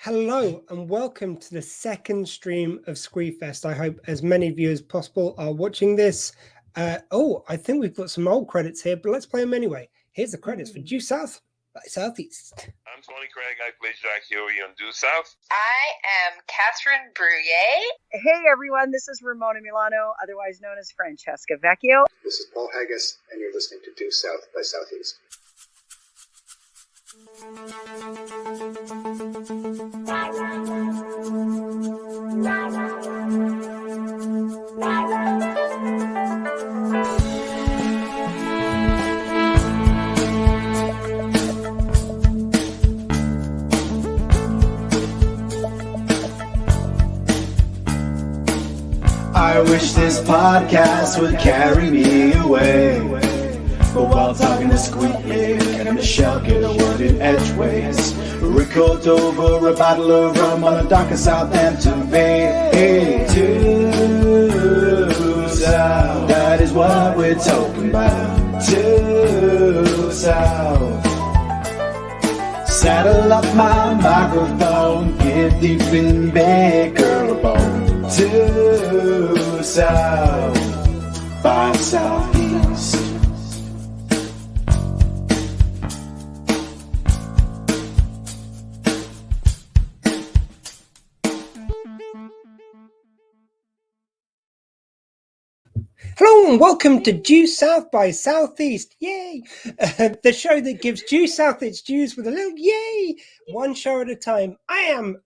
Hello and welcome to the second stream of Squeefest. I hope as many of you as possible are watching this. I think we've got some old credits here, but let's play them anyway. Here's the credits for Due South by Southeast. I'm Tony Craig. I play Jack Huey on Due South. I am Catherine Bruyere. Hey everyone, this is Ramona Milano, otherwise known as Francesca Vecchio. This is Paul Haggis, and you're listening to Due South by Southeast. I wish this podcast would carry me away, but while talking to Squeak and Michelle get a word in edgeways, record over a bottle of rum on a dock in Southampton Bay. Hey, Due South, that is what we're talking about. Due South. Saddle up my microphone, get deep in bed, girl, a bone. Due South by Southeast. Hello and welcome to Due South by Southeast. Yay! The show that gives Due South its dues with a little yay, one show at a time. I am,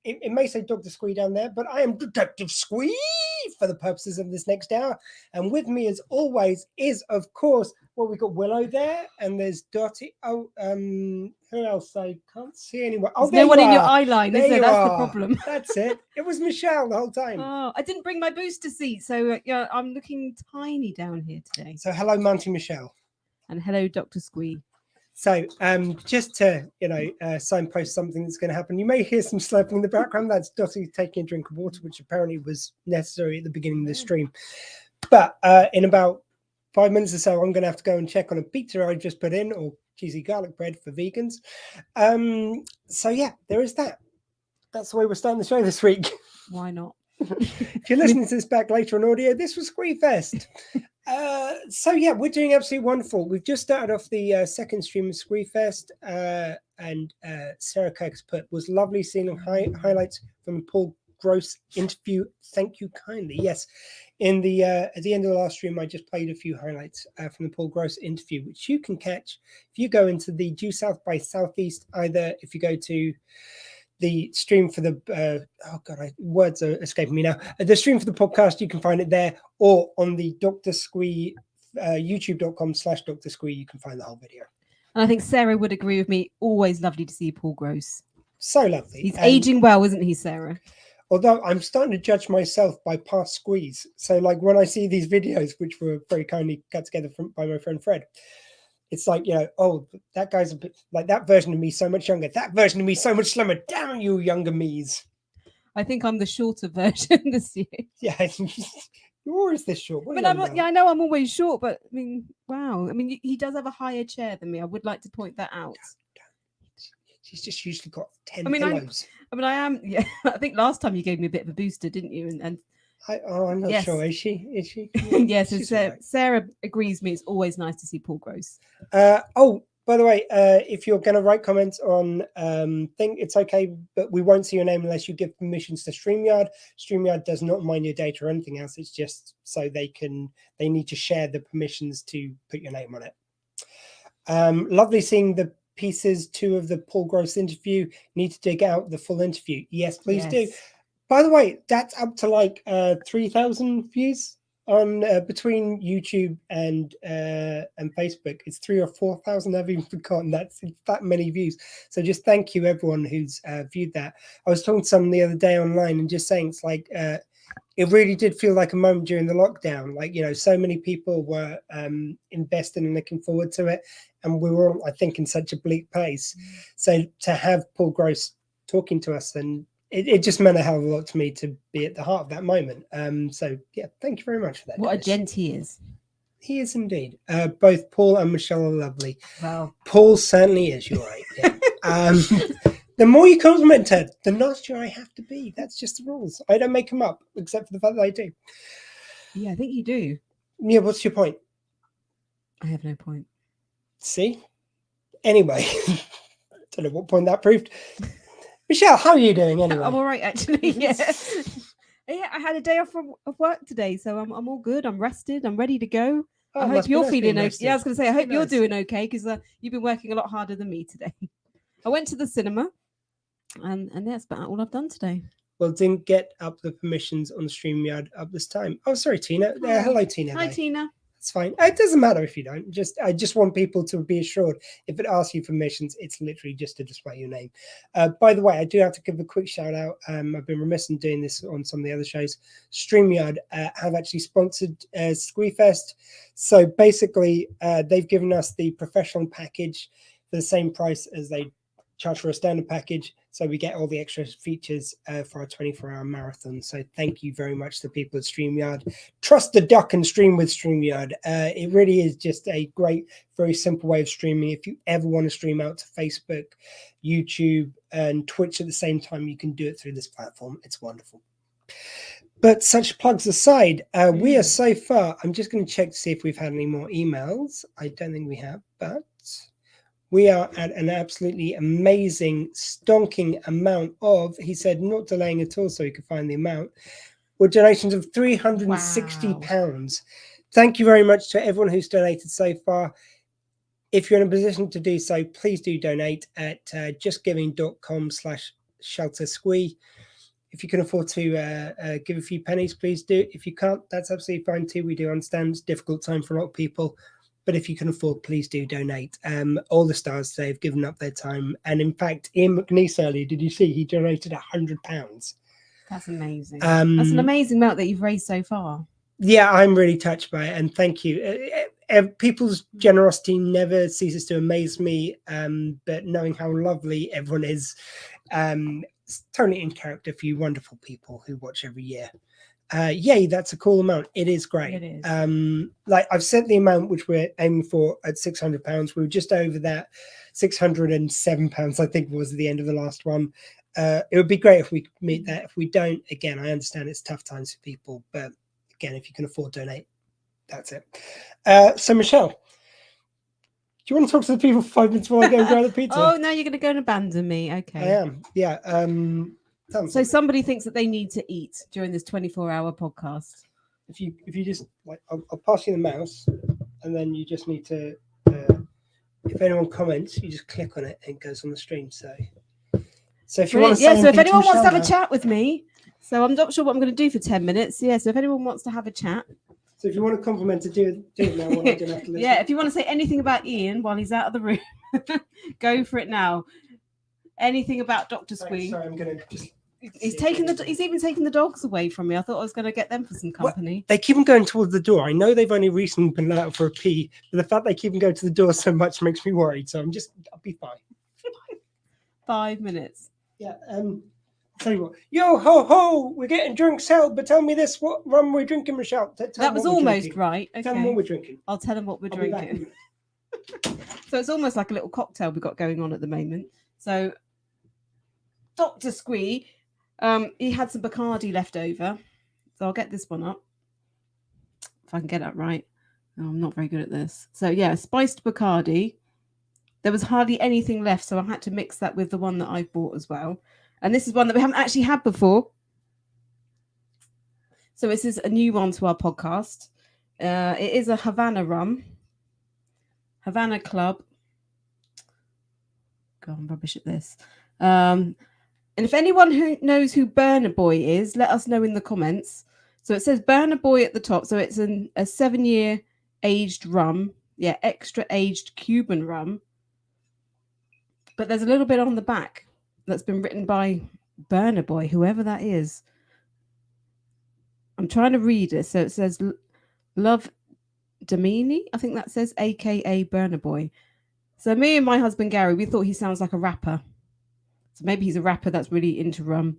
it may say Dr. Squee down there, but I am Detective Squee for the purposes of this next hour. And with me as always is, of course, well, we've got Willow there and there's Dottie. Oh, who else? I can't see anyone. Oh, there's no one in your are. eye line, is there? That's the problem. That's it. It was Michelle the whole time. Oh, I didn't bring my booster seat, so yeah, I'm looking tiny down here today. So hello, Monty Michelle. And hello, Dr. Squee. So just to, signpost something that's going to happen, you may hear some slurping in the background. That's Dottie taking a drink of water, which apparently was necessary at the beginning of the stream. But in about 5 minutes or so, I'm going to have to go and check on a pizza I just put in, or cheesy garlic bread for vegans. So yeah, there is that. That's the way we're starting the show this week. Why not? If you're listening to this back later on audio, this was Squeefest. So yeah, we're doing absolutely wonderful. We've just started off the second stream of Squeefest, and Sarah Kirk has put, was lovely seeing highlights from the Paul Gross interview. Thank you kindly. Yes, in the at the end of the last stream, I just played a few highlights from the Paul Gross interview, which you can catch if you go into the Due South by Southeast. Either if you go to the stream for the words are escaping me now. The stream for the podcast, you can find it there, or on the Dr. Squee youtube.com/Dr. Squee, you can find the whole video. And I think Sarah would agree with me. Always lovely to see Paul Gross. So lovely. He's aging well, isn't he, Sarah? Although I'm starting to judge myself by past squeeze. So like when I see these videos, which were very kindly cut together by my friend Fred, it's like, oh, that guy's a bit like that version of me, so much younger. That version of me, so much slimmer. Damn you, younger me's. I think I'm the shorter version this year. Yeah, you're always this short. But I know I'm always short, but I mean, wow. I mean, he does have a higher chair than me. I would like to point that out. She's just usually got 10 pillows. I am. Yeah, I think last time you gave me a bit of a booster, didn't you? I'm not sure. Is she? Yes. Sarah agrees with me. It's always nice to see Paul Gross. By the way, if you're going to write comments on thing, it's okay, but we won't see your name unless you give permissions to StreamYard. StreamYard does not mine your data or anything else. It's just so they need to share the permissions to put your name on it. Lovely seeing the pieces 2 of the Paul Gross interview. Need to dig out the full interview. Yes, please do. By the way, that's up to like 3,000 views on between YouTube and Facebook. It's 3,000 or 4,000. I've even forgotten. That's that many views. So just thank you everyone who's viewed that. I was talking to someone the other day online and just saying it's like it really did feel like a moment during the lockdown. Like, so many people were invested and looking forward to it, and we were all, I think, in such a bleak place. So to have Paul Gross talking to us, and it just meant a hell of a lot to me to be at the heart of that moment. So yeah, thank you very much for that. What a gent he is. He is indeed. Both Paul and Michelle are lovely. Wow. Paul certainly is. You're right. Yeah. The more you compliment Ted, the nastier I have to be. That's just the rules. I don't make them up, except for the fact that I do. Yeah, I think you do. Yeah, what's your point? I have no point. See? Anyway, don't know what point that proved. Michelle, how are you doing anyway? I'm all right, actually. Yeah. Yeah, I had a day off of work today, so I'm all good. I'm rested. I'm ready to go. Oh, I it hope must be you're nice being feeling okay. rested. Yeah, I was going to say, I Must be hope you're nice. doing okay because you've been working a lot harder than me today. I went to the cinema, and that's about all I've done today. Well, didn't get up the permissions on StreamYard up this time. Oh, sorry, Tina. Hello, Tina. Hi, though. Tina. It's fine. It doesn't matter if you don't. I just want people to be assured if it asks you permissions, it's literally just to display your name. By the way, I do have to give a quick shout out. I've been remiss in doing this on some of the other shows. StreamYard have actually sponsored Squeefest. So basically, they've given us the professional package for the same price as they charge for a standard package. So we get all the extra features for our 24-hour marathon. So thank you very much to the people at StreamYard. Trust the duck and stream with StreamYard. It really is just a great, very simple way of streaming. If you ever want to stream out to Facebook, YouTube, and Twitch at the same time, you can do it through this platform. It's wonderful. But such plugs aside, we are so far. I'm just going to check to see if we've had any more emails. I don't think we have, but we are at an absolutely amazing, stonking amount of, he said, not delaying at all so he could find the amount, with donations of £360. Thank you very much to everyone who's donated so far. If you're in a position to do so, please do donate at justgiving.com/sheltersquee. If you can afford to give a few pennies, please do. If you can't, that's absolutely fine too. We do understand it's a difficult time for a lot of people. But if you can afford, please do donate. All the stars today have given up their time. And in fact, Ian McNeese earlier, did you see he donated £100? That's amazing. That's an amazing amount that you've raised so far. Yeah, I'm really touched by it. And thank you. People's generosity never ceases to amaze me. But knowing how lovely everyone is, it's totally in character for you wonderful people who watch every year. Yay, that's a cool amount. It is great. It is. Like I've set the amount which we're aiming for at £600. We were just over that, £607, I think was the end of the last one. It would be great if we could meet that. If we don't, again, I understand it's tough times for people, but again, if you can afford, donate. That's it. So Michelle, do you want to talk to the people for 5 minutes while I go and grab the pizza? Oh, no, you're going to go and abandon me. Okay. I am. Yeah. So somebody thinks that they need to eat during this 24-hour podcast. If you just like, I'll pass you the mouse, and then you just need to. If anyone comments, you just click on it and it goes on the stream. So if you want to, so if anyone wants to have a chat with me, so I'm not sure what I'm going to do for 10 minutes. Yeah, so if anyone wants to have a chat. So if you want to compliment to do it now, when I don't have to listen. Yeah, if you want to say anything about Ian while he's out of the room, go for it now. Anything about Dr. Squee. Sorry, I'm going to just. He's even taking the dogs away from me. I thought I was going to get them for some company. They keep on going towards the door. I know they've only recently been let out for a pee, but the fact they keep on going to the door so much makes me worried. So I'll be fine. 5 minutes. Yeah. I'll tell you what. Yo ho ho! We're getting drunk, Sal. But tell me this: what rum we're drinking, Michelle? That was almost right. Okay. Tell them what we're drinking. I'll tell them what we're drinking. So it's almost like a little cocktail we've got going on at the moment. So Dr. Squee. He had some Bacardi left over, so I'll get this one up if I can get that right. Oh, I'm not very good at this. So yeah, spiced Bacardi. There was hardly anything left, so I had to mix that with the one that I bought as well. And this is one that we haven't actually had before. So this is a new one to our podcast. It is a Havana rum, Havana Club. God, I'm rubbish at this. And if anyone who knows who Burner Boy is, let us know in the comments. So it says Burner Boy at the top. So it's a 7-year aged rum. Yeah, extra aged Cuban rum. But there's a little bit on the back that's been written by Burner Boy, whoever that is. I'm trying to read it. So it says Love Domini. I think that says AKA Burner Boy. So me and my husband Gary, we thought he sounds like a rapper. So maybe he's a rapper that's really into rum.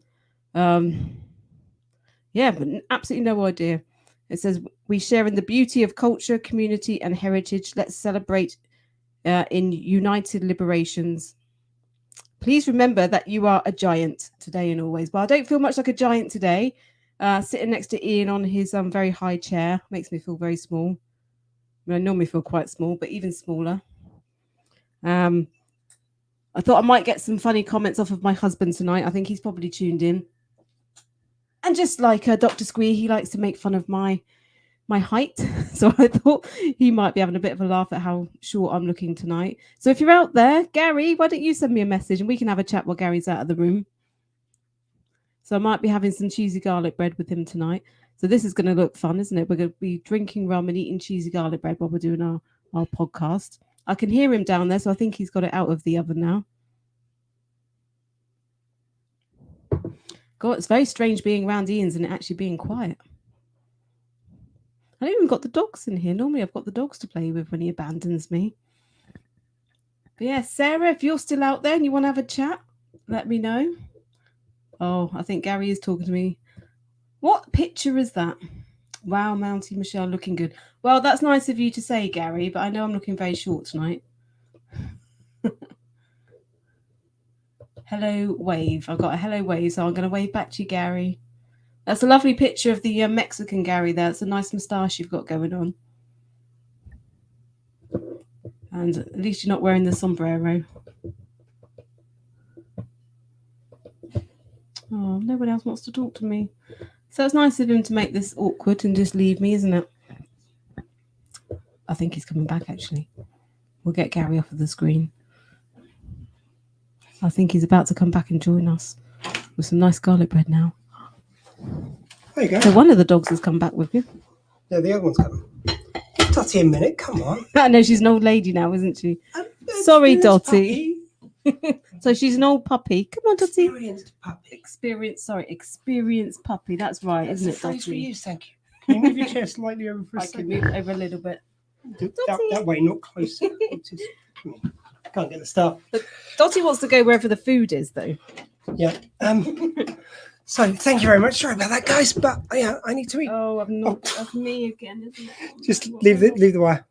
Yeah, but absolutely no idea. It says, we share in the beauty of culture, community, and heritage. Let's celebrate in united liberations. Please remember that you are a giant today and always. But I don't feel much like a giant today. Sitting next to Ian on his very high chair makes me feel very small. I normally feel quite small, but even smaller. I thought I might get some funny comments off of my husband tonight. I think he's probably tuned in. And just like Dr. Squee, he likes to make fun of my height. So I thought he might be having a bit of a laugh at how short I'm looking tonight. So if you're out there, Gary, why don't you send me a message and we can have a chat while Gary's out of the room. So I might be having some cheesy garlic bread with him tonight. So this is going to look fun, isn't it? We're going to be drinking rum and eating cheesy garlic bread while we're doing our podcast. I can hear him down there, so I think he's got it out of the oven now. God, it's very strange being around Ian's and it actually being quiet. I haven't even got the dogs in here. Normally I've got the dogs to play with when he abandons me. But yeah, Sarah, if you're still out there and you want to have a chat, let me know. Oh, I think Gary is talking to me. What picture is that? Wow, Mountie Michelle looking good. Well, that's nice of you to say, Gary, but I know I'm looking very short tonight. Hello, wave. I've got a hello wave, so I'm going to wave back to you, Gary. That's a lovely picture of the Mexican Gary there. It's a nice moustache you've got going on. And at least you're not wearing the sombrero. Oh, no one else wants to talk to me. So it's nice of him to make this awkward and just leave me, isn't it? I think he's coming back, actually. We'll get Gary off of the screen. I think he's about to come back and join us with some nice garlic bread now. There you go. So one of the dogs has come back with you. Yeah, the other one's coming. Dotty, a minute, come on. I know she's an old lady now, isn't she? Sorry, Dotty. So she's an old puppy. Come on, Dotty. Experienced puppy. Experienced puppy. That's right, isn't it, Phrase for Dotty? you, thank you. Can you move your chair slightly over for a I can second? move it over a little bit. That way, not closer. Just, come on. Can't get the stuff. But Dotty wants to go wherever the food is, though. Yeah. So thank you very much. Sorry about that, guys, but yeah, I need to eat. Oh, I'm not. That's me again, isn't it? Just leave the wire.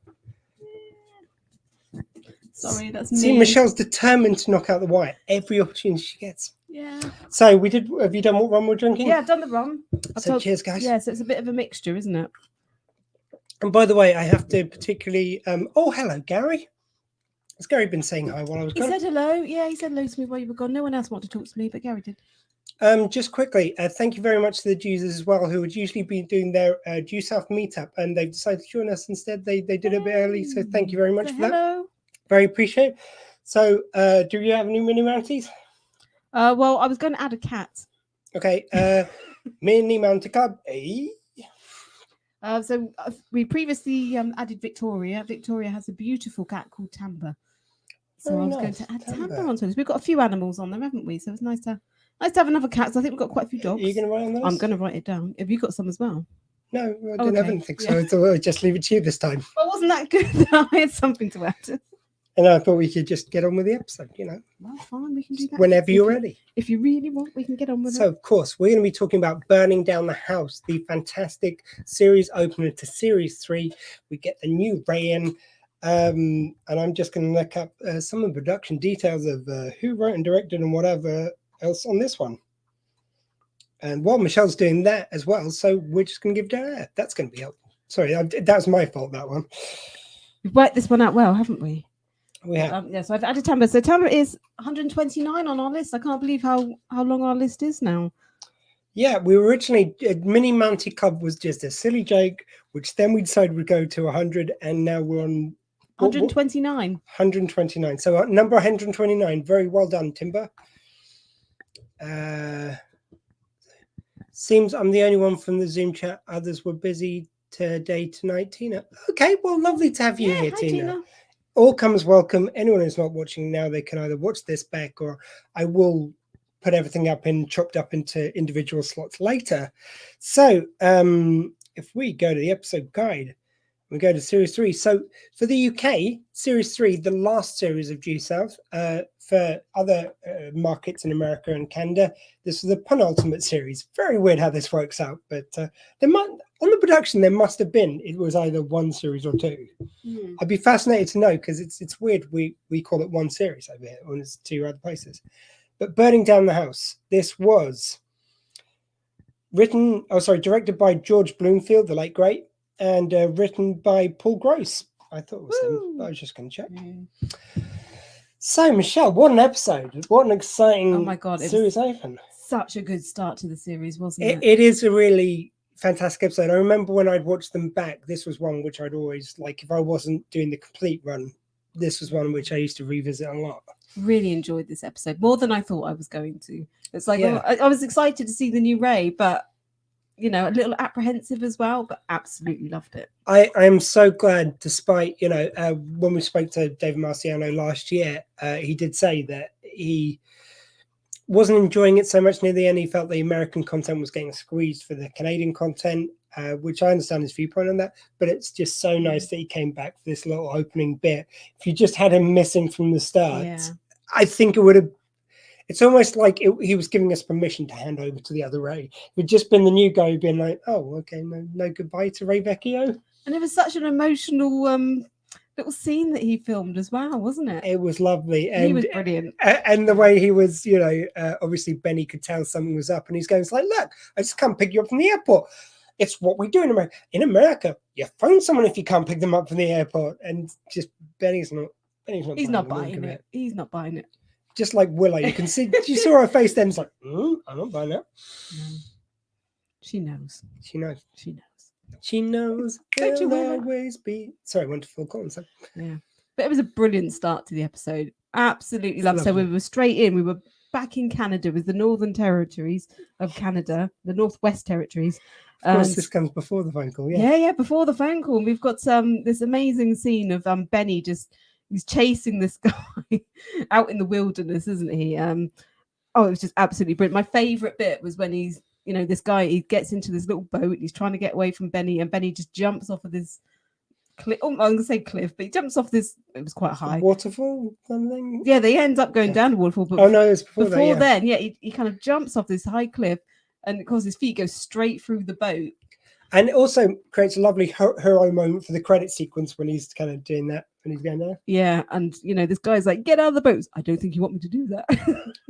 Sorry, that's me. See, Michelle's determined to knock out the wire every opportunity she gets. Yeah. So we did. Have you done what rum we're drinking? Yeah, I've done the rum. So cheers, guys. Yeah, so it's a bit of a mixture, isn't it? And by the way, I have to particularly. Oh, hello, Gary. Has Gary been saying hi while I was He gone? said hello. Yeah, he said hello to me while you were gone. No one else wanted to talk to me, but Gary did. Just quickly, thank you very much to the Jews as well, who would usually be doing their Due South meetup, and they've decided to join us instead. They did it a bit early, so thank you very much for that. Hello. Very appreciate it. So, do you have any mini mounties? Well, I was going to add a cat. Okay, mini mountie club. Hey. So we previously added Victoria. Victoria has a beautiful cat called Tamba. So Very I was nice, going to add Tamba. Tamba onto this. We've got a few animals on there, haven't we? So it's nice to have another cat. So I think we've got quite a few dogs. Are you going to write on the list? I'm going to write it down. Have you got some as well? No, I didn't have Okay, anything, yeah. so I thought I'd just leave it to you this time. Well, wasn't that good that I had something to add? And I thought we could just get on with the episode, Well, fine, we can do that. whenever you're If you- ready. If you really want, we can get on with So, it. of course, we're going to be talking about Burning Down the House, the fantastic series opener to Series 3. We get the new Rayan, and I'm just going to look up some of the production details of who wrote and directed and whatever else on this one. And while Michelle's doing that as well, so we're just going to give that. That's going to be helpful. Sorry, that was my fault, that one. We've worked this one out well, haven't we? We have. Yeah, so I've added Tamba. So Tamba is 129 on our list. I can't believe how long our list is now. Yeah, we were originally Mini Mountie Club was just a silly joke, which then we decided would go to 100, and now we're on 129. 129. So number 129. Very well done, Timber. Seems I'm the only one from the Zoom chat. Others were busy tonight, Tina. Okay, well, lovely to have you here, hi, Tina. All comes welcome. Anyone who's not watching now, they can either watch this back, or I will put everything up and chopped up into individual slots later. So if we go to the episode guide, we go to Series 3. So for the UK, Series 3, the last series of Due South. For other markets in America and Canada, this was the penultimate series. Very weird how this works out, but on the production, there must have been, it was either one series or two. I'd be fascinated to know, because it's weird. We call it one series over here when it's two other places. But Burning Down the House, this was directed by George Bloomfield, the late great, and written by Paul Gross. I thought it was him, but I was just going to check. So, Michelle, what an episode. What an exciting Oh my God, series open. Such a good start to the series, wasn't it? It is a really fantastic episode. I remember when I'd watched them back, this was one which I'd always, like, if I wasn't doing the complete run, this was one which I used to revisit a lot. Really enjoyed this episode, more than I thought I was going to. It's like, Yeah. I was excited to see the new Ray, but, you know, a little apprehensive as well, but absolutely loved it. I am so glad, despite, you know, when we spoke to David Marciano last year, he did say that he wasn't enjoying it so much near the end. He felt the American content was getting squeezed for the Canadian content, which I understand his viewpoint on that, but it's just so nice that he came back for this little opening bit. If you just had him missing from the start, I think it would have, it's almost like he was giving us permission to hand over to the other Ray. It would just been the new guy being like, oh, okay, no goodbye to Ray Vecchio. And it was such an emotional little scene that he filmed as well, wasn't it? It was lovely. And he was brilliant. And the way he was, you know, obviously Benny could tell something was up, and he's going, it's like, look, I just can't pick you up from the airport. It's what we do in America. In America, you phone someone if you can't pick them up from the airport. And just Benny's not He's not buying it. He's not buying it. Just like Willow, you can see, you saw her face then, it's like, I'm not buying that. No. She knows. She knows. She knows. She knows. Don't you, There'll Willow? always be. Sorry, I went to Phil Collins. Yeah. But it was a brilliant start to the episode. Absolutely It's loved it. So we lovely. were straight in. We were back in Canada with the Northern Territories of Canada, the Northwest Territories. Of course, And- this comes before the phone call. Yeah. yeah, before the phone call. And we've got this amazing scene of Benny he's chasing this guy out in the wilderness, isn't he? It was just absolutely brilliant. My favorite bit was when he's, you know, this guy, he gets into this little boat and he's trying to get away from Benny, and Benny just jumps off of this cliff. Oh, I'm going to say cliff, but he jumps off this, it was quite high. Waterfall kind of thing. Yeah, they end up going down the waterfall. But Oh, no, it was before that. Yeah. then, he kind of jumps off this high cliff, and of course his feet go straight through the boat. And it also creates a lovely hero moment for the credit sequence when he's kind of doing that, when he's going there. Yeah, and you know, this guy's like, get out of the boat. I don't think you want me to do that.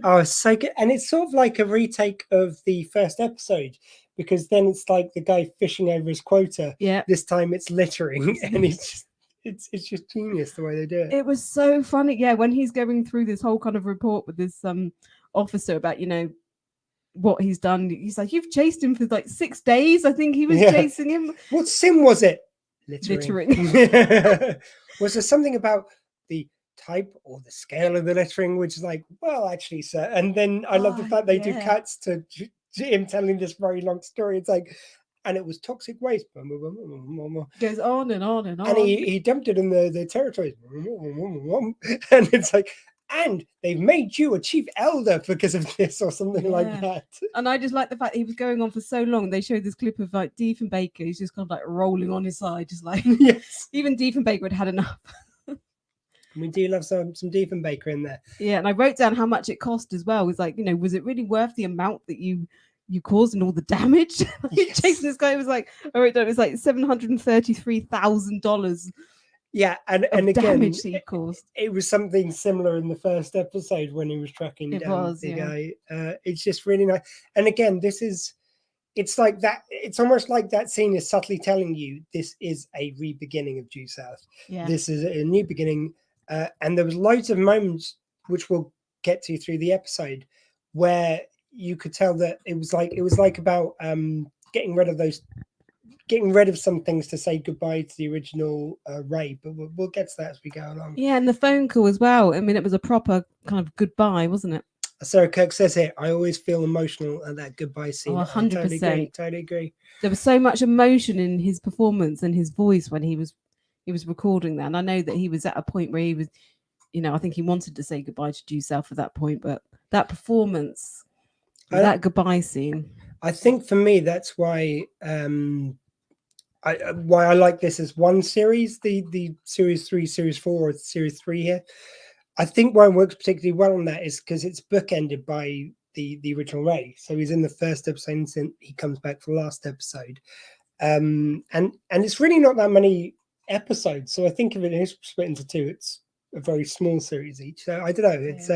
Oh, it's so good. And it's sort of like a retake of the first episode, because then it's like the guy fishing over his quota. Yeah. This time it's littering, and it's just genius the way they do it. It was so funny. Yeah, when he's going through this whole kind of report with this officer about, you know, what he's done. He's like, you've chased him for like 6 days. I think he was chasing him. What sim was it? Littering. Was there something about the type or the scale of the littering, which is like, well, actually, sir. And then I love the fact they do cuts to him telling this very long story. It's like, and it was toxic waste. Goes on and on and on. And he dumped it in the territories. And it's like, and they've made you a chief elder because of this or something like that. And I just like the fact that he was going on for so long. They showed this clip of like Diefenbaker. He's just kind of like rolling on his side, just like, yes. Even Diefenbaker had had enough. We do love some Diefenbaker in there. Yeah, and I wrote down how much it cost as well. It was like, you know, was it really worth the amount that you caused and all the damage? Chasing this guy was like, I wrote down, it was like $733,000. Yeah, and again, damage he caused. It was something similar in the first episode when he was tracking down the guy. It's just really nice. And again, it's like that. It's almost like that scene is subtly telling you this is a re-beginning of Due South. Yeah. This is a new beginning. And there was loads of moments which we'll get to through the episode where you could tell that it was like about getting rid of some things to say goodbye to the original Ray, but we'll get to that as we go along. Yeah, and the phone call as well. I mean, it was a proper kind of goodbye, wasn't it? Sarah Kirk says here, I always feel emotional at that goodbye scene. 100%. Totally agree. There was so much emotion in his performance and his voice when he was recording that. And I know that he was at a point where he was, you know, I think he wanted to say goodbye to Due South at that point, but that performance, that goodbye scene. I think for me, that's why why I like this as one series, the series 3, series 4, or series 3 here. I think why it works particularly well on that is because it's bookended by the original Ray. So he's in the first episode and he comes back for the last episode. and it's really not that many episodes. So I think if it is split into two, it's a very small series each. So I don't know. It's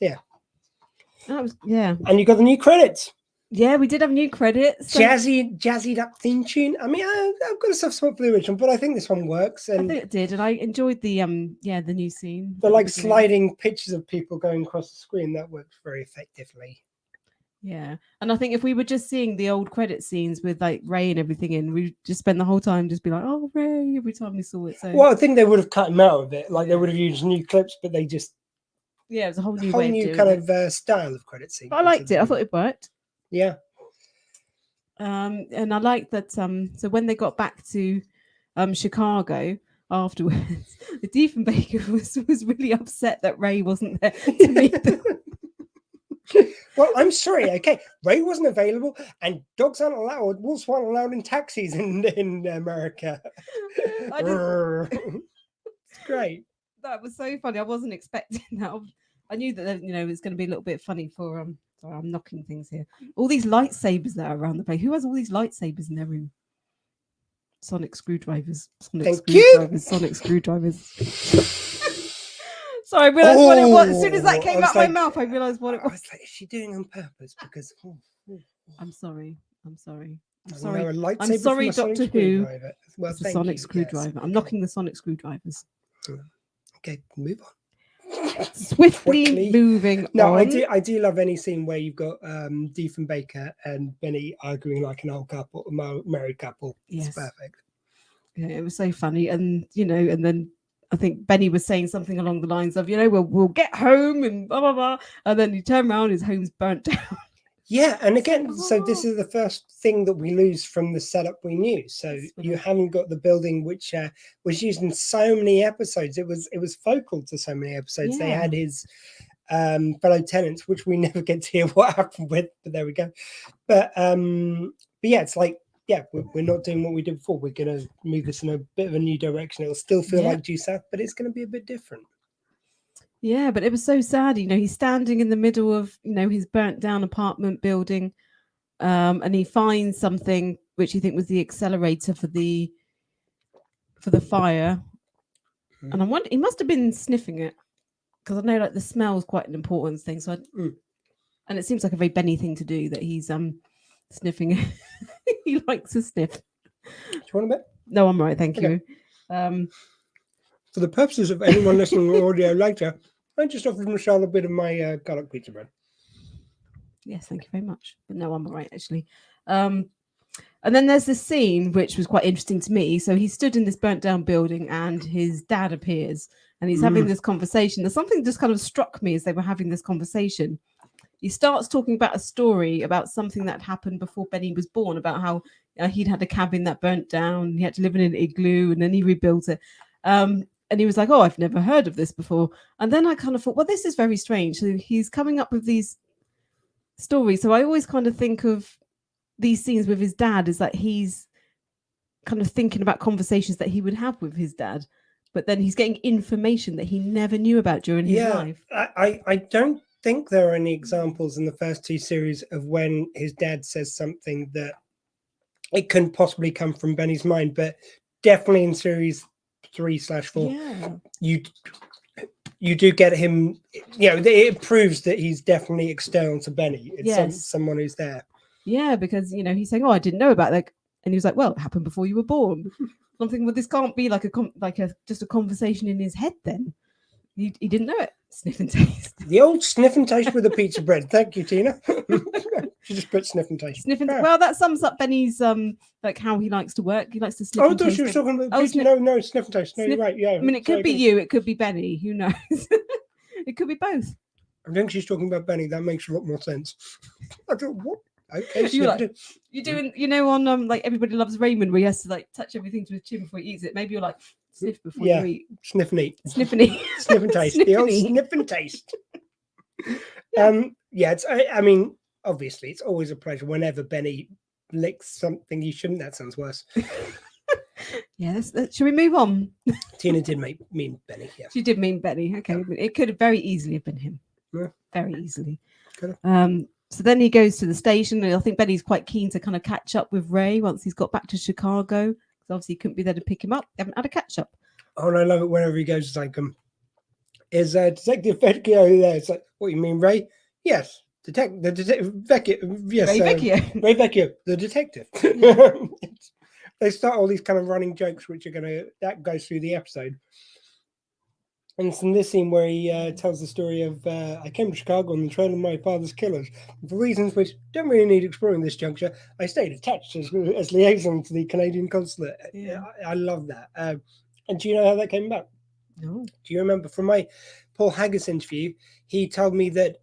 yeah. That was, yeah. And you got the new credits. Yeah, we did have new credits. So Jazzied up theme tune. I mean, I've got a soft spot for the original, but I think this one works. I And think it did, and I enjoyed the new scene. the like sliding pictures of people going across the screen, that works very effectively. Yeah, and I think if we were just seeing the old credit scenes with like Ray and everything in, we'd just spend the whole time just be like, "Oh, Ray!" every time we saw it. So Well, I think they would have cut him out of it. Like they would have used new clips, but they just yeah, it was a whole new whole way new of kind doing it. of style of credit scene. But I liked it. I thought it worked. Yeah. And I liked that. So when they got back to Chicago afterwards, the Diefenbaker was really upset that Ray wasn't there to meet them. Well, I'm sorry. Okay, Ray wasn't available, and dogs aren't allowed. Wolves aren't allowed in taxis in America. It's great. That was so funny. I wasn't expecting that. I knew that it was going to be a little bit funny for Sorry, I'm knocking things here. All these lightsabers that are around the place. Who has all these lightsabers in their room? Sonic screwdrivers. Sonic screwdrivers. Sorry, I realised what it was. As soon as that came out my mouth, I realised what it was. I was like, is she doing on purpose? Because I'm sorry. I'm sorry, Doctor Who. Well, It's a sonic screwdriver. I'm knocking the sonic screwdrivers. Okay, move on. Swiftly moving No, on. I do love any scene where you've got Diefenbaker and Benny arguing like an old couple, married couple. Yes. It's perfect. Yeah, it was so funny, and and then I think Benny was saying something along the lines of, we'll get home and blah blah blah, and then you turn around, his home's burnt down. Yeah, and again, so this is the first thing that we lose from the setup we knew. So you haven't got the building which was used in so many episodes. It was focal to so many episodes. Yeah. They had his fellow tenants, which we never get to hear what happened with, but there we go. But yeah, it's like, yeah, we're not doing what we did before. We're going to move this in a bit of a new direction. It'll still feel like Due South, but it's going to be a bit different. Yeah, but it was so sad. He's standing in the middle of, his burnt down apartment building, and he finds something which he think was the accelerator for the fire. Mm. And I wonder, he must have been sniffing it, because I know like the smell is quite an important thing. So, and it seems like a very Benny thing to do, that he's sniffing it. He likes to sniff. Do you want a bit? No, I'm right, thank you. For the purposes of anyone listening to audio later, I just offered Michelle a bit of my garlic pizza bread. Yes, thank you very much. But no, I'm all right, actually. And then there's this scene which was quite interesting to me. So he stood in this burnt down building and his dad appears and he's having this conversation. There's something that just kind of struck me as they were having this conversation. He starts talking about a story about something that happened before Benny was born, about how he'd had a cabin that burnt down. He had to live in an igloo and then he rebuilt it. And he was like, oh, I've never heard of this before. And then I kind of thought, well, this is very strange. So he's coming up with these stories. So I always kind of think of these scenes with his dad as that he's kind of thinking about conversations that he would have with his dad. But then he's getting information that he never knew about during his life. I don't think there are any examples in the first two series of when his dad says something that it couldn't possibly come from Benny's mind. But definitely in series 3/4, you do get him. It proves that he's definitely external to Benny. It's someone who's there. Yeah, because he's saying, "Oh, I didn't know about that," and he was like, "Well, it happened before you were born." I'm thinking, well, this can't be like just a conversation in his head. Then he didn't know it. Sniff and taste. The old sniff and taste with the pizza bread. Thank you, Tina. She just put sniff and taste. Well, that sums up Benny's like how he likes to work. He likes to sniff. I thought she was talking about no, sniff and taste. No, you're right. Yeah. I mean, it could be you. It could be Benny. Who knows? It could be both. I think she's talking about Benny. That makes a lot more sense. I thought, what? Okay. You're doing, on like Everybody Loves Raymond, where he has to like touch everything to his chin before he eats it. Maybe you're like sniff before you eat. Sniff and eat. Sniff and eat. Sniff and taste. The old sniff and taste. It's. I mean, obviously, it's always a pleasure whenever Benny licks something you shouldn't. That sounds worse. Should we move on? Tina did mean Benny. Yeah, she did mean Benny. Okay, but it could have very easily have been him. Yeah. Very easily. Could So then he goes to the station, and I think Benny's quite keen to kind of catch up with Ray once he's got back to Chicago, because obviously he couldn't be there to pick him up. They haven't had a catch up. Oh, and I love it whenever he goes. It's like, is Detective Vecchio there? It's like, what you mean, Ray? Yes, the detective Vecchio. Yes, Ray Vecchio. Ray Vecchio, the detective. They start all these kind of running jokes, which are that goes through the episode. And it's in this scene where he tells the story of, I came to Chicago on the trail of my father's killers. For reasons which don't really need exploring this juncture, I stayed attached as liaison to the Canadian consulate. Yeah. I love that. And do you know how that came about? No. Do you remember from my Paul Haggis interview, he told me that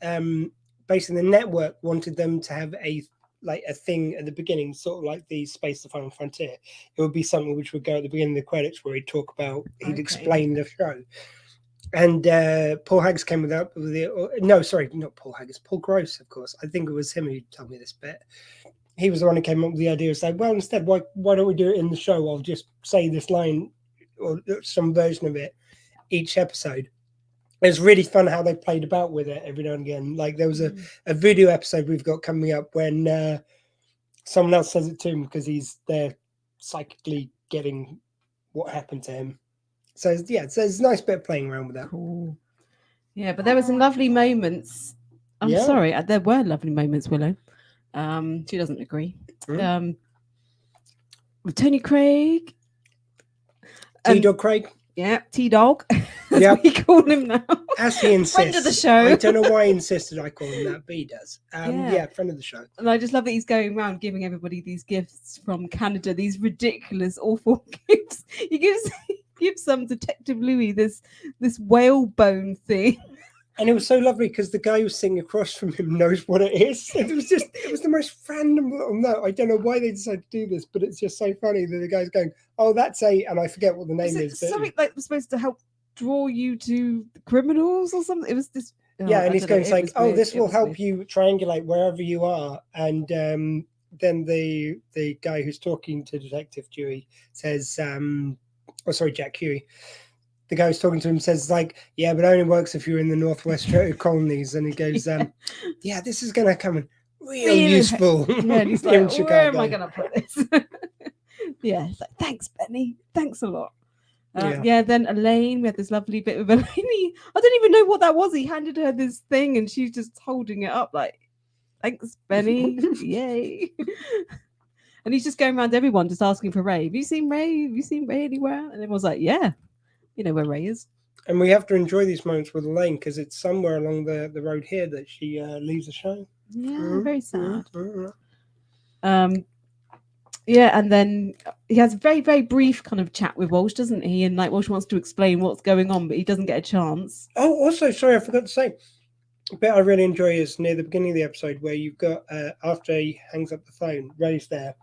basically the network wanted them to have a thing at the beginning, sort of like the Space the Final Frontier. It would be something which would go at the beginning of the credits where he'd explain the show. And Paul Haggis came with it. No, sorry, not Paul Haggis. Paul Gross, of course. I think it was him who told me this bit. He was the one who came up with the idea of saying, well, instead, why don't we do it in the show? I'll just say this line or some version of it each episode. It's really fun how they played about with it every now and again. Like there was a video episode we've got coming up when someone else says it to him because he's there psychically getting what happened to him. So yeah, so it's a nice bit of playing around with that. Cool. Yeah, but there were some lovely moments. I'm sorry, there were lovely moments, Willow. She doesn't agree. With Tony Craig. T-Dog Craig. Yeah, T-Dog. That's what we call him now. As he insists. Friend of the show. I don't know why he insisted I call him that, but he does. Yeah, friend of the show. And I just love that he's going around giving everybody these gifts from Canada, these ridiculous, awful gifts. He gives some Detective Louis this whalebone thing. And it was so lovely because the guy who's sitting across from him knows what it is. And it was the most random little note. I don't know why they decided to do this, but it's just so funny that the guy's going, oh, that's and I forget what the name is. Something like was supposed to help draw you to criminals or something. It was this. And he's going like, oh, this will help you triangulate wherever you are. And then the guy who's talking to Detective Dewey says, Jack Huey. The guy who's talking to him says like, yeah, but it only works if you're in the Northwest colonies. And he goes, yeah, this is going to come in real useful. Yeah, and he's like, where am I going to put this? Yeah, he's like, thanks, Benny. Thanks a lot. Then Elaine, we had this lovely bit with Elaine. I don't even know what that was. He handed her this thing and she's just holding it up like, thanks, Benny. Yay. And he's just going around everyone just asking for Ray. Have you seen Ray? Have you seen Ray anywhere? And everyone's like, yeah. You know where Ray is. And we have to enjoy these moments with Elaine because it's somewhere along the road here that she leaves the show. Yeah, very sad. And then he has a very, very brief kind of chat with Walsh, doesn't he? And like Walsh wants to explain what's going on, but he doesn't get a chance. Oh, also, sorry, I forgot to say. A bit I really enjoy is near the beginning of the episode where you've got, after he hangs up the phone, Ray's there.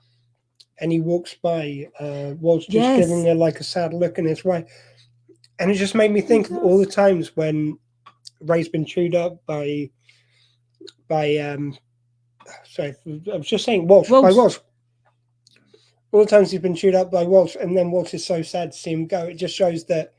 And he walks by, Walsh just giving her like a sad look in his way. And it just made me think of all the times when Ray's been chewed up by sorry, I was just saying Walsh. By Walsh. All the times he's been chewed up by Walsh, and then Walsh is so sad to see him go. It just shows that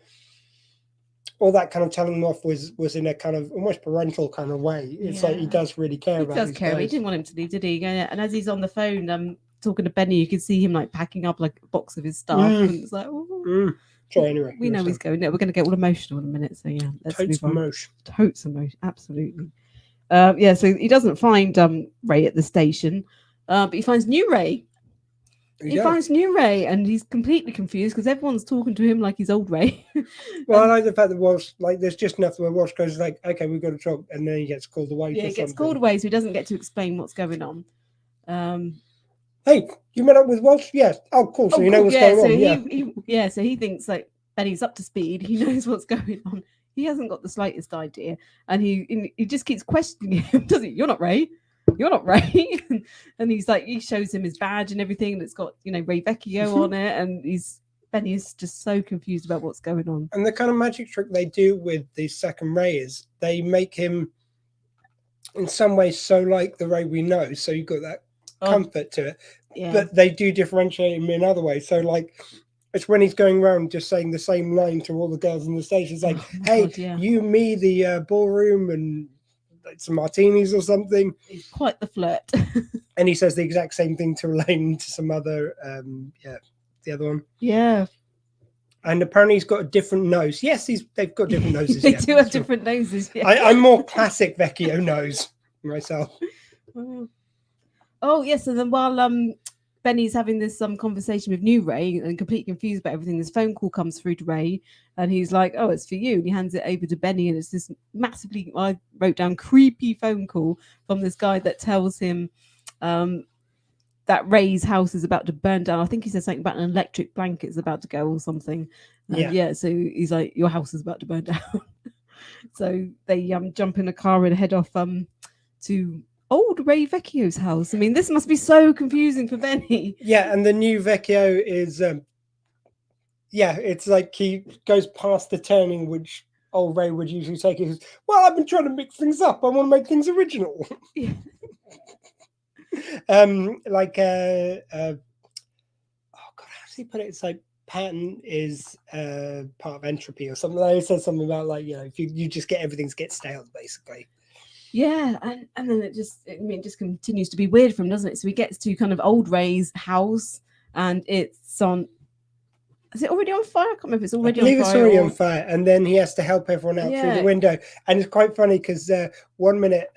all that kind of telling him off was in a kind of almost parental kind of way. It's like he does really care about him. He does care. He didn't want him to leave, did he? And as he's on the phone, talking to Benny, you can see him like packing up like a box of his stuff. And it's like, sorry, anyway. We know he's going. We're going to get all emotional in a minute. So yeah, let's move on. Totes emotion. Absolutely. So he doesn't find Ray at the station, but he finds new Ray. He finds new Ray, and he's completely confused because everyone's talking to him like he's old Ray. Well, I like the fact that Walsh, like, there's just enough where Walsh goes like, "Okay, we've got to talk," and then he gets called away. Yeah, he gets called away, so he doesn't get to explain what's going on. Hey, you met up with Walsh? Yes. Oh, cool. So you know what's going on. So he thinks like Benny's up to speed. He knows what's going on. He hasn't got the slightest idea, and he just keeps questioning him. Does he? You're not Ray. You're not Ray. And he's like, he shows him his badge and everything, and it's got Ray Vecchio on it, and Benny is just so confused about what's going on. And the kind of magic trick they do with the second Ray is they make him in some ways so like the Ray we know. So you've got that comfort to it. Yeah. But they do differentiate him in other ways. So like it's when he's going around just saying the same line to all the girls in the station. It's like, hey, God, you, me, the ballroom, and some martinis or something. He's quite the flirt. And he says the exact same thing to Elaine, to some other, the other one. Yeah. And apparently he's got a different nose. Yes, they've got different noses. They yeah, do have sure. different noses. Yeah. I'm more classic Vecchio nose myself. Oh yes, and then while Benny's having this conversation with new Ray and completely confused about everything, this phone call comes through to Ray, and he's like, "Oh, it's for you," and he hands it over to Benny, and it's this massively, I wrote down, creepy phone call from this guy that tells him that Ray's house is about to burn down. I think he said something about an electric blanket is about to go or something. Yeah. So he's like, "Your house is about to burn down." So they jump in a car and head off to old Ray Vecchio's house. I mean, this must be so confusing for Benny. Yeah, and the new Vecchio is, it's like he goes past the turning which old Ray would usually take. He says, "Well, I've been trying to mix things up. I want to make things original." Yeah. Oh God, how does he put it? It's like pattern is part of entropy or something. Like, it says something about like, if you just get everything to get stale, basically. Yeah, and then it just continues to be weird for him, doesn't it? So he gets to kind of old Ray's house, and it's on. Is it already on fire? I can't remember if it's already on fire. I believe it's already on fire, and then he has to help everyone out through the window. And it's quite funny because 1 minute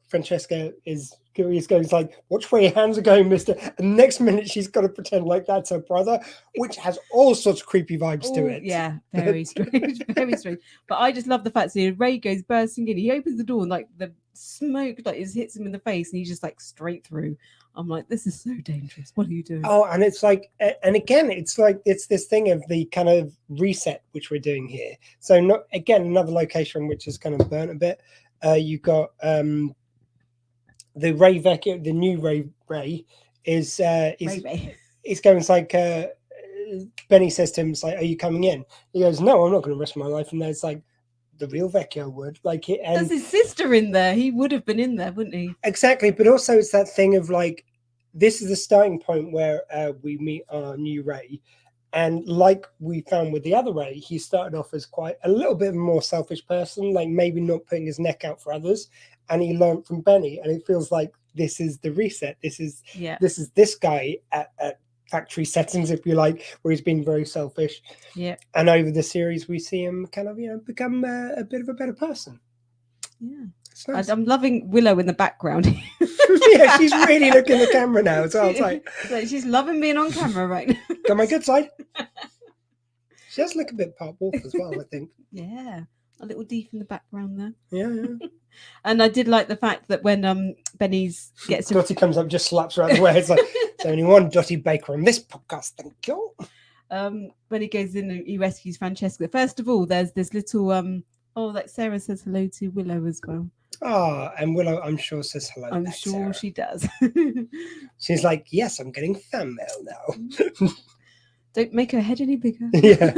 Francesca is going like, "Watch where your hands are going, mister," and the next minute she's got to pretend like that's her brother, which has all sorts of creepy vibes to it. Yeah, very strange, very strange. But I just love the fact that Ray goes bursting in. He opens the door and like the smoke hits him in the face, and he's just like straight through. I'm like, this is so dangerous. What are you doing? Oh, and it's like, and again, it's like it's this thing of the kind of reset which we're doing here. So not again another location which is kind of burnt a bit. You got the Ray Vecchio, the new Ray is going. It's like Benny says to him, "It's like, are you coming in?" He goes, "No, I'm not going to risk my life." And there's like the real Vecchio would like it. And there's his sister in there. He would have been in there, wouldn't he? Exactly, but also it's that thing of like this is the starting point where we meet our new Ray. And like we found with the other Ray, he started off as quite a little bit more selfish person, like maybe not putting his neck out for others. And he learned from Benny, and it feels like this is the reset. This is this guy at factory settings, if you like, where he's been very selfish. Yeah. And over the series, we see him kind of become a bit of a better person. Yeah. Nice. I'm loving Willow in the background. Yeah, she's really looking at the camera now as well. It's like she's loving being on camera right now. Got my good side. She does look a bit part wolf as well, I think. Yeah, a little deep in the background there. Yeah. And I did like the fact that when Benny's gets to... Dottie comes up, just slaps her out of the way. It's like, there's only one Dottie Baker on this podcast, thank you. When he goes in and he rescues Francesca. First of all, there's this little like Sarah says hello to Willow as well. Oh, and Willow, I'm sure, says hello. I'm sure Sarah. She does. She's like, yes, I'm getting fan mail now. Don't make her head any bigger. Yeah.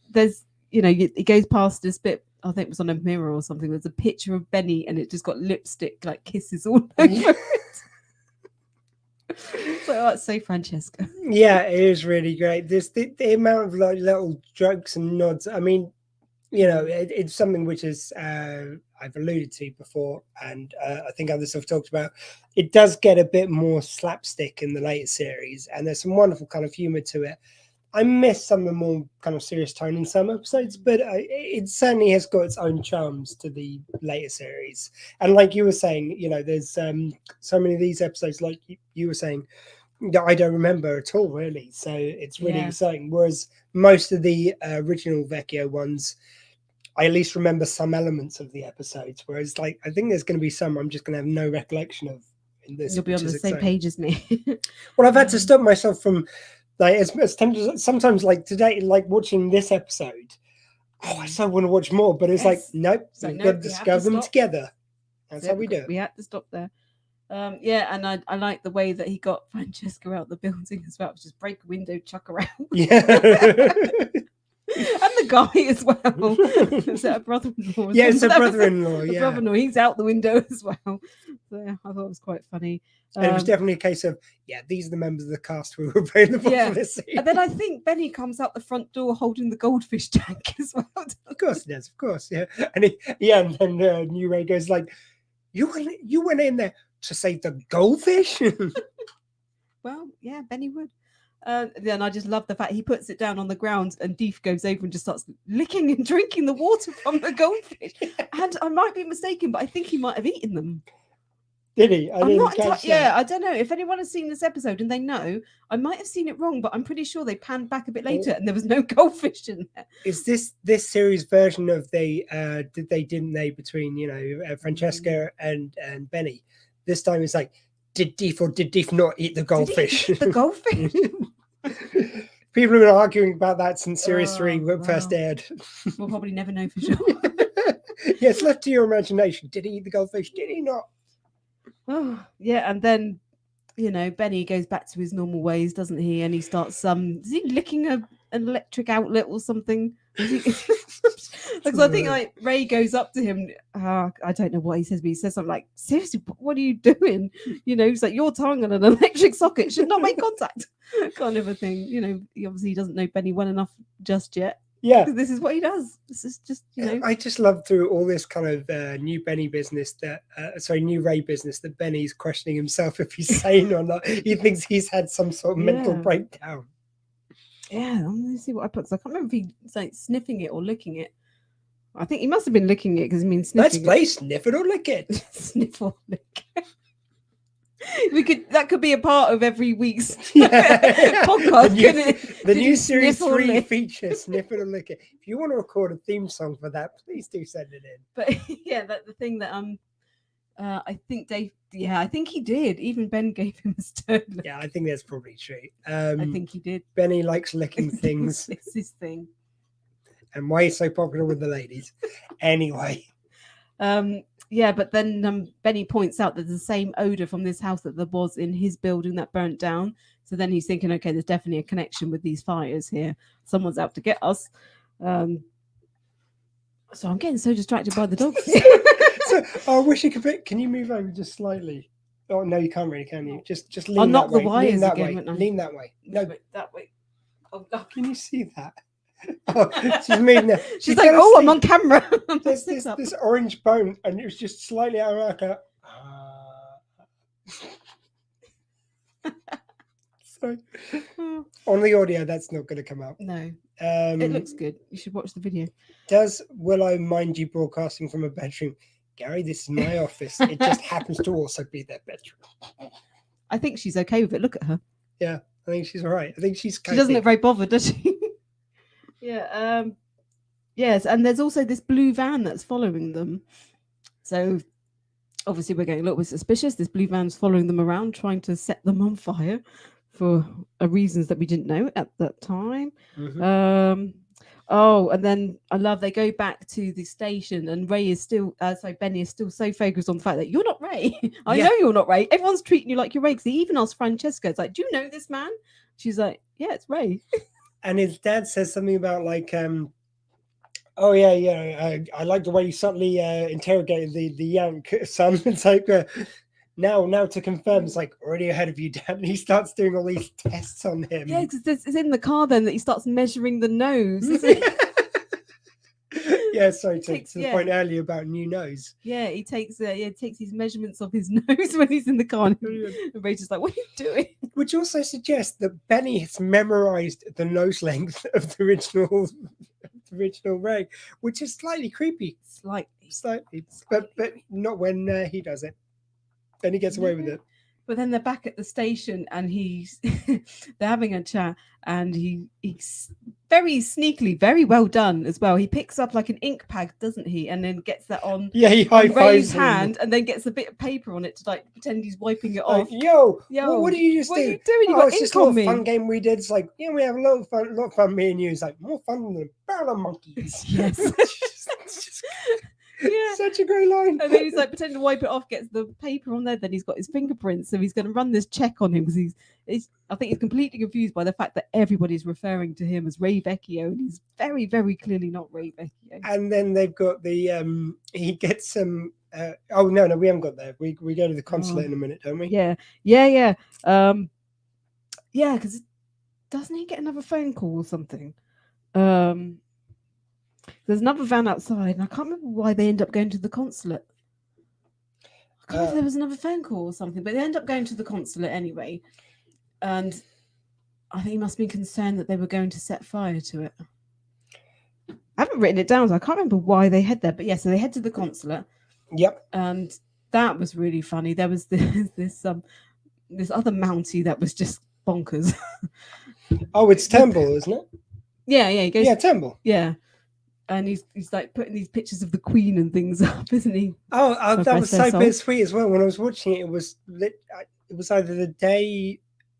There's, it goes past this bit, I think it was on a mirror or something. There's a picture of Benny and it just got lipstick, like kisses all over it. So that's so Francesca. Yeah, it is really great. There's the amount of like little jokes and nods. I mean, it's something which is I've alluded to before, and I think others have talked about. It does get a bit more slapstick in the later series, and there's some wonderful kind of humor to it. I miss some of the more kind of serious tone in some episodes, but it certainly has got its own charms to the later series. And like you were saying, there's so many of these episodes, like you were saying, that I don't remember at all, really. So it's really exciting. Whereas most of the original Vecchio ones, I at least remember some elements of the episodes. Whereas, like, I think there's going to be some I'm just going to have no recollection of in this. You'll be on the same page as me. Well, I've had to stop myself from. Like it's sometimes like today, like watching this episode, I so want to watch more, but it's like nope, we've got to discover them together. That's how we do it. We had to stop there. And I like the way that he got Francesca out the building as well. Just break a window, chuck her out. Yeah. And the guy as well. Is it a brother-in-law? Yeah, it's a That was brother-in-law. the Yeah, brother-in-law. He's out the window as well. So yeah, I thought it was quite funny. and it was definitely a case of these are the members of the cast who were available Yeah. for this scene. And then I think Benny comes out the front door holding the goldfish tank as well. Of course he does, of course, yeah. And and then New Ray goes like, you went in there to save the goldfish? Well, yeah, Benny would. Then I just love the fact he puts it down on the ground and Deef goes over and just starts licking and drinking the water from the goldfish. And I might be mistaken, but I think he might have eaten them. Did he? I'm not yeah, I don't know. If anyone has seen this episode and they know, I might have seen it wrong, but I'm pretty sure they panned back a bit later and there was no goldfish in there. Is this series version of didn't they between Francesca and Benny? This time it's like, did Deef or did Deef not eat the goldfish? The goldfish. People have been arguing about that since series 3 first aired. We'll probably never know for sure. Yes, left to your imagination. Did he eat the goldfish? Did he not? Oh, yeah, and then Benny goes back to his normal ways, doesn't he? And he starts is he licking an electric outlet or something? Because I think like Ray goes up to him. I don't know what he says, but he says something like, "Seriously, what are you doing?" He's like, "Your tongue on an electric socket should not make contact," kind of a thing. He obviously doesn't know Benny well enough just yet. Yeah, this is what he does. This is just I just love through all this kind of new Benny business new Ray business that Benny's questioning himself if he's sane or not. He thinks he's had some sort of mental breakdown. Yeah, I'm gonna see what I put. I can't remember if he's like sniffing it or licking it. I think he must have been licking it because he means sniffing. Let's play sniff it or lick it. Sniff or lick. That could be a part of every week's podcast. The new series 3 feature, Sniff It or Lick It. If you want to record a theme song for that, please do send it in. But yeah, the thing that I think Dave, I think he did. Even Ben gave him a stern look. Yeah, I think that's probably true. I think he did. Benny likes licking things. It's his thing. And why he's so popular with the ladies. Anyway. Yeah, but then Benny points out that there's the same odor from this house that there was in his building that burnt down. So then he's thinking, okay, there's definitely a connection with these fires here. Someone's out to get us. So I'm getting so distracted by the dogs. I wish you could. Can you move over just slightly? Oh no, you can't really, can you? Just lean I'll knock that way. the wires lean that again, way. won't I? Lean that way. No, that way. Oh, can you see that? Oh, she's moving there. She's like, oh, I'm on camera. There's this orange bone, and it was just slightly out of her. So on the audio, that's not going to come out. No, it looks good. You should watch the video. Does Willow mind you broadcasting from a bedroom? Gary, this is my office. It just happens to also be their bedroom. I think she's okay with it. Look at her. Yeah, I think she's all right. I think she doesn't look very bothered, does she? Yeah. Yes, and there's also this blue van that's following them. So obviously we're getting a little bit suspicious. This blue van's following them around, trying to set them on fire for reasons that we didn't know at that time. Mm-hmm. And then I love they go back to the station, and Benny is still so focused on the fact that you're not Ray. I know you're not Ray. Everyone's treating you like you're Ray. Because he even asked Francesca, it's like, do you know this man? She's like, yeah, it's Ray. And his dad says something about like, I like the way you subtly interrogated the young son. It's like, now to confirm, it's like already ahead of you, Dad. And he starts doing all these tests on him. Yeah, because it's in the car then that he starts measuring the nose. Yeah, sorry, to the point earlier about new nose. Yeah, he takes his measurements of his nose when he's in the car. And Rachel's like, what are you doing? Which also suggests that Benny has memorized the nose length of the original Ray, which is slightly creepy. Slightly. But not when he does it. Then he gets away with it. But then they're back at the station and they're having a chat, and he's very sneakily, very well done as well. He picks up like an ink pad, doesn't he? And then gets that on he high-fives Ray's him. hand, and then gets a bit of paper on it to like pretend he's wiping it off. Yo, what do you just do? What are you doing? You got it's just a little fun game we did. It's like, we have a lot of fun, me and you. It's like more fun than a barrel of monkeys. Yes. Yeah. Such a great line. And then he's like pretending to wipe it off, gets the paper on there, then he's got his fingerprints, so he's going to run this check on him because I think he's completely confused by the fact that everybody's referring to him as Ray Vecchio, and he's very, very clearly not Ray Vecchio. And then they've got the he gets some. Oh no, we haven't got there. We go to the consulate in a minute, don't we? Yeah. Because doesn't he get another phone call or something? There's another van outside, and I can't remember why they end up going to the consulate. I can't remember if there was another phone call or something, but they end up going to the consulate anyway. And I think he must have been concerned that they were going to set fire to it. I haven't written it down, so I can't remember why they head there. But yeah, so they head to the consulate. Yep. And that was really funny. There was this other Mountie that was just bonkers. Oh, it's Turnbull, isn't it? Yeah, he goes. Yeah, Turnbull. Yeah. And he's like putting these pictures of the Queen and things up, isn't he? Oh, that was so bittersweet as well. When I was watching it, it was either the day,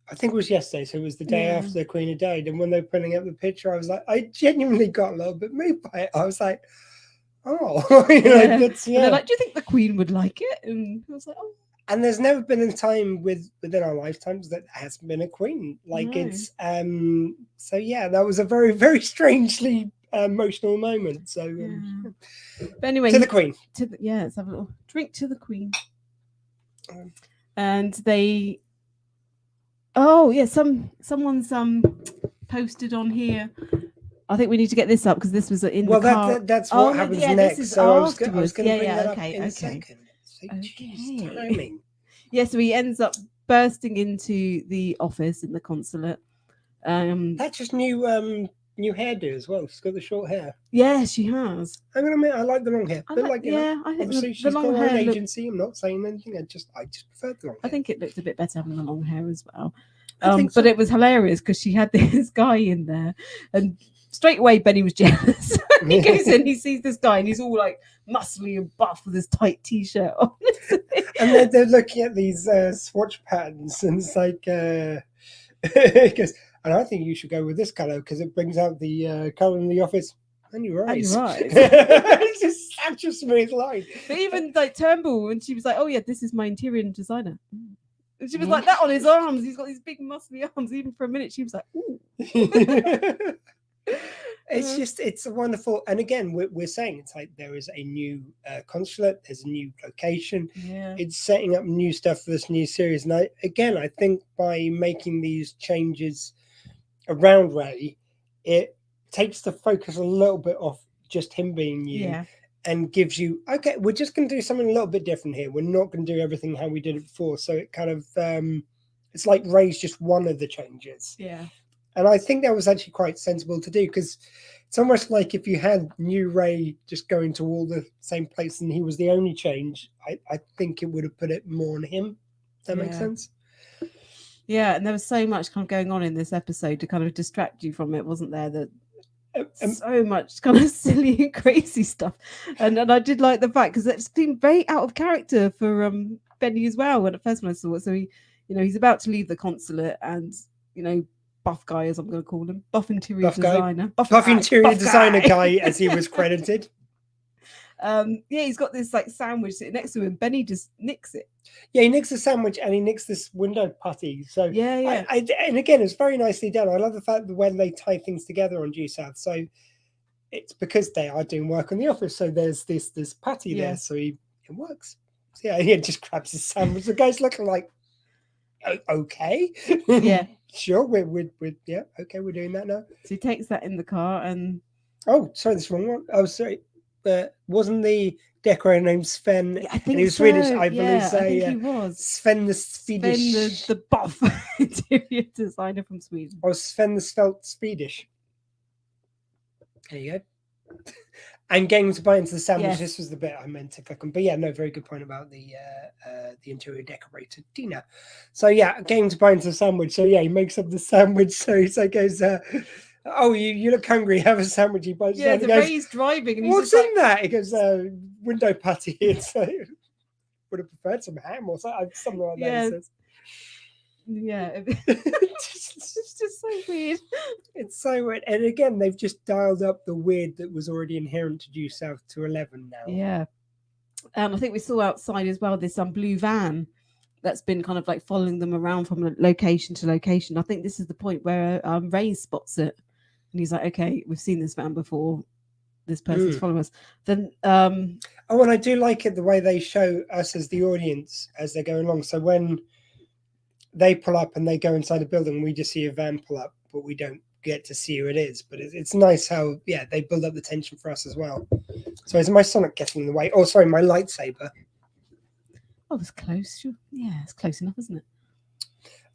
I think it was yesterday, so it was the day after the Queen had died. And when they were putting up the picture, I was like, I genuinely got a little bit moved by it. I was like, oh, that's, And they're like, do you think the Queen would like it? And I was like, oh. And there's never been a time within our lifetimes that hasn't been a Queen. Like it's so yeah, that was a very, very strangely emotional moment. So but anyway, to the Queen. Let's have a little drink to the Queen. And they someone's posted on here. I think we need to get this up because this was in the car. That's what happens next. So I was going to bring that up in a second. Timing. Yeah, so he ends up bursting into the office in the consulate. That's just new hairdo as well. She's got the short hair. Yeah, she has. I'm gonna admit, I like the long hair. I think obviously she's got her own agency. I'm not saying anything. I just prefer the long hair. I think it looked a bit better having the long hair as well. But it was hilarious because she had this guy in there, and straight away Benny was jealous. He goes in, he sees this guy, and he's all like muscly and buff with his tight t-shirt on. And they're looking at these swatch patterns, and it's like, he goes, and I think you should go with this colour because it brings out the colour in the office. And you're right. It's just such a smooth line. But even like Turnbull, when she was like, "Oh yeah, this is my interior designer," and she was like that on his arms. He's got these big muscly arms. Even for a minute, she was like, "Ooh." It's a wonderful, and again we're saying it's like there is a new consulate, there's a new location, it's setting up new stuff for this new series. And I think by making these changes around Ray, it takes the focus a little bit off just him being new and gives you, okay, we're just going to do something a little bit different here. We're not going to do everything how we did it before. So it kind of it's like Ray's just one of the changes. And I think that was actually quite sensible to do, because it's almost like if you had new Ray just going to all the same place and he was the only change, I think it would have put it more on him. That makes sense? Yeah, and there was so much kind of going on in this episode to kind of distract you from it, wasn't there? That so much kind of silly and crazy stuff. And I did like the fact, because it's been very out of character for Benny as well when I saw it. So he, he's about to leave the consulate, and buff guy, as I'm going to call him, buff interior designer, buff interior designer guy, as he was credited. He's got this like sandwich sitting next to him. Benny just nicks it. Yeah, he nicks the sandwich and he nicks this window putty. So yeah. And again, it's very nicely done. I love the fact that when they tie things together on Due South, so it's because they are doing work in the office. So there's this putty there, so it works. So he just grabs his sandwich. The guy's looking like, okay, sure, we're okay, we're doing that now. So he takes that in the car, and sorry, this wrong one. Oh, sorry. Wasn't the decorator named Sven? Yeah, I think he was so. Swedish, I believe. I think he was Sven the Swedish, Sven the buff interior designer from Sweden. Or Sven the Svelte Swedish. There you go. And getting to buy into the sandwich. Yes. This was the bit I meant to click on. But yeah, no, very good point about the interior decorator, Dina. So yeah, getting to buy into the sandwich. So yeah, he makes up the sandwich. So he goes, you look hungry, have a sandwich. He buys the Ray's driving. And what's in that? He goes, window putty. It's would have preferred some ham or something like that. He says. Yeah. It's just so weird. It's so weird. And again, they've just dialed up the weird that was already inherent to Due South to 11 now. Yeah. I think we saw outside as well this blue van that's been kind of like following them around from location to location. I think this is the point where Ray spots it and he's like, okay, we've seen this van before. This person's following us. Then and I do like it the way they show us as the audience as they're going along. So when they pull up and they go inside the building, we just see a van pull up, but we don't get to see who it is. But it's nice how they build up the tension for us as well. So is my Sonic getting in the way? Oh, sorry, my lightsaber. Oh, it's close. Yeah, it's close enough, isn't it?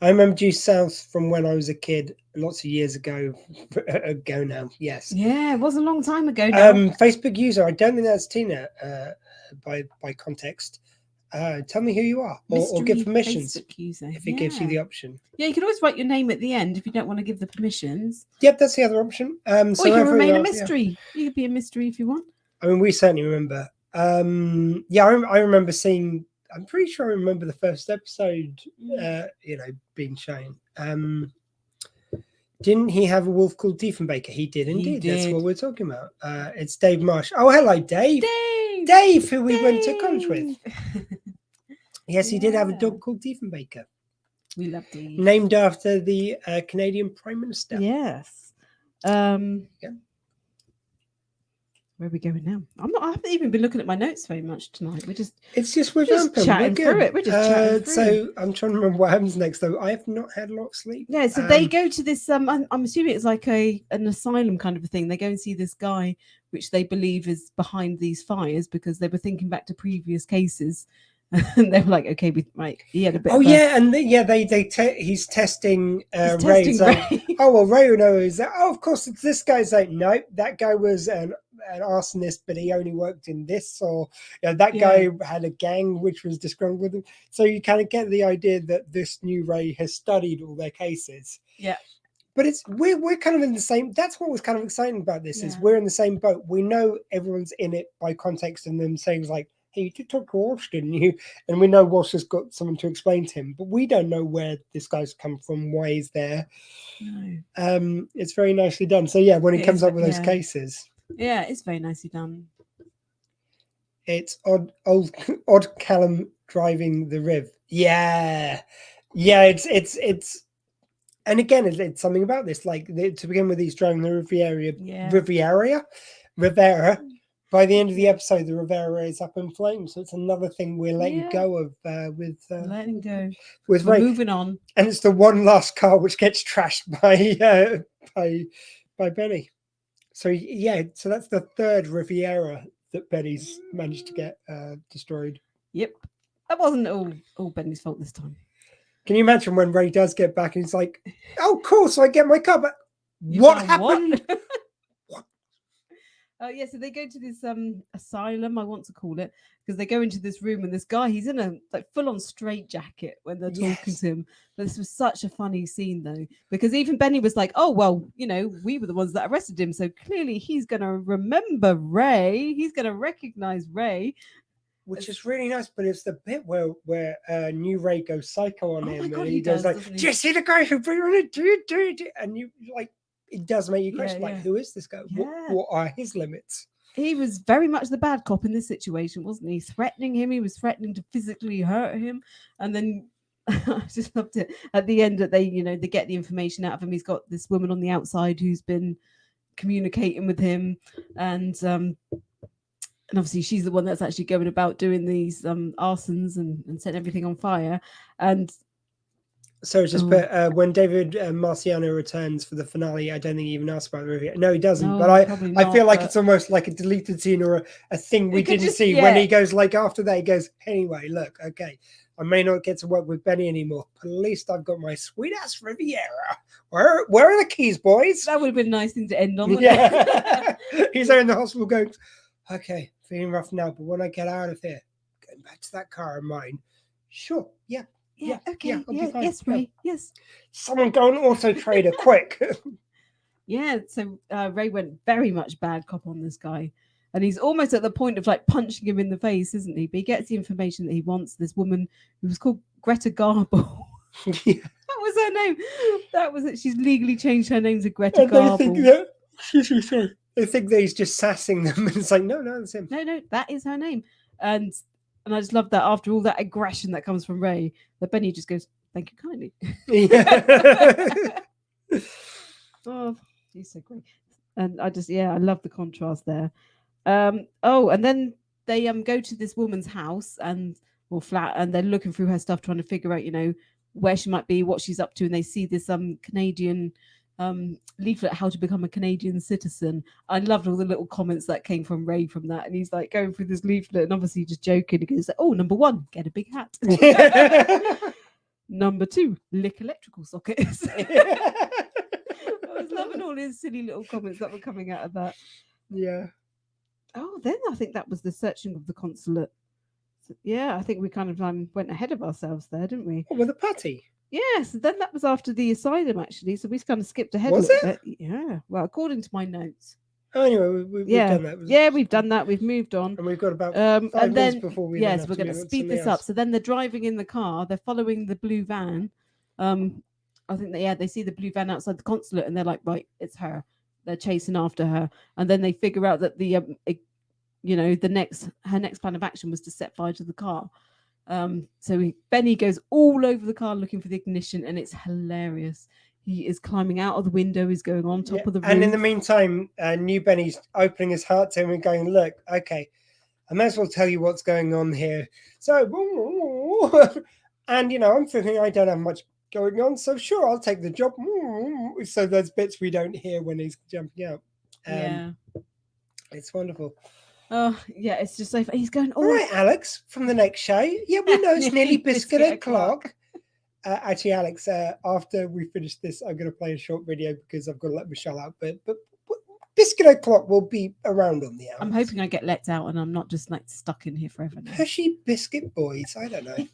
I remember Due South from when I was a kid, lots of years ago now. Yes. Yeah, it was a long time ago now. Facebook user, I don't think that's Tina by context. Tell me who you are or give permissions if it gives you the option. Yeah, you can always write your name at the end if you don't want to give the permissions. Yep, that's the other option. Or you can remain a mystery. You could be a mystery if you want. I mean, we certainly remember. I remember seeing. I'm pretty sure I remember the first episode, being shown. Didn't he have a wolf called Diefenbaker? He did indeed. That's what we're talking about. It's Dave Marsh. Oh, hello, Dave. Dave, who we went to college with. Yes, he did have a dog called Diefenbaker. We love Dave. Named after the Canadian Prime Minister. Yes. Where are we going now? I haven't even been looking at my notes very much tonight. We're just chatting through it. We're just chatting through. So I'm trying to remember what happens next, though. I have not had a lot of sleep. Yeah, so they go to this. I'm assuming it's like an asylum kind of a thing. They go and see this guy, which they believe is behind these fires because they were thinking back to previous cases, and they were like, okay, he had a bit. He's testing Ray. Ray. Oh well, Ray knows that. Oh, of course, it's this guy's like, no, that guy was an arsonist, but he only worked in this, or that guy had a gang which was disgruntled with him. So you kind of get the idea that this new Ray has studied all their cases. Yeah. But we're kind of in the same. That's what was kind of exciting about this is we're in the same boat. We know everyone's in it by context and them saying like, hey, you did talk to Walsh, didn't you? And we know Walsh has got someone to explain to him, but we don't know where this guy's come from, why he's there. No. It's very nicely done. So yeah, when he comes up with those cases. Yeah, it's very nicely done. It's odd Callum driving the Riv. Yeah. It's and again, it's something about this. Like to begin with, he's driving the Riviera. By the end of the episode, the Riviera is up in flames. So it's another thing we're letting go of letting go. With Ray. Moving on. And it's the one last car which gets trashed by Benny. So so that's the third Riviera that Benny's managed to get destroyed. Yep. That wasn't all Benny's fault this time. Can you imagine when Ray does get back and he's like, oh, cool, so I get my car, but what happened? So they go to this asylum, I want to call it, because they go into this room and this guy, he's in a full-on straitjacket when they're talking to him. But this was such a funny scene, though, because even Benny was like, oh, well, we were the ones that arrested him, so clearly he's going to remember Ray. He's going to recognize Ray. Which is really nice, but it's the bit where new Ray goes psycho on him. God, and he goes like, do you see the guy who bring on it? And you like, it does make you question, who is this guy? Yeah. What are his limits? He was very much the bad cop in this situation, wasn't he? Threatening him. He was threatening to physically hurt him. And then I just loved it. At the end that they get the information out of him. He's got this woman on the outside who's been communicating with him. And obviously she's the one that's actually going about doing these arsons and setting everything on fire. And so it's just when David Marciano returns for the finale, I don't think he even asks about the review. No, he doesn't. No, but I feel like it's almost like a deleted scene or a thing we didn't see when he goes like after that. He goes, anyway, look, okay, I may not get to work with Benny anymore, but at least I've got my sweet ass Riviera. Where are the keys, boys? That would have been a nice thing to end on. Yeah, he's there in the hospital going, okay, feeling rough now, but when I get out of here, going back to that car of mine, sure, yeah. Yeah, okay. I'll be fine. Yes, Ray. Yes. Someone go and Auto Trader quick. So Ray went very much bad cop on this guy. And he's almost at the point of punching him in the face, isn't he? But he gets the information that he wants. This woman who was called Greta Garbo. That was her name. That was it. She's legally changed her name to Greta And they Garbo. think that, excuse me, sorry. They think that he's just sassing them, and it's like, no, that's him. No, that is her name. And I just love that after all that aggression that comes from Ray, that Benny just goes, "Thank you kindly." Yeah. Oh, he's so great. And I love the contrast there. And then they go to this woman's house or flat, and they're looking through her stuff, trying to figure out, where she might be, what she's up to, and they see this Canadian leaflet, how to become a Canadian citizen. I loved all the little comments that came from Ray from that, and he's like going through this leaflet and obviously just joking. He goes, "Oh, number 1, get a big hat. Number 2, lick electrical sockets." I was loving all his silly little comments that were coming out of that. Yeah. Oh, then I think that was the searching of the consulate. So, yeah, I think we kind of went ahead of ourselves there, didn't we? Oh, with a patty. Yes, then that was after the asylum, actually. So we kind of skipped ahead Was a little bit. Yeah, well, according to my notes. Oh, anyway, we've done that. Yeah, we've done that. We've moved on. And we've got about 5 and minutes then, before we yes, we're going to speed this up. So then they're driving in the car. They're following the blue van. I think they see the blue van outside the consulate, and they're like, right, it's her. They're chasing after her, and then they figure out that her next plan of action was to set fire to the car. So Benny goes all over the car looking for the ignition, and it's hilarious. He is climbing out of the window. He's going on top of the roof. And in the meantime, new Benny's opening his heart to him and going, "Look, okay, I may as well tell you what's going on here." So, and I'm thinking I don't have much going on, so sure, I'll take the job. So those bits we don't hear when he's jumping out. It's wonderful. Oh, yeah, it's just so he's going, all right, Alex, from the next show. Yeah, we know it's nearly biscuit o'clock. Actually, Alex, after we finish this, I'm going to play a short video because I've got to let Michelle out. But biscuit o'clock will be around on the hour. I'm hoping I get let out and I'm not just stuck in here forever now. Pushy biscuit boys. I don't know.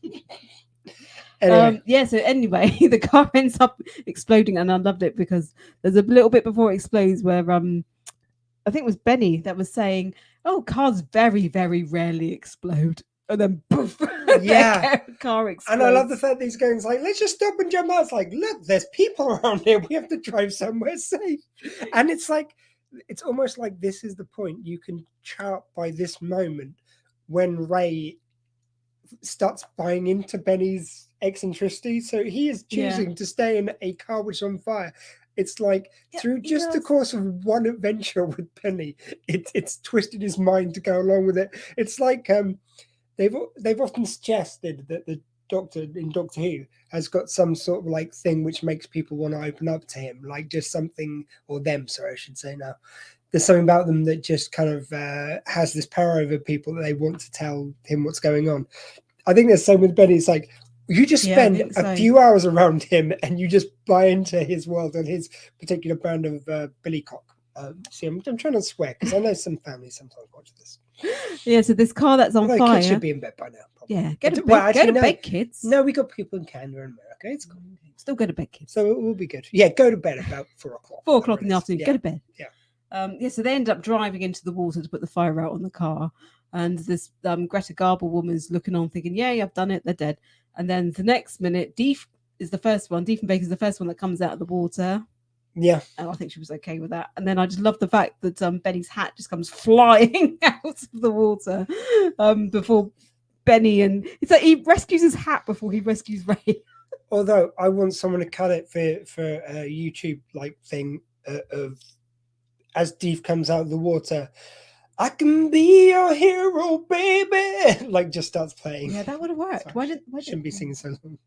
Anyway. So anyway, the car ends up exploding, and I loved it because there's a little bit before it explodes where I think it was Benny that was saying, "Oh, cars very, very rarely explode," and then poof, yeah, car explodes. And I love the fact that he's going like, "Let's just stop and jump out." It's like, look, there's people around here. We have to drive somewhere safe. And it's like, it's almost like this is the point. You can chart by this moment when Ray starts buying into Benny's eccentricity. So he is choosing to stay in a car which is on fire. It's like through just the course of one adventure with Benny, it's twisted his mind to go along with it. It's like they've often suggested that the Doctor in Doctor Who has got some sort of thing which makes people want to open up to him, like just something, or them, sorry, I should say now. There's something about them that just kind of has this power over people that they want to tell him what's going on. I think there's same with Benny. It's like, you just spend a few hours around him and you just buy into his world and his particular brand of billycock. See, I'm trying to swear because I know some families sometimes watch this. Yeah, so this car that's on fire. Kids should be in bed by now. Probably. Yeah, go to bed, kids. No, we got people in Canada and America. It's cool. Still go to bed, kids. So it will be good. Yeah, go to bed about 4 o'clock. 4 o'clock in the afternoon. Yeah. Go to bed. Yeah. So they end up driving into the water to put the fire out on the car. And this Greta Garbo woman's looking on thinking, "Yay, I've done it. They're dead." And then the next minute, Diefenbaker is the first one that comes out of the water. Yeah. And I think she was okay with that. And then I just love the fact that Benny's hat just comes flying out of the water before Benny, and it's like he rescues his hat before he rescues Ray. Although I want someone to cut it for a YouTube thing of as Deef comes out of the water, "I can be your hero, baby," just starts playing. Yeah, that would have worked. Sorry, shouldn't be singing so long.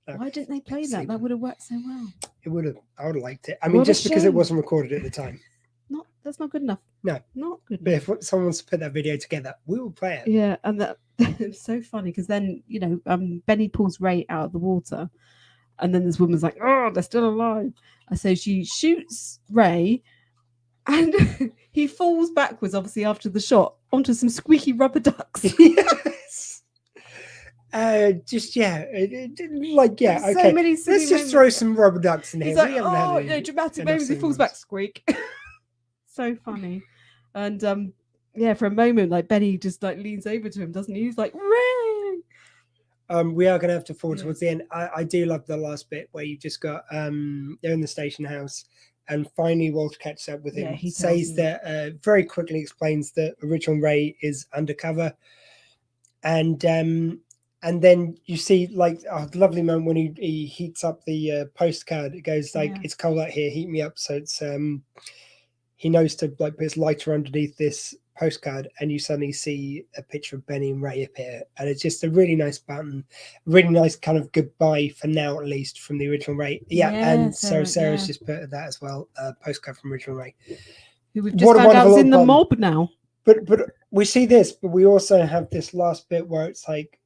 Why didn't they play that? That would have worked so well. It would have. I would have liked it. I mean, just because it wasn't recorded at the time. That's not good enough. No, not good enough. But if someone wants to put that video together, we will play it. Yeah, and that it's so funny because then Benny pulls Ray out of the water, and then this woman's like, "Oh, they're still alive." And so she shoots Ray, and he falls backwards, obviously after the shot, onto some squeaky rubber ducks. Yes. Okay. So many Let's just throw some rubber ducks in here. He's like, dramatic moments. He falls back, squeak. So funny. And for a moment, Benny just leans over to him, doesn't he? He's like, "Ray!" We are going to have to fall Yeah. towards the end. I do love the last bit where you just got they're in the station house, and finally Walter catches up with him. Yeah, he says tells him. that very quickly explains that original Ray is undercover, and then you see like a lovely moment when he heats up the postcard. It goes like, Yeah. "It's cold out here, heat me up." So it's he knows to like put his lighter underneath this postcard, and you suddenly see a picture of Benny and Ray appear, and it's just a really nice button, really nice kind of goodbye for now, at least from the original Ray. Yeah, Yeah, and Sarah, Sarah's yeah. just put that as well, postcard from original Ray. Who we've just What a found out wonderful is in the little mob now. But we see this, but we also have this last bit where it's like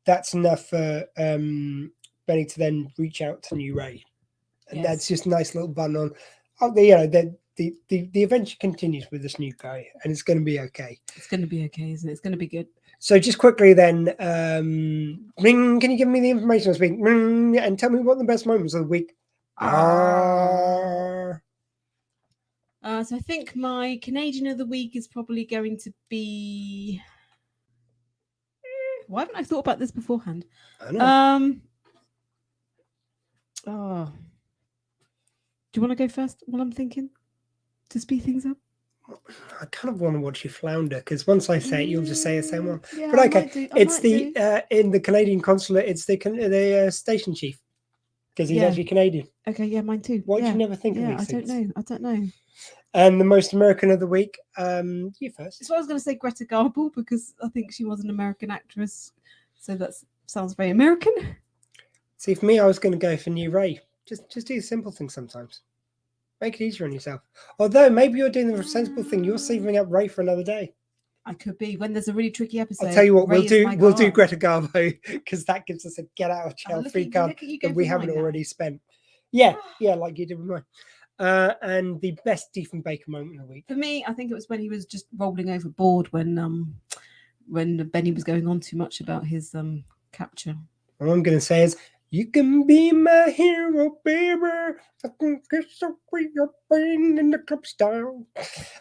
that's enough for Benny to then reach out to new Ray, and Yes. that's just a nice little button on. Oh, you know, the adventure continues with this new guy, and it's going to be okay. It's going to be okay, isn't it? It's going to be good. So just quickly then, Ring, can you give me the information this week? Ring, and tell me what the best moments of the week are. So I think my Canadian of the week is probably going to be. Why haven't I thought about this beforehand? I know. Oh. Do you want to go first while I'm thinking? To speed things up? I kind of want to watch you flounder, because once I say it, you'll just say the same one. Yeah, But I okay, might do- I it's might the do. in the Canadian consulate, it's the station chief, because he's Yeah. actually Canadian. Okay, yeah, mine too. Why do yeah. you never think of Yeah, these I don't things? know. I don't know. And the most American of the week, you first. So I was going to say Greta Garbo because I think she was an American actress. So that sounds very American. See, for me, I was going to go for new Ray. Just do the simple things sometimes. Make it easier on yourself. Although maybe you're doing the sensible thing. You're saving up Ray for another day. I could be when there's a really tricky episode. I'll tell you what, Ray we'll is do my we'll do guy. Greta Garbo, because that gives us a get out of Oh, jail look free at- card look at you go that we for haven't mine now. already spent. Yeah, like you did with mine. And the best Stephen Baker moment of the week. For me, I think it was when he was just rolling overboard when Benny was going on too much about his capture. All I'm going to say is, you can be my hero, baby. I can kiss away your pain in the club style.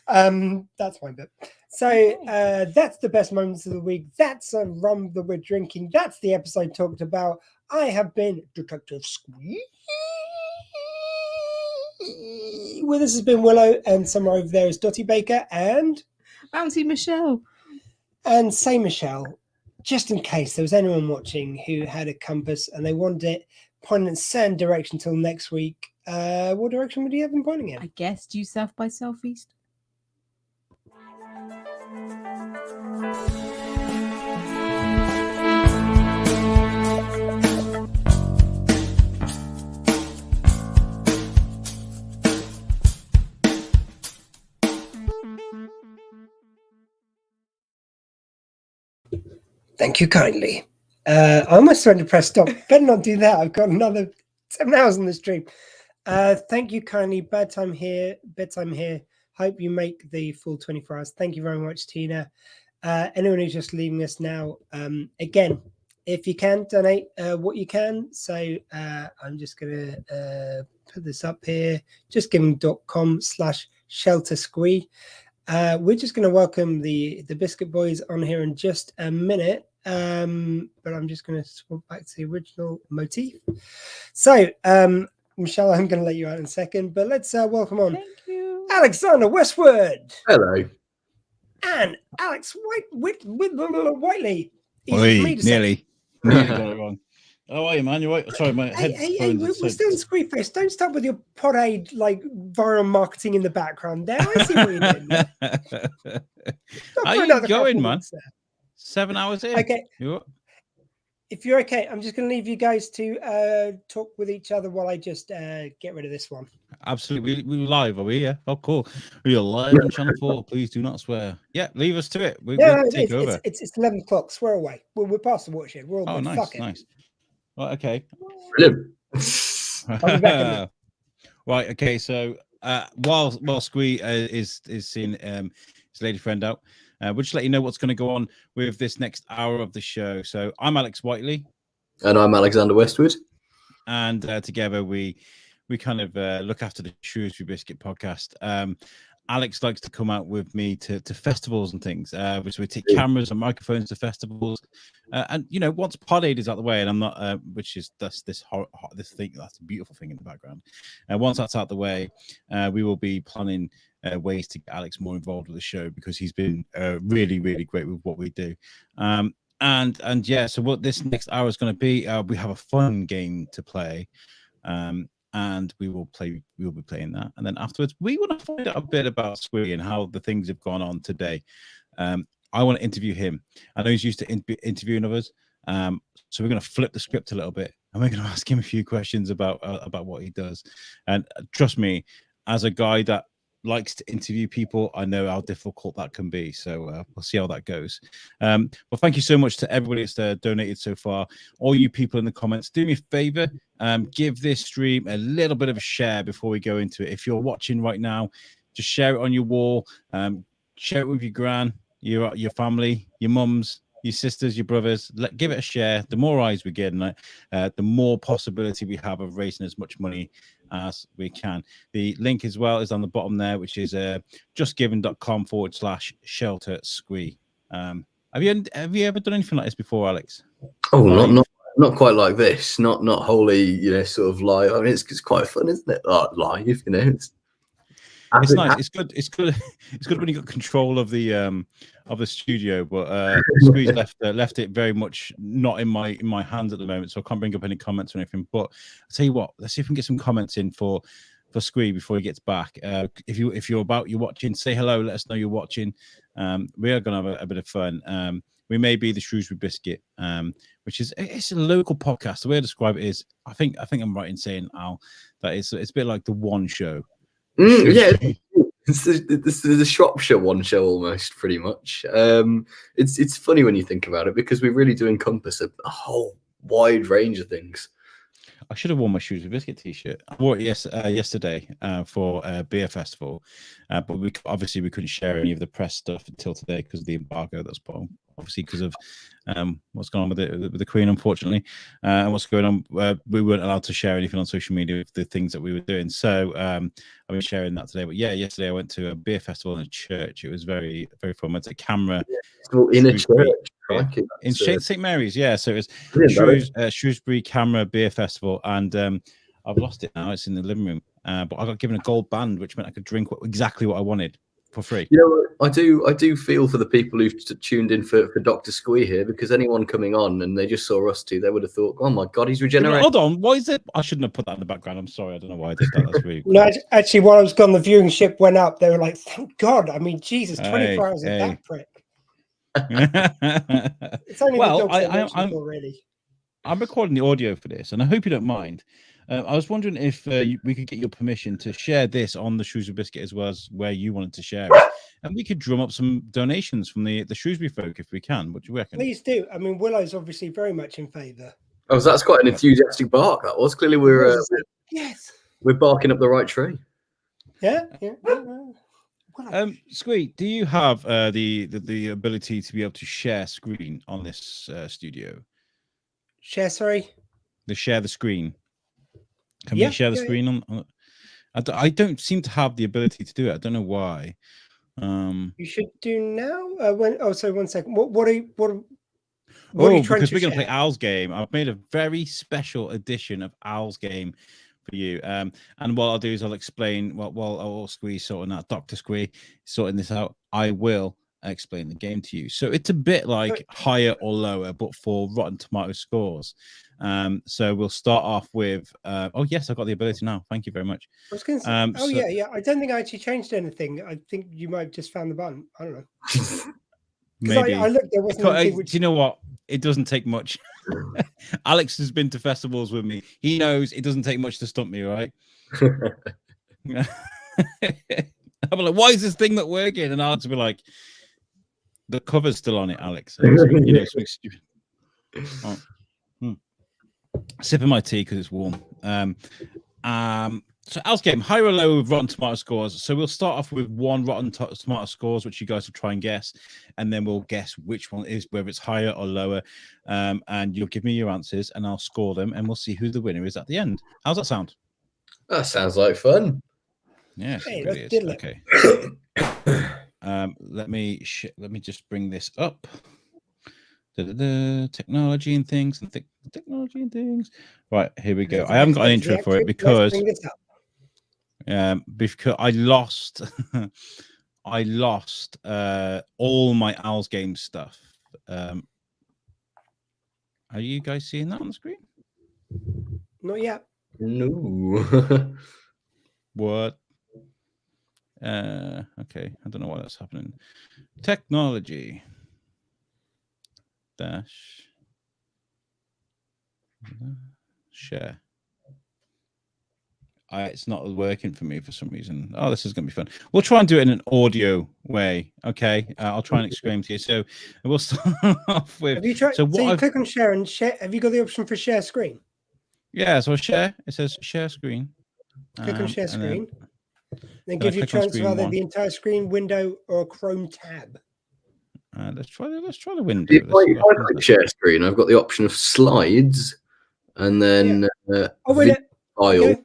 That's my bit. So that's the best moments of the week. That's a rum that we're drinking. That's the episode talked about. I have been Detective Squee. With us has been Willow, and somewhere over there is Dottie Baker and Bounty Michelle. say Michelle, just in case there was anyone watching who had a compass and they wanted it pointing in a certain direction till next week, what direction would you have them pointing in? I guess due south by southeast. Thank you kindly. I almost went to press stop. Better not do that. I've got another 7 hours on the stream. Thank you kindly. Bedtime here. Hope you make the full 24 hours. Thank you very much, Tina. Anyone who's just leaving us now, again, if you can donate what you can. So I'm just going to put this up here. justgiving.com/sheltersquee. We're just going to welcome the Biscuit Boys on here in just a minute. But I'm just going to swap back to the original motif. So, Michelle, I'm going to let you out in a second, but let's welcome on Thank you. Alexander Westwood Hello. and Alex Whiteley. Easy for Oi, me to say. nearly got it wrong. How are you, man? You're right. Sorry, my Hey, headphones. we're still in Squeefest. Don't start with your pod aid like viral marketing in the background there. I see what you're doing. There. Stop How for you another going, couple man? weeks there. 7 hours in. Okay. You up? If you're okay, I'm just going to leave you guys to talk with each other while I just get rid of this one. Absolutely. We're live, are we? Yeah. Oh, cool. We are live on Channel 4. Please do not swear. Yeah, leave us to it. We'll take over. It's 11 o'clock. Swear away. We're past the watershed. We're all Oh, good. nice, Fuck it. nice. Right, okay. Brilliant. I'll be back in a minute. Right, okay. So while Squee is seeing his lady friend out, we'll just let you know what's going to go on with this next hour of the show. So I'm Alex Whiteley. And I'm Alexander Westwood. And together we kind of look after the Shrewsbury Biscuit podcast. Alex likes to come out with me to festivals and things, which we take cameras and microphones to festivals. And once Pod Aid is out the way, and I'm not, that's this thing, that's a beautiful thing in the background. And once that's out the way, we will be planning ways to get Alex more involved with the show, because he's been really, really great with what we do. And yeah, so what this next hour is going to be, we have a fun game to play. And we will be playing that, and then afterwards we want to find out a bit about Squee and how the things have gone on today. I want to interview him. I know he's used to interviewing others, so we're going to flip the script a little bit, and we're going to ask him a few questions about what he does. And trust me, as a guy that likes to interview people, I know how difficult that can be. So we'll see how that goes. Well, thank you so much to everybody that's donated so far. All you people in the comments, do me a favor, give this stream a little bit of a share before we go into it. If you're watching right now, just share it on your wall, share it with your gran, your family, your mums, your sisters, your brothers. Give it a share. The more eyes we get, the more possibility we have of raising as much money as we can. The link as well is on the bottom there, which is justgiving.com/shelter Squee. Have you ever done anything like this before, Alex? Oh, not quite like this. Not wholly, sort of live. I mean, it's quite fun, isn't it? Live, It's nice. It's good. It's good when you got control of the studio. But Squeeze left it very much not in my hands at the moment, so I can't bring up any comments or anything. But I'll tell you what, let's see if we can get some comments in for Squee before he gets back. If you're watching, say hello. Let us know you're watching. We are going to have a bit of fun. We may be the Shrewsbury Biscuit, which it's a local podcast. The way I describe it is, I think I'm right in saying, Al, that it's a bit like the One Show. Yeah, it's the Shropshire One Show almost, pretty much. It's funny when you think about it, because we really do encompass a whole wide range of things. I should have worn my Shrewsbury Biscuit t-shirt. I wore it yesterday for a beer festival, but we couldn't share any of the press stuff until today because of the embargo that's put on. Obviously, because of what's going on with the Queen, unfortunately, and what's going on, we weren't allowed to share anything on social media of the things that we were doing. So I've been sharing that today. But yeah, yesterday I went to a beer festival in a church. It was very, very fun. It's a camera in a church. In St. Mary's, yeah. So it was Shrewsbury Camera Beer Festival, and I've lost it now. It's in the living room, but I got given a gold band, which meant I could drink exactly what I wanted for free. I do feel for the people who've tuned in for Dr. Squee here, because anyone coming on and they just saw us two, they would have thought, oh my God, he's regenerated. Hold on, why is it? I shouldn't have put that in the background. I'm sorry, I don't know why I did that. That's really No, actually, while I was gone, the viewing ship went up. They were like, thank God. I mean, Jesus, 24 hours of that prick. It's only really. I'm recording the audio for this, and I hope you don't mind. I was wondering if we could get your permission to share this on the Shrewsbury Biscuit as well as where you wanted to share it, and we could drum up some donations from the Shrewsbury folk if we can. What do you reckon? Please do. I mean, Willow's obviously very much in favour. Oh, so that's quite an enthusiastic bark. That was clearly we're barking up the right tree. Yeah. Squee, do you have the ability to be able to share screen on this studio? Share the screen. Can we share the screen on? I don't seem to have the ability to do it. I don't know why. You should do now. So 1 second. What are you trying because to we're going to share? play Al's game. I've made a very special edition of Al's game for you. And what I'll do is I'll explain while I'll Squee sorting out, Dr. Squee sorting this out, I will explain the game to you. So it's a bit like higher or lower, but for Rotten Tomato scores. So we'll start off with oh yes, I've got the ability now. Thank you very much. I was going to say, yeah. I don't think I actually changed anything. I think you might have just found the button. I don't know. Maybe I looked, there wasn't anything do you know what? It doesn't take much. Alex has been to festivals with me. He knows it doesn't take much to stump me, right? I'm like, why is this thing not working? And Alex will be like, the cover's still on it, Alex. Something stupid. Sipping my tea because it's warm. So Al's game, higher or lower with Rotten Tomato scores. So we'll start off with one Rotten Tomato scores, which you guys will try and guess, and then we'll guess which one is, whether it's higher or lower. And you'll give me your answers, and I'll score them, and we'll see who the winner is at the end. How's that sound? That sounds like fun. Yes, Hey, it let's really is. diddle it. Okay. Let me just bring this up. Technology and things and technology and things. Right, here we go. I haven't got an intro for it because I lost I lost all my Owls game stuff. Are you guys seeing that on the screen? Not yet. No. What? Okay, I don't know why that's happening. Technology dash share. It's not working for me for some reason. Oh, this is going to be fun. We'll try and do it in an audio way. Okay, I'll try and explain to you. So we'll start off with. Have you tried? So you click on share and share. Have you got the option for share screen? Yeah. So share. It says share screen. Click on share screen. Then I give you a click on chance of screen either one? the entire screen, window, or a Chrome tab. Let's try the window. If Let's see I what happens click there. share screen, I've got the option of slides and then Oh, wait, file.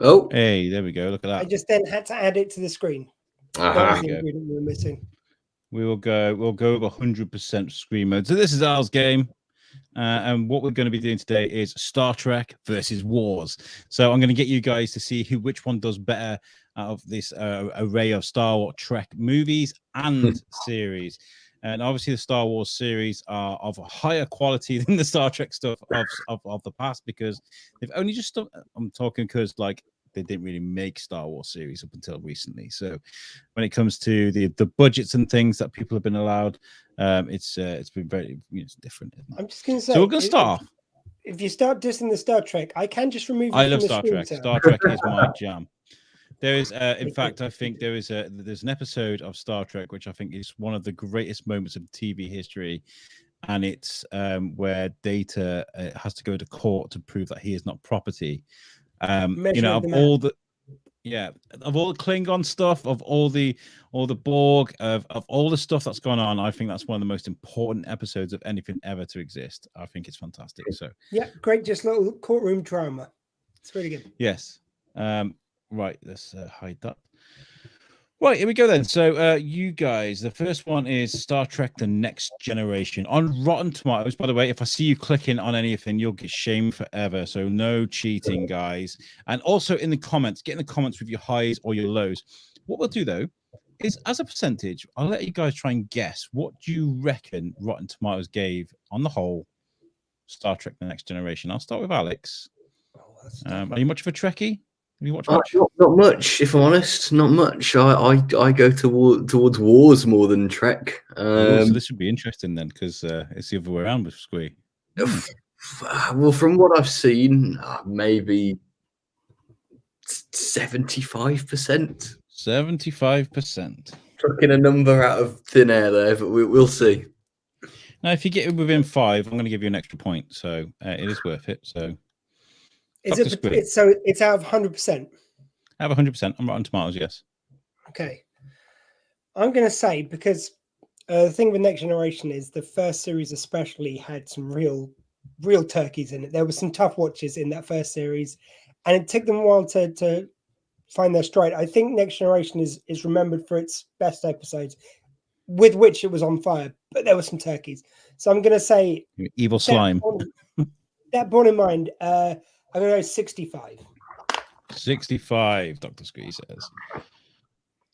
Oh, hey, there we go. Look at that. I just then had to add it to the screen. That was the ingredient we were missing. We'll go with 100% screen mode. So this is Al's game. And what we're going to be doing today is Star Trek versus Wars. So I'm going to get you guys to see which one does better out of this array of Star Trek movies and series. And obviously, the Star Wars series are of a higher quality than the Star Trek stuff of the past because they've only just. I'm talking because like they didn't really make Star Wars series up until recently. So when it comes to the budgets and things that people have been allowed, it's been very different. I'm just going to say. So we're going to start off. If you start dissing the Star Trek, I can just remove you I from love the Star screen Trek. tab. Star Trek is my jam. There is, in fact, I think there's an episode of Star Trek which I think is one of the greatest moments of TV history, and it's where Data has to go to court to prove that he is not property. Of all the Klingon stuff, of all the Borg, of all the stuff that's gone on, I think that's one of the most important episodes of anything ever to exist. I think it's fantastic. So yeah, great, just little courtroom drama. It's really good. Yes. Right, let's hide that. Right, here we go then. So you guys, the first one is Star Trek The Next Generation. On Rotten Tomatoes, by the way, if I see you clicking on anything, you'll get shamed forever. So no cheating, guys. And also in the comments, get in the comments with your highs or your lows. What we'll do, though, is as a percentage, I'll let you guys try and guess what do you reckon Rotten Tomatoes gave on the whole Star Trek The Next Generation. I'll start with Alex. Are you much of a Trekkie? Have you watched much? Not much, if I'm honest. Not much. I go towards Wars more than Trek. So this should be interesting then, because it's the other way around with Squee. Well, from what I've seen, maybe 75%. 75%. Chucking a number out of thin air there, but we'll see. Now, if you get it within 5, I'm going to give you an extra point. So it is worth it. So. It's out of 100%. Out of 100%. I'm Rotten Tomatoes, yes. Okay. I'm going to say, because the thing with Next Generation is the first series especially had some real turkeys in it. There were some tough watches in that first series, and it took them a while to find their stride. I think Next Generation is remembered for its best episodes, with which it was on fire, but there were some turkeys. So I'm going to say... Evil slime. That borne in mind... I'm going to go 65. 65, Dr. Squee says.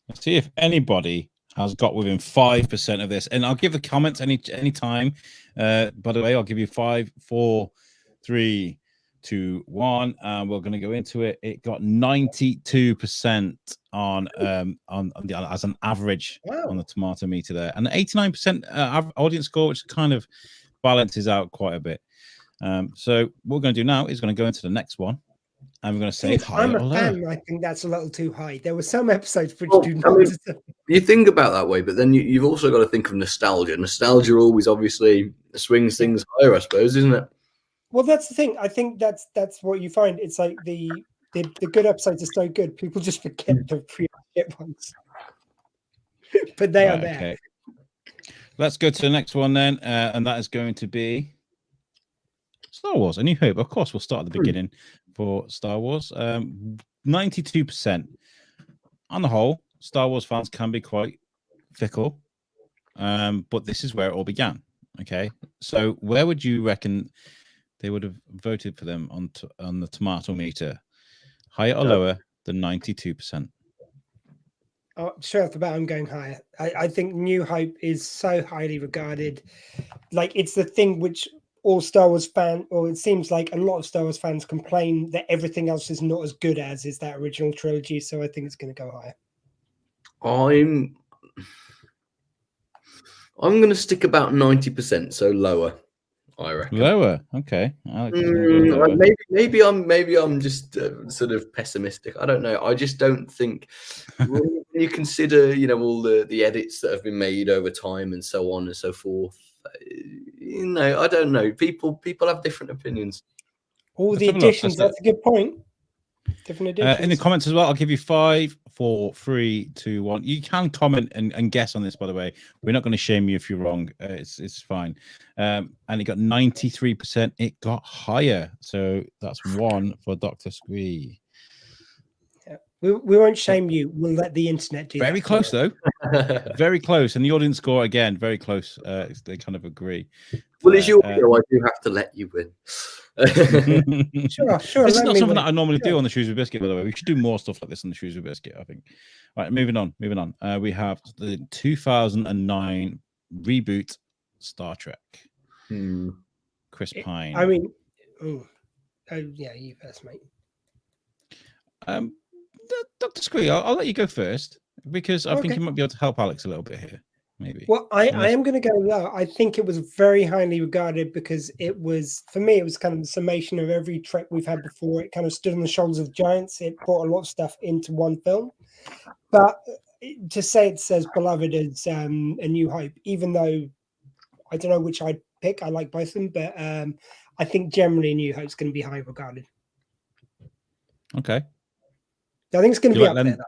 Let's see if anybody has got within 5% of this. And I'll give the comments any time. By the way, I'll give you 5, 4, 3, 2, 1. And we're going to go into it. It got 92% on as an average on the tomato meter there. And 89% audience score, which kind of balances out quite a bit. So what we're going to do now is going to go into the next one, and we're going to say high I'm or a low. fan. I think that's a little too high. There were some episodes which do not. I mean, you think about that way, but then you've also got to think of nostalgia. Nostalgia always obviously swings things higher, I suppose, isn't it? Well, that's the thing. I think that's what you find. It's like the good episodes are so good, people just forget the pre-shit ones. But they are there. Okay. Let's go to the next one then, and that is going to be Star Wars: A New Hope. Of course, we'll start at the beginning for Star Wars. 92%. on the whole, Star Wars fans can be quite fickle, but this is where it all began. Okay, so where would you reckon they would have voted for them on the tomato meter? Higher or lower than 92%? Oh, straight off the bat, I'm going higher. I think New Hope is so highly regarded. Like, it's the thing which all Star Wars fans, or it seems like a lot of Star Wars fans complain that everything else is not as good as is that original trilogy. So I think it's going to go higher. I'm going to stick about 90%, so lower. I reckon lower. Okay, Alex is gonna go lower. maybe I'm just sort of pessimistic. I don't know. I just don't think when you consider, all the edits that have been made over time and so on and so forth. I don't know. People have different opinions. All the additions. That's a good point. Different additions. In the comments as well, I'll give you 5, 4, 3, 2, 1. You can comment and guess on this, by the way. We're not going to shame you if you're wrong. It's fine. And it got 93%. It got higher. So that's 1 for Dr. Squee. Yeah. We won't shame you. We'll let the internet do Very close, though. Very close. And the audience score, again, very close. They kind of agree. Well, as you all know, I do have to let you win. Sure. This is not something that I normally do on the Shrewsbury Biscuit, by the way. We should do more stuff like this on the Shrewsbury Biscuit, I think. Right, moving on. We have the 2009 reboot Star Trek. Chris Pine. I mean, yeah, you first, mate. Dr. Squee, I'll let you go first because I think you might be able to help Alex a little bit here. Maybe. Well, I am going to go low. I think it was very highly regarded because it was, for me, it was kind of the summation of every Trek we've had before. It kind of stood on the shoulders of giants. It brought a lot of stuff into one film. But to say it's as beloved as A New Hope, even though I don't know which I'd pick, I like both of them, but I think generally A New Hope's going to be high regarded. Okay. I think it's going to be up there, though.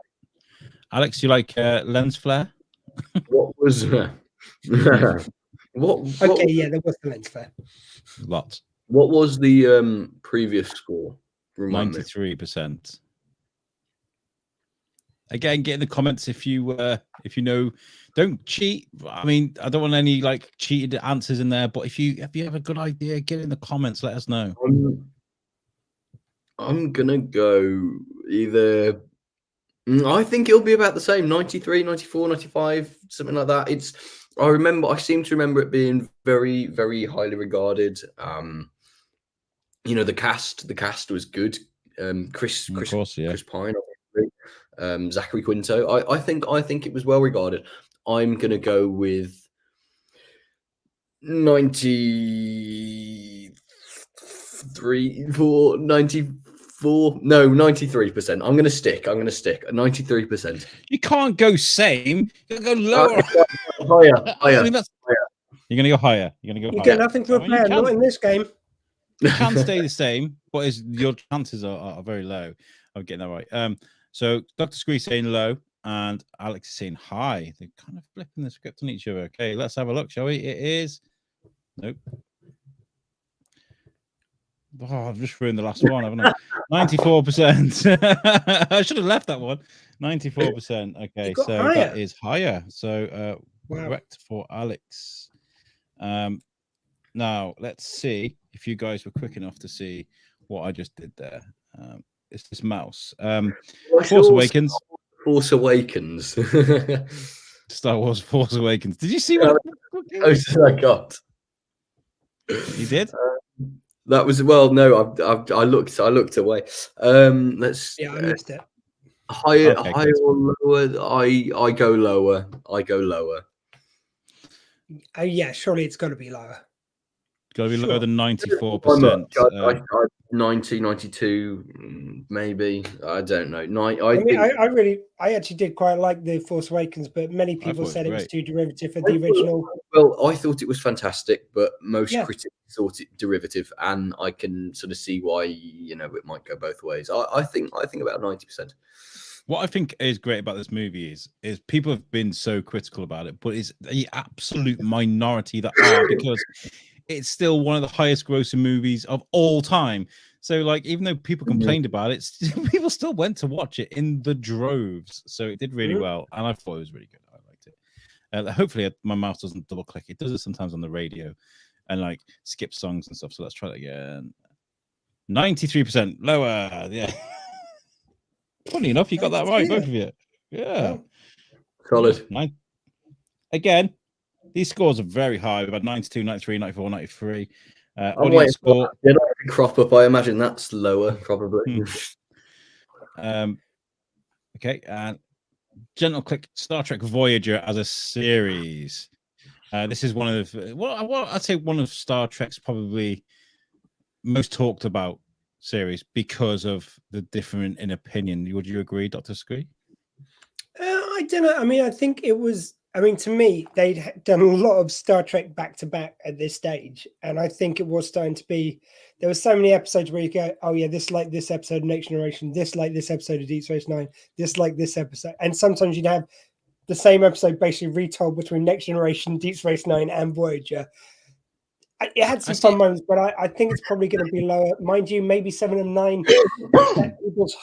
Alex, do you like lens flare? What was what? Okay, yeah, there was the lens flare. Lots. What was the previous score? 93%. Again, get in the comments if you know. Don't cheat. I mean, I don't want any like cheated answers in there. But if you have a good idea, get in the comments. Let us know. I'm gonna go either. I think it'll be about the same, 93, 94, 95, something like that. I seem to remember it being very, very highly regarded. The cast was good. Chris Pine, Zachary Quinto. I think it was well regarded. I'm gonna go with 93%. I'm gonna stick at 93%. You can't go same. You gotta go lower. Higher. I mean, you're gonna go higher. You're gonna go You higher. get nothing for a player, not in this game. You can stay the same, but your chances are very low of getting that right. So Dr. Squee saying low and Alex is saying high. They're kind of flipping the script on each other. Okay, let's have a look, shall we? It is nope. Oh, I've just ruined the last one, haven't I? 94%. I should have left that one. 94%. Okay, so higher. That is higher. So correct for Alex. Now let's see if you guys were quick enough to see what I just did there. It's this mouse. Force Awakens. Star Wars Force Awakens. Did you see what I got? You did? That was no. I looked away. Let's. Yeah, I missed it. Higher or lower? I go lower. Oh yeah, surely it's got to be lower. Got to be lower than 94%. 90, 92, maybe. I don't know. I actually did quite like the Force Awakens, but many people said it was too derivative for the original. Well, I thought it was fantastic, but most critics thought it derivative, and I can sort of see why it might go both ways. I think about 90%. What I think is great about this movie is people have been so critical about it, but it's the absolute minority that are, because it's still one of the highest grossing movies of all time. So, like, even though people complained about it, people still went to watch it in the droves. So it did really well, and I thought it was really good. I liked it. Hopefully, my mouse doesn't double click. It does it sometimes on the radio, and like skip songs and stuff. So let's try that again. 93% lower. Yeah. Funny enough, you got that right, both of you. Yeah. Solid. Again, these scores are very high. We've had 92, 93, 94, 93. Audience score. Did I crop up? I imagine that's lower, probably. Okay. And gentle click Star Trek Voyager as a series. This is one of I'd say one of Star Trek's probably most talked about series because of the different in opinion. Would you agree, Dr. Squee? I don't know. I mean, I think it was. I mean, to me, they'd done a lot of Star Trek back to back at this stage, and I think it was starting to be. There were so many episodes where you go, "Oh yeah, this like this episode of Next Generation, this like this episode of Deep Space Nine, this like this episode," and sometimes you'd have the same episode basically retold between Next Generation, Deep Space Nine, and Voyager. It had some fun moments, but I think it's probably going to be lower. Mind you, maybe 7 and 9. People's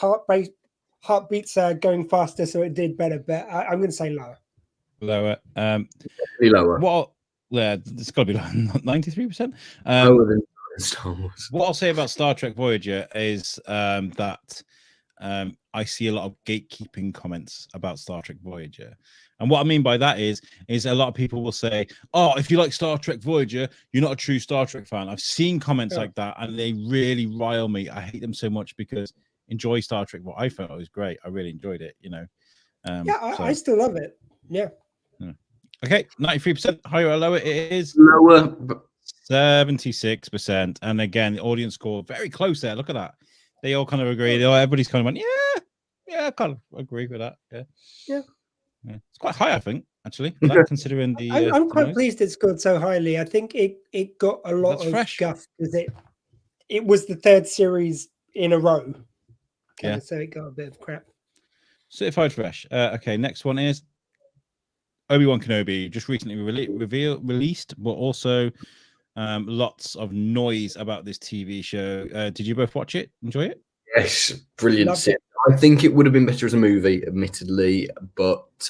heartbeats are going faster, so it did better. But I'm going to say lower. Lower. Lower. What? Yeah, it's got to be 93%. Lower than Star Wars. What I'll say about Star Trek Voyager is that I see a lot of gatekeeping comments about Star Trek Voyager. And what I mean by that is a lot of people will say, "Oh, if you like Star Trek Voyager, you're not a true Star Trek fan." I've seen comments like that, and they really rile me. I hate them so much because enjoy Star Trek. Well, I thought it was great. I really enjoyed it. You know. I still love it. Yeah. Okay, 93% higher or lower. It is lower. 76%. And again, the audience score very close there. Look at that. They all kind of agree. Everybody's kind of went, yeah, I kind of agree with that. Yeah. It's quite high, I think, actually, considering the. I'm quite pleased it scored so highly. I think it got a lot of guff because it was the third series in a row. So it got a bit of crap. Certified fresh. Okay, next one is Obi-Wan Kenobi, just recently released, but also lots of noise about this TV show. Did you both watch it? Enjoy it? Yes, brilliant. I think it would have been better as a movie, admittedly, but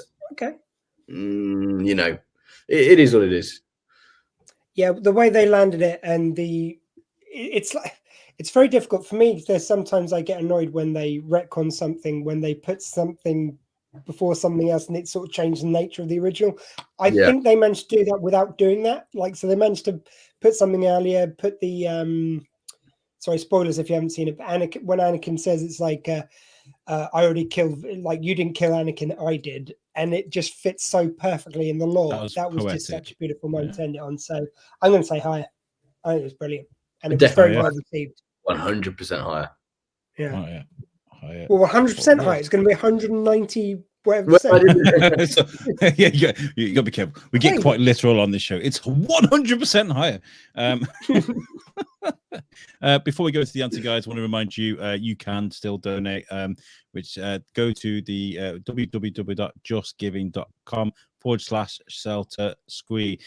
you know, it is what it is. Yeah, the way they landed it, and it's very difficult for me. There's sometimes I get annoyed when they retcon something, when they put something before something else, and it sort of changed the nature of the original. I think they managed to do that without doing that. Like, so they managed to put something earlier, put the sorry, spoilers if you haven't seen it. But when Anakin says it's like, I already killed, like you didn't kill Anakin, I did, and it just fits so perfectly in the lore. That was just such a beautiful moment to end it on. So I'm going to say higher. I think it was brilliant, and it was very well received. 100% higher. Yeah. Oh, yeah. Higher. Well, 100% higher. It's going to be 190 whatever percent. So, you got to be careful. We get quite literal on this show. It's 100% higher. Before we go to the answer, guys, I want to remind you you can still donate. Which go to the www.justgiving.com/Shelter Squee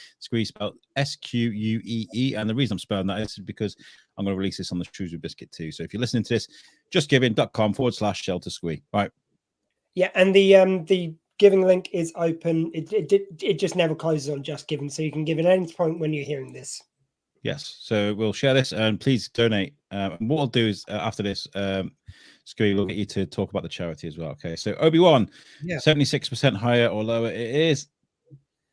spelled SQUEE. And the reason I'm spelling that is because I'm going to release this on the Shrewsbury Biscuit too. So if you're listening to this, justgiving.com/Shelter Squee. Right. Yeah, and the giving link is open. It just never closes on Just Giving, so you can give it at any point when you're hearing this. Yes, so we'll share this and please donate. What we'll do is after this, Squee will get you to talk about the charity as well. Okay, so Obi-Wan, 76% higher or lower. It is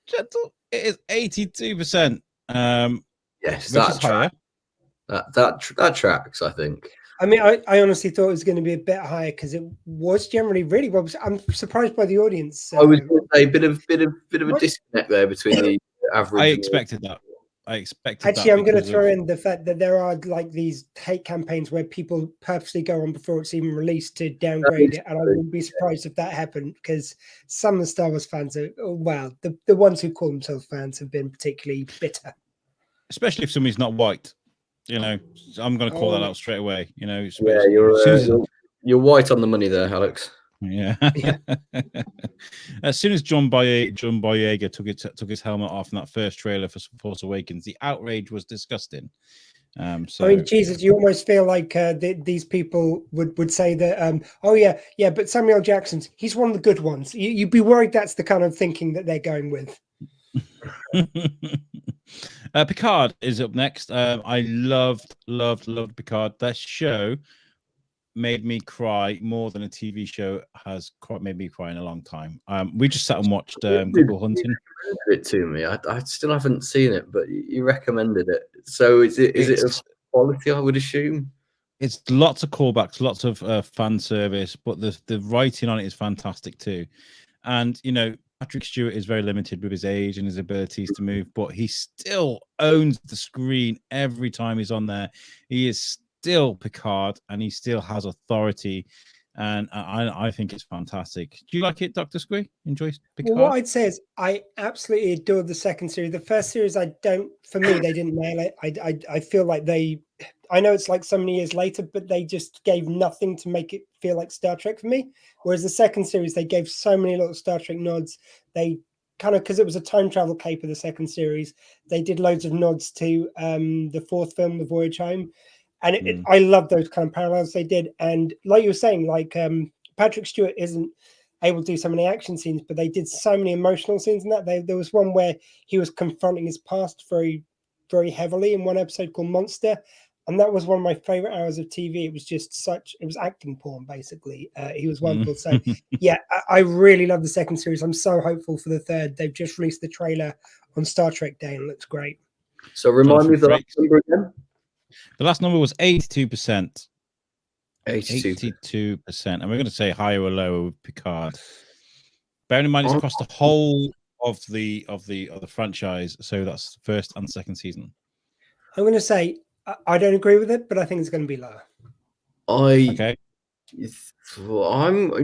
gentle. It is 82%. Yes, that's higher. That tracks, I think. I mean, I honestly thought it was going to be a bit higher because it was generally really well. I'm surprised by the audience. I was going to say a bit of a disconnect there between the average. I expected that. Actually, I'm going to throw in the fact that there are like these hate campaigns where people purposely go on before it's even released to downgrade it, and I wouldn't be surprised if that happened because some of the Star Wars fans are, the ones who call themselves fans have been particularly bitter. Especially if somebody's not white. You know, I'm going to call that out straight away. You know, you're white on the money there, Alex. Yeah. Yeah. As soon as John Boyega took his helmet off in that first trailer for Force Awakens, the outrage was disgusting. So I mean, Jesus, you almost feel like these people would say that, oh yeah, but Samuel Jackson's, he's one of the good ones. You'd be worried that's the kind of thinking that they're going with. Picard is up next. I loved Picard. That show made me cry more than a TV show has made me cry in a long time. We just sat and watched Good Will Hunting. You recommended it to me. I still haven't seen it, but you recommended it. So is it of quality? I would assume it's lots of callbacks, lots of fan service, but the writing on it is fantastic too. And you know, Patrick Stewart is very limited with his age and his abilities to move, but he still owns the screen every time he's on there. He is still Picard, and he still has authority, and I think it's fantastic. Do you like it, Dr. Squee? Enjoy Picard? Well, what I'd say is I absolutely adored the second series. The first series, I don't. For me, they didn't nail it. I feel like I know it's like so many years later, but they just gave nothing to make it feel like Star Trek for me. Whereas the second series, they gave so many little Star Trek nods. They kind of, because it was a time travel caper, the second series, they did loads of nods to the fourth film, The Voyage Home. And I love those kind of parallels they did. And like you were saying, like Patrick Stewart isn't able to do so many action scenes, but they did so many emotional scenes in that. There was one where he was confronting his past very, very heavily in one episode called Monster. And that was one of my favorite hours of TV. It was just it was acting porn, basically. He was wonderful. So yeah, I really love the second series. I'm so hopeful for the third. They've just released the trailer on Star Trek Day and it looks great. So remind me of the last number again. The last number was 82%. 82%. And we're going to say higher or lower with Picard. Bearing in mind, it's across the whole of the franchise. So that's the first and second season. I'm going to say I don't agree with it, but I think it's going to be lower. I'm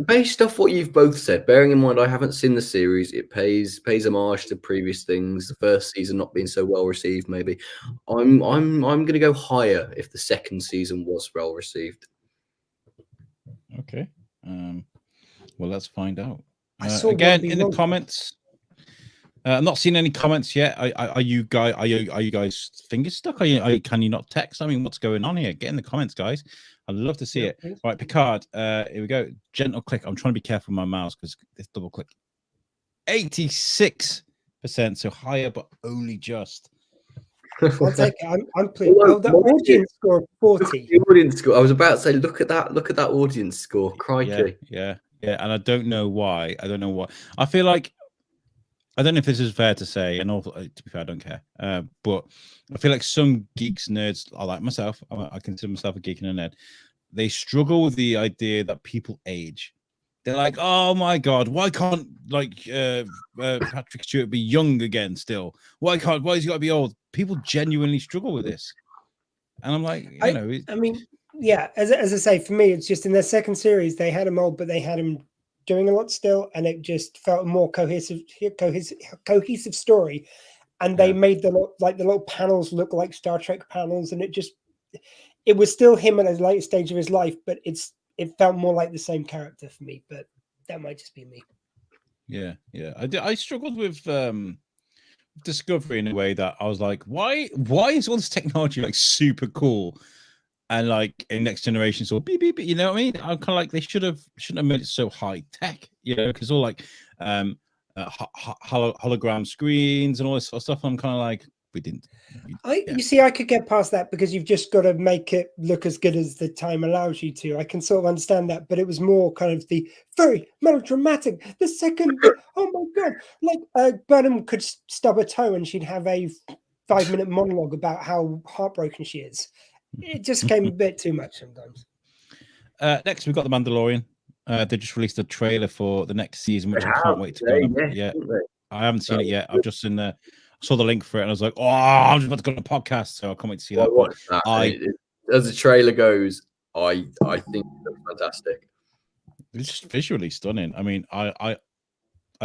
based off what you've both said. Bearing in mind, I haven't seen the series. It pays homage to previous things. The first season not being so well received, maybe. I'm going to go higher if the second season was well received. Okay. Well, let's find out. Again, in the comments. I'm not seeing any comments yet. Are you guys fingers stuck? Can you not text? I mean, what's going on here? Get in the comments, guys. I'd love to see it. Right, Picard. Here we go. Gentle click. I'm trying to be careful with my mouse because it's double click. 86%, so higher, but only just. I'll take it. I'm pleased. Oh, the audience score of 40. The audience score. I was about to say, look at that audience score. Crikey. Yeah. And I don't know why. I feel like. I don't know if this is fair to say, and also, to be fair, I don't care. But I feel like some geeks, nerds, I like myself. I consider myself a geek and a nerd. They struggle with the idea that people age. They're like, "Oh my god, why can't Patrick Stewart be young again? Still, why has he got to be old?" People genuinely struggle with this, and I'm like, I mean, yeah. As I say, for me, it's just in their second series they had him old, but they had him doing a lot still, and it just felt a more cohesive story. And they made the little panels look like Star Trek panels, and it was still him at a later stage of his life, but it felt more like the same character for me. But that might just be me. Yeah. I struggled with Discovery in a way that I was like, why is all this technology like super cool? And like in Next Generation, so beep beep, you know what I mean? I'm kind of like they shouldn't have made it so high tech, because all like hologram screens and all this sort of stuff. I'm kind of like, we didn't. You see, I could get past that because you've just got to make it look as good as the time allows you to. I can sort of understand that, but it was more kind of the very melodramatic. The second, oh my god, like Burnham could stub a toe and she'd have a 5-minute monologue about how heartbroken she is. It just came a bit too much sometimes. Next, we've got The Mandalorian. They just released a trailer for the next season, which I can't wait to go. Yeah, I haven't seen it yet. I've just saw the link for it, and I was like, "Oh, I'm just about to go on a podcast, so I can't wait to see that." As the trailer goes, I think it's fantastic. It's just visually stunning. I mean, I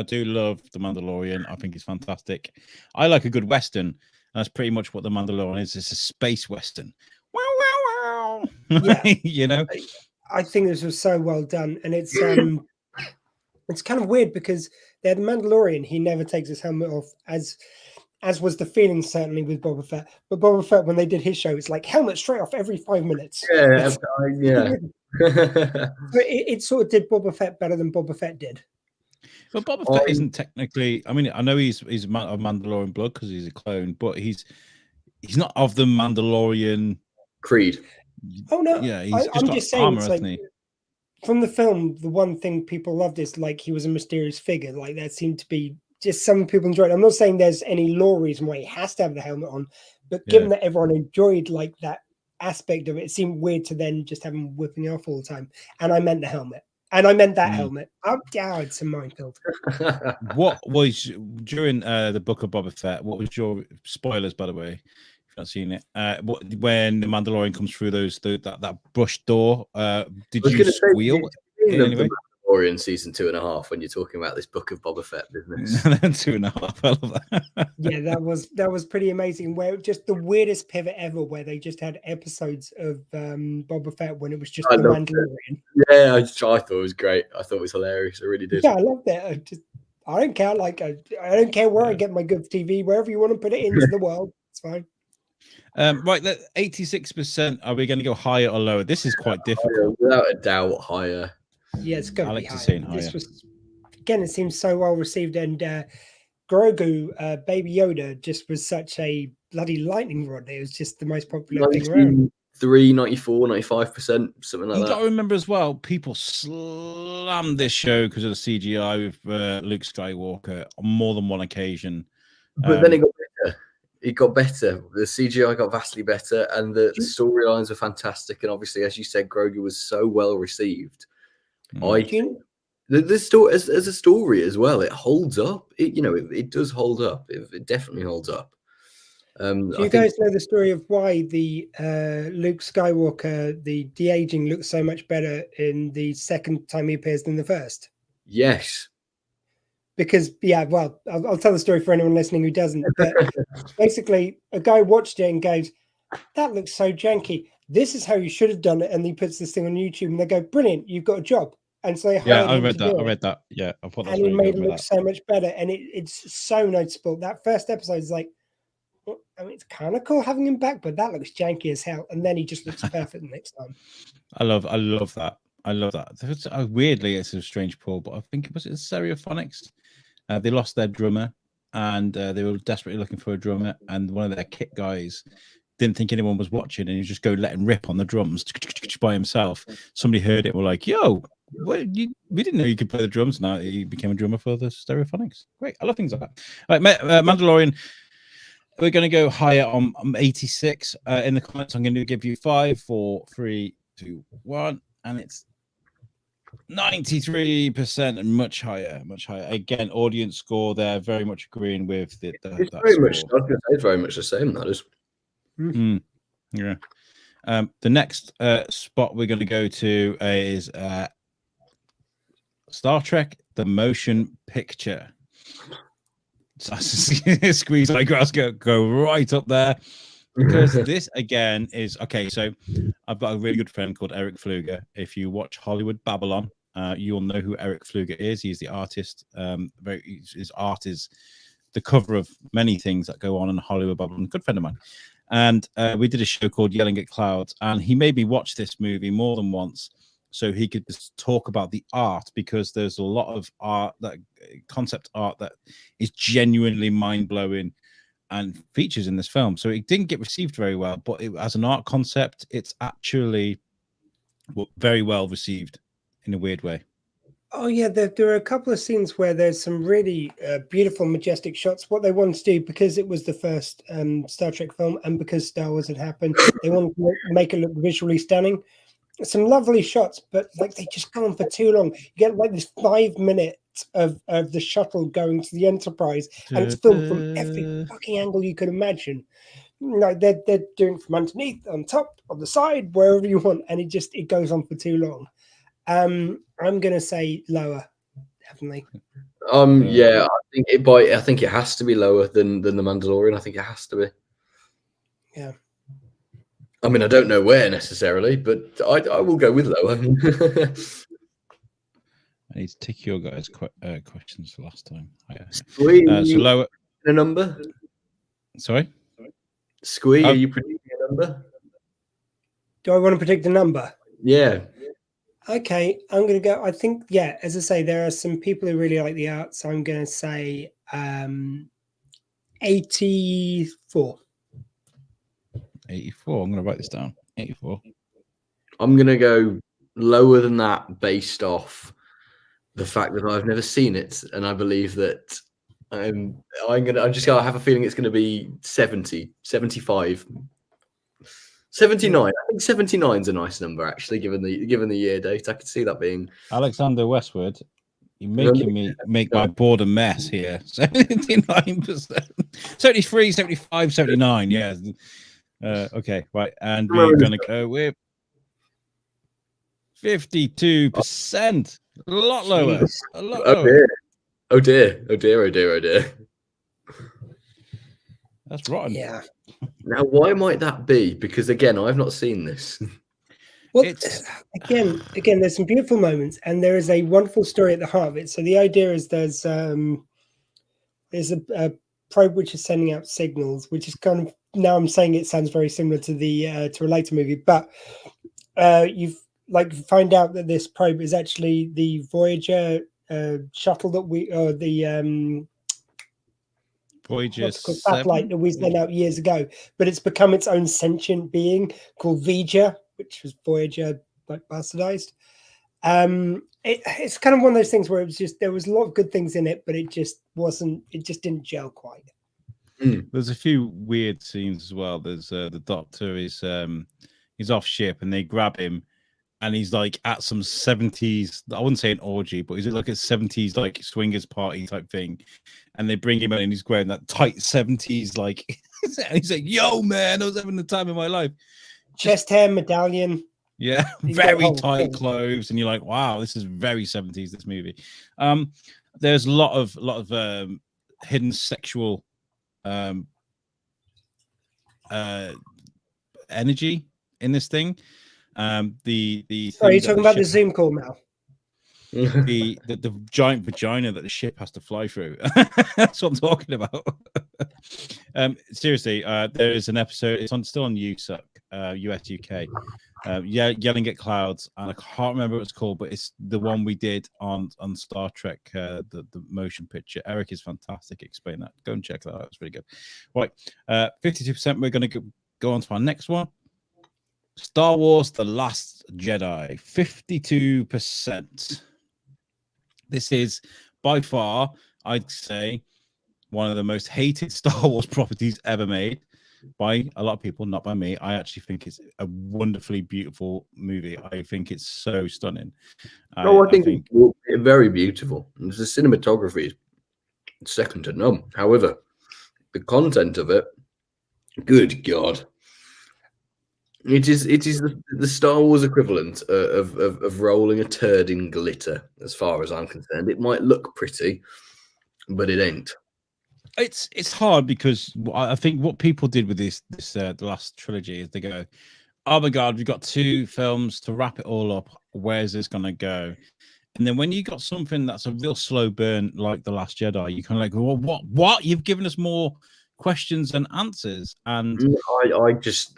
do love The Mandalorian. I think it's fantastic. I like a good Western. And that's pretty much what The Mandalorian is. It's a space Western. Wow. Yeah. You know? I think this was so well done. And it's It's kind of weird because they're the Mandalorian. He never takes his helmet off, as was the feeling certainly with Boba Fett. But Boba Fett, when they did his show, it's like helmet straight off every 5 minutes. Yeah, yeah. So it sort of did Boba Fett better than Boba Fett did. But Boba Fett isn't technically. I mean, I know he's of Mandalorian blood because he's a clone, but he's not of the Mandalorian creed. Oh no, yeah, I'm just saying. armor, It's hasn't like, he? from the film, the one thing people loved is like he was a mysterious figure. Like that seemed to be just some people enjoyed. I'm not saying there's any law reason why he has to have the helmet on, but given that everyone enjoyed like that aspect of it, it seemed weird to then just have him whipping off all the time. And I meant the helmet. And I meant that helmet. Oh, yeah, it's a minefield. What was during the Book of Boba Fett? What was your spoilers, by the way? If you've not seen it, when the Mandalorian comes through that brush door, did you squeal? The Mandalorian season 2.5 when you're talking about this Book of Boba Fett business. 2.5. I love that. Yeah, that was pretty amazing. Where just the weirdest pivot ever, where they just had episodes of Boba Fett when it was just the Mandalorian. Yeah, I thought it was great. I thought it was hilarious. I really did. Yeah, I love that. I don't care. Like I don't care where I get my good TV. Wherever you want to put it into the world, it's fine. Right, 86%. Are we going to go higher or lower? This is quite difficult. Without a doubt, higher. Yeah, it's got to be higher. This was, again, it seems so well received, and Grogu, Baby Yoda, just was such a bloody lightning rod. It was just the most popular thing around. 94, 95%, something like that. You got to remember as well, people slammed this show because of the CGI with Luke Skywalker on more than one occasion. But then it got better. It got better. The CGI got vastly better, and the storylines were fantastic. And obviously, as you said, Grogu was so well received. The story as a story as well, it holds up. It does hold up. It definitely holds up. Do you guys know the story of why the Luke Skywalker, the de-aging looks so much better in the second time he appears than the first? Yes. Because, well, I'll tell the story for anyone listening who doesn't. But basically, a guy watched it and goes, that looks so janky. This is how you should have done it. And he puts this thing on YouTube and they go, brilliant, you've got a job. And so they hired him to do it. I read that. Yeah. I thought and he made it look so much better. And it's so noticeable. That first episode is like, I mean, it's kind of cool having him back, but that looks janky as hell. And then he just looks perfect the next time. I love that. I love that. Weirdly, it's a strange pull, but I think it was Stereophonics. They lost their drummer, and they were desperately looking for a drummer. And one of their kit guys didn't think anyone was watching, and he just go letting rip on the drums by himself. Somebody heard it, were like, "Yo, we didn't know you could play the drums." Now he became a drummer for the Stereophonics. Great, I love things like that. All right, Mandalorian. We're going to go higher on 86. In the comments, I'm going to give you 5, 4, 3, 2, 1, and it's 93% and much higher. Again, audience score there, very much agreeing with it. It's very much. I was going to say it's very much the same. That is. Yeah. The next spot we're going to go to is Star Trek: The Motion Picture. Squeeze my grass go right up there, because this again is okay. So I've got a really good friend called Eric Pfluger. If you watch Hollywood Babylon, you'll know who Eric Pfluger is. He's the artist. His art is the cover of many things that go on in Hollywood Babylon. Good friend of mine, and we did a show called Yelling at Clouds, and he made me watch this movie more than once so he could just talk about the art, because there's a lot of art, that concept art, that is genuinely mind-blowing and features in this film. So it didn't get received very well, but as an art concept, it's actually very well received in a weird way. Oh yeah, there are a couple of scenes where there's some really beautiful, majestic shots. What they wanted to do, because it was the first Star Trek film, and because Star Wars had happened, they wanted to make it look visually stunning. Some lovely shots, but like they just go on for too long. You get like this 5 minutes of the shuttle going to the Enterprise, and it's filmed from every fucking angle you could imagine. Like they're doing it from underneath, on top, on the side, wherever you want, and it goes on for too long. I'm gonna say lower, definitely. Yeah, I think it has to be lower than the Mandalorian. I think it has to be. Yeah. I mean, I don't know where necessarily, but I will go with lower. I need to tick your guys' questions the last time. Squee, so lower a number? Sorry? Squee, are you predicting a number? Do I want to predict a number? Yeah. Okay, I'm going to go. I think, yeah, as I say, there are some people who really like the art. So I'm going to say 84. 84. I'm going to write this down. 84. I'm going to go lower than that based off the fact that I've never seen it. And I believe that I just have a feeling it's going to be 70, 75. 79. I think 79 is a nice number, actually, given the year date. I could see that being Alexander Westwood. You're making me make my board a mess here. 79%. 73, 75, 79. Yeah. Okay, right. And we're going to go with 52%. A lot lower. A lot lower. Oh dear. That's rotten. Yeah. Now, why might that be? Because again, I've not seen this. Well, again, there's some beautiful moments, and there is a wonderful story at the heart of it. So the idea is there's a probe which is sending out signals, which is kind of, now I'm saying it sounds very similar to the to a later movie, but you've find out that this probe is actually the Voyager shuttle that the Voyager satellite that we sent out years ago, but it's become its own sentient being called Vija, which was Voyager bastardized. It's kind of one of those things where it was just, there was a lot of good things in it, but it just didn't gel quite. There's a few weird scenes as well. There's the Doctor is he's off ship and they grab him and he's like at some 70s, I wouldn't say an orgy, but he's like a 70s like swingers party type thing, and they bring him in and he's wearing that tight 70s and he's like, yo man, I was having the time of my life. Chest hair, medallion. Yeah, very tight clothes, and you're like, wow, this is very 70s, this movie. There's a lot of hidden sexual energy in this thing. Are you talking about the Zoom call now? the giant vagina that the ship has to fly through. That's what I'm talking about. Seriously, there is an episode. It's still on USUK, USUK. Yelling at Clouds, and I can't remember what it's called, but it's the one we did on Star Trek, the motion picture. Eric is fantastic. Explain that. Go and check that out. It's really good. Right, 52%. We're going to go on to our next one. Star Wars: The Last Jedi, 52%. This is by far, I'd say, one of the most hated Star Wars properties ever made by a lot of people, not by me. I actually think it's a wonderfully beautiful movie. I think it's so stunning. I think it's very beautiful. The cinematography is second to none. However, the content of it, good God. It is the Star Wars equivalent of rolling a turd in glitter, as far as I'm concerned. It might look pretty, but it ain't. It's hard because I think what people did with this the last trilogy is they go, oh my God, we've got 2 films to wrap it all up. Where's this gonna go? And then when you got something that's a real slow burn like The Last Jedi, you kind of like, well, what? You've given us more questions and answers, and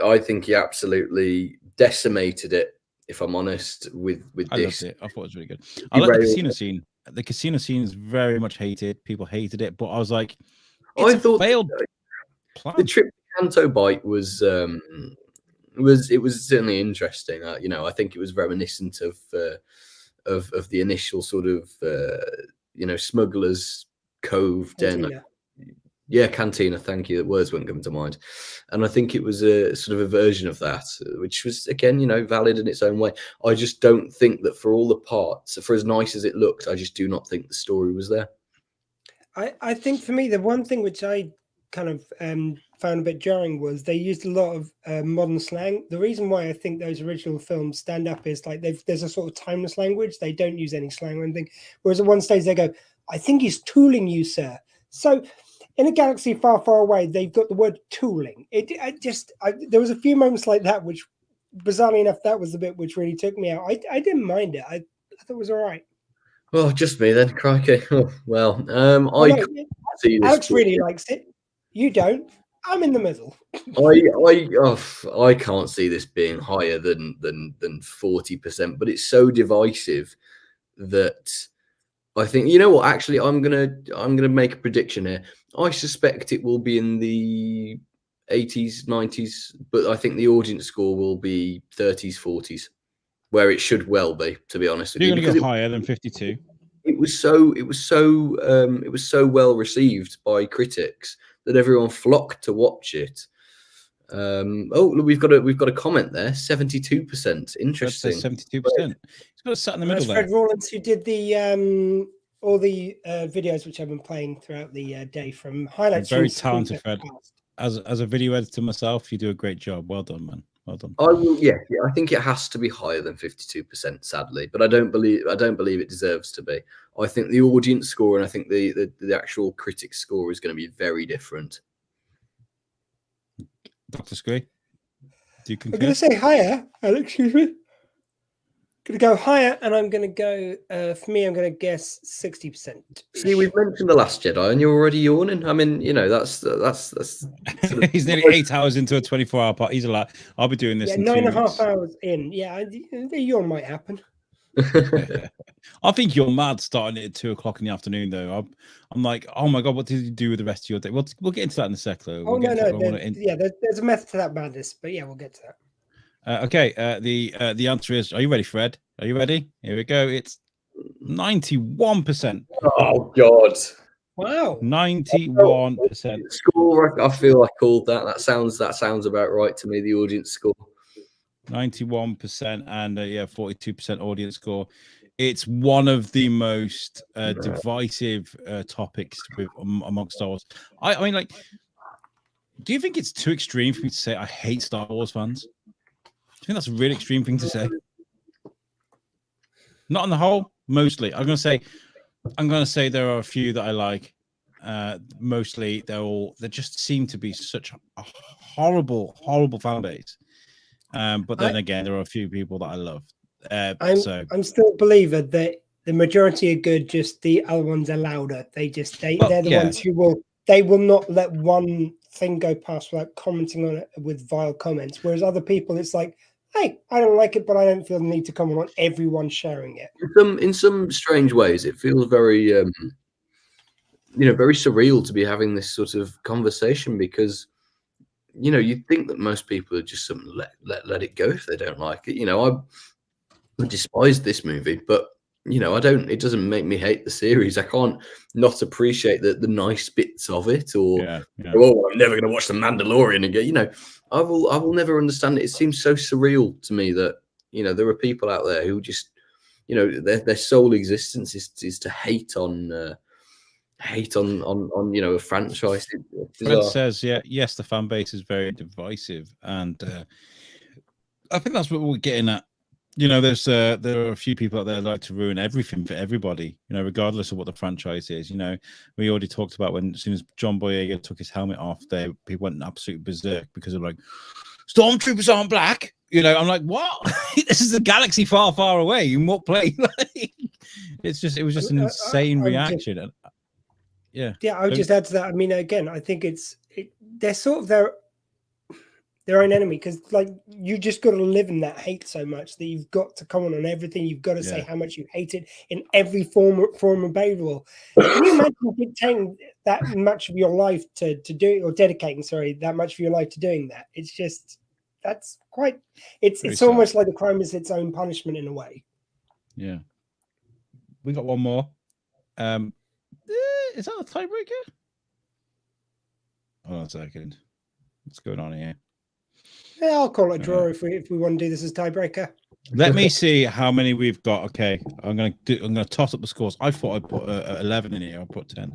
I think he absolutely decimated it, if I'm honest, with I this. loved it. I thought it was really good. I like the casino scene. The casino scene is very much hated. People hated it, but I was like, I thought failed plan. The trip to Canto Bight was certainly interesting. I think it was reminiscent of the initial sort of Smuggler's Cove den. Yeah, Cantina, thank you. The words wouldn't come to mind. And I think it was a sort of a version of that, which was, again, valid in its own way. I just don't think that for all the parts, for as nice as it looked, I just do not think the story was there. I think for me, the one thing which I kind of found a bit jarring was they used a lot of modern slang. The reason why I think those original films stand up is there's a sort of timeless language. They don't use any slang or anything. Whereas at one stage they go, I think he's tooling you, sir. So in a galaxy far, far away, they've got the word tooling. There was a few moments like that, which bizarrely enough, that was the bit which really took me out. I didn't mind it. I thought it was all right. Oh, just me then, crikey. Oh, well, Oh, I no, can't see this. Alex really likes it. You don't. I'm in the middle. I can't see this being higher than 40%, but it's so divisive that I think, you know what, actually I'm gonna make a prediction here. I suspect it will be in the 80s, 90s, but I think the audience score will be 30s, 40s, where it should well be, to be honest with You're you. going to go higher than 52. It was so well received by critics that everyone flocked to watch it. Oh, look, we've got a comment there. 72%. Interesting. 72%. It's got to sit in the middle That's Fred there. Rawlins, who did the all the videos which I've been playing throughout the day from highlights. Very from talented, Squeefest Fred. past. As a video editor myself, you do a great job. Well done, man. Well done. I will. Yeah, I think it has to be higher than 52%. Sadly, but I don't believe it deserves to be. I think the audience score and I think the actual critics score is going to be very different. Dr. Squee, do you concur? I'm going to say higher. Excuse me. Going to go higher, and I'm going to go. For me, I'm going to guess 60%. See, we've mentioned The Last Jedi, and you're already yawning. I mean, you know, that's. Sort of He's nearly 8 hours into a 24-hour part. He's a lot. I'll be doing this. Yeah, in 9.5 weeks. hours in. Yeah, the yawn might happen. I think you're mad starting at 2 o'clock in the afternoon, though. I'm like, oh my god, what did you do with the rest of your day? We'll get into that in a sec, though. Oh no, there's a method to that madness, but yeah, we'll get to that. Okay, the answer is, are you ready, Fred? Are you ready? Here we go. It's 91%. Oh God! Wow, 91%. Score. I feel I called that. That sounds about right to me. The audience score. 91% and 42% audience score. It's one of the most divisive topics amongst Star Wars. I mean, like, do you think it's too extreme for me to say I hate Star Wars fans? I think that's a really extreme thing to say. Not on the whole, mostly. I'm gonna say there are a few that I like. Mostly they just seem to be such a horrible fan base. But then again, there are a few people that I love. I'm still a believer that the majority are good, just the other ones are louder. They're the ones who will not let one thing go past without commenting on it with vile comments. Whereas other people, it's like, hey, I don't like it, but I don't feel the need to comment on everyone sharing it. In some strange ways, it feels very very surreal to be having this sort of conversation because you'd think that most people are just let it go if they don't like it. I despise this movie, but it doesn't make me hate the series. I can't not appreciate the nice bits of it, or oh, I'm never going to watch The Mandalorian again. I will never understand it. It seems so surreal to me that there are people out there who just their sole existence is to hate on a franchise. Fred says, yes, the fan base is very divisive, and I think that's what we're getting at. There are a few people out there that like to ruin everything for everybody, regardless of what the franchise is. We already talked about when as soon as John Boyega took his helmet off, people went absolute berserk because of like stormtroopers aren't black. I'm like, what? This is a galaxy far, far away. In what place? It was just an insane reaction. I would just add to that. I mean, again, I think they're sort of their own enemy, because like you just got to live in that hate so much that you've got to comment on everything. You've got to say how much you hate it in every form available. Can you imagine dictating that much of your life to do it, or dedicating, that much of your life to doing that? It's just it's almost like the crime is its own punishment in a way. Yeah. We got one more. Is that a tiebreaker? Hold on a second. What's going on here? Yeah, I'll call it a draw if we want to do this as tiebreaker. Let me see how many we've got. Okay, I'm gonna toss up the scores. I thought I'd put 11 in here. I'll put 10.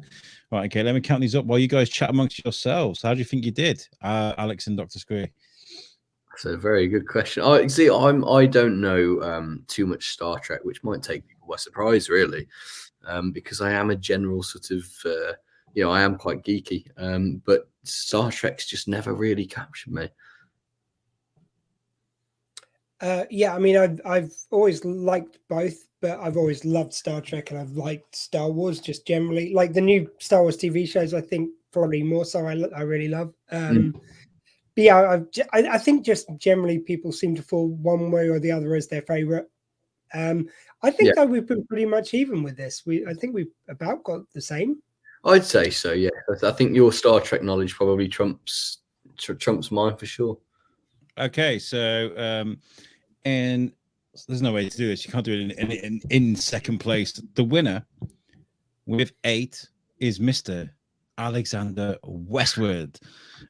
Right. Okay. Let me count these up while you guys chat amongst yourselves. How do you think you did, Alex and Dr. Squee? That's a very good question. I don't know too much Star Trek, which might take people by surprise, really, because I am a general sort of I am quite geeky, but Star Trek's just never really captured me. Yeah, I mean, I've always liked both, but I've always loved Star Trek and I've liked Star Wars just generally. Like the new Star Wars TV shows, I think probably more so. I really love. But yeah, I think just generally people seem to fall one way or the other as their favorite. I think though we've been pretty much even with this. I think we've about got the same. I'd say so. Yeah, I think your Star Trek knowledge probably trumps mine for sure. Okay, so and there's no way to do this. You can't do it in second place. The winner with 8 is Mr. Alexander Westwood,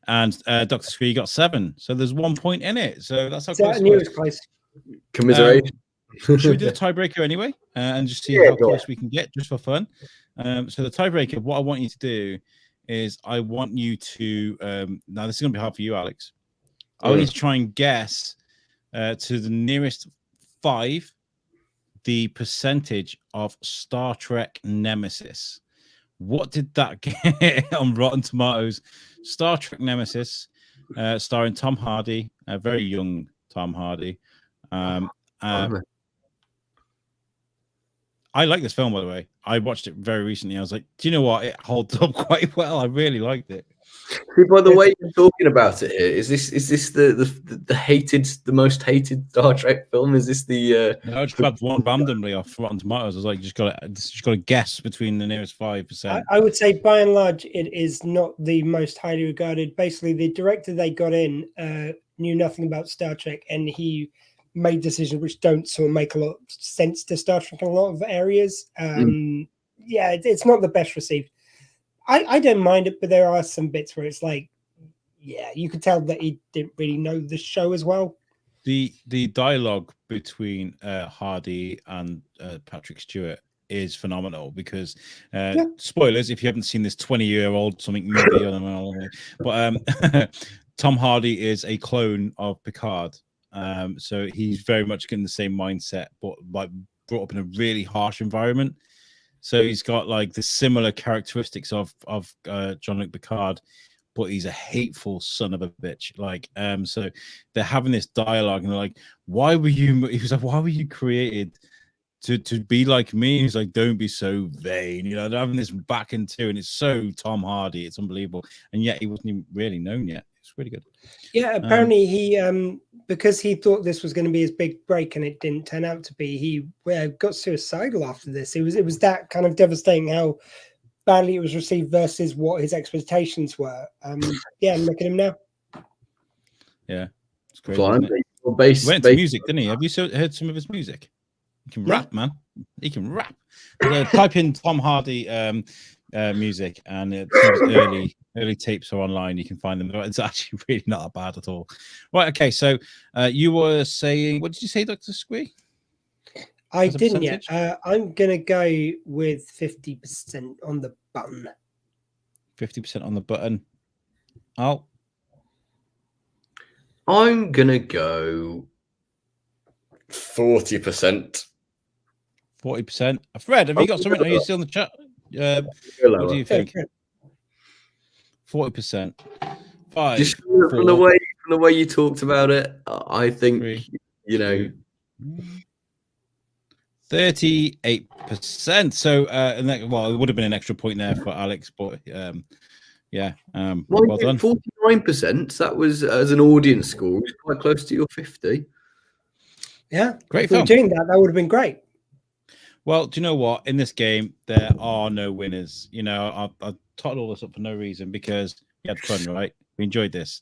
and Dr. Squee got 7. So there's 1 point in it. So that's how close. Nearest place. Commiseration. Should we do the tiebreaker anyway, and just see how close we can get, just for fun? So the tiebreaker, what I want you to do is I want you to now this is going to be hard for you, Alex. I want you to try and guess to the nearest 5 the percentage of Star Trek Nemesis. What did that get on Rotten Tomatoes? Star Trek Nemesis, starring Tom Hardy, a very young Tom Hardy. I like this film, by the way. I watched it very recently. I was like, do you know what? It holds up quite well. I really liked it. See, by the way you're talking about it here, is this the hated, the most hated Star Trek film? Is this the? No, I just grabbed one randomly off Rotten Tomatoes. I was like, just got to guess between the nearest 5%. I would say, by and large, it is not the most highly regarded. Basically, the director they got in knew nothing about Star Trek, and he made decisions which don't sort of make a lot of sense to Star Trek in a lot of areas. Yeah, it's not the best received. I don't mind it, but there are some bits where it's like, yeah, you could tell that he didn't really know the show as well. The dialogue between Hardy and Patrick Stewart is phenomenal because spoilers if you haven't seen this 20-year-old something movie, I don't know, but Tom Hardy is a clone of Picard. So he's very much getting the same mindset, but like brought up in a really harsh environment. So he's got like the similar characteristics of Jean-Luc Picard, but he's a hateful son of a bitch. Like, so they're having this dialogue, and they're like, "Why were you?" He was like, "Why were you created to be like me?" He's like, "Don't be so vain." You know, they're having this back and two, and it's so Tom Hardy. It's unbelievable, and yet he wasn't even really known yet. It's really good. Yeah, apparently he because he thought this was going to be his big break and it didn't turn out to be. He got suicidal after this. It was that kind of devastating how badly it was received versus what his expectations were. Yeah, look at him now. Yeah, it's great. He went to music, didn't he? Have you heard some of his music? He can rap, man. He can rap. Type in Tom Hardy music, and early tapes are online. You can find them. It's actually really not that bad at all. Right. Okay. So you were saying, what did you say, Dr. Squee? I didn't yet. I'm gonna go with 50% on the button. 50% on the button. Oh, I'm gonna go 40%. 40%. Fred, have you got something? Are you still in the chat? What do you think? 40%. 5. Just from the way you talked about it, I think 3, you know. 38%. So, well, it would have been an extra point there for Alex, but yeah. Well done. 49%. That was as an audience score. It was quite close to your 50. Yeah, great if we were doing that would have been great. Well, do you know what? In this game, there are no winners. You know, I totted all this up for no reason because we had fun, right? We enjoyed this.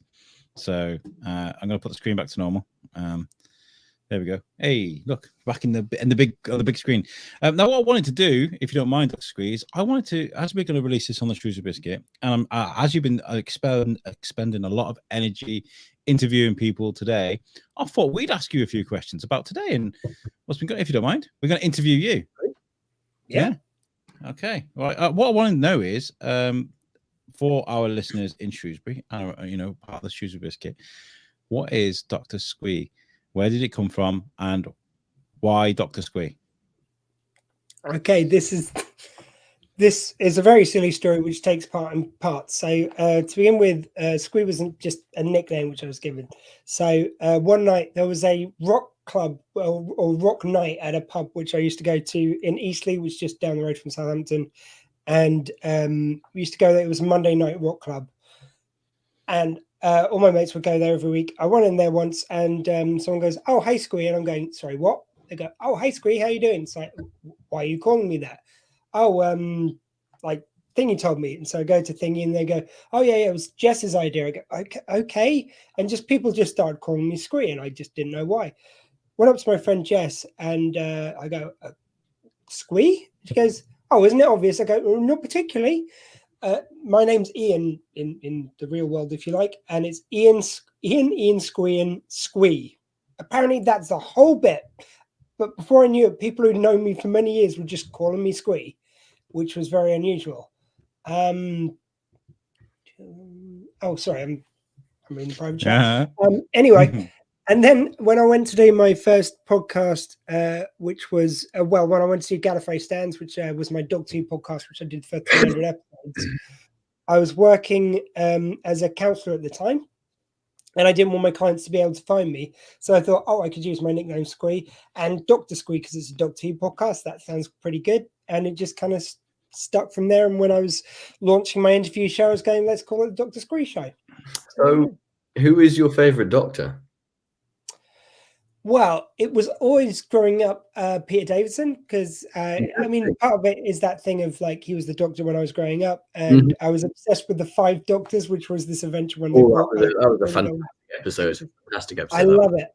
So I'm going to put the screen back to normal. There we go. Hey, look, back in the big screen. Now, what I wanted to do, if you don't mind, Dr. Squeeze, I wanted to, as we're going to release this on the Shrewsbury Biscuit, and as you've been expending a lot of energy interviewing people today, I thought we'd ask you a few questions about today and what's been going. If you don't mind, we're going to interview you. Yeah. Okay. Right. What I want to know is, for our listeners in Shrewsbury, part of the Shrewsbury Biscuit, what is Dr. Squee? Where did it come from, and why Dr. Squee? Okay, this is this is a very silly story which takes part in parts. So to begin with, Squee wasn't just a nickname which I was given. So one night there was a rock club or rock night at a pub which I used to go to in Eastleigh, which is just down the road from Southampton. And we used to go there. It was a Monday night rock club. And all my mates would go there every week. I went in there once and someone goes, "Oh, hey, Squee." And I'm going, "Sorry, what?" They go, "Oh, hey, Squee, how you doing?" It's like, "Why are you calling me that?" "Oh, like Thingy told me." And so I go to Thingy and they go, "Oh, yeah, it was Jess's idea." I go, okay. And just people just started calling me Squee and I just didn't know why. Went up to my friend Jess and I go, "Squee?" She goes, "Oh, isn't it obvious?" I go, "Not particularly. My name's Ian in the real world, if you like, and it's Ian Squee and Squee." Apparently, that's the whole bit. But before I knew it, people who'd known me for many years were just calling me Squee, which was very unusual. Oh, sorry, I'm reading the private chat. Anyway. And then when I went to do my first podcast, which was, when I went to see Gallifrey Stands, which was my Doctor Who podcast, which I did for 300 episodes, I was working as a counsellor at the time, and I didn't want my clients to be able to find me. So I thought, I could use my nickname Squee and Dr. Squee because it's a Doctor Who podcast. That sounds pretty good. And it just kind of stuck from there. And when I was launching my interview show, I was going, let's call it the Dr. Squee Show. So who is your favourite Doctor? Well, it was always growing up Peter Davison because, I mean, part of it is that thing of like he was the Doctor when I was growing up, and I was obsessed with the 5 Doctors, which was this adventure when they brought that was a fantastic episode. I love it.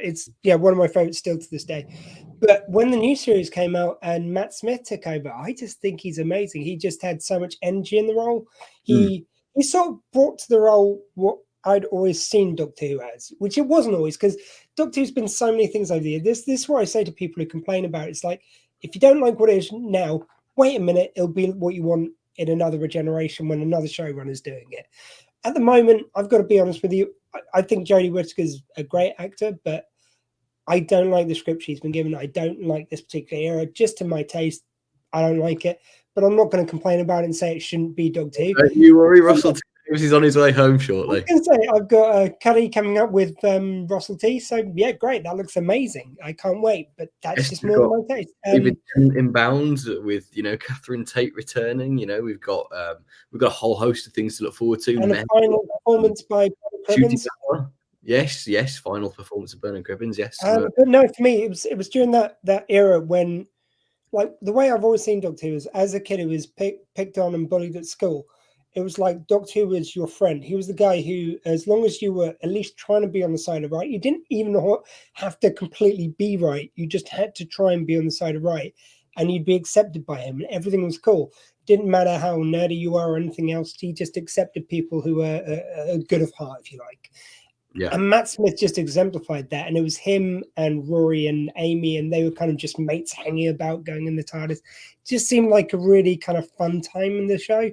It's one of my favorites still to this day. But when the new series came out and Matt Smith took over, I just think he's amazing. He just had so much energy in the role. He sort of brought to the role what I'd always seen Doctor Who as, which it wasn't always, because Doctor Who's been so many things over the years. This is what I say to people who complain about it. It's like, if you don't like what it is now, wait a minute, it'll be what you want in another regeneration when another showrunner's doing it. At the moment, I've got to be honest with you, I think Jodie Whittaker's a great actor, but I don't like the script she's been given. I don't like this particular era. Just to my taste, I don't like it. But I'm not going to complain about it and say it shouldn't be Doctor Who. Don't you worry, Russell T. He's on his way home shortly. I was going to say, I've got a Cuddy coming up with Russell T. So, yeah, great. That looks amazing. I can't wait. But that's just more than my taste. Even in Bounds with, Catherine Tate returning. We've got a whole host of things to look forward to. And a final performance by Cribbins. Yes, final performance of Bernard Cribbins. Yes, but no, for me, it was during that era when, like, the way I've always seen Doctor Who is as a kid who was picked on and bullied at school. It was like Doctor Who was your friend. He was the guy who, as long as you were at least trying to be on the side of right, you didn't even have to completely be right. You just had to try and be on the side of right, and you'd be accepted by him, and everything was cool. Didn't matter how nerdy you are or anything else. He just accepted people who were good of heart, if you like. Yeah. And Matt Smith just exemplified that. And it was him and Rory and Amy, and they were kind of just mates hanging about, going in the TARDIS. It just seemed like a really kind of fun time in the show.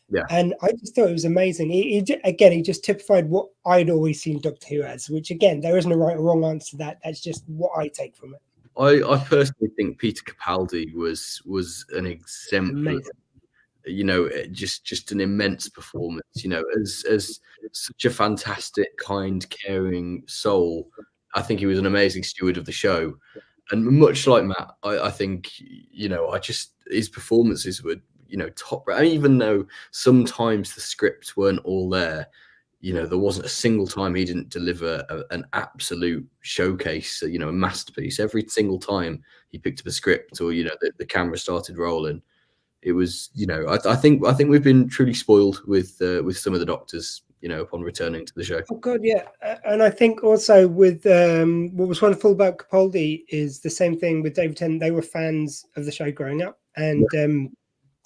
Yeah. And I just thought it was amazing. He just typified what I'd always seen Doctor Who as, which, again, there isn't a right or wrong answer to that. That's just what I take from it. I personally think Peter Capaldi was an exemplar. Just an immense performance. As such a fantastic, kind, caring soul, I think he was an amazing steward of the show. And much like Matt, I think his performances were top. I mean, even though sometimes the scripts weren't all there, there wasn't a single time he didn't deliver an absolute showcase, a masterpiece. Every single time he picked up a script or the camera started rolling. It was, I think we've been truly spoiled with some of the Doctors, upon returning to the show. Oh God, yeah, and I think also with what was wonderful about Capaldi is the same thing with David Tennant. They were fans of the show growing up, and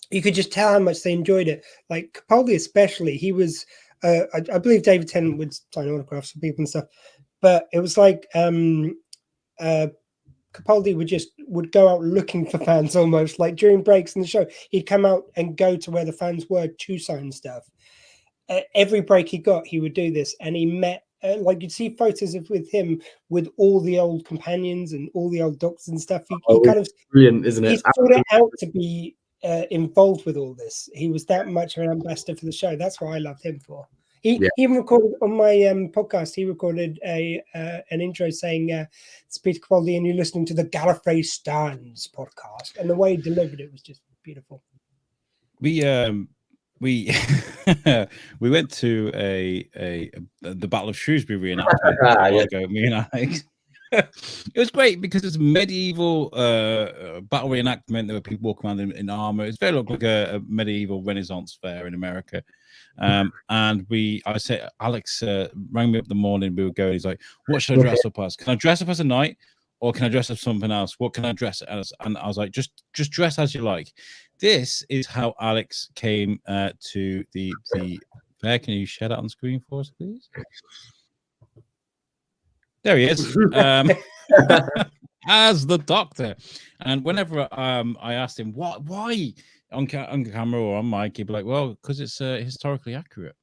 you could just tell how much they enjoyed it. Like Capaldi, especially, he was. I believe David Tennant would sign autographs for people and stuff, but it was like Capaldi would go out looking for fans almost, like during breaks in the show. He'd come out and go to where the fans were to sign stuff. Every break he got, he would do this, and he met like you'd see photos with him with all the old companions and all the old Doctors and stuff. He kind of brilliant, isn't it? He sorted out to be involved with all this. He was that much of an ambassador for the show. That's what I loved him for. He Yeah. even recorded on my podcast. He recorded an intro saying, "It's Peter Capaldi, and you're listening to the Gallifrey Stands podcast." And the way he delivered it was just beautiful. We we went to the Battle of Shrewsbury reenactment a while ago. Me and Alex. It was great because it's a medieval battle reenactment. There were people walking around in armor. It's very looked like a medieval Renaissance fair in America. And I said, Alex rang me up the morning. We were going. He's like, "What should I dress up as? Can I dress up as a knight, or can I dress up something else? What can I dress as?" And I was like, "Just dress as you like." This is how Alex came to the fair. Can you share that on screen for us, please? There he is, as the Doctor. And whenever I asked him why on camera or on mic, he'd be like, "Well, because it's historically accurate."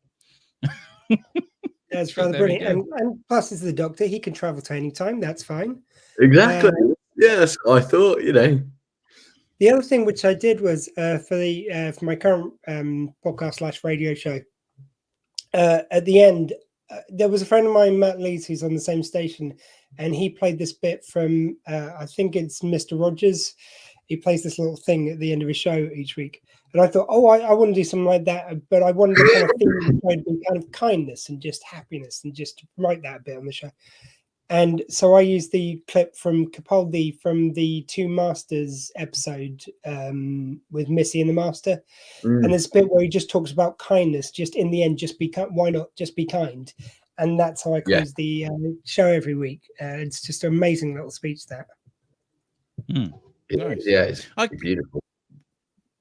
That's rather brilliant. And plus, it's the Doctor. He can travel to any time. That's fine. Exactly. Yes, I thought, The other thing which I did was for my current podcast / radio show. At the end, there was a friend of mine, Matt Lees, who's on the same station, and he played this bit from I think it's Mr. Rogers. He plays this little thing at the end of his show each week, and I thought, I want to do something like that, but I wanted to kind of theme kind of kindness and just happiness, and just to promote that a bit on the show. And so I used the clip from Capaldi from the Two Masters episode with Missy and the Master. And there's a bit where he just talks about kindness, just in the end, just be kind. Why not just be kind? And that's how I close the show every week. It's just an amazing little speech there. Nice. Yeah, it's beautiful.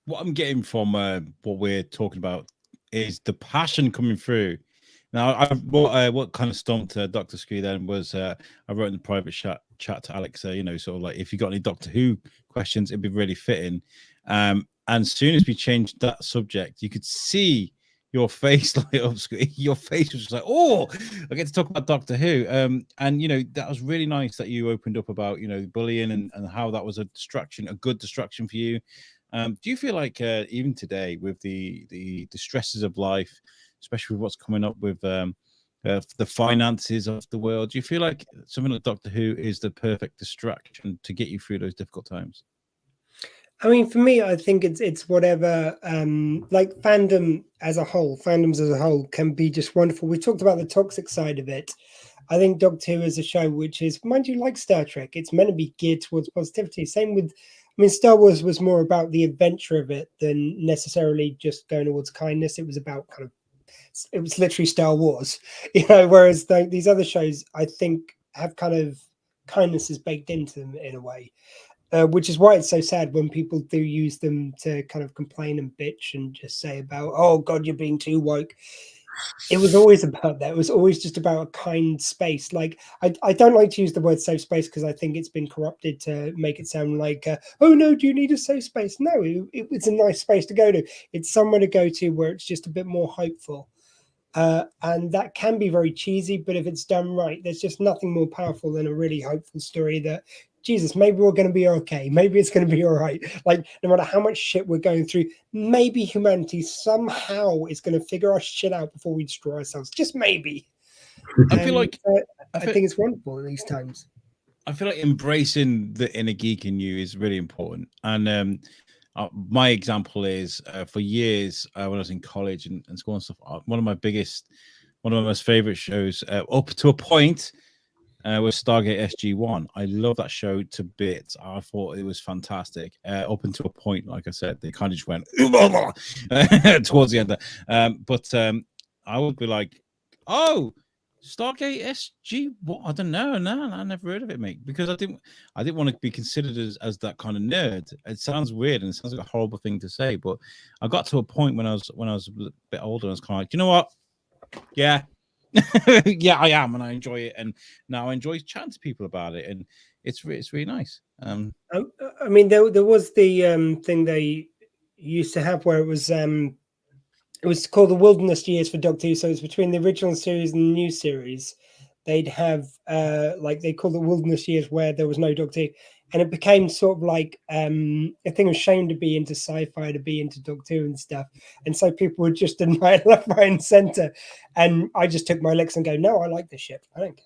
What I'm getting from what we're talking about is the passion coming through. Now, what kind of stumped Dr. Scree then was I wrote in the private chat to Alex, sort of like, if you got any Doctor Who questions, it'd be really fitting. And as soon as we changed that subject, you could see your face light up. Your face was just like, "Oh, I get to talk about Doctor Who." And that was really nice that you opened up about bullying and how that was a good distraction for you. Do you feel like even today with the stresses of life, especially with what's coming up with the finances of the world, do you feel like something like Doctor Who is the perfect distraction to get you through those difficult times? I mean, for me, I think it's whatever, like fandoms as a whole can be just wonderful. We talked about the toxic side of it. I think Doctor Who is a show which is, mind you, like Star Trek, it's meant to be geared towards positivity. Same with, Star Wars was more about the adventure of it than necessarily just going towards kindness. It was about it was literally Star Wars, whereas these other shows, I think, have kind of kindness is baked into them in a way. Which is why it's so sad when people do use them to kind of complain and bitch and just say about, "Oh God, you're being too woke." It was always about that. It was always just about a kind space. Like I don't like to use the word safe space because I think it's been corrupted to make it sound like, "Oh no, do you need a safe space?" No, it's a nice space to go to. It's somewhere to go to where it's just a bit more hopeful. And that can be very cheesy, but if it's done right, there's just nothing more powerful than a really hopeful story that, Jesus, maybe we're going to be okay. Maybe it's going to be all right. Like, no matter how much shit we're going through, maybe humanity somehow is going to figure our shit out before we destroy ourselves. Just maybe. I feel like I think it's wonderful in these times. I feel like embracing the inner geek in you is really important. And my example is for years when I was in college and school and stuff, one of my most favorite shows up to a point was Stargate SG-1. I love that show to bits. I thought it was fantastic. Up until a point, like I said, they kind of just went towards the end there. But I would be like, "Oh, Stargate SG? What? I don't know. No, I never heard of it, mate." Because I didn't want to be considered as that kind of nerd. It sounds weird and it sounds like a horrible thing to say, but I got to a point when I was a bit older, I was kind of like, "You know what? Yeah." Yeah, I am, and I enjoy it, and now I enjoy chatting to people about it, and it's really nice. I mean, there was the thing they used to have where it was called the Wilderness Years for Doctor Who, so it's between the original series and the new series. they'd have like they call it wilderness years where there was no Doctor Who, and it became sort of like a thing of shame to be into sci-fi, to be into Doctor Who and stuff, and so people would just deny it left, right, and center, and I just took my licks and go, no, I like this ship. I don't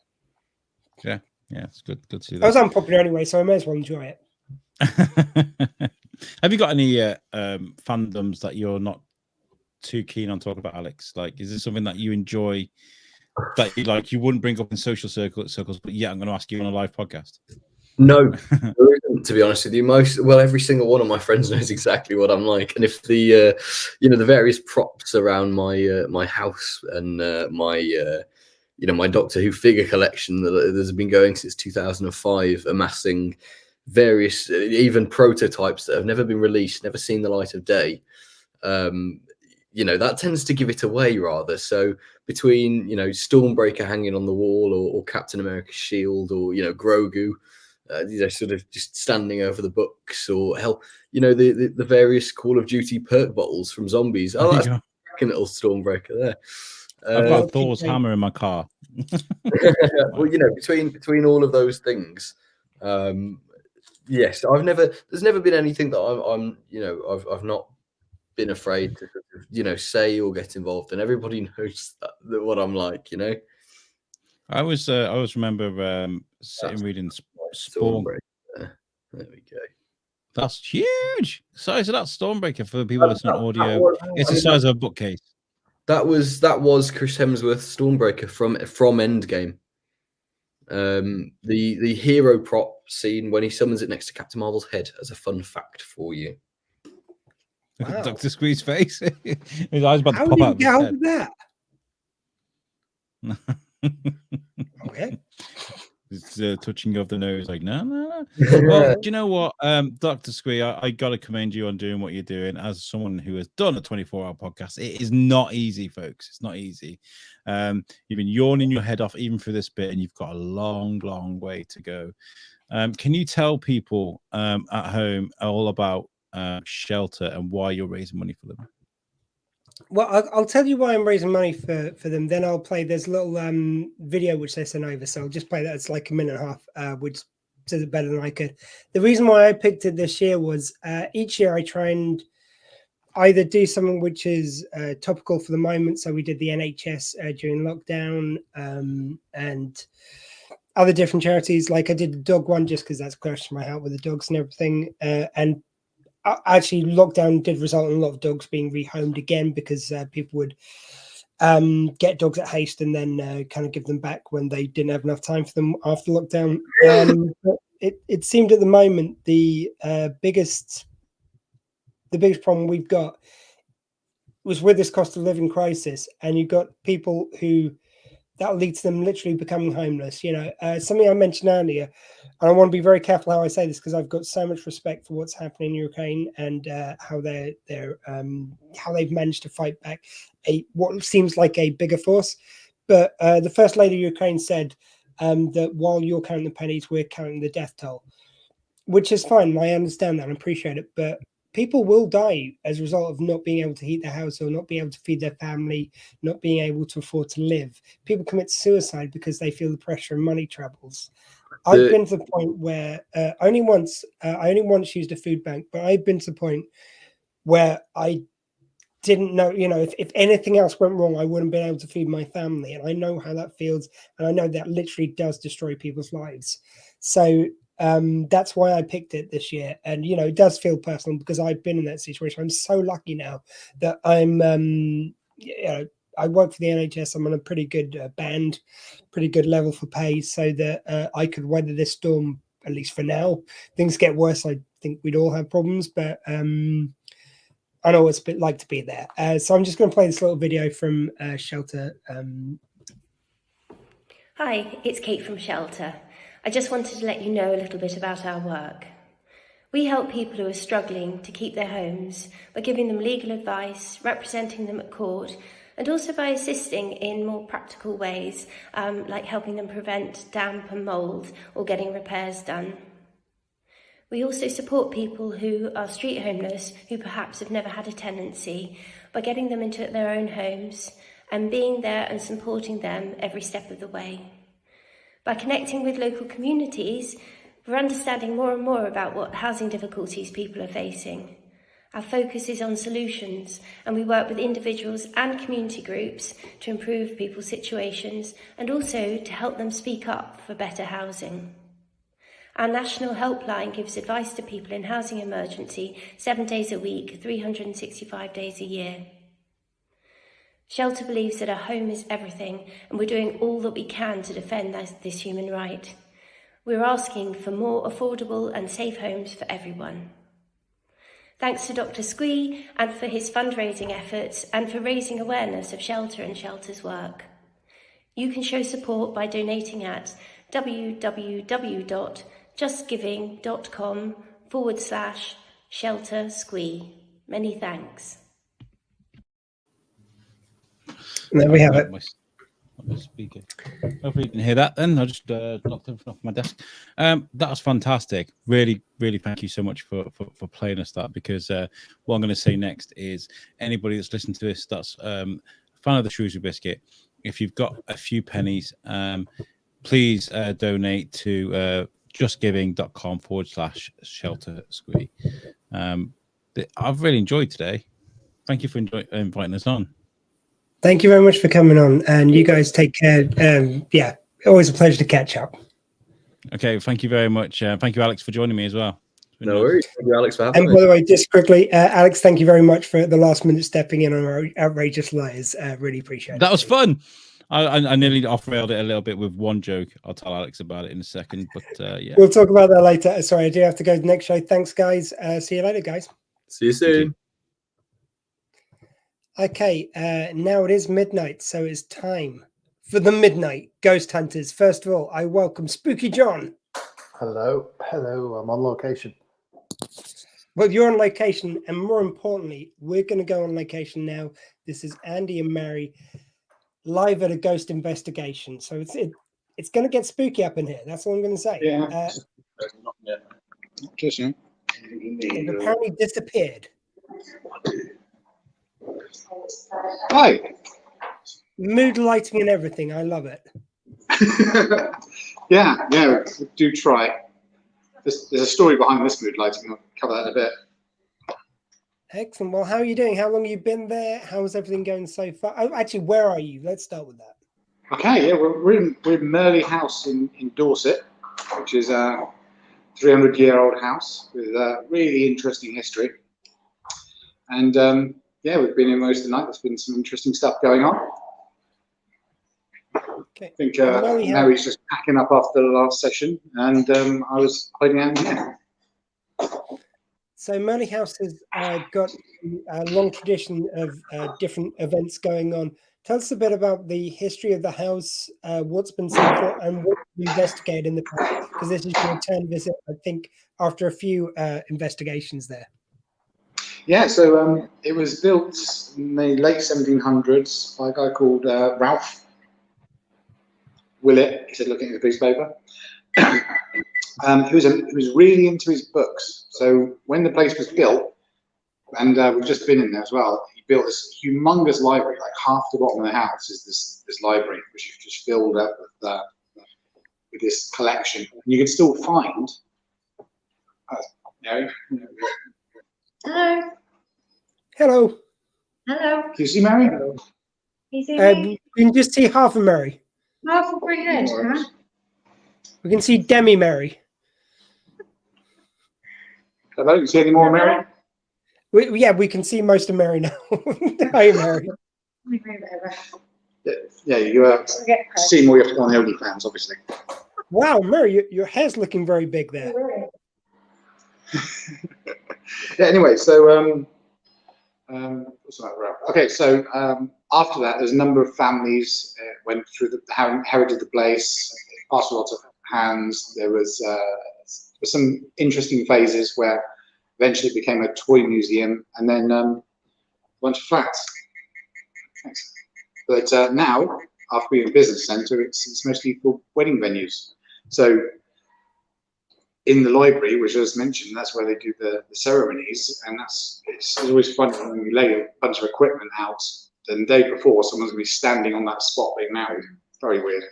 care. Yeah, it's good to see that. I was unpopular anyway, so I may as well enjoy it. Have you got any fandoms that you're not too keen on talking about, Alex? Like, is this something that you enjoy that you wouldn't bring up in social circles, but yeah, I'm going to ask you on a live podcast? No, there isn't, to be honest with you. Every single one of my friends knows exactly what I'm like, and if the the various props around my house and my Doctor Who figure collection that has been going since 2005, amassing various even prototypes that have never been released, never seen the light of day, that tends to give it away rather. So between Stormbreaker hanging on the wall, or Captain America's shield, or Grogu sort of just standing over the books, or hell, the various Call of Duty perk bottles from zombies. Oh, that's a little Stormbreaker there. I've got Thor's hammer in my car. Well, between all of those things, yes, there's never been anything that I've not been afraid to sort of, say or get involved in. Everybody knows that what I'm like, I always remember sitting reading Stormbreaker. There we go. That's huge. Size of that Stormbreaker for people listening to audio. It's the size of a bookcase. That was Chris Hemsworth's Stormbreaker from Endgame. The hero prop scene when he summons it next to Captain Marvel's head, as a fun fact for you. Wow. Dr. Squee's face. His eyes about to pop out. How did that? Okay. It's touching you off the nose, like no. Well, do you know what, Dr. Squee, I got to commend you on doing what you're doing. As someone who has done a 24-hour podcast, it is not easy, folks. It's not easy. You've been yawning your head off even for this bit, and you've got a long, long way to go. Can you tell people at home all about Shelter and why you're raising money for them? Well, I'll tell you why I'm raising money for them. Then I'll play. There's a little video which they sent over, so I'll just play that. It's like a minute and a half, which does it better than I could. The reason why I picked it this year was each year I try and either do something which is topical for the moment. So we did the NHS during lockdown, and other different charities. Like I did the dog one just because that's close to my heart with the dogs and everything, and actually lockdown did result in a lot of dogs being rehomed again because people would get dogs at haste and then kind of give them back when they didn't have enough time for them after lockdown. But it seemed at the moment the biggest problem we've got was with this cost of living crisis, and you've got people who that'll lead to them literally becoming homeless. Something I mentioned earlier, and I want to be very careful how I say this because I've got so much respect for what's happening in Ukraine and how how they've managed to fight back what seems like a bigger force. But the First Lady of Ukraine said that while you're counting the pennies, we're counting the death toll, which is fine. I understand that and appreciate it, but people will die as a result of not being able to heat their house or not being able to feed their family, not being able to afford to live. People commit suicide because they feel the pressure and money troubles. I've been to the point where I only once used a food bank, but I've been to the point where I didn't know, if anything else went wrong, I wouldn't be able to feed my family. And I know how that feels. And I know that literally does destroy people's lives. So that's why I picked it this year. And, it does feel personal because I've been in that situation. I'm so lucky now that I'm, I work for the NHS. I'm on a pretty good band, pretty good level for pay so that I could weather this storm, at least for now. Things get worse. I think we'd all have problems, but I know what it's a bit like to be there. So I'm just going to play this little video from Shelter. Hi, it's Kate from Shelter. I just wanted to let you know a little bit about our work. We help people who are struggling to keep their homes by giving them legal advice, representing them at court, and also by assisting in more practical ways, like helping them prevent damp and mould or getting repairs done. We also support people who are street homeless, who perhaps have never had a tenancy, by getting them into their own homes and being there and supporting them every step of the way. By connecting with local communities, we're understanding more and more about what housing difficulties people are facing. Our focus is on solutions, and we work with individuals and community groups to improve people's situations and also to help them speak up for better housing. Our national helpline gives advice to people in housing emergency 7 days a week, 365 days a year. Shelter believes that our home is everything, and we're doing all that we can to defend this human right. We're asking for more affordable and safe homes for everyone. Thanks to Dr. Squee and for his fundraising efforts and for raising awareness of Shelter and Shelter's work. You can show support by donating at www.justgiving.com/Shelter Squee. Many thanks. And there we have it. My speaker. Hopefully you can hear that then. I just knocked everything off my desk. That was fantastic. Really, really thank you so much for playing us that, because what I'm going to say next is anybody that's listened to this that's a fan of the Shrewsbury Biscuit, if you've got a few pennies, please donate to justgiving.com/Shelter Squee. I've really enjoyed today. Thank you for inviting us on. Thank you very much for coming on, and you guys take care. Yeah, always a pleasure to catch up. Okay, thank you very much. Thank you, Alex, for joining me as well. No worries. Thank you, Alex, for having me. And by the way, just quickly, Alex, thank you very much for the last minute stepping in on our outrageous liars. Really appreciate it. That was fun. I nearly off-railed it a little bit with one joke. I'll tell Alex about it in a second, but yeah. We'll talk about that later. Sorry, I do have to go to the next show. Thanks, guys. See you later, guys. See you soon. Okay, now it is midnight, so it's time for the Midnight Ghost Hunters. First of all, I welcome Spooky John. Hello, I'm on location. Well, you're on location, and more importantly, we're going to go on location now. This is Andy and Mary live at a ghost investigation, so it's going to get spooky up in here. That's all I'm going to say. Yeah. They've apparently disappeared. Hi. Mood lighting and everything. I love it. yeah, do try. There's a story behind this mood lighting. I'll cover that in a bit. Excellent. Well, how are you doing? How long have you been there? How's everything going so far? Oh, actually, where are you? Let's start with that. Okay, yeah, we're in Merley House in Dorset, which is a 300-year-old house with a really interesting history. And yeah, we've been in most of the night. There's been some interesting stuff going on. Okay. I think Mary's just packing up after the last session, and I was hiding out in here. So Merley House has got a long tradition of different events going on. Tell us a bit about the history of the house, what's been said for, and what you investigated in the past, because this is your return visit, I think, after a few investigations there. Yeah, so it was built in the late 1700s by a guy called Ralph Willett. He said, looking at the piece of paper. He was really into his books. So when the place was built, and we've just been in there as well, he built this humongous library. Like half the bottom of the house is this library, which is just filled up with this collection. And you can still find. Mary. Hello. Hello. Hello. Can you see Mary? Can you see me? You can just see half of Mary. Half of my head, huh? We can see Demi Mary. Hello, you see any more Mary? Yeah, we can see most of Mary now. Hi, Mary. Yeah, you see more. You have to go on the OnlyFans, obviously. Wow, Mary, your hair's looking very big there. Yeah. Anyway, so okay, so after that, there's a number of families went through inherited the place, passed a lot of hands. There was some interesting phases where eventually it became a toy museum, and then a bunch of flats. Thanks. But now, after being a business centre, it's mostly for wedding venues. So in the library, which I just mentioned, that's where they do the ceremonies, and it's always fun when you lay a bunch of equipment out. Then the day before, someone's going to be standing on that spot being married. Very weird.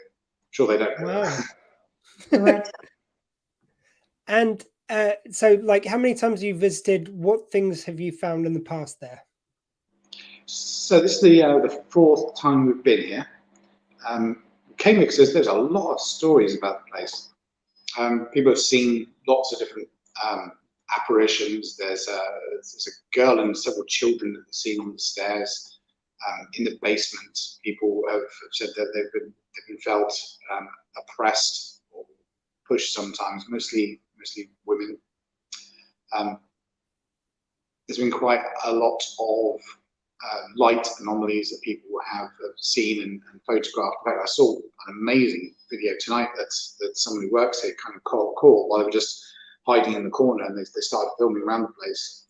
Sure they don't. Wow. And so, like, how many times have you visited? What things have you found in the past there? So this is the fourth time we've been here. Came here because there's a lot of stories about the place. People have seen lots of different apparitions. There's a girl and several children that they've seen on the stairs. In the basement, people have said that they've been felt oppressed or pushed sometimes, mostly women. There's been quite a lot of light anomalies that people have seen and photographed. In fact, I saw an amazing video tonight that someone who works here kind of caught while they were just hiding in the corner, and they started filming around the place.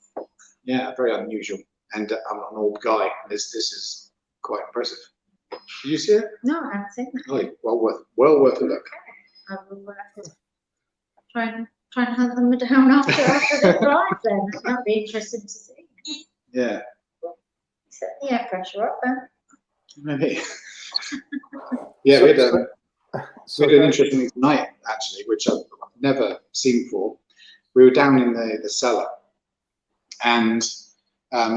Yeah, very unusual. And I'm an old guy. This is quite impressive. Did you see it? No, I haven't seen that. Oh, well worth a look. I will try and hunt them down after the drive then. That might be interesting to see. Yeah. Set the air pressure up then. Maybe. Yeah, we had an interesting thing tonight, actually, which I've never seen before. We were down in the cellar, and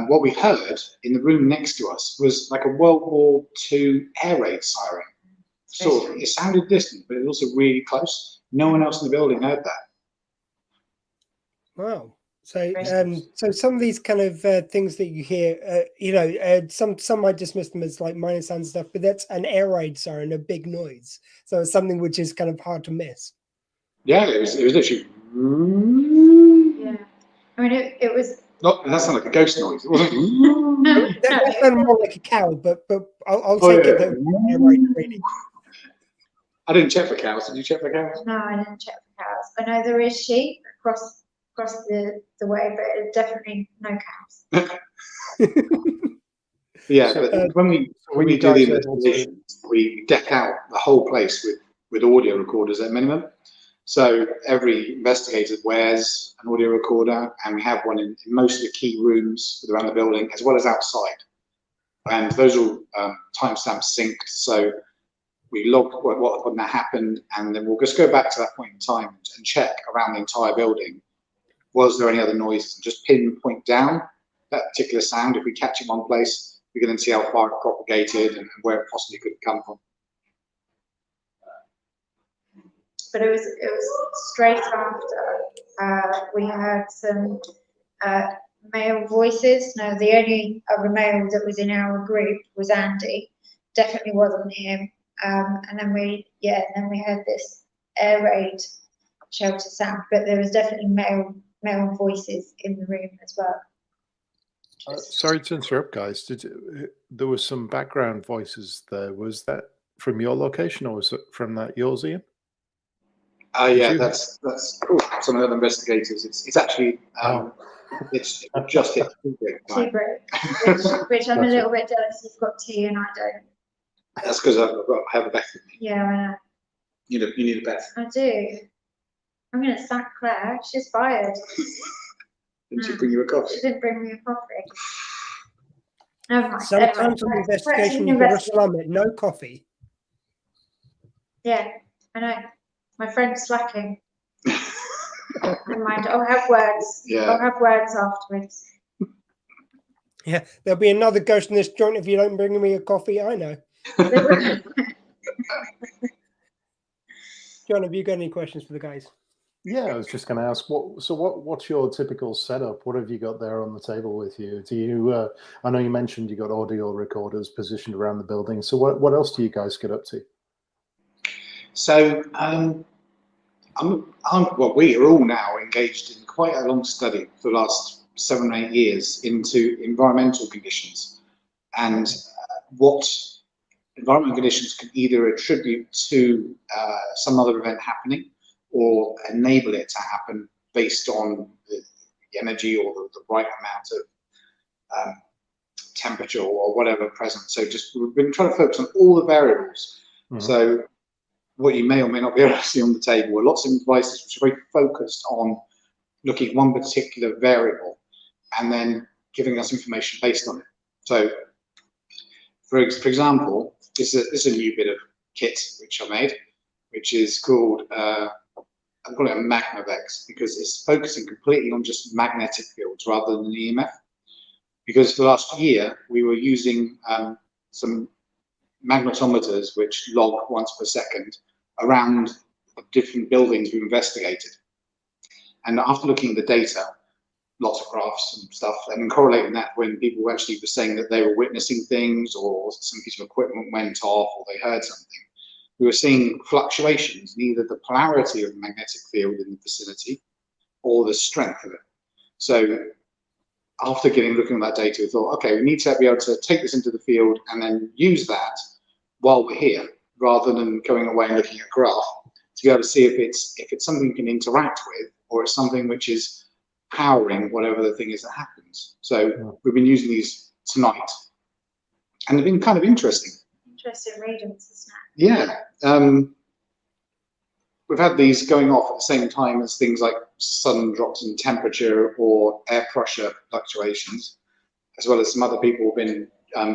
what we heard in the room next to us was like a World War II air raid siren. So it sounded distant, but it was also really close. No one else in the building heard that. Wow. So, so some of these kind of things that you hear, some might dismiss them as like minor sound stuff, but that's an air raid siren, a big noise. So it's something which is kind of hard to miss. Yeah, it was literally. Yeah, I mean it was. That sounded like a ghost noise. It wasn't. No, that sounded more like a cow, but I'll take it that air raid really. I didn't check for cows. Did you check for cows? No, I didn't check for cows. I know there is sheep across the way, but definitely no cows. Yeah, but when we do the investigations, we deck out the whole place with audio recorders at minimum. So every investigator wears an audio recorder, and we have one in most of the key rooms around the building, as well as outside. And those are timestamps synced, so we log when that happened, and then we'll just go back to that point in time and check around the entire building. Was there any other noises? And just pinpoint down that particular sound. If we catch it in one place, we can then see how far it propagated and where it possibly could come from. But it was straight after we heard some male voices. No, the only other male that was in our group was Andy. Definitely wasn't him. And then we heard this air raid shelter sound, but there was definitely male voices in the room as well. Sorry to interrupt, guys. There was some background voices there. Was that from your location, or was it from that yours, Ian? Yeah, that's some of the other investigators. It's actually it's just hit tea break, which I'm a little bit jealous. You've got tea and I don't. That's because I have a Beth. Yeah, I know. You need a Beth. I do. I'm going to sack Claire. She's fired. Didn't she bring you a coffee? She didn't bring me a coffee. Never mind. Sometimes on the investigation you've got to slum it. No coffee. Yeah, I know. My friend's slacking. Never mind. I'll have words. Yeah. I'll have words afterwards. Yeah, there'll be another ghost in this joint if you don't bring me a coffee. I know. John, have you got any questions for the guys? Yeah, I was just going to ask, what's your typical setup? What have you got there on the table with you? Do you? I know you mentioned you got audio recorders positioned around the building. So what else do you guys get up to? So we are all now engaged in quite a long study for the last 7 or 8 years into environmental conditions and what environmental conditions can either attribute to some other event happening or enable it to happen based on the energy or the right amount of temperature or whatever present. So we've been trying to focus on all the variables. Mm-hmm. So what you may or may not be able to see on the table are lots of devices which are very focused on looking at one particular variable and then giving us information based on it. So for example, this is a new bit of kit which I made, which is called, I'm calling it a MagnaVex, because it's focusing completely on just magnetic fields rather than EMF. Because for the last year, we were using some magnetometers which log once per second around the different buildings we investigated. And after looking at the data, lots of graphs and stuff, and then correlating that when people actually were saying that they were witnessing things, or some piece of equipment went off, or they heard something, we were seeing fluctuations in either the polarity of the magnetic field in the vicinity or the strength of it. So after looking at that data, we thought, okay, we need to be able to take this into the field and then use that while we're here, rather than going away and looking at graph, to be able to see if it's something you can interact with, or it's something which is powering whatever the thing is that happens. So we've been using these tonight, and they've been kind of interesting. Interesting readings, isn't it? Yeah. We've had these going off at the same time as things like sudden drops in temperature or air pressure fluctuations, as well as some other people have been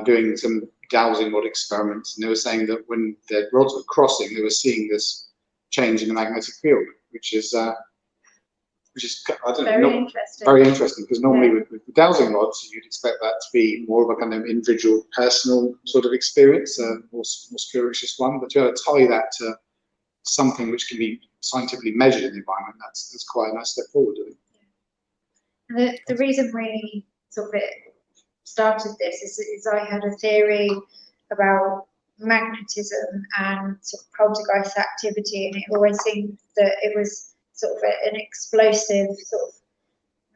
doing some dowsing rod experiments, and they were saying that when the rods were crossing, they were seeing this change in the magnetic field, which is I don't know, very interesting, because normally with dowsing rods, you'd expect that to be more of a kind of individual, personal sort of experience, more spirituous one, but to be able to tie that to something which can be scientifically measured in the environment, that's quite a nice step forward, I think. The reason we sort of started this is I had a theory about magnetism and sort of poltergeist activity, and it always seemed that it was sort of an explosive, sort of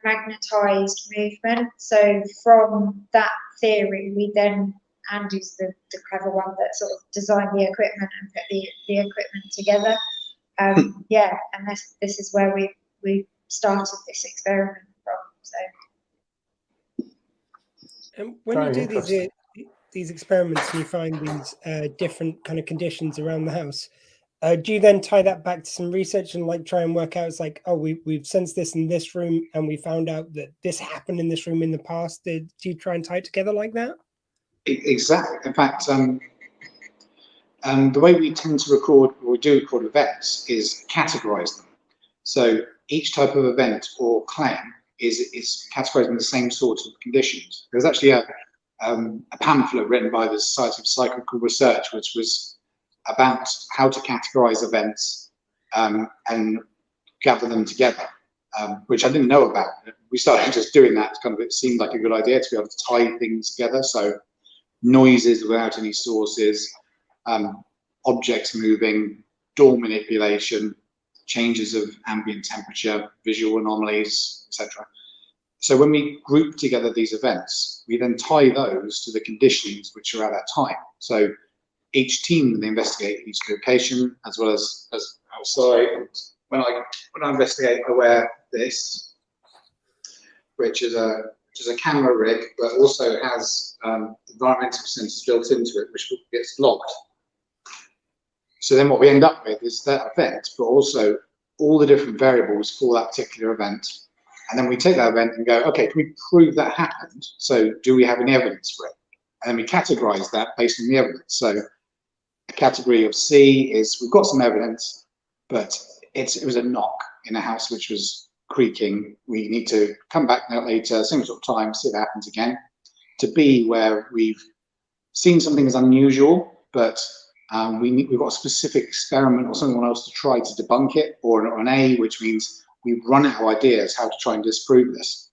magnetized movement. So from that theory, we then, Andy's the clever one that sort of designed the equipment and put the equipment together. Yeah, and this is where we started this experiment from. So. And when you do these experiments and you find these different kind of conditions around the house, do you then tie that back to some research and like try and work out, it's like, oh, we've sensed this in this room and we found out that this happened in this room in the past? Do you try and tie it together like that? Exactly. In fact, the way we tend to record, or we do record events, is categorize them. So each type of event or claim is categorized in the same sort of conditions. There's actually a pamphlet written by the Society of Psychical Research, which was about how to categorize events and gather them together, which I didn't know about. We started just doing that. It seemed like a good idea to be able to tie things together. So noises without any sources, objects moving, door manipulation, changes of ambient temperature, visual anomalies, etc. So when we group together these events, we then tie those to the conditions which are at that time. So each team they investigate each location as well as outside. And when I investigate, I wear this, which is a camera rig, but also has environmental sensors built into it, which gets logged. So then what we end up with is that event, but also all the different variables for that particular event. And then we take that event and go, okay, can we prove that happened? So do we have any evidence for it? And then we categorize that based on the evidence. So a category of C is, we've got some evidence, but it was a knock in a house which was creaking. We need to come back later, same sort of time, see if it happens again. To B, where we've seen something as unusual, but we've got a specific experiment or someone else to try to debunk it, or an A, which means we've run out of ideas how to try and disprove this.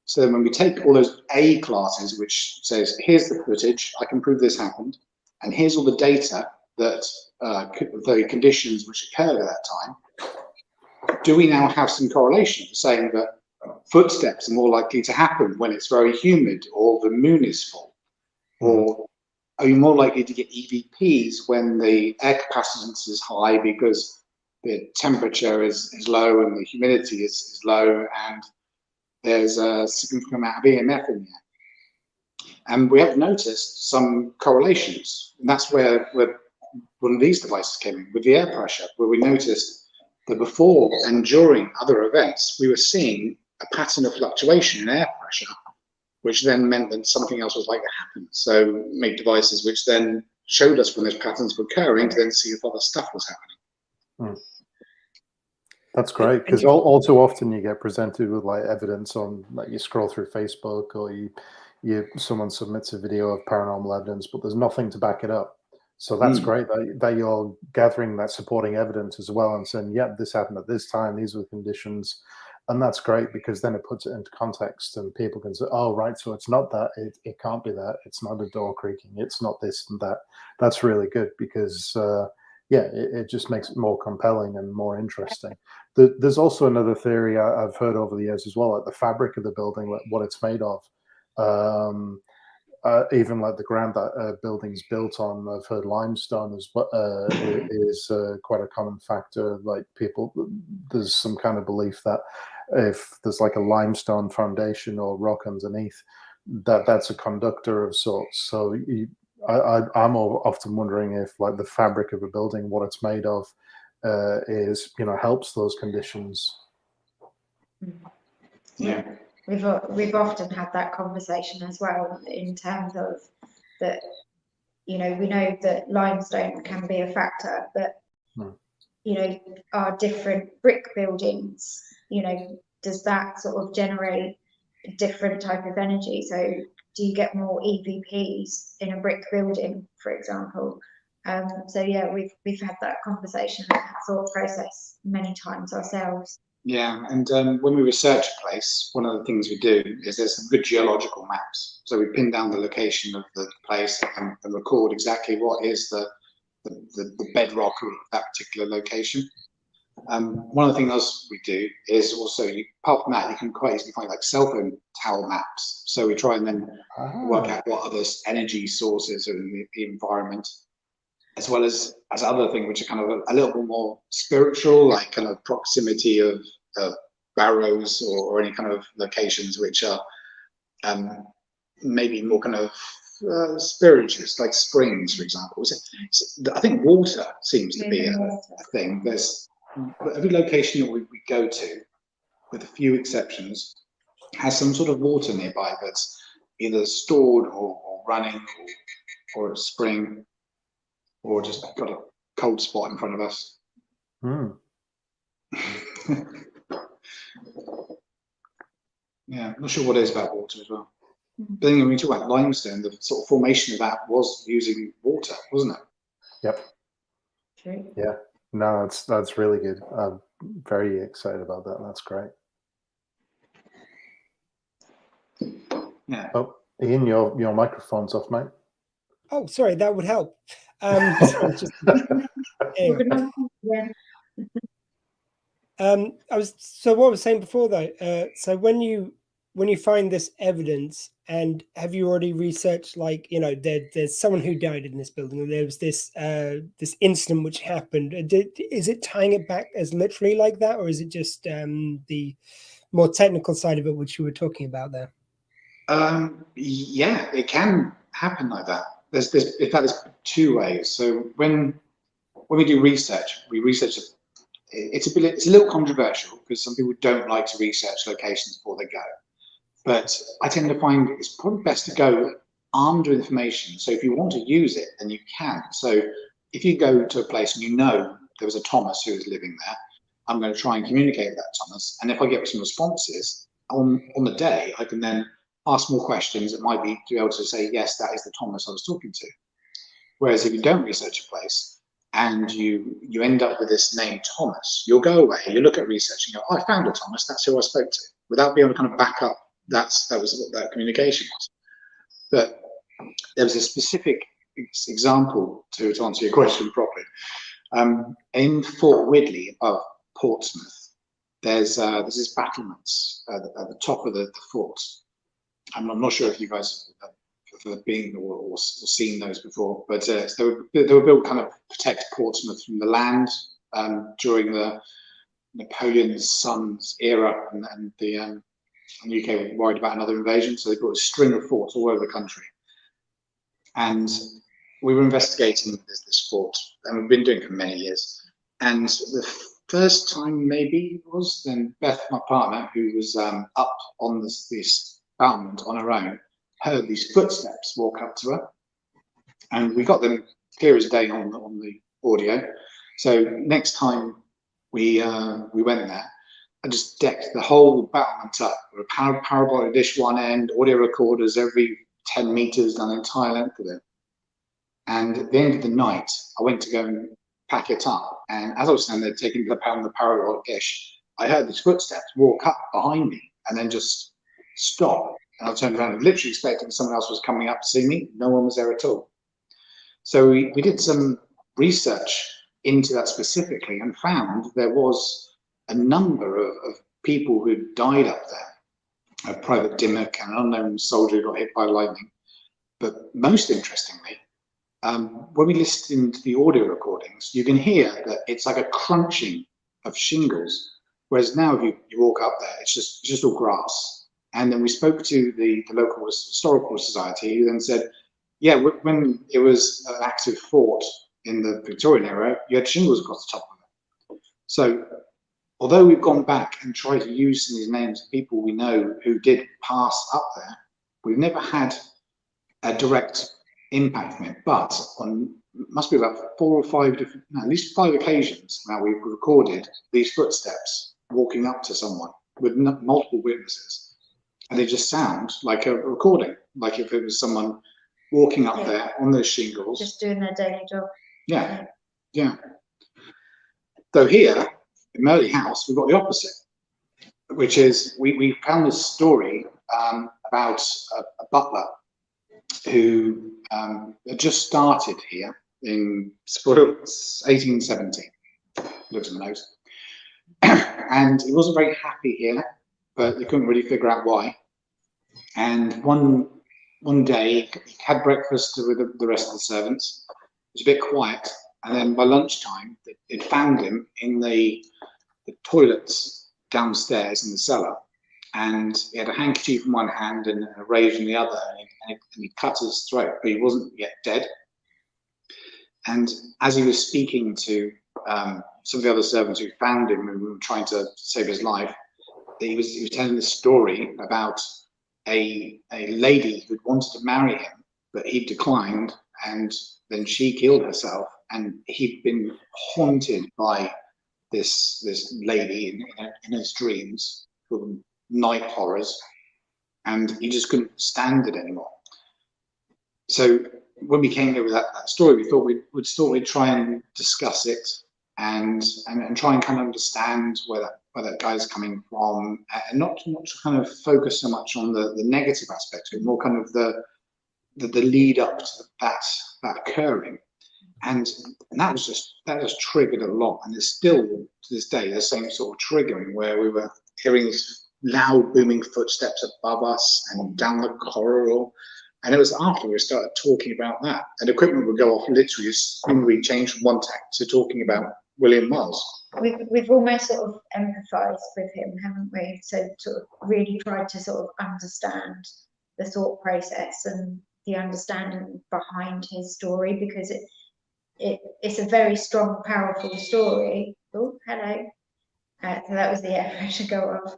So then when we take all those A classes, which says, here's the footage, I can prove this happened, and here's all the data that the conditions which occurred at that time, do we now have some correlation saying that footsteps are more likely to happen when it's very humid or the moon is full? Or are you more likely to get EVPs when the air capacitance is high because the temperature is low and the humidity is low and there's a significant amount of EMF in there? And we have noticed some correlations. And that's where one of these devices came in, with the air pressure, where we noticed that before and during other events, we were seeing a pattern of fluctuation in air pressure, which then meant that something else was likely to happen. So made devices which then showed us when those patterns were occurring to then see if other stuff was happening. That's great, because all too often you get presented with like evidence on, like, you scroll through Facebook, or someone submits a video of paranormal evidence, but there's nothing to back it up. So that's great that you're gathering that supporting evidence as well and saying, yep, this happened at this time, these were the conditions. And that's great, because then it puts it into context and people can say, oh, right, so it's not that, it can't be that, it's not a door creaking, it's not this and that. That's really good, because it just makes it more compelling and more interesting. There's also another theory I've heard over the years as well, like the fabric of the building, like what it's made of. Even like the ground that building's built on, I've heard limestone is quite a common factor. Like there's some kind of belief that if there's like a limestone foundation or rock underneath, that's a conductor of sorts. So I'm often wondering if like the fabric of a building, what it's made of, is, helps those conditions. Yeah. We've often had that conversation as well, in terms of that, we know that limestone can be a factor, but our different brick buildings, does that sort of generate a different type of energy? So do you get more EVPs in a brick building, for example? So yeah, we've had that conversation and that thought process many times ourselves. Yeah, and when we research a place, one of the things we do is there's some good geological maps. So we pin down the location of the place and record exactly what is the bedrock of that particular location. One of the things we do is also, apart from that, you can quite easily find like cell phone tower maps. So we try and then work out what other energy sources are in the environment, as well as other things which are kind of a little bit more spiritual, like kind of proximity of barrows or any kind of locations which are maybe more kind of spirituous, like springs, for example. I think water seems to be a thing. There's every location that we go to, with a few exceptions, has some sort of water nearby that's either stored or running or a spring, or just got a cold spot in front of us. Yeah, I'm not sure what it is about water as well. But then when we talk about limestone, the sort of formation of that was using water, wasn't it? Yep. Okay. Yeah. No, that's really good. I'm very excited about that. That's great. Yeah. Oh, Ian, your microphone's off, mate. Oh, sorry, that would help. So what I was saying before though, so when you find this evidence, and have you already researched, like, there's someone who died in this building, or there was this incident which happened, is it tying it back as literally like that, or is it just the more technical side of it which you were talking about there? Yeah, it can happen like that. In fact, there's two ways. So when we do research, it's a little controversial, because some people don't like to research locations before they go. But I tend to find it's probably best to go armed with information. So if you want to use it, then you can. So if you go to a place and there was a Thomas who was living there, I'm going to try and communicate with that Thomas. And if I get some responses on the day, I can then ask more questions that might be to be able to say, yes, that is the Thomas I was talking to. Whereas if you don't research a place and you end up with this name Thomas, you'll go away, you look at research and you go, oh, I found a Thomas, that's who I spoke to, without being able to kind of back up that was what that communication was. But there was a specific example to answer your question properly. In Fort Widley above Portsmouth, there's this battlements at the top of the fort. I'm not sure if you guys have been or seen those before, but they were built kind of protect Portsmouth from the land during the Napoleon's son's era, and the UK were worried about another invasion, so they built a string of forts all over the country. And we were investigating this fort, and we've been doing it for many years. And the first time maybe was then Beth, my partner, who was up on this battlement on her own, heard these footsteps walk up to her, and we got them clear as day on the audio. So next time we went there, I just decked the whole battlement up with a parabolic dish one end, audio recorders every 10 meters down the entire length of it. And at the end of the night, I went to go and pack it up. And as I was standing there taking the parabolic dish, I heard these footsteps walk up behind me and then just stop. And I turned around and literally expecting someone else was coming up to see me. No one was there at all. So we did some research into that specifically and found there was a number of people who died up there. A Private Dimmock, an unknown soldier who got hit by lightning. But most interestingly, when we listen to the audio recordings, you can hear that it's like a crunching of shingles. Whereas now, if you walk up there, it's just all grass. And then we spoke to the local historical society, who then said, yeah, when it was an active fort in the Victorian era, you had shingles across the top of it. So although we've gone back and tried to use some of these names of people we know who did pass up there, we've never had a direct impact from it. But on must be about 4 or 5 different, no, at least 5 occasions now we've recorded these footsteps walking up to someone with multiple witnesses, and they just sound like a recording, like if it was someone walking up there on those shingles, just doing their daily job. Yeah, yeah. Though here in Merley House, we've got the opposite, which is we found this story about a butler who had just started here in 1870. Looks at the nose. And he wasn't very happy here, but they couldn't really figure out why. And one day he had breakfast with the rest of the servants. It was a bit quiet, and then by lunchtime they found him in the toilets downstairs in the cellar, and he had a handkerchief in one hand and a razor in the other, and he cut his throat, but he wasn't yet dead. And as he was speaking to some of the other servants who found him and were trying to save his life, he was telling this story about a lady who'd wanted to marry him, but he declined, and then she killed herself, and he'd been haunted by this lady in his dreams, for night horrors, and he just couldn't stand it anymore. So when we came here with that story, we thought we'd try and discuss it and try and kind of understand where that guy's coming from, and not to kind of focus so much on the negative aspect of it, more kind of the lead up to that occurring. And that just triggered a lot, and it's still to this day the same sort of triggering, where we were hearing these loud booming footsteps above us and down the corridor. And it was after we started talking about that, and equipment would go off literally as soon as we changed from one tack to talking about William Miles. We've almost sort of empathised with him, haven't we? So sort of really tried to sort of understand the thought process and the understanding behind his story, because it's a very strong, powerful story. Oh, hello. So that was the air pressure go off.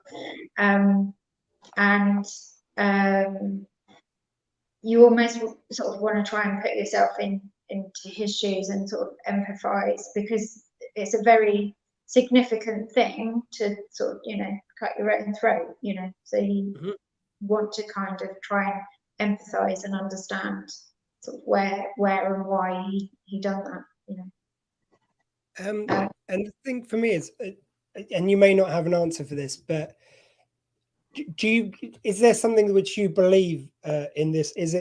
You almost sort of want to try and put yourself into his shoes and sort of empathise, because it's a very significant thing to sort of, cut your own throat, so you want to kind of try and empathise and understand sort of where and why he done that, And the thing for me is, and you may not have an answer for this, but is there something which you believe in this? Is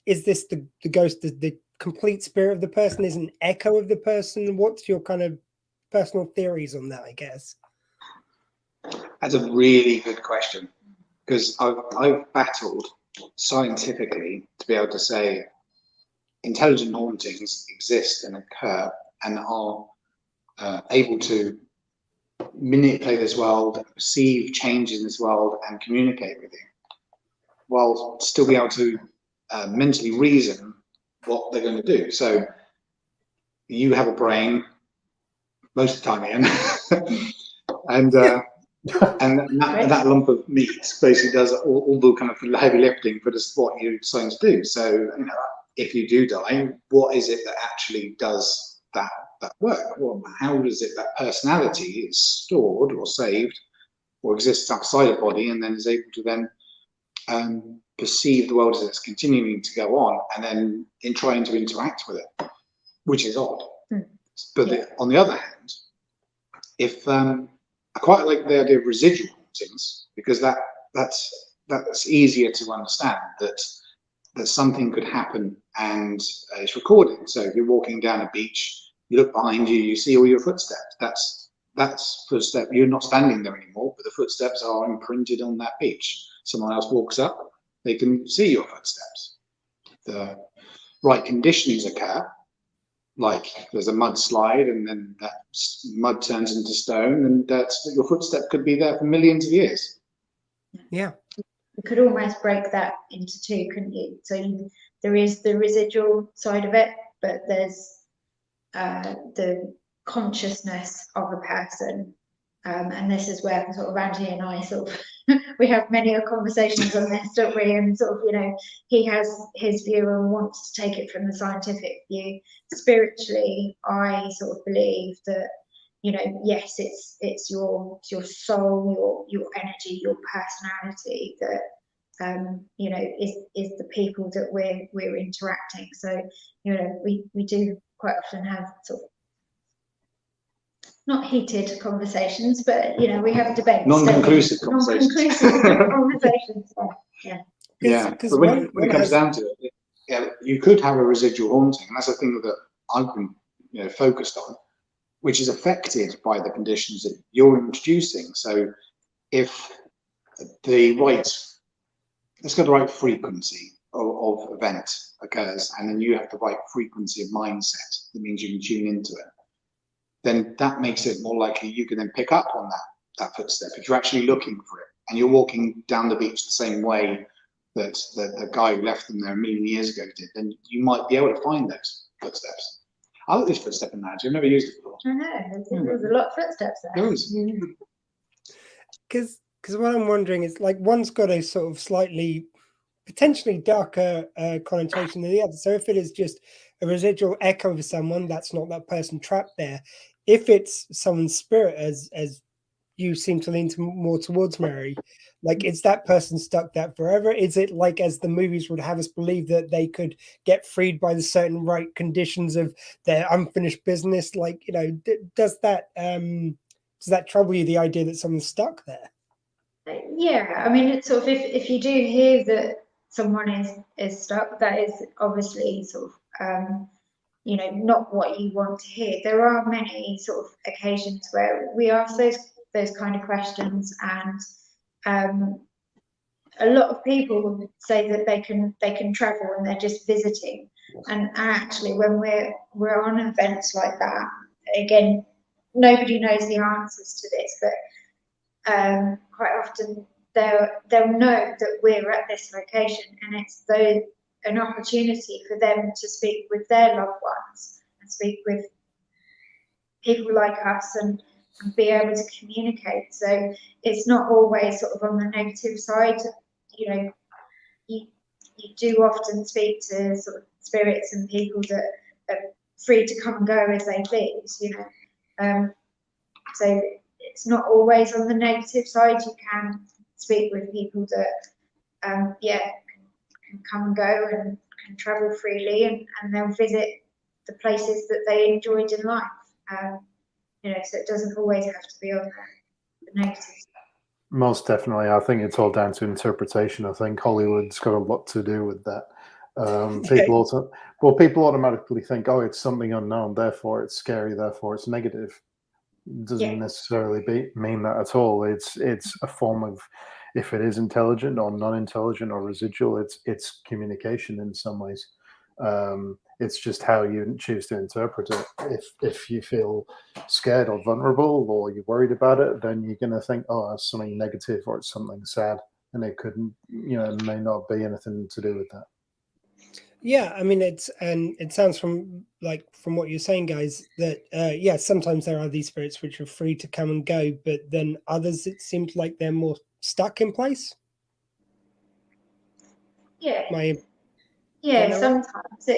this the ghost, the complete spirit of the person, is an echo of the person? What's your kind of personal theories on that, I guess? That's a really good question, because I've battled scientifically to be able to say intelligent hauntings exist and occur and are able to manipulate this world, perceive changes in this world, and communicate with you, while still be able to mentally reason what they're going to do. So you have a brain most of the time, Ian, and that lump of meat basically does all the kind of heavy lifting for just what you're trying to do. So if you do die, what is it that actually does that work? Well, how does it that personality is stored or saved or exists outside a body and then is able to then perceive the world as it's continuing to go on and then in trying to interact with it, which is odd. But on the other hand, if I quite like the idea of residual hauntings, because that's easier to understand, that something could happen and it's recorded. So if you're walking down a beach, you look behind you, you see all your footsteps. That's footstep. You're not standing there anymore, but the footsteps are imprinted on that beach. Someone else walks up, they can see your footsteps. The right conditions occur, like there's a mudslide and then that mud turns into stone, and your footstep could be there for millions of years. Yeah. You could almost break that into two, couldn't you? So there is the residual side of it, but there's the consciousness of a person. And this is where sort of Andy and I sort of we have many conversations on this, don't we? And sort of, you know, he has his view and wants to take it from the scientific view. Spiritually, I sort of believe that, you know, yes, it's your soul, your energy, your personality that you know is the people that we're interacting. So, you know, we do quite often have sort of not heated conversations, but you know, we have debates. Non-conclusive conversations. Non-conclusive conversations. Yeah. But when it comes down to it, yeah, you could have a residual haunting, and that's a thing that I've been focused on, which is affected by the conditions that you're introducing. So if let's get the right frequency of event occurs, and then you have the right frequency of mindset, that means you can tune into it, then that makes it more likely you can then pick up on that footstep. If you're actually looking for it and you're walking down the beach the same way that the guy who left them there a million years ago did, then you might be able to find those footsteps. I like this footstep analogy. I've never used it before. I know, there's a lot of footsteps there. There is. Because what I'm wondering is, like, one's got a sort of slightly potentially darker connotation than the other. So if it is just a residual echo of someone, that's not that person trapped there. If it's someone's spirit, as you seem to lean more towards, Mary, like, is that person stuck there forever? Is it like, as the movies would have us believe, that they could get freed by the certain right conditions of their unfinished business? Like, you know, does that trouble you, the idea that someone's stuck there? Yeah, I mean, it's sort of, if you do hear that someone is stuck, that is obviously sort of you know, not what you want to hear. There are many sort of occasions where we ask those kind of questions, and a lot of people say that they can travel and they're just visiting. And actually, when we're on events like that, again, nobody knows the answers to this, but quite often they'll know that we're at this location, and it's an opportunity for them to speak with their loved ones and speak with people like us and be able to communicate. So it's not always sort of on the negative side. You know, you do often speak to sort of spirits and people that are free to come and go as they please, you know. So it's not always on the negative side. You can speak with people that can come and go and can travel freely, and they'll visit the places that they enjoyed in life. You know, so it doesn't always have to be on the negative side. Most definitely. I think it's all down to interpretation. I think Hollywood's got a lot to do with that. People automatically think, oh, it's something unknown, therefore it's scary, therefore it's negative. Doesn't necessarily mean that at all. It's a form of, if it is intelligent or non-intelligent or residual, it's communication in some ways. It's just how you choose to interpret it. If you feel scared or vulnerable or you're worried about it, then you're going to think, oh, it's something negative or it's something sad, and it couldn't, it may not be anything to do with that. Yeah, I mean, it sounds from what you're saying, guys, that sometimes there are these spirits which are free to come and go, but then others, it seems like they're more stuck in place. Yeah. Sometimes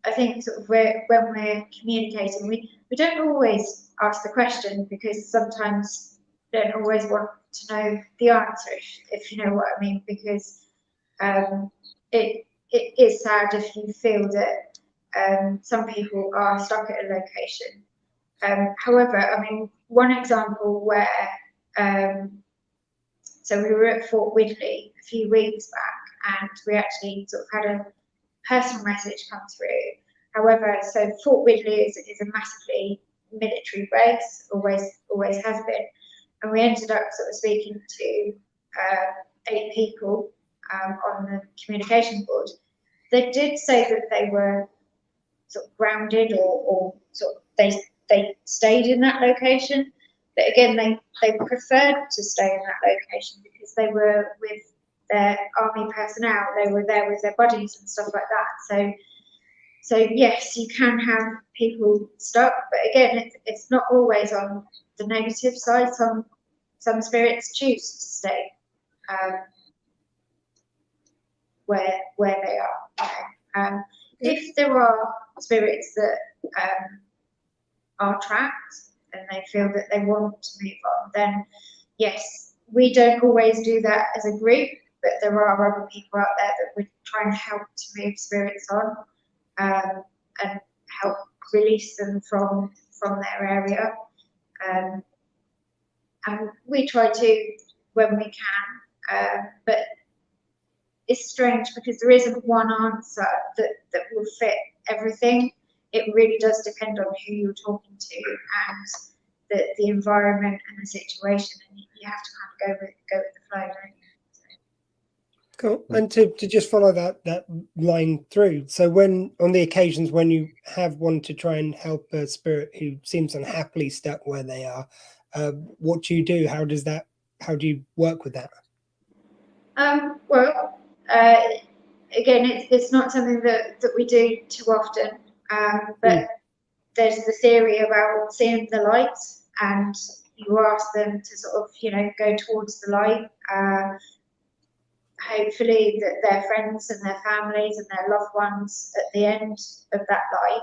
I think sort of when we're communicating, we don't always ask the question, because sometimes we don't always want to know the answer, if you know what I mean, because it is sad if you feel that some people are stuck at a location. However, I mean, one example where, so we were at Fort Widley a few weeks back, and we actually sort of had a personal message come through. However, so Fort Widley is a massively military base, always has been, and we ended up sort of speaking to 8 people on the communication board. They did say that they were sort of grounded, or sort of they stayed in that location, but again they preferred to stay in that location because they were with their army personnel, they were there with their buddies and stuff like that. So yes, you can have people stuck, but again, it's not always on the negative side. Some spirits choose to stay where they are. If there are spirits that are trapped and they feel that they want to move on, then yes, we don't always do that as a group, but there are other people out there that would try and help to move spirits on and help release them from their area. And we try to when we can, but it's strange because there isn't one answer that will fit everything. It really does depend on who you're talking to and the environment and the situation, and you have to kind of go with the flow, don't you? Cool. And to just follow that line through, so when on the occasions when you have wanted to try and help a spirit who seems unhappily stuck where they are, what do you do? How do you work with that? Well, again, it's not something that we do too often, but there's the theory about seeing the light, and you ask them to sort of, go towards the light. Hopefully that their friends and their families and their loved ones at the end of that light,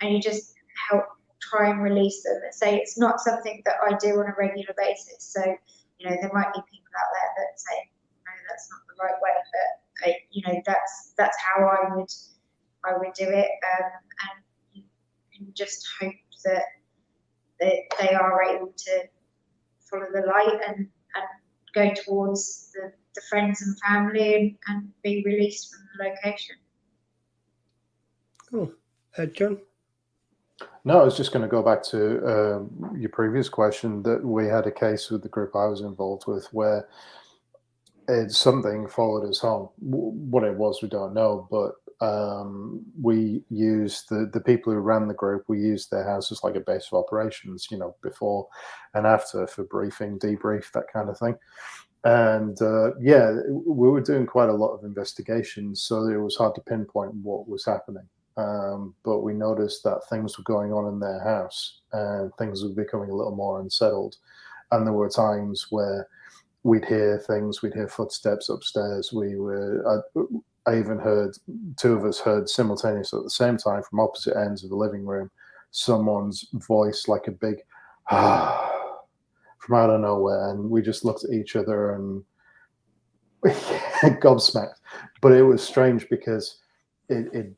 and you just help try and release them. And say it's not something that I do on a regular basis. So, there might be people out there that say, no, that's not the right way, but that's how I would do it. And you can just hope that they are able to follow the light and go towards the friends and family and be released from the location. Cool. John? No, I was just going to go back to your previous question, that we had a case with the group I was involved with where something followed us home. What it was, we don't know, but we used the people who ran the group, we used their house as like a base of operations, before and after, for briefing, debrief, that kind of thing. And we were doing quite a lot of investigations, so it was hard to pinpoint what was happening. But we noticed that things were going on in their house and things were becoming a little more unsettled. And there were times where we'd hear things, we'd hear footsteps upstairs. I even heard, 2 of us heard simultaneously at the same time from opposite ends of the living room, someone's voice, like a big from out of nowhere, and we just looked at each other and gobsmacked. But it was strange because it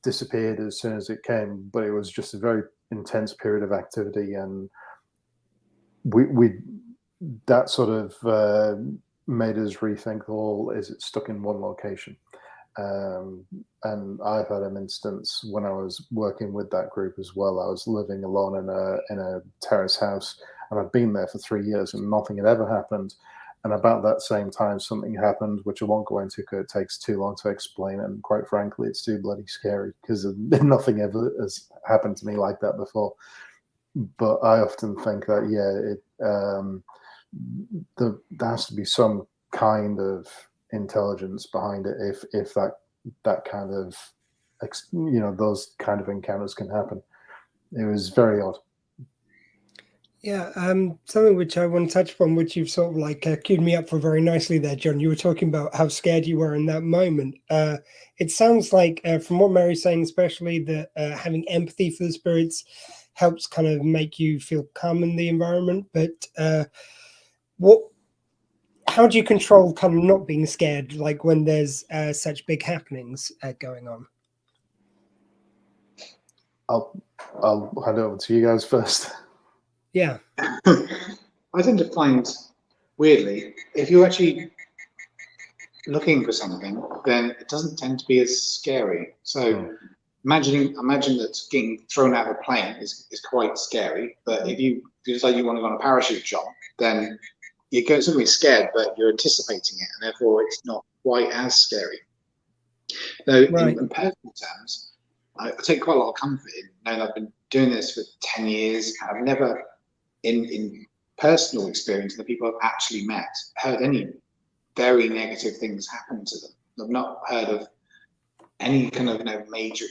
disappeared as soon as it came, but it was just a very intense period of activity, and we that sort of made us rethink, well, is it stuck in one location? And I've had an instance when I was working with that group as well. I was living alone in a terrace house, and I'd been there for 3 years and nothing had ever happened. And about that same time, something happened, which I won't go into because it takes too long to explain. And quite frankly, it's too bloody scary because nothing ever has happened to me like that before. But I often think that, there has to be some kind of intelligence behind it if that kind of, those kind of encounters can happen. It was very odd. Yeah, something which I want to touch upon, which you've sort of like queued me up for very nicely there, John. You were talking about how scared you were in that moment. It sounds like, from what Mary's saying, especially that having empathy for the spirits helps kind of make you feel calm in the environment. But how do you control kind of not being scared, like when there's such big happenings going on? I'll hand it over to you guys first. Yeah. I tend to find, weirdly, if you're actually looking for something, then it doesn't tend to be as scary. So imagine that getting thrown out of a plane is quite scary. But if you decide you want to go on a parachute jump, then you're going to be scared, but you're anticipating it, and therefore it's not quite as scary. Now, in personal terms, I take quite a lot of comfort in knowing I've been doing this for 10 years. I've never, in personal experience, the people I've actually met, heard any very negative things happen to them. I've not heard of any kind of major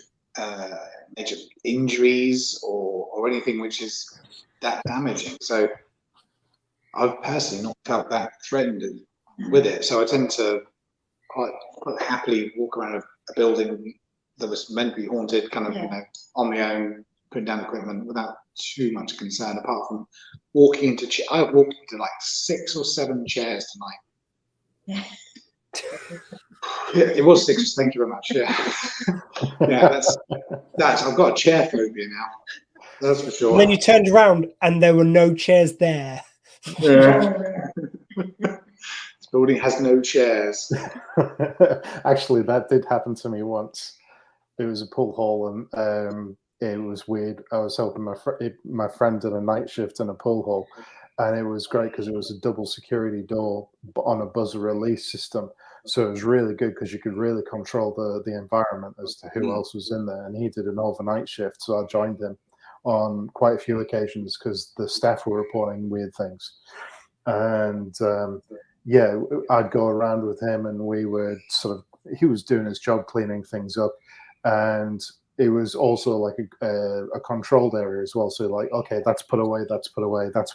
injuries or anything which is that damaging. So I've personally not felt that threatened with it. So I tend to quite happily walk around a building that was meant to be haunted, kind of on my own, putting down equipment without too much concern. Apart from walking into, I've walked into like 6 or 7 chairs tonight. Yeah, it was 6. Thank you very much. Yeah, yeah. That's. I've got a chair phobia now. That's for sure. And then you turned around and there were no chairs there. Yeah. This building has no chairs. Actually, that did happen to me once. It was a pool hall, and it was weird. I was helping my friend did a night shift in a pool hall, and it was great because it was a double security door on a buzzer release system. So it was really good because you could really control the environment as to who else was in there. And he did an overnight shift, so I joined him on quite a few occasions because the staff were reporting weird things. And yeah, I'd go around with him, and we would he was doing his job cleaning things up, and it was also like a controlled area as well. So like, okay, that's put away, that's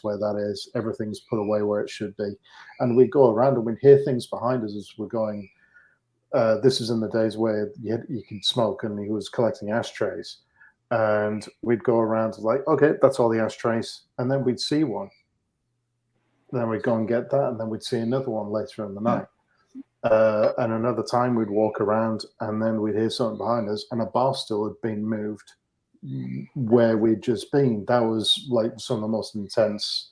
where that is. Everything's put away where it should be. And we'd go around and we'd hear things behind us as we're going. This is in the days where you could smoke, and he was collecting ashtrays. And we'd go around like, okay, that's all the ashtrays. And then we'd see one. Then we'd go and get that, and then we'd see another one later in the night. And another time we'd walk around, and then we'd hear something behind us, and a bar stool had been moved where we'd just been. That was like some of the most intense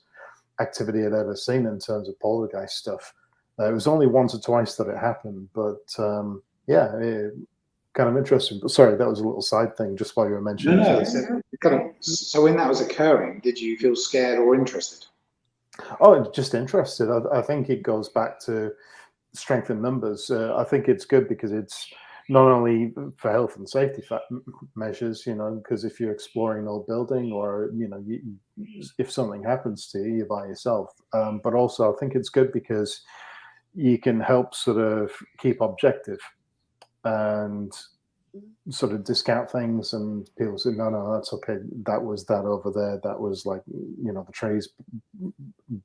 activity I'd ever seen in terms of poltergeist stuff. It was only once or twice that it happened, but yeah, kind of interesting. But sorry, that was a little side thing just while you were mentioning. So when that was occurring, did you feel scared or interested? Oh, just interested. I think it goes back to strength in numbers. I think it's good because it's not only for health and safety measures, because if you're exploring an old building, or if something happens to you, you're by yourself. But also, I think it's good because you can help sort of keep objective and sort of discount things, and people say, no, that's okay. That was that over there. That was like, the trees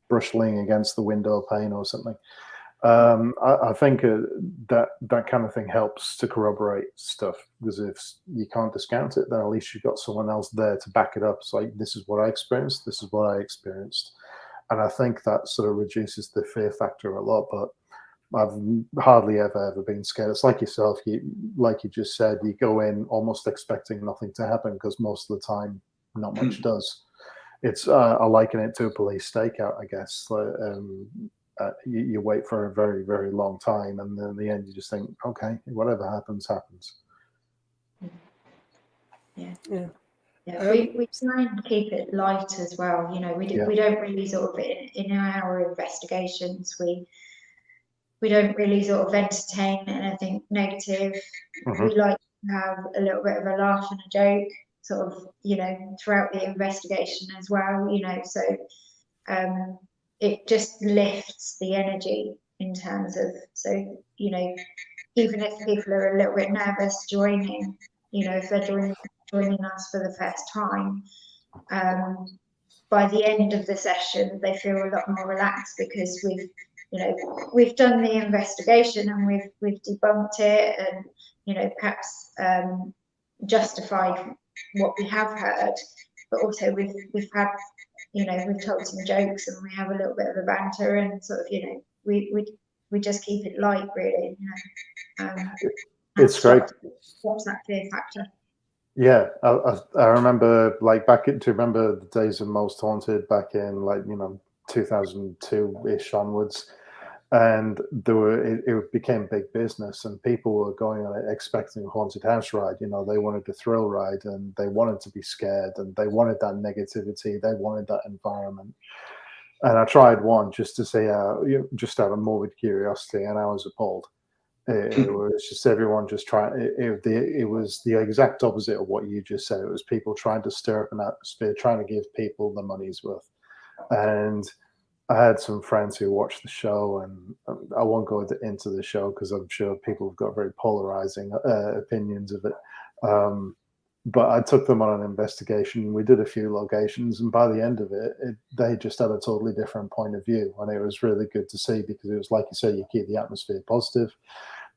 bristling against the window pane or something. I think that kind of thing helps to corroborate stuff, because if you can't discount it, then at least you've got someone else there to back it up. It's like, this is what I experienced. This is what I experienced. And I think that sort of reduces the fear factor a lot, but I've hardly ever been scared. It's like yourself, like you just said, you go in almost expecting nothing to happen, because most of the time, not much does. It's I liken it to a police stakeout, I guess. You wait for a very, very long time, and then in the end, you just think, okay, whatever happens, happens. Yeah. We try and keep it light as well. We don't really sort of in our investigations, we don't really sort of entertain anything negative. We like to have a little bit of a laugh and a joke, sort of, throughout the investigation as well. So it just lifts the energy in terms of, so even if people are a little bit nervous joining, if they're joining us for the first time, by the end of the session, they feel a lot more relaxed because we've done the investigation and we've debunked it, and perhaps justified what we have heard, but also we've had we've told some jokes and we have a little bit of a banter, and sort of we just keep it light, really. It's great. What's that fear factor? Yeah, I remember, like, do you remember the days of Most Haunted back in 2002-ish onwards? And it became big business, and people were going on it expecting a haunted house ride. They wanted a thrill ride, and they wanted to be scared, and they wanted that negativity, they wanted that environment. And I tried one just to say, just out of morbid curiosity, and I was appalled. It was just everyone just trying. It was the exact opposite of what you just said. It was people trying to stir up an atmosphere, trying to give people the money's worth. And I had some friends who watched the show, and I won't go into the show because I'm sure people have got very polarizing opinions of it. But I took them on an investigation. We did a few locations, and by the end of it, they just had a totally different point of view. And it was really good to see, because it was, like you said, you keep the atmosphere positive.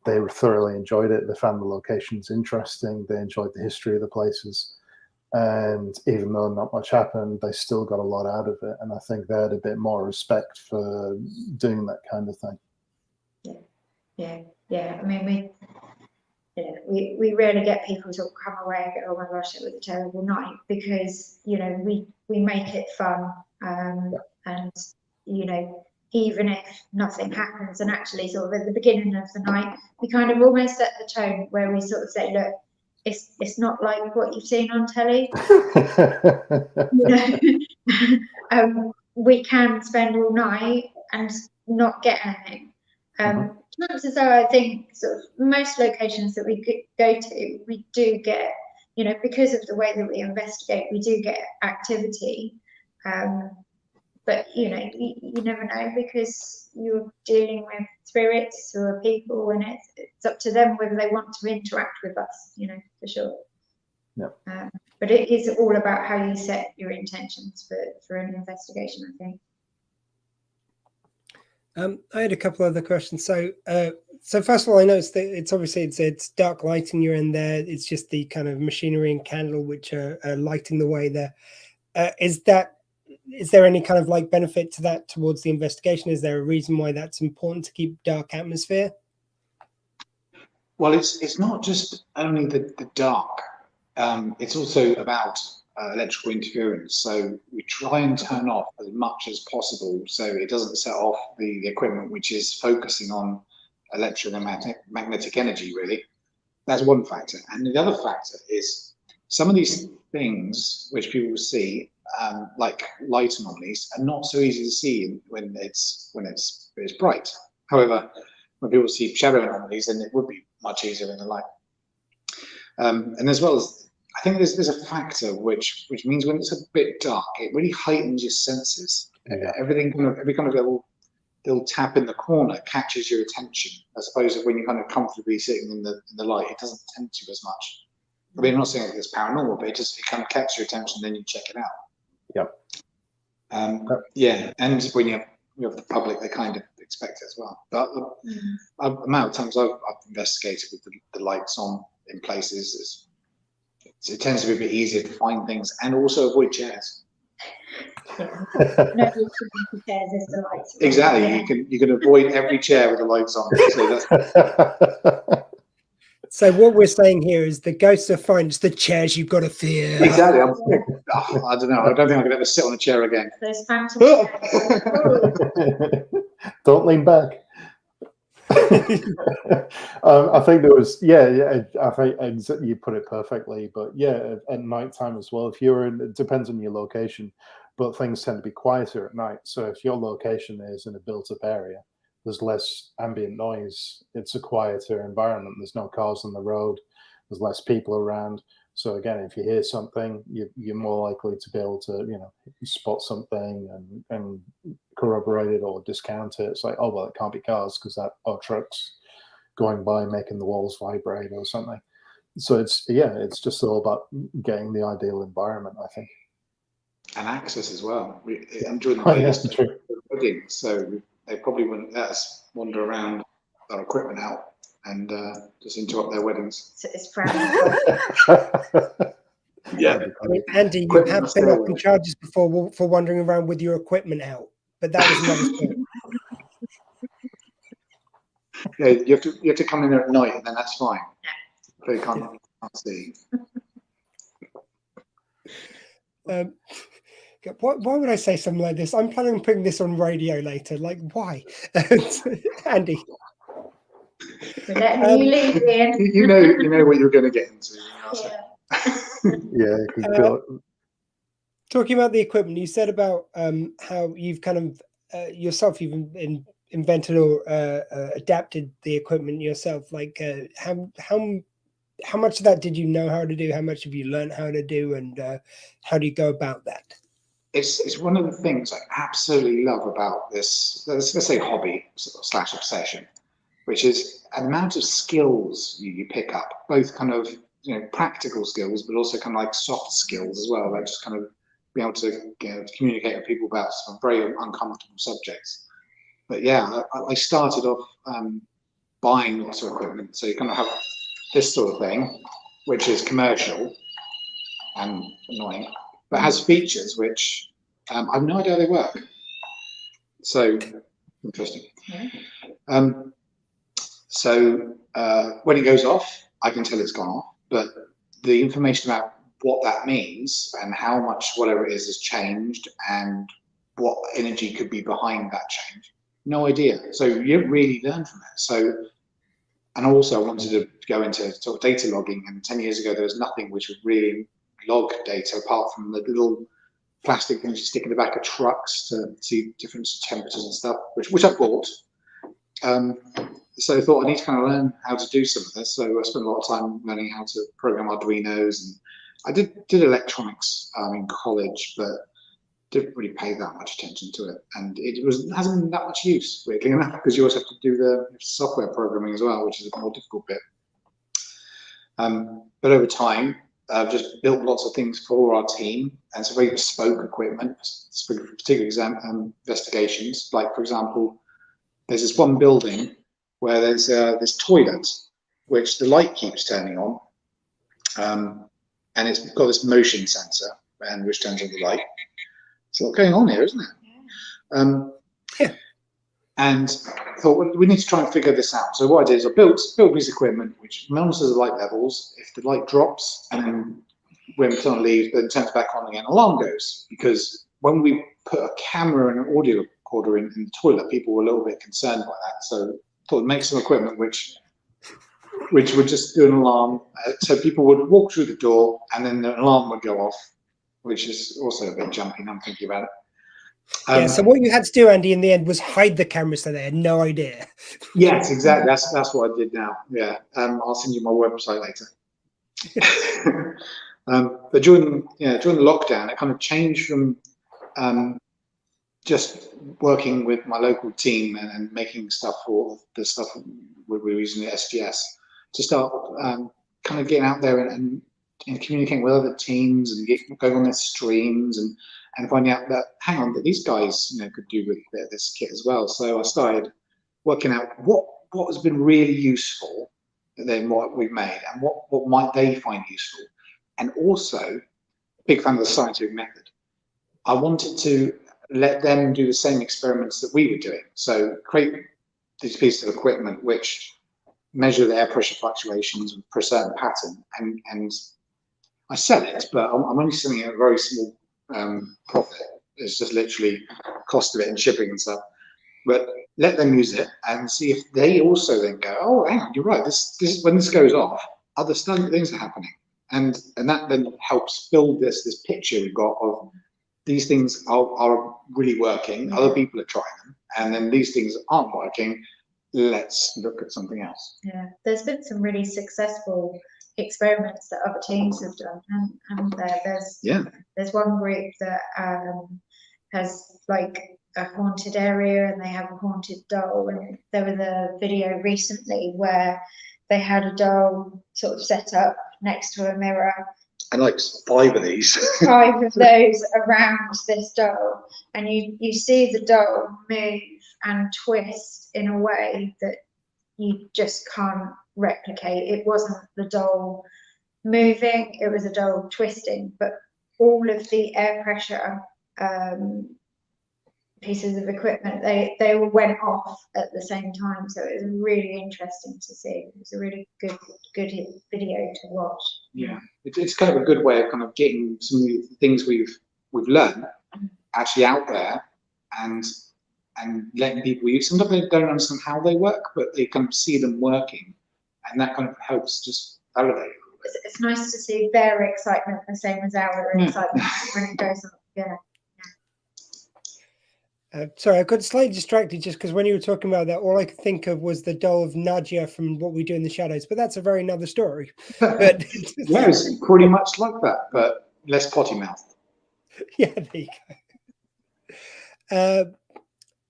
They thoroughly enjoyed it. They found the locations interesting. They enjoyed the history of the places. And even though not much happened, they still got a lot out of it. And I think they had a bit more respect for doing that kind of thing. Yeah. I mean, we rarely get people to come away and go, "Oh my gosh, it was a terrible night," because we make it fun, and even if nothing happens, and actually sort of at the beginning of the night, we kind of almost set the tone where we sort of say, "Look, it's not like what you've seen on telly." We can spend all night and not get anything. Chances are, I think, sort of most locations that we go to, we do get, because of the way that we investigate, we do get activity. But you never know, because you're dealing with spirits who are people, and it's up to them whether they want to interact with us, for sure. Yeah. But it is all about how you set your intentions for an investigation, I think. I had a couple other questions. So first of all, I noticed that it's dark lighting you're in there. It's just the kind of machinery and candle which are lighting the way there. Is there any kind of benefit to that towards the investigation? Is there a reason why that's important to keep dark atmosphere? Well, it's not just only the dark. It's also about electrical interference. So we try and turn off as much as possible so it doesn't set off the equipment which is focusing on electromagnetic energy, really. That's one factor. And the other factor is some of these things which people see, like light anomalies, are not so easy to see when it's bright. However, when people see shadow anomalies, then it would be much easier in the light. And as well as, I think there's a factor which means when it's a bit dark, it really heightens your senses. Yeah. Every kind of little tap in the corner catches your attention, as opposed to when you're kind of comfortably sitting in the light, it doesn't tempt you as much. I mean, I'm not saying it's paranormal, but it kind of catches your attention, then you check it out. Yep. Yeah, and when you have the public, they kind of expect it as well. But the amount of times I've investigated with the lights on in places, it tends to be a bit easier to find things and also avoid chairs. Exactly, you can avoid every chair with the lights on. So what we're saying here is the ghosts are fine, it's the chairs you've got to fear. Exactly. I don't know. I don't think I could ever sit on a chair again. Those phantom. Don't lean back. I think there was, I think you put it perfectly, but yeah, at night time as well, if you're in, it depends on your location, but things tend to be quieter at night. So if your location is in a built up area, there's less ambient noise. It's a quieter environment. There's no cars on the road. There's less people around. So again, if you hear something, you're more likely to be able to, spot something and corroborate it or discount it. It's like, oh, well, it can't be cars because or trucks going by making the walls vibrate or something. So it's just all about getting the ideal environment, I think. and access as well. I'm during the Oh, yeah, latest true. wedding, so they probably wouldn't let us wander around our equipment out and just interrupt their weddings. It's frowned upon. Yeah. Andy, you have been up in charges before for wandering around with your equipment out, but that was another story. Yeah, you have to come in there at night, and then that's fine. They can't see. Why would I say something like this? I'm planning on putting this on radio later. Like, why? Andy. We're letting you lead, Ian. You know what you're going to get into. Yeah, you can feel it. Talking about the equipment, you said about how you've kind of yourself, you've invented or adapted the equipment yourself. Like, how much of that did you know how to do? How much have you learned how to do, and how do you go about that? It's one of the things I absolutely love about this, let's say hobby / obsession, which is an amount of skills you pick up, both kind of practical skills, but also kind of like soft skills as well, like just kind of be able to communicate with people about some very uncomfortable subjects. But yeah, I started off buying lots of equipment, so you kind of have this sort of thing, which is commercial and annoying, but has features which I have no idea how they work. So interesting. Yeah. So when it goes off, I can tell it's gone off, but the information about what that means and how much whatever it is has changed and what energy could be behind that change, no idea. So you don't really learn from it. So, and also I wanted to go into sort of data logging, and 10 years ago there was nothing which would really log data apart from the little plastic things you stick in the back of trucks to see different temperatures and stuff, which I bought. So I thought I need to kind of learn how to do some of this. So I spent a lot of time learning how to program Arduinos, and I did electronics in college, but didn't really pay that much attention to it. And it hasn't been that much use, weirdly enough, because you also have to do the software programming as well, which is a more difficult bit. But over time, I've just built lots of things for our team, and it's very bespoke equipment, for particular investigations. Like, for example, there's this one building where there's this toilet, which the light keeps turning on, and it's got this motion sensor, and which turns on the light. There's a lot going on here, isn't it? Yeah. And I thought, well, we need to try and figure this out. So what I did is I built a piece of equipment which monitors the light levels. If the light drops, and then when someone leaves, but then turns back on again, alarm goes. Because when we put a camera and an audio recorder in the toilet, people were a little bit concerned by that. So I thought I'd make some equipment which would just do an alarm. So people would walk through the door, and then the alarm would go off, which is also a bit jumpy now I'm thinking about it. Yeah, so what you had to do, Andy, in the end was hide the cameras so they had no idea. Yes, exactly. That's what I did now. Yeah, I'll send you my website later. But during the lockdown, it kind of changed from just working with my local team and making stuff for the stuff we were using the SGS to start kind of getting out there and communicating with other teams and going on their streams and finding out that, hang on, that these guys could do with this kit as well. So I started working out what has been really useful than what we've made, and what might they find useful. And also, big fan of the scientific method. I wanted to let them do the same experiments that we were doing. So create these pieces of equipment which measure the air pressure fluctuations for a certain pattern, and I sell it, but I'm only selling it at a very small profit. It's just literally cost of it and shipping and stuff. But let them use it and see if they also then go, oh, hang on, you're right. This is when this goes off, other things are happening, and that then helps build this picture we've got of these things are really working. Other people are trying them, and then these things aren't working. Let's look at something else. Yeah, there's been some really successful experiments that other teams have done, and there's one group that has like a haunted area, and they have a haunted doll, and there was a video recently where they had a doll sort of set up next to a mirror, And like 5 of these. 5 of those around this doll, and you see the doll move and twist in a way that you just can't replicate. It wasn't the doll moving, it was a doll twisting, but all of the air pressure pieces of equipment, they all went off at the same time. So it was really interesting to see. It was a really good video to watch. Yeah, it's kind of a good way of kind of getting some of the things we've learned actually out there and letting people use. Sometimes they don't understand how they work, but they kind of see them working, and that kind of helps just validate. It's nice to see their excitement the same as our excitement when it goes on. Yeah. Sorry, I got slightly distracted just because when you were talking about that, all I could think of was the doll of Nadia from What We Do in the Shadows, but that's a very another story. But yeah, it's pretty much like that, but less potty mouth. Yeah, there you go.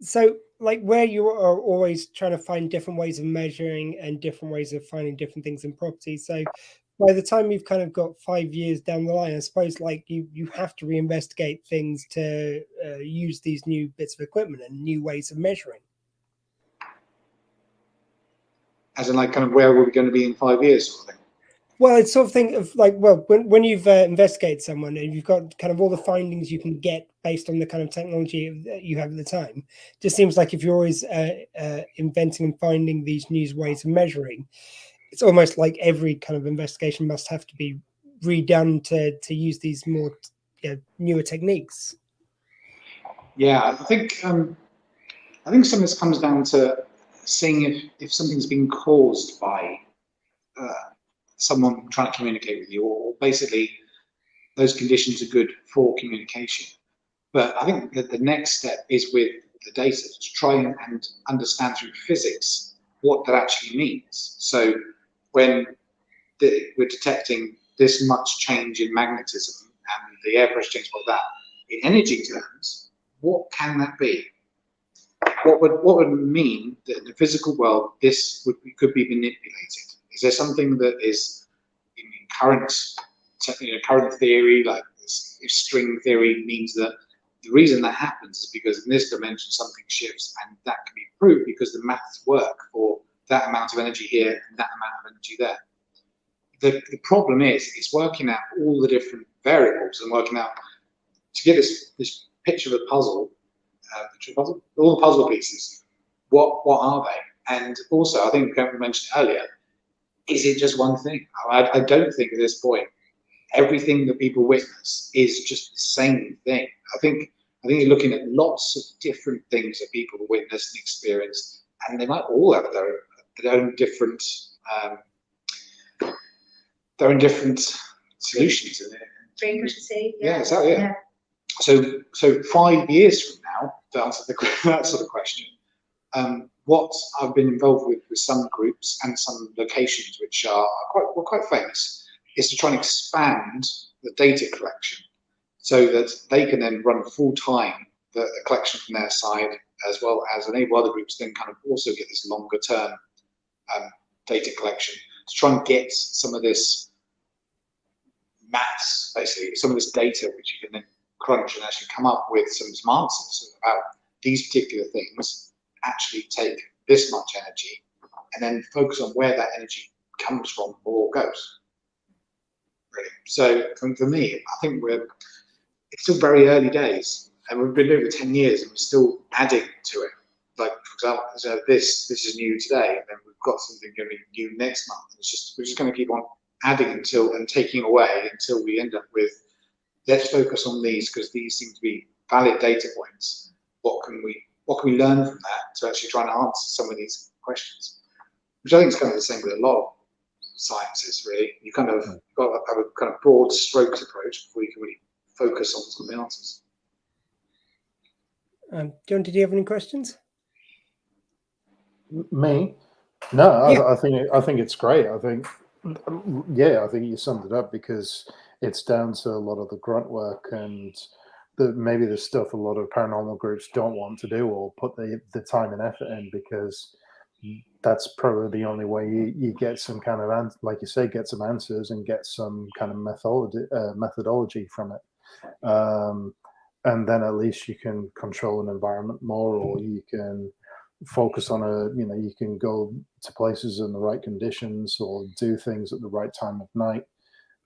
So, like, where you are always trying to find different ways of measuring and different ways of finding different things in properties. So, by the time you've kind of got 5 years down the line, I suppose like you have to reinvestigate things to use these new bits of equipment and new ways of measuring. As in, like, kind of where are we going to be in 5 years, sort of thing? Well, it's sort of thing of like, well, when you've investigated someone and you've got kind of all the findings you can get based on the kind of technology that you have at the time, it just seems like if you're always inventing and finding these new ways of measuring, it's almost like every kind of investigation must have to be redone to use these more newer techniques. Yeah, I think some of this comes down to seeing if something's been caused by someone trying to communicate with you, or basically those conditions are good for communication. But I think that the next step is with the data to try and understand through physics what that actually means. So when we're detecting this much change in magnetism and the air pressure change like that, in energy terms, what can that be? What would it mean that in the physical world this could be manipulated? Is there something that is in current theory, like if string theory means that the reason that happens is because in this dimension something shifts, and that can be proved because the maths work for that amount of energy here and that amount of energy there. The problem is it's working out all the different variables and working out to get this picture of a puzzle, all the puzzle pieces. What are they? And also, I think we mentioned earlier, is it just one thing? I don't think at this point everything that people witness is just the same thing. I think you're looking at lots of different things that people witness and experience, and they might all have their own different solutions in it. Frequency. Yeah, exactly. Yeah. So 5 years from now, to answer that sort of question, what I've been involved with some groups and some locations which are quite famous, is to try and expand the data collection so that they can then run full time the collection from their side, as well as enable other groups then kind of also get this longer term data collection to try and get some of this maths, basically, some of this data which you can then crunch and actually come up with some answers about these particular things, actually take this much energy and then focus on where that energy comes from or goes. Really. So for me, I think it's still very early days, and we've been doing it for 10 years and we're still adding to it. Like, for example, so this is new today, and then we've got something going to be new next month. We're just going to keep on adding and taking away until we end up with, let's focus on these because these seem to be valid data points. What can we learn from that to actually try and answer some of these questions? Which I think is kind of the same with a lot of sciences, really. You kind of got to have a kind of broad strokes approach before you can really focus on some of the answers. John, did you have any questions? Me? No, Yeah. I think it's great. I think you summed it up, because it's down to a lot of the grunt work and maybe the stuff a lot of paranormal groups don't want to do or put the time and effort in, because that's probably the only way you get some kind of, like you say, get some answers and get some kind of methodology from it. And then at least you can control an environment more, or you can focus on you can go to places in the right conditions or do things at the right time of night.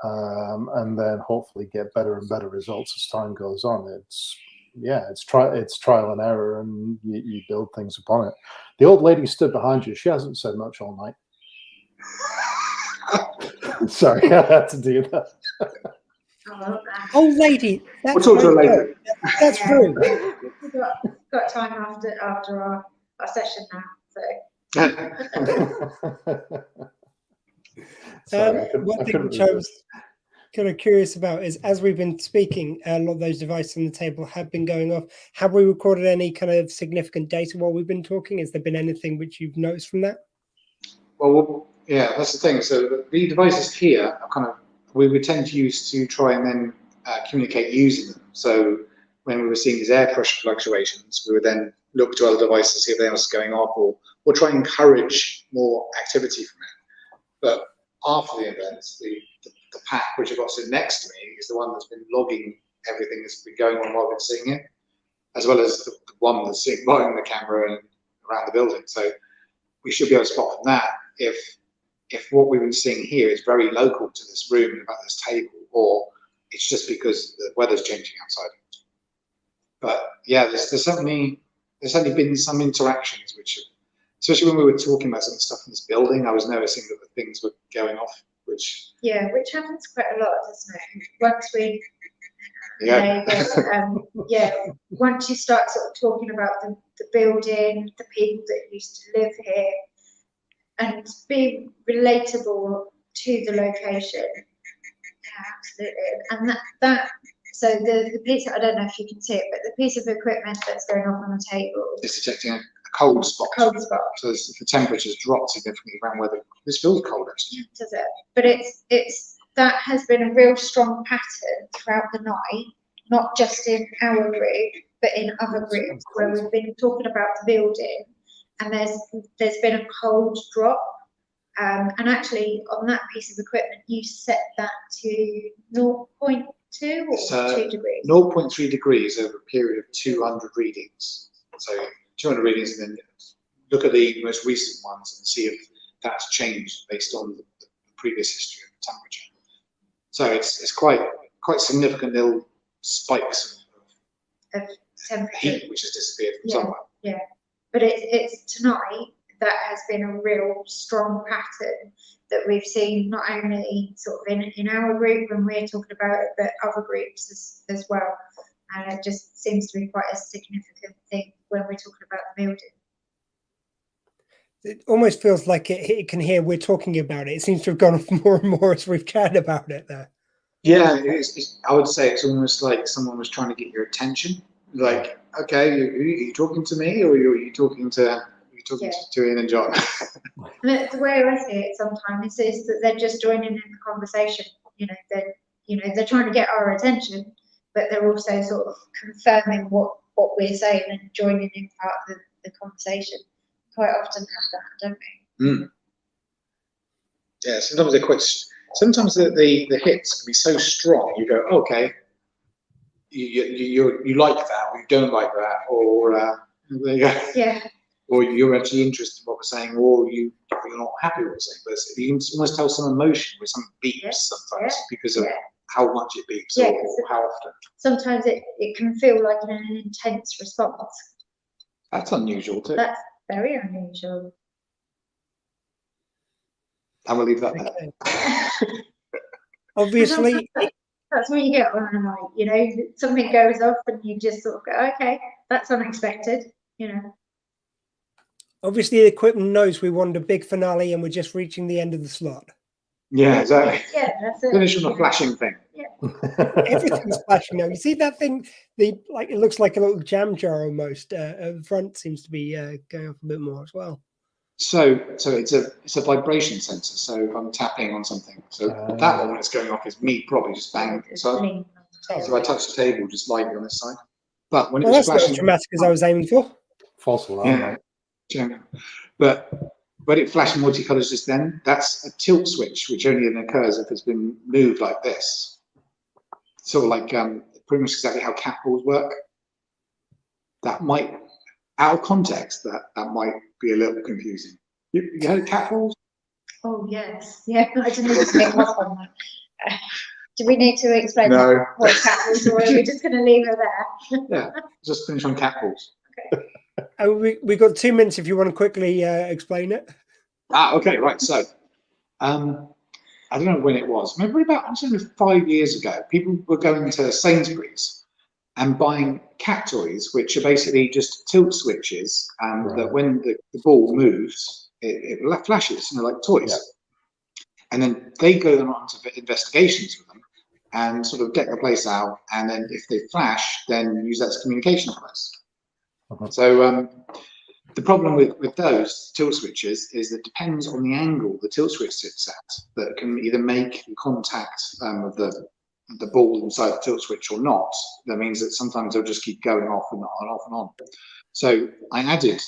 And then hopefully get better and better results as time goes on. It's trial and error, and you build things upon it. The old lady stood behind you. She hasn't said much all night. Sorry, I had to do that. Old lady. We'll talk to her later. That's true. We've got time after our session now. So. One thing which I was kind of curious about is, as we've been speaking, a lot of those devices on the table have been going off. Have we recorded any kind of significant data while we've been talking? Has there been anything which you've noticed from that? Well, yeah, that's the thing. So the devices here are kind of, we would tend to use to try and then communicate using them. So when we were seeing these air pressure fluctuations, we would then look to other devices, see if anything else is going off, or try and encourage more activity from it. But after the event, the pack which I've got sitting next to me is the one that's been logging everything that's been going on while we've been seeing it, as well as the one that's sitting behind the camera and around the building. So we should be able to spot from that if what we've been seeing here is very local to this room and about this table, or it's just because the weather's changing outside. But yeah, there's certainly been some interactions which have, especially when we were talking about some stuff in this building, I was noticing that the things were going off, which happens quite a lot, doesn't it? Once we once you start sort of talking about the building, the people that used to live here, and be relatable to the location. Absolutely. And that so the piece, I don't know if you can see it, but the piece of equipment that's going off on the table is detecting a cold spot. So the temperature's dropped significantly around where this feels cold actually. Does it? But it's that has been a real strong pattern throughout the night, not just in our group, but in other groups where we've been talking about the building, and there's been a cold drop. And actually, on that piece of equipment, you set that to 0.2 or 2 degrees? 0.3 degrees over a period of 200 readings. So 200 readings, and then look at the most recent ones and see if that's changed based on the previous history of the temperature. So it's quite significant little spikes of temperature, heat which has disappeared from somewhere. Yeah, but it's tonight that has been a real strong pattern that we've seen, not only sort of in our group when we're talking about it, but other groups as well. And it just seems to be quite a significant thing when we're talking about the building. It almost feels like it can hear we're talking about it. It seems to have gone off more and more as we've chatted about it there. Yeah, I would say it's almost like someone was trying to get your attention. Like, okay, are you talking to me, or are you talking to Ian and John? And the way I see it sometimes is that they're just joining in the conversation. They're trying to get our attention, but they're also sort of confirming what we're saying and joining in part of the conversation. Quite often have that, don't we? Mm. Yeah, sometimes they're quite. Sometimes the hits can be so strong. You go, okay, you like that, or you don't like that, or there you go. Yeah. Or you're actually interested in what we're saying, or you're not happy with what we're saying. But you can almost tell some emotion with some beeps sometimes because of how much it beeps or how often. Sometimes it can feel like an intense response. That's unusual too. That's very unusual. And we'll leave that there. Obviously, that's what you get on a night. Something goes off and you just sort of go, okay, that's unexpected. Obviously, the equipment knows we want a big finale and we're just reaching the end of the slot. Yeah, exactly. Yeah, that's it. Finish on a flashing thing. Yeah. Everything's flashing now. You see that thing? It looks like a little jam jar almost. The front seems to be going up a bit more as well. So it's a vibration sensor. So if I'm tapping on something, so that one when it's going off is me probably just banging. So if I touch the table, just lightly on this side. But when it's that's flashing, not as dramatic as I was aiming for. False alarm. But it flashed multicolours just then. That's a tilt switch, which only occurs if it's been moved like this. Sort of like pretty much exactly how cat balls work. That might, out of context, that might be a little confusing. You heard of cat balls? Oh yes, yeah. I didn't need to make up on that. Do we need to explain No. what cat balls are, or are we just going to leave it there? Yeah, just finish on cat balls. We got 2 minutes if you want to quickly explain it. Okay, right. So, I don't know when it was. Maybe about, I'm saying 5 years ago, people were going to Sainsbury's and buying cat toys, which are basically just tilt switches, that when the ball moves, it flashes, like toys. Yeah. And then they go on to investigations with them and sort of deck the place out. And then if they flash, then use that as communication device. So the problem with those tilt switches is that it depends on the angle the tilt switch sits at, that can either make the contact of the ball inside the tilt switch or not. That means that sometimes they'll just keep going off and on and off and on. So I added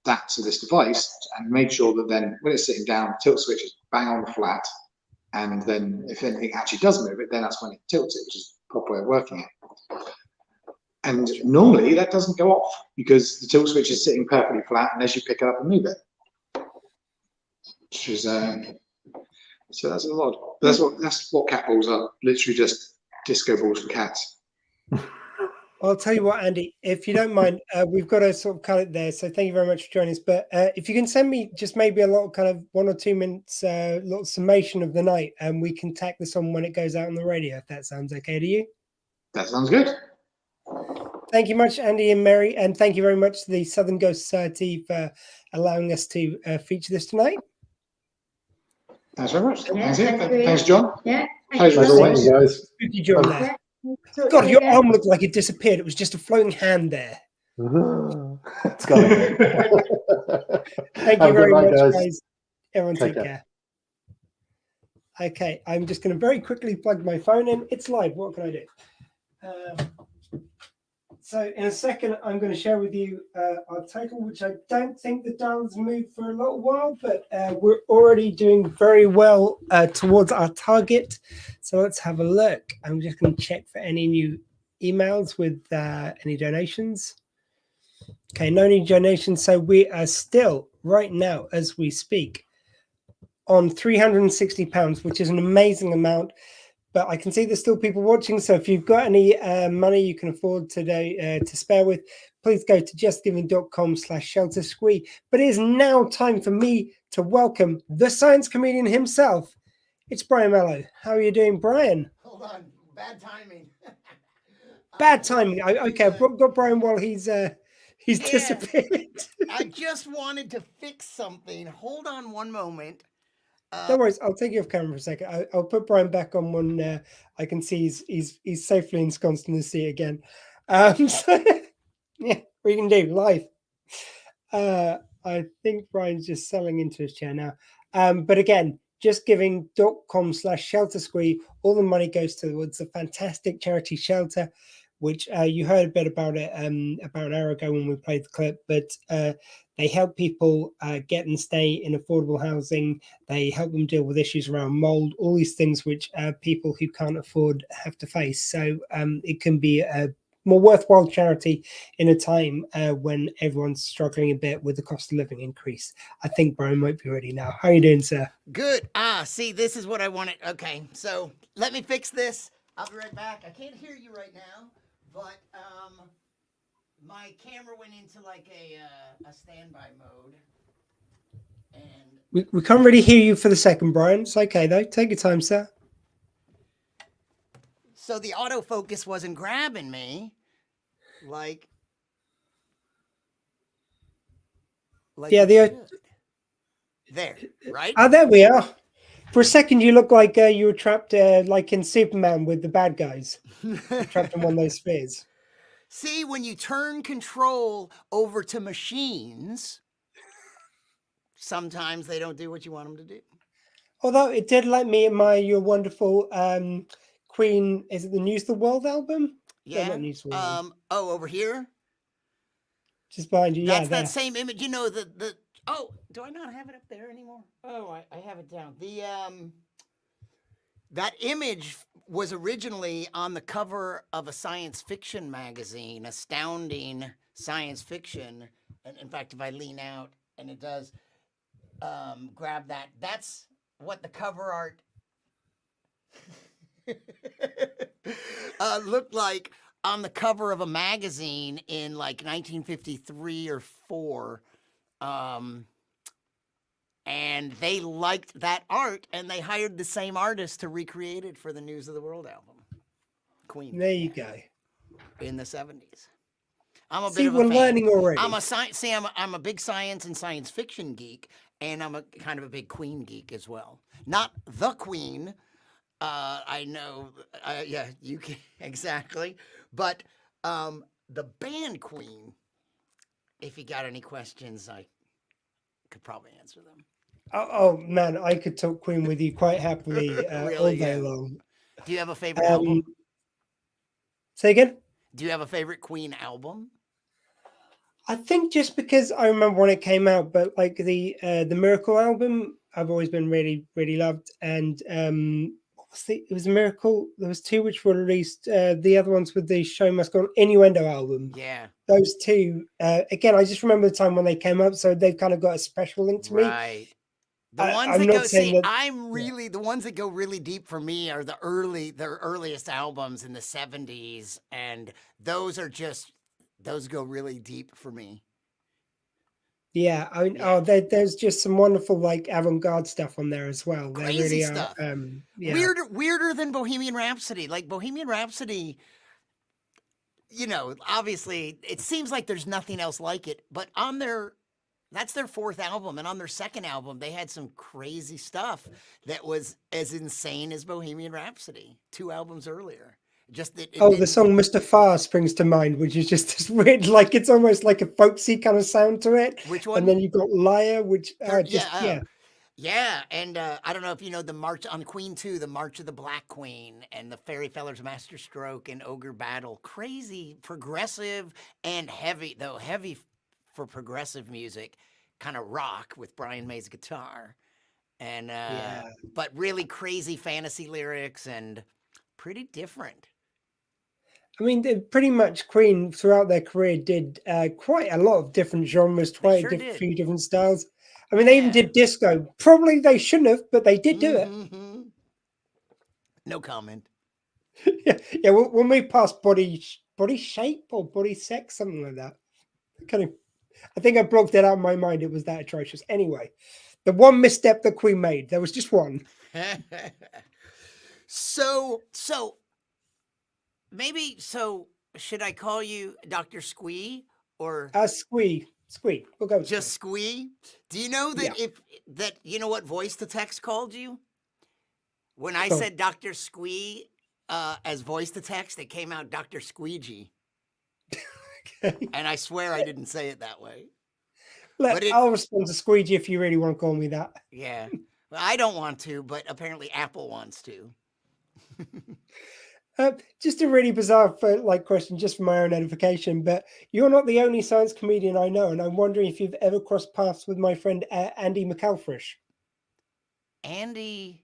that to this device and made sure that then when it's sitting down, the tilt switch is bang on flat, and then if anything actually does move it, then that's when it tilts it, which is the proper way of working it. And normally that doesn't go off because the tilt switch is sitting perfectly flat unless you pick it up and move it. Which is so that's a lot. That's what cat balls are. Literally just disco balls for cats. I'll tell you what, Andy, if you don't mind, we've got to sort of cut it there. So thank you very much for joining us. But if you can send me just maybe a little kind of 1 or 2 minutes, little summation of the night, and we can tack this on when it goes out on the radio, if that sounds okay to you. That sounds good. Thank you much, Andy and Mary, and thank you very much to the Southern Ghost Society for allowing us to feature this tonight. Thanks very much. Yeah, thanks, John. Yeah. Pleasure as always. Guys. Good you, John. There. God, your arm looked like it disappeared. It was just a floating hand there. It's coming. Thank you very much, guys. Everyone take care. Okay, I'm just going to very quickly plug my phone in. It's live. What can I do? So in a second, I'm going to share with you our total, which I don't think the dial's moved for a little while, but we're already doing very well towards our target. So let's have a look. I'm just going to check for any new emails with any donations. Okay, no new donations. So we are still right now, as we speak, on £360, which is an amazing amount. But I can see there's still people watching. So if you've got any money you can afford today to spare with, please go to justgiving.com/sheltersquee. But it is now time for me to welcome the science comedian himself. It's Brian Malow. How are you doing, Brian? Hold on. Bad timing. Bad timing. Okay, I've got Brian while he's disappeared. I just wanted to fix something. Hold on one moment. No worries. I'll take you off camera for a second. I'll put Brian back on when I can see he's safely ensconced in the seat again. So, yeah, we can do live. I think Brian's just settling into his chair now. But again, justgiving.com/sheltersquee. All the money goes towards a fantastic charity shelter, which you heard a bit about it about an hour ago when we played the clip. But they help people get and stay in affordable housing. They help them deal with issues around mold, all these things which people who can't afford have to face. So it can be a more worthwhile charity in a time when everyone's struggling a bit with the cost of living increase. I think Brian might be ready now. How are you doing, sir? Good. See, this is what I wanted. Okay, so let me fix this. I'll be right back. I can't hear you right now, but my camera went into like a standby mode. And we can't really hear you for the second, Brian. It's okay, though. Take your time, sir. So the autofocus wasn't grabbing me. Like yeah, there, right? Oh, there we are. For a second, you look like you were trapped like in Superman with the bad guys. Trapped in one of those spheres. See, when you turn control over to machines, sometimes they don't do what you want them to do. Although it did let me admire your wonderful Queen, is it the News of the World album? Yeah. No, not News of the World. Oh, over here? Just behind you. That's Yeah, that same image. You know the. Oh, do I not have it up there anymore? Oh, I have it down. That image was originally on the cover of a science fiction magazine, Astounding Science Fiction. And in fact, if I lean out and it does grab that, that's what the cover art looked like on the cover of a magazine in like 1953 or 4. And they liked that art, and they hired the same artist to recreate it for the News of the World album. Queen. there you go. In the 70s. I'm a See, bit of a we're fan. learning already. I'm a big science and science fiction geek, and I'm a kind of a big Queen geek as well. Not the Queen. I know. Yeah, you can exactly. But the band Queen. If you got any questions, I could probably answer them. Oh man, I could talk Queen with you quite happily Really, all day yeah. long. Do you have a favorite album? Say again? Do you have a favorite Queen album? I think just because I remember when it came out, but like the Miracle album, I've always been really, really loved. And it was a Miracle. There was 2 which were released. The other ones with the Show Must Go On Innuendo album. Yeah. Those 2. Again, I just remember the time when they came up, so they've kind of got a special link to me. Right. The ones I'm that not go saying see, that- I'm really the ones that go really deep for me are their earliest albums in the 70s, and those go really deep for me. Yeah, there's just some wonderful like avant-garde stuff on there as well. They Crazy really stuff. are. Yeah. Weirder than Bohemian Rhapsody. Like Bohemian Rhapsody, you know, obviously it seems like there's nothing else like it, but that's their 4th album, and on their 2nd album, they had some crazy stuff that was as insane as Bohemian Rhapsody 2 albums earlier. Just that. The song "Mr. Farr" springs to mind, which is just this weird, like it's almost like a folksy kind of sound to it. Which one? And then you've got "Liar," which Yeah, and I don't know if you know the March on Queen 2, the March of the Black Queen, and the Fairy Feller's Master Stroke and Ogre Battle. Crazy, progressive, and heavy, though heavy for progressive music, kind of rock with Brian May's guitar, and but really crazy fantasy lyrics and pretty different. I mean, pretty much Queen throughout their career did quite a lot of different genres, quite sure a did. few different styles. I mean, they even did disco. Probably they shouldn't have, but they did do it. No comment. Yeah. We'll move past body shape or body sex, something like that. I think I blocked it out of my mind. It was that atrocious. Anyway, the one misstep that Queen made, there was just one. So should I call you Dr. Squee or Squee? We'll go with just Squee. Do you know that you know what voice to text called you? When I said Dr. Squee as voice to text, it came out Dr. Squeegee. And I swear I didn't say it that way. I'll respond to Squeegee if you really want to call me that. Yeah. Well, I don't want to, but apparently Apple wants to. Just a really bizarre question, just for my own edification, but you're not the only science comedian I know, and I'm wondering if you've ever crossed paths with my friend Andy McAlfresh. Andy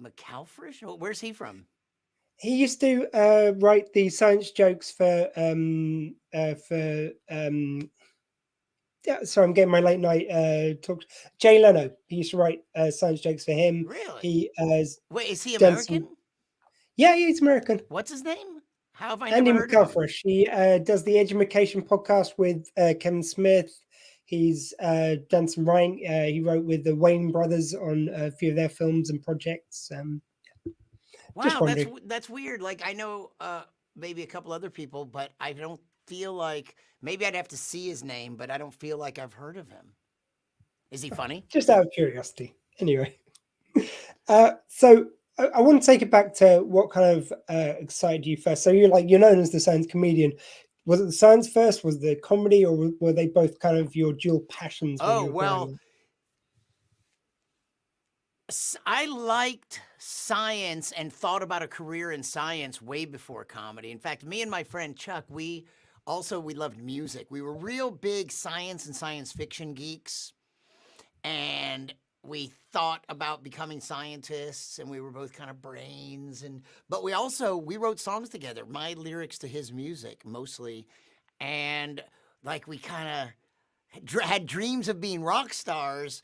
McAlfresh? Where's he from? He used to write the science jokes for sorry, I'm getting my late night talk. Jay Leno. He used to write science jokes for him. Really? Wait, is he done American? Yeah, he's American. What's his name? How have I Andy never heard of him? McAlfresh. He does the Education podcast with Kevin Smith. He's done some writing. He wrote with the Wayne brothers on a few of their films and projects. Wow, that's weird. Like I know maybe a couple other people, but I don't feel like maybe I'd have to see his name, but I don't feel like I've heard of him. Is he funny? Just out of curiosity. Anyway, so I want to take it back to what kind of excited you first. So you're known as the science comedian. Was it the science first? Was the comedy, or were they both kind of your dual passions? Oh, well, I liked science and thought about a career in science way before comedy. In fact, me and my friend Chuck, we also we loved music. We were real big science and science fiction geeks, and we thought about becoming scientists, and we were both kind of brains. But we wrote songs together, my lyrics to his music mostly, and like we kind of had dreams of being rock stars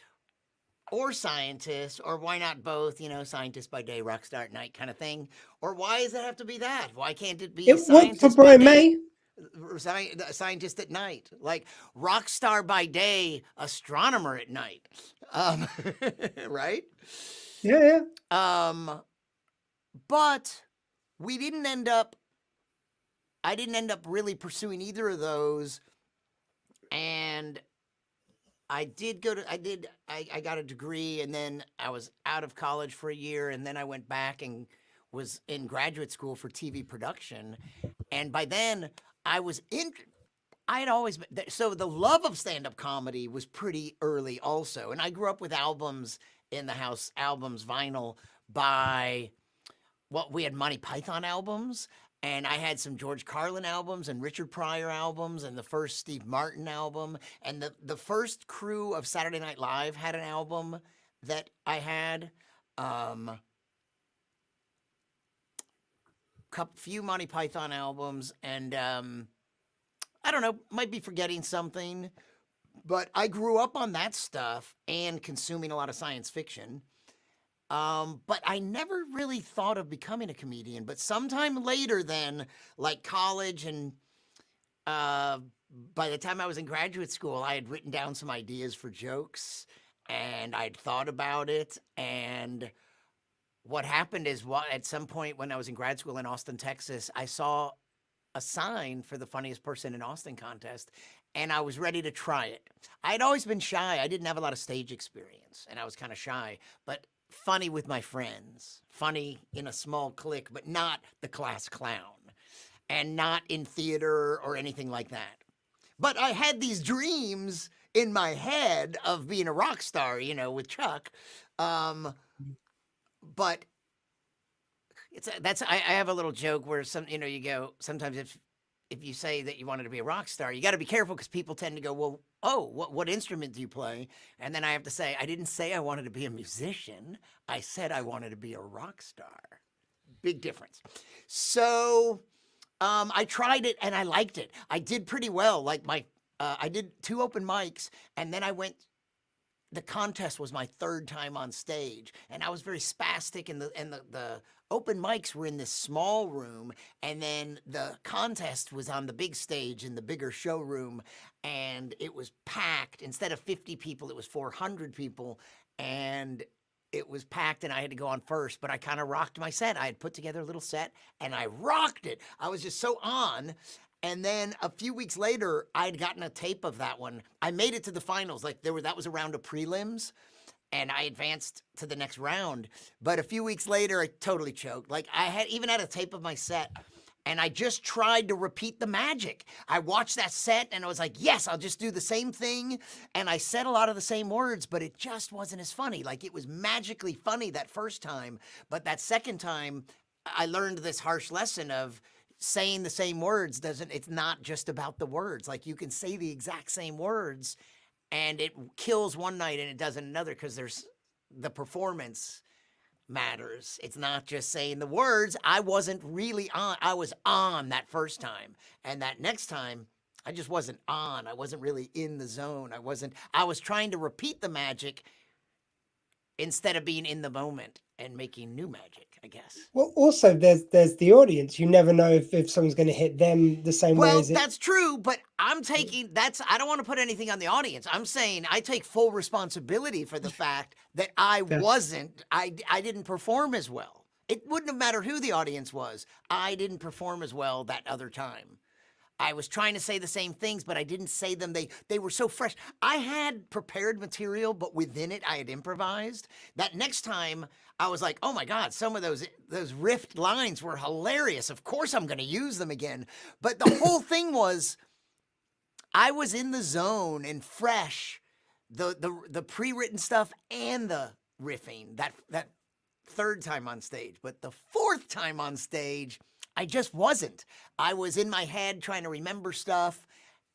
or scientists, or why not both, scientist by day, rock star at night kind of thing. Or why does it have to be that? Why can't it be It worked for scientist by Brian day, May. scientist at night? Like rock star by day, astronomer at night. Right? Yeah. But I didn't end up really pursuing either of those. And I got a degree, and then I was out of college for a year, and then I went back and was in graduate school for TV production. And by then I had always been, so the love of stand-up comedy was pretty early also. And I grew up with albums in the house, vinyl by, we had Monty Python albums, and I had some George Carlin albums and Richard Pryor albums and the first Steve Martin album. And the first crew of Saturday Night Live had an album that I had. Few Monty Python albums, and I don't know, might be forgetting something, but I grew up on that stuff and consuming a lot of science fiction. But I never really thought of becoming a comedian. But sometime later then, like college, and by the time I was in graduate school, I had written down some ideas for jokes, and I'd thought about it. And what happened is, at some point when I was in grad school in Austin, Texas, I saw a sign for the funniest person in Austin contest, and I was ready to try it. I had always been shy. I didn't have a lot of stage experience, and I was kind of shy, but funny with my friends, funny in a small clique, but not the class clown, and not in theater or anything like that. But I had these dreams in my head of being a rock star, with Chuck. But I have a little joke where you go, sometimes if you say that you wanted to be a rock star, you got to be careful, because people tend to go, well, what instrument do you play? And then I have to say, I didn't say I wanted to be a musician. I said I wanted to be a rock star. Big difference. So I tried it and I liked it. I did pretty well. Like I did 2 open mics, and then the contest was my 3rd time on stage, and I was very spastic, and the open mics were in this small room, and then the contest was on the big stage in the bigger showroom, and it was packed. Instead of 50 people, it was 400 people, and it was packed, and I had to go on first, but I kind of rocked my set. I had put together a little set, and I rocked it. I was just so on. And then a few weeks later, I'd gotten a tape of that one. I made it to the finals. That was a round of prelims, and I advanced to the next round. But a few weeks later, I totally choked. I had a tape of my set, and I just tried to repeat the magic. I watched that set, and I was like, yes, I'll just do the same thing. And I said a lot of the same words, but it just wasn't as funny. It was magically funny that first time, but that second time, I learned this harsh lesson of saying the same words it's not just about the words. You can say the exact same words and it kills one night and it doesn't another, because there's the performance matters. It's not just saying the words. I wasn't really on. I was on that first time, and that next time I just wasn't on. I wasn't really in the zone. I was trying to repeat the magic instead of being in the moment and making new magic, I guess. Well, also there's the audience. You never know if someone's going to hit them the same way as that's true, but I'm taking I don't want to put anything on the audience. I'm saying I take full responsibility for the fact that I didn't perform as well. It wouldn't have mattered who the audience was. I didn't perform as well that other time. I was trying to say the same things, but I didn't say them. They were so fresh. I had prepared material, but within it, I had improvised. That next time, I was like, oh my God, some of those riffed lines were hilarious. Of course I'm going to use them again. But the whole thing was, I was in the zone and fresh, the pre-written stuff and the riffing, that third time on stage. But the fourth time on stage, I just wasn't. I was in my head trying to remember stuff,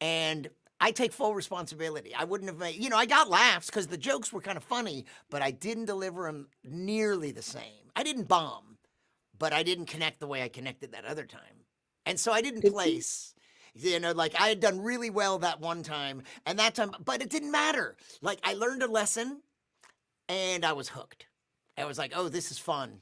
and I take full responsibility. I wouldn't have made, I got laughs because the jokes were kind of funny, but I didn't deliver them nearly the same. I didn't bomb, but I didn't connect the way I connected that other time. And so I didn't place. Like I had done really well that one time and that time, but it didn't matter. Like I learned a lesson and I was hooked. I was like, oh, this is fun.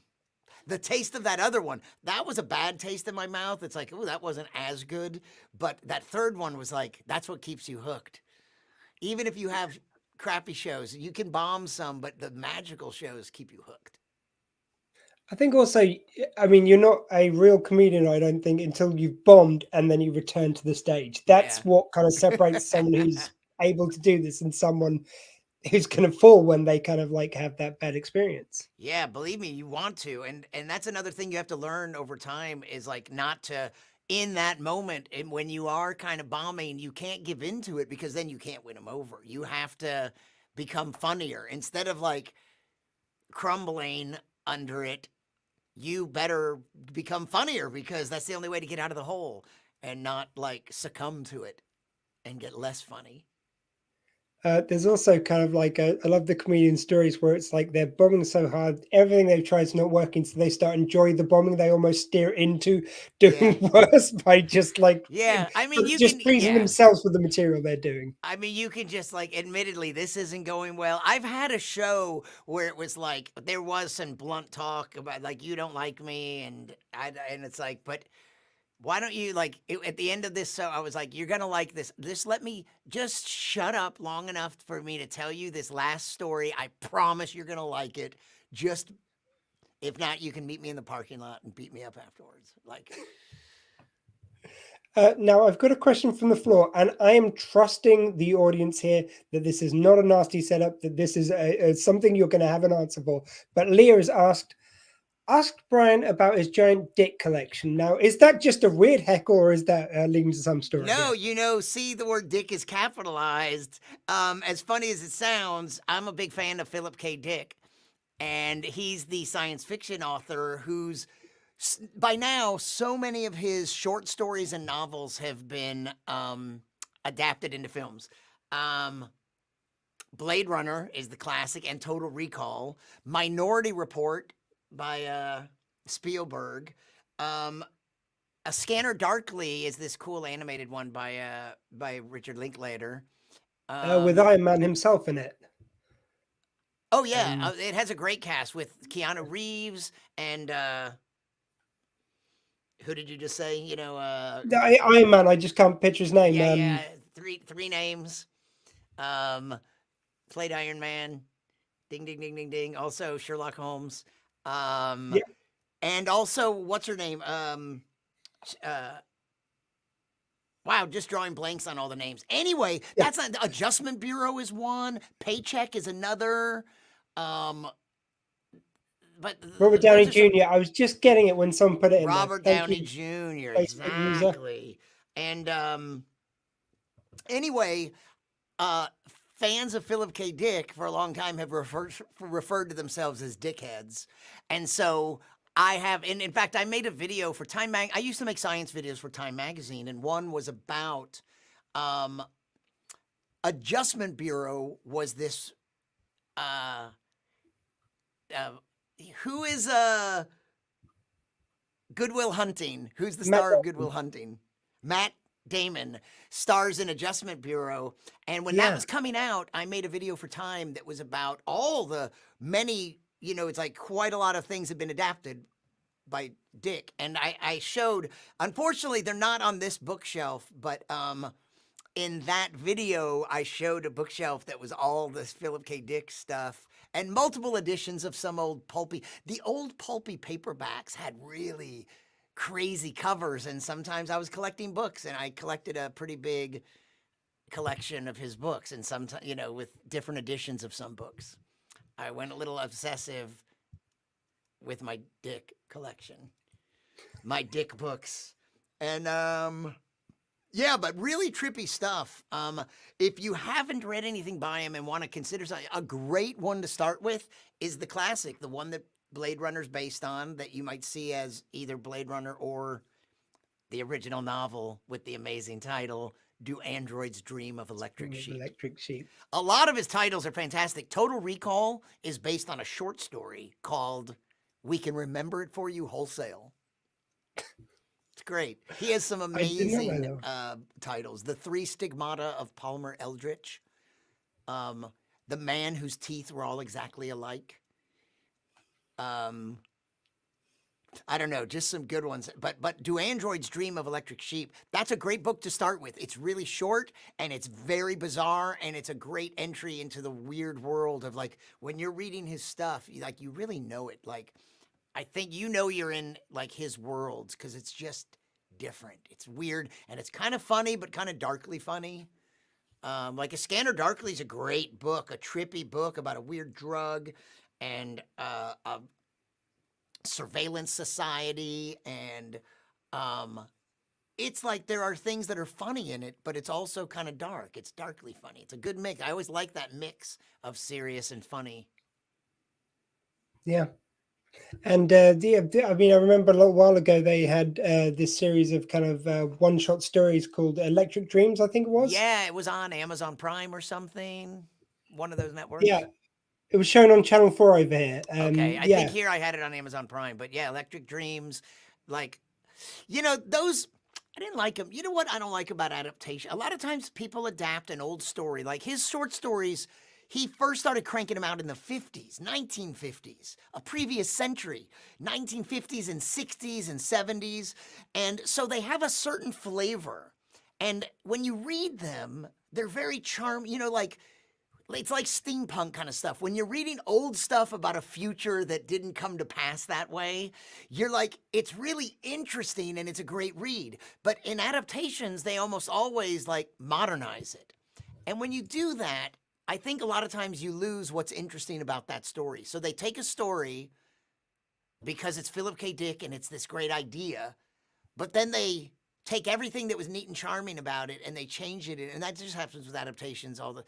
The taste of that other one, that was a bad taste in my mouth. It's like, oh, that wasn't as good. But that third one was like, that's what keeps you hooked. Even if you have crappy shows, you can bomb some, but the magical shows keep you hooked. I think also, I mean, you're not a real comedian, I don't think, until you've bombed and then you return to the stage. That's what kind of separates someone who's able to do this and someone who's going to fall when they kind of like have that bad experience. Yeah, believe me, you want to. And that's another thing you have to learn over time is like not to, in that moment, and when you are kind of bombing, you can't give into it because then you can't win them over. You have to become funnier. Instead of like crumbling under it, you better become funnier because that's the only way to get out of the hole and not like succumb to it and get less funny. There's also kind of like, I love the comedian stories where it's like they're bombing so hard, everything they've tried is not working, so they start enjoying the bombing. They almost steer into doing worse by just like, I mean, you just can, pleasing themselves with the material they're doing. I mean, you can just like, admittedly, this isn't going well. I've had a show where it was like, there was some blunt talk about like, you don't like me. And it's like, but why don't you like at the end of this? So I was like, you're going to like this. Just let me just shut up long enough for me to tell you this last story. I promise you're going to like it. Just if not, you can meet me in the parking lot and beat me up afterwards. Like, now I've got a question from the floor, and I am trusting the audience here that this is not a nasty setup, that this is something you're going to have an answer for. But Leah has asked Brian about his giant dick collection. Now, is that just a weird heckle, or is that leading to some story? No, see, the word dick is capitalized. As funny as it sounds, I'm a big fan of Philip K. Dick, and he's the science fiction author who's, by now, so many of his short stories and novels have been adapted into films. Blade Runner is the classic, and Total Recall. Minority Report by Spielberg. A Scanner Darkly is this cool animated one by Richard Linklater. With Iron Man himself in it. Oh yeah, it has a great cast with Keanu Reeves and who did you just say? Iron Man. I just can't picture his name. Yeah, three names. Played Iron Man. Ding ding ding ding ding. Also Sherlock Holmes. And also what's her name? Wow, just drawing blanks on all the names. Anyway, that's not Adjustment Bureau is one. Paycheck is another. But Robert Downey Jr. I was just getting it when someone put it in. Robert Downey Jr. Exactly. And anyway, fans of Philip K. Dick for a long time have referred to themselves as dickheads, and so I have. And in fact, I made a video for Time Mag. I used to make science videos for Time Magazine, and one was about Adjustment Bureau. Was this who is Good Will Hunting? Who's the star of Good Will Hunting? Matt Damon stars in Adjustment Bureau. And when that was coming out, I made a video for Time that was about all the many, it's like quite a lot of things have been adapted by Dick. And I showed, unfortunately, they're not on this bookshelf, but in that video, I showed a bookshelf that was all this Philip K. Dick stuff and multiple editions of some old pulpy. The old pulpy paperbacks had really crazy covers, and sometimes I was collecting books, and I collected a pretty big collection of his books, and sometimes, with different editions of some books. I went a little obsessive with my Dick collection, my Dick books, and yeah, but really trippy stuff. If you haven't read anything by him and want to consider something, a great one to start with is the classic, the one that Blade Runner's based on that you might see as either Blade Runner or the original novel with the amazing title, Do Androids Dream of Electric Sheep? Electric Sheep. A lot of his titles are fantastic. Total Recall is based on a short story called We Can Remember It For You Wholesale. It's great. He has some amazing titles. The Three Stigmata of Palmer Eldritch. The Man Whose Teeth Were All Exactly Alike. I don't know, just some good ones. But Do Androids Dream of Electric Sheep? That's a great book to start with. It's really short and it's very bizarre and it's a great entry into the weird world of like when you're reading his stuff, you really know it. Like I think you're in like his worlds because it's just different. It's weird and it's kind of funny but kind of darkly funny. Like A Scanner Darkly is a great book, a trippy book about a weird drug and a surveillance society, and it's like there are things that are funny in it, but it's also kind of dark. It's darkly funny. It's a good mix. I always like that mix of serious and funny. Yeah. And I mean, I remember a little while ago they had this series of kind of one-shot stories called Electric Dreams, I think it was. Yeah, it was on Amazon Prime or something. One of those networks. Yeah. It was shown on Channel 4 over here. Okay, I think here I had it on Amazon Prime, but yeah, Electric Dreams, like, those, I didn't like them. You know what I don't like about adaptation? A lot of times people adapt an old story. Like his short stories, he first started cranking them out in the 50s, 1950s, a previous century, 1950s and 60s and 70s. And so they have a certain flavor. And when you read them, they're very charming, it's like steampunk kind of stuff. When you're reading old stuff about a future that didn't come to pass that way, you're like, it's really interesting and it's a great read. But in adaptations, they almost always like modernize it. And when you do that, I think a lot of times you lose what's interesting about that story. So they take a story because it's Philip K. Dick and it's this great idea, but then they take everything that was neat and charming about it and they change it. And that just happens with adaptations all the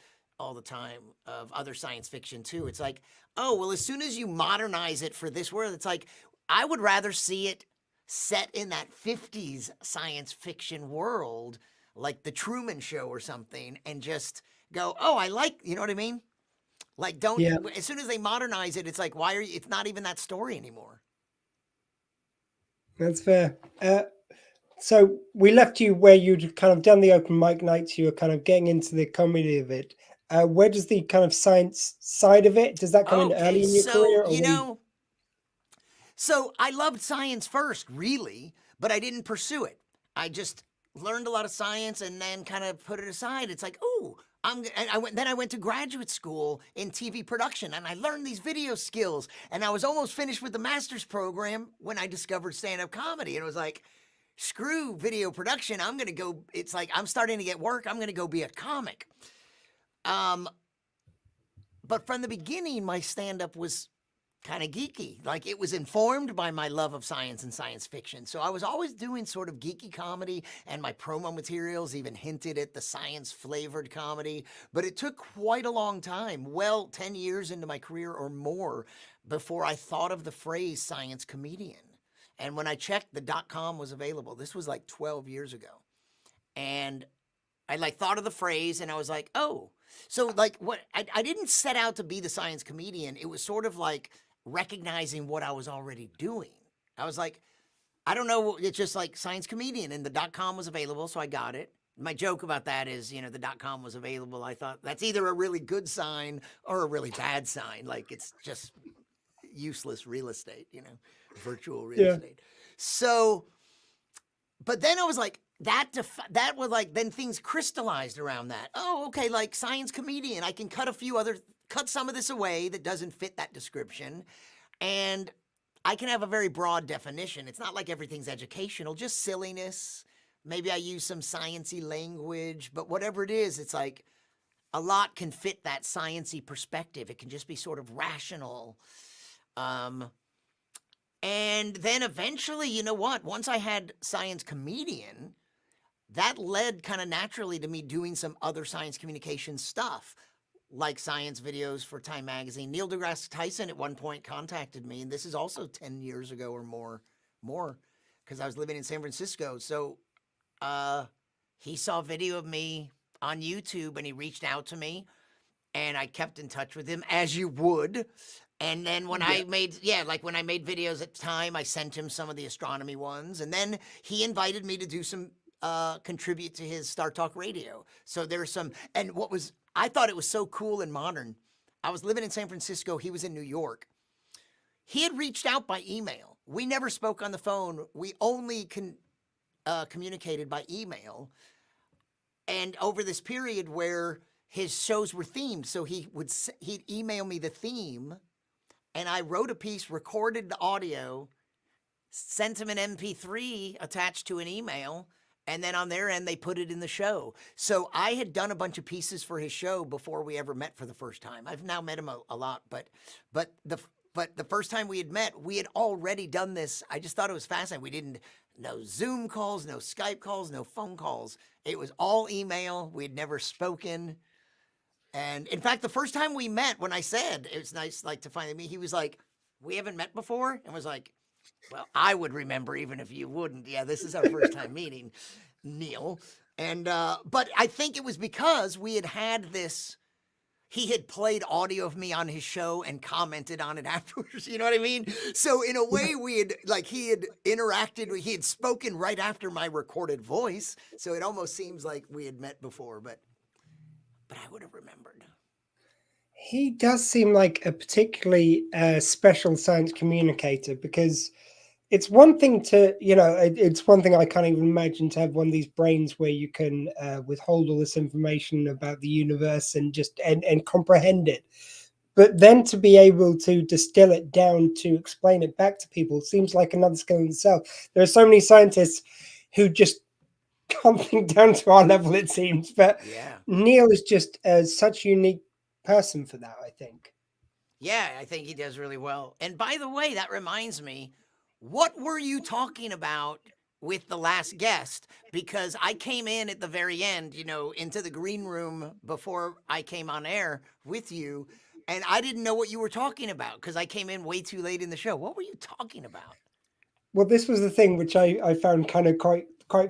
time of other science fiction too. It's like, oh, well, as soon as you modernize it for this world, it's like, I would rather see it set in that 50s science fiction world, like The Truman Show or something, and just go, oh, you know what I mean? Like, as soon as they modernize it, it's like, it's not even that story anymore. That's fair. So we left you where you'd kind of done the open mic nights, you were kind of getting into the comedy of it. Where does the kind of science side of it, does that come in early in your career? Or so I loved science first, really, but I didn't pursue it. I just learned a lot of science and then kind of put it aside. It's like, oh, I went to graduate school in TV production and I learned these video skills and I was almost finished with the master's program when I discovered stand-up comedy. And it was like, screw video production. It's like, I'm starting to get work. I'm going to go be a comic. But from the beginning, my stand-up was kind of geeky. Like it was informed by my love of science and science fiction. So I was always doing sort of geeky comedy and my promo materials even hinted at the science flavored comedy, but it took quite a long time, 10 years into my career or more before I thought of the phrase science comedian. And when I checked, the .com was available. This was like 12 years ago. And I thought of the phrase and I was like, oh, so I didn't set out to be the science comedian. It was sort of like recognizing what I was already doing. I was like, I don't know. It's just like science comedian and the .com was available. So I got it. My joke about that is, the .com was available. I thought that's either a really good sign or a really bad sign. Like it's just useless real estate, virtual real estate. So, but then I was like, that was like, then things crystallized around that. Oh, okay. Like science comedian, I can cut some of this away that doesn't fit that description. And I can have a very broad definition. It's not like everything's educational, just silliness. Maybe I use some sciencey language, but whatever it is, it's like a lot can fit that sciencey perspective. It can just be sort of rational. And then eventually, you know what? Once I had science comedian, that led kind of naturally to me doing some other science communication stuff. like science videos for Time Magazine. Neil deGrasse Tyson at one point contacted me, and this is also 10 years ago or more, because I was living in San Francisco. So he saw a video of me on YouTube, and he reached out to me, and I kept in touch with him, as you would. And then when I made videos at Time, I sent him some of the astronomy ones, and then he invited me to do some contribute to his Star Talk Radio. So there's some, and I thought it was so cool and modern. I was living in San Francisco. He was in New York. He had reached out by email. We never spoke on the phone. We only communicated by email. And over this period where his shows were themed, so he'd email me the theme, and I wrote a piece, recorded the audio, sent him an MP3 attached to an email, and then on their end, they put it in the show. So I had done a bunch of pieces for his show before we ever met for the first time. I've now met him a lot, but the first time we had met, we had already done this. I just thought it was fascinating. We didn't, no Zoom calls, no Skype calls, no phone calls. It was all email. We had never spoken. And in fact, the first time we met, when I said it was nice to finally meet, he was like, "We haven't met before," and was like, "Well, I would remember even if you wouldn't. Yeah, this is our first time meeting, Neil." And but I think it was because we had this. He had played audio of me on his show and commented on it afterwards. You know what I mean? So in a way, he had interacted. He had spoken right after my recorded voice. So it almost seems like we had met before, but I would have remembered. He does seem like a particularly special science communicator, because it's one thing to, it's one thing I can't even imagine, to have one of these brains where you can withhold all this information about the universe and just and comprehend it. But then to be able to distill it down to explain it back to people seems like another skill in itself. There are so many scientists who just can't think down to our level, it seems. But Neil is just such a unique person for that, I think. Yeah, I think he does really well. And by the way, that reminds me, what were you talking about with the last guest? Because I came in at the very end, into the green room before I came on air with you, and I didn't know what you were talking about because I came in way too late in the show. What were you talking about? Well, this was the thing which I found kind of quite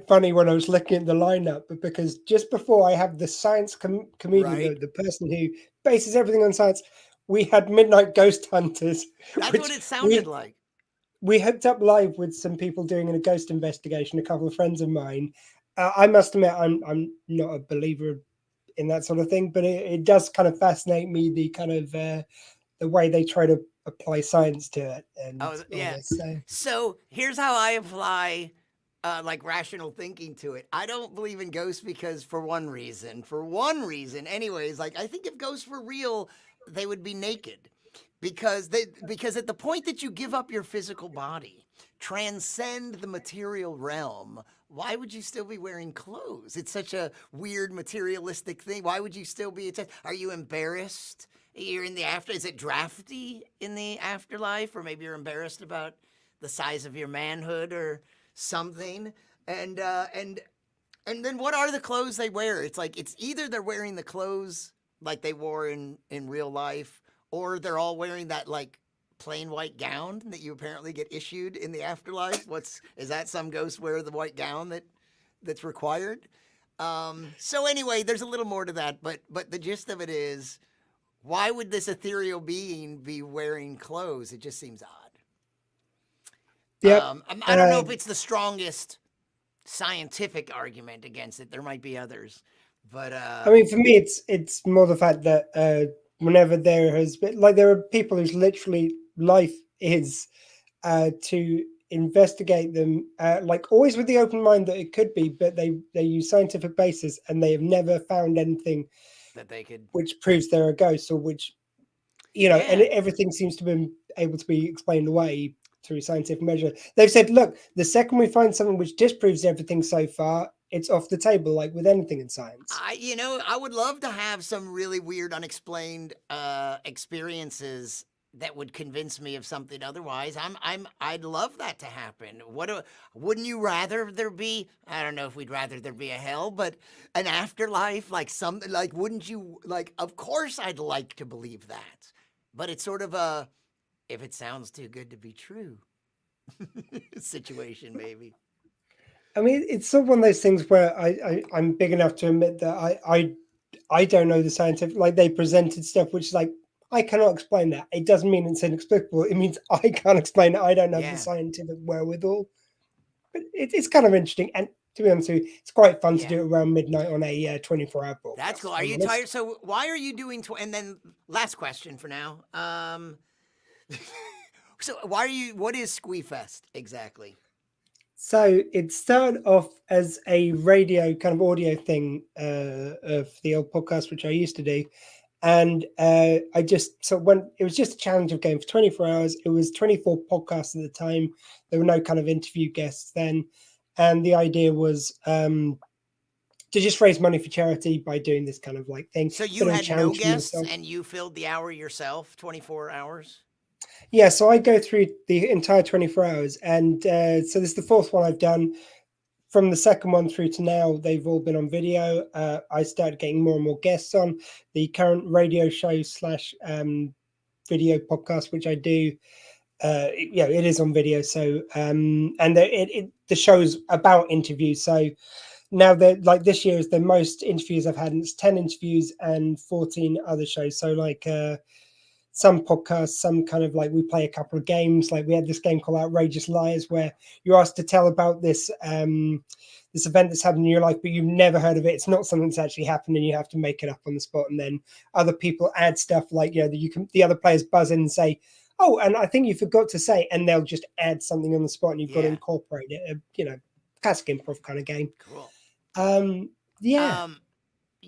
funny when I was looking at the lineup, but because just before I have the science comedian, the person who bases everything on science, we had Midnight Ghost Hunters. That's what it sounded like. We hooked up live with some people doing a ghost investigation, a couple of friends of mine. I must admit, I'm not a believer in that sort of thing, but it does kind of fascinate me, the kind of the way they try to apply science to it. And So here's how I apply rational thinking to it. I don't believe in ghosts because for one reason anyways, I think if ghosts were real, they would be naked. Because at the point that you give up your physical body, transcend the material realm, why would you still be wearing clothes? It's such a weird materialistic thing. Why would you still be attached? Are you embarrassed? You're in the after. Is it drafty in the afterlife, or maybe you're embarrassed about the size of your manhood or something? And then what are the clothes they wear? It's either they're wearing the clothes like they wore in real life, or they're all wearing that plain white gown that you apparently get issued in the afterlife. Is that some ghosts wear the white gown that's required? So anyway, there's a little more to that, but the gist of it is, why would this ethereal being be wearing clothes? It just seems odd. Yeah. I don't know if it's the strongest scientific argument against it. There might be others, but I mean, for me, it's more the fact that whenever there has been, there are people whose literally life is to investigate them, always with the open mind that it could be, but they use scientific basis, and they have never found anything that they could, which proves they're a ghost, or which, and everything seems to be able to be explained away through scientific measure. They've said, look, the second we find something which disproves everything so far, it's off the table, like with anything in science. I would love to have some really weird, unexplained experiences that would convince me of something otherwise. I'd love that to happen. Wouldn't you rather there be, I don't know if we'd rather there be a hell, but an afterlife, like something, like, wouldn't you, like, of course I'd like to believe that. But it's sort of a, if it sounds too good to be true situation, maybe. I mean, it's sort of one of those things where I'm big enough to admit that I don't know the scientific, like they presented stuff which is like, I cannot explain that. It doesn't mean it's inexplicable. It means I can't explain it. I don't have the scientific wherewithal. But it's kind of interesting. And to be honest with you, it's quite fun to do it around midnight on a 24-hour broadcast. That's cool. Are you tired? So why are you doing, and then last question for now. So what is Squeefest exactly? So it started off as a radio kind of audio thing of the old podcast, which I used to do. And I just, so when it was just a challenge of going for 24 hours, it was 24 podcasts at the time. There were no kind of interview guests then. And the idea was to just raise money for charity by doing this kind of like thing. So you had no guests and you filled the hour yourself, 24 hours? Yeah, so I go through the entire 24 hours. And so this is the fourth one I've done. From the second one through to now, they've all been on video. I started getting more and more guests on. The current radio show / video podcast, which I do, it is on video. So, and the show's about interviews. So now like this year is the most interviews I've had, and it's 10 interviews and 14 other shows. So like some podcasts, some kind of like we play a couple of games. Like we had this game called Outrageous Liars, where you're asked to tell about this this event that's happened in your life, but you've never heard of it. It's not something that's actually happened, and you have to make it up on the spot. And then other people add stuff like, the other players buzz in and say, "Oh, and I think you forgot to say," and they'll just add something on the spot, and you've got to incorporate it. Classic improv kind of game. Cool.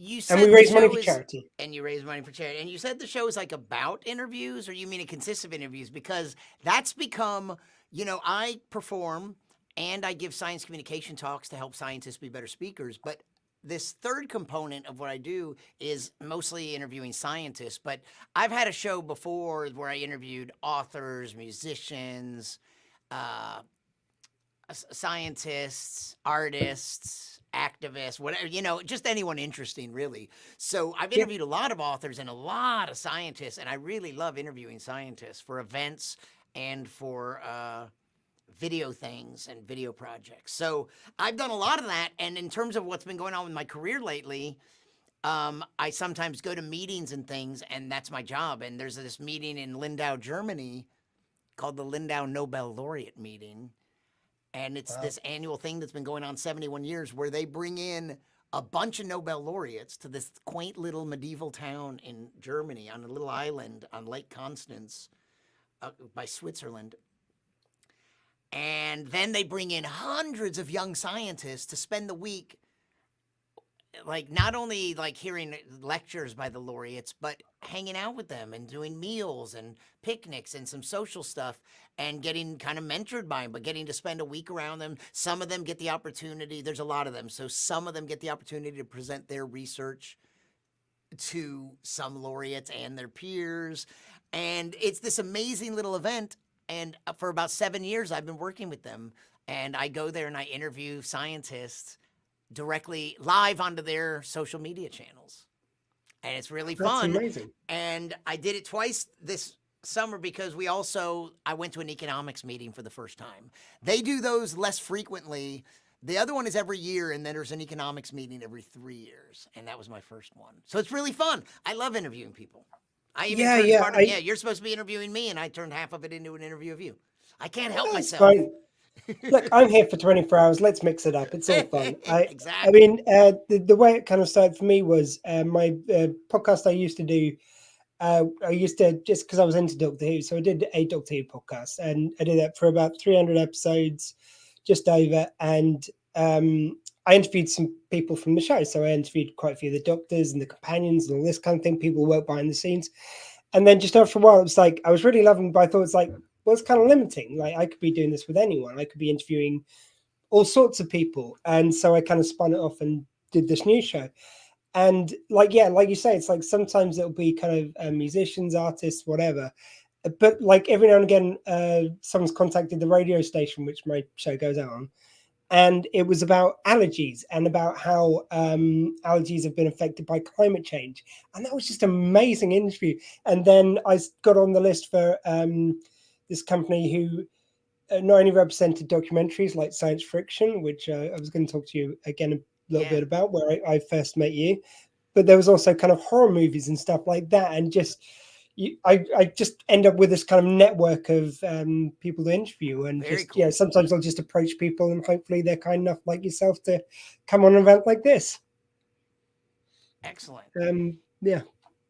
You said and we raise money for charity. And you raise money for charity. And you said the show is like about interviews, or you mean it consists of interviews? Because that's become, I perform and I give science communication talks to help scientists be better speakers. But this third component of what I do is mostly interviewing scientists. But I've had a show before where I interviewed authors, musicians, scientists, artists, activists, whatever, just anyone interesting, really. So I've interviewed a lot of authors and a lot of scientists, and I really love interviewing scientists for events and for video things and video projects. So I've done a lot of that, and in terms of what's been going on with my career lately, I sometimes go to meetings and things, and that's my job. And there's this meeting in Lindau, Germany called the Lindau Nobel Laureate Meeting. And it's this annual thing that's been going on 71 years where they bring in a bunch of Nobel laureates to this quaint little medieval town in Germany on a little island on Lake Constance by Switzerland. And then they bring in hundreds of young scientists to spend the week, like not only like hearing lectures by the laureates, but hanging out with them and doing meals and picnics and some social stuff and getting kind of mentored by them, but getting to spend a week around them. Some of them get the opportunity, there's a lot of them, so some of them get the opportunity to present their research to some laureates and their peers. And it's this amazing little event. And for about 7 years, I've been working with them. And I go there and I interview scientists directly live onto their social media channels. And it's really fun. That's amazing. And I did it twice this summer because I went to an economics meeting for the first time. They do those less frequently. The other one is every year, and then there's an economics meeting every 3 years. And that was my first one. So it's really fun. I love interviewing people. I even turned part of you're supposed to be interviewing me, and I turned half of it into an interview of you. I can't help myself. Fine. Look, I'm here for 24 hours. Let's mix it up. It's all fun. Exactly. I mean, the way it kind of started for me was my podcast I used to do. I used to, just because I was into Doctor Who, so I did a Doctor Who podcast, and I did that for about 300 episodes, just over. And I interviewed some people from the show. So I interviewed quite a few of the doctors and the companions and all this kind of thing, people who work behind the scenes. And then just after a while, it was like, I was really loving it, but I thought it's like, well, it's kind of limiting. Like I could be doing this with anyone. I could be interviewing all sorts of people. And so I kind of spun it off and did this new show. And like you say, it's like sometimes it'll be kind of musicians, artists, whatever. but like every now and again, someone's contacted the radio station which my show goes out on, and it was about allergies and about how allergies have been affected by climate change, and that was just an amazing interview. And then I got on the list for this company who not only represented documentaries like science fiction, which I was going to talk to you again a little bit about, where I first met you, but there was also kind of horror movies and stuff like that. And just I just end up with this kind of network of people to interview, and Very just cool. sometimes I'll just approach people, and hopefully they're kind enough like yourself to come on an event like this. Excellent. Yeah,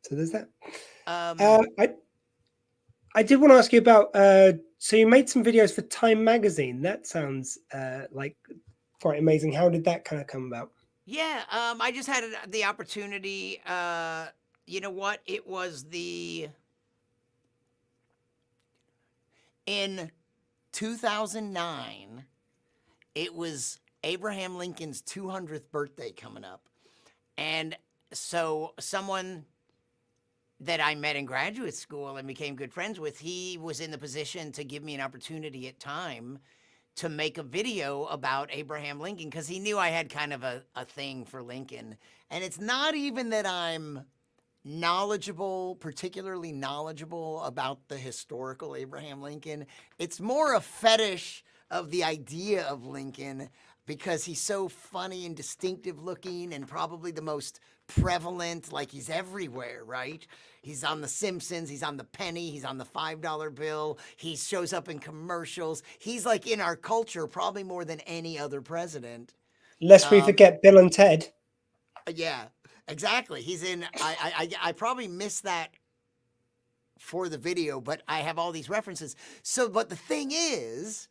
so there's that. I did want to ask you about. So you made some videos for Time Magazine. That sounds like quite amazing. How did that kind of come about? Yeah, I just had the opportunity. You know what? It was in 2009. It was Abraham Lincoln's 200th birthday coming up, and so someone that I met in graduate school and became good friends with, he was in the position to give me an opportunity at Time to make a video about Abraham Lincoln, because he knew I had kind of a thing for Lincoln. And it's not even that I'm knowledgeable, particularly knowledgeable about the historical Abraham Lincoln. It's more a fetish of the idea of Lincoln, because he's so funny and distinctive looking, and probably the most prevalent, like he's everywhere, right? He's on The Simpsons, he's on the penny, he's on the $5 bill, he shows up in commercials. He's like in our culture probably more than any other president. Lest we forget Bill and Ted. Yeah, exactly. He's in, I probably missed that for the video, but I have all these references. So, but the thing is,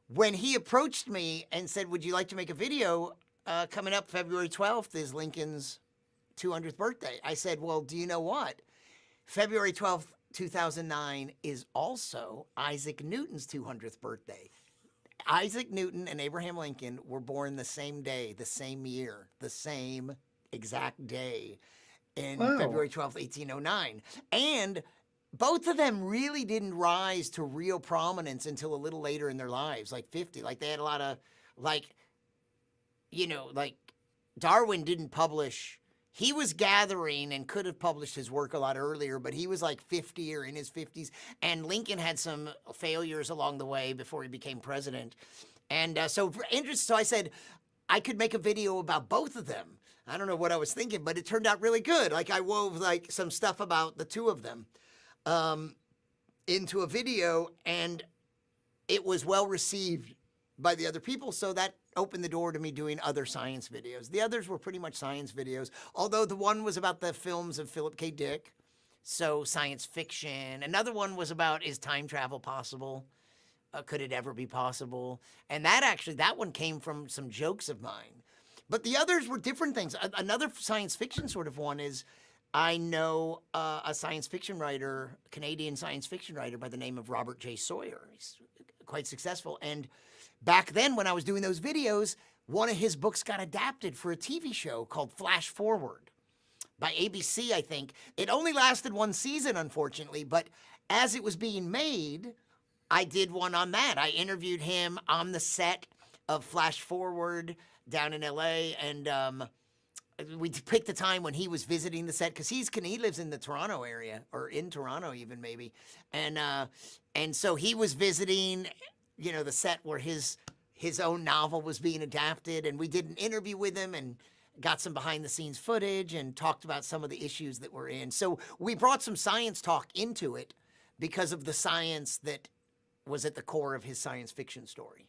when he approached me and said, would you like to make a video? Coming up February 12th is Lincoln's 200th birthday. I said, well, do you know what? February 12th, 2009 is also Isaac Newton's 200th birthday. Isaac Newton and Abraham Lincoln were born the same day, the same year, the same exact day in February 12th, 1809. And both of them really didn't rise to real prominence until a little later in their lives, like 50. Like they had a lot of, like, you know, like Darwin didn't publish. He was gathering and could have published his work a lot earlier, but he was like 50 or in his 50s. And Lincoln had some failures along the way before he became president. And so I said I could make a video about both of them. I don't know what I was thinking, but it turned out really good. Like I wove like some stuff about the two of them into a video, and it was well received by the other people. So that opened the door to me doing other science videos. The others were pretty much science videos, although the one was about the films of Philip K. Dick, so science fiction. Another one was about, is time travel possible? Could it ever be possible? And that one came from some jokes of mine. But the others were different things. Another science fiction sort of one is, I know a science fiction writer, Canadian science fiction writer by the name of Robert J. Sawyer. He's quite successful. And back then when I was doing those videos, one of his books got adapted for a TV show called Flash Forward by ABC, I think. It only lasted one season, unfortunately, but as it was being made, I did one on that. I interviewed him on the set of Flash Forward down in LA, and we picked the time when he was visiting the set, because he lives in the Toronto area, or in Toronto even maybe, and so he was visiting, you know, the set where his own novel was being adapted, and we did an interview with him and got some behind the scenes footage and talked about some of the issues that we're in. So we brought some science talk into it because of the science that was at the core of his science fiction story.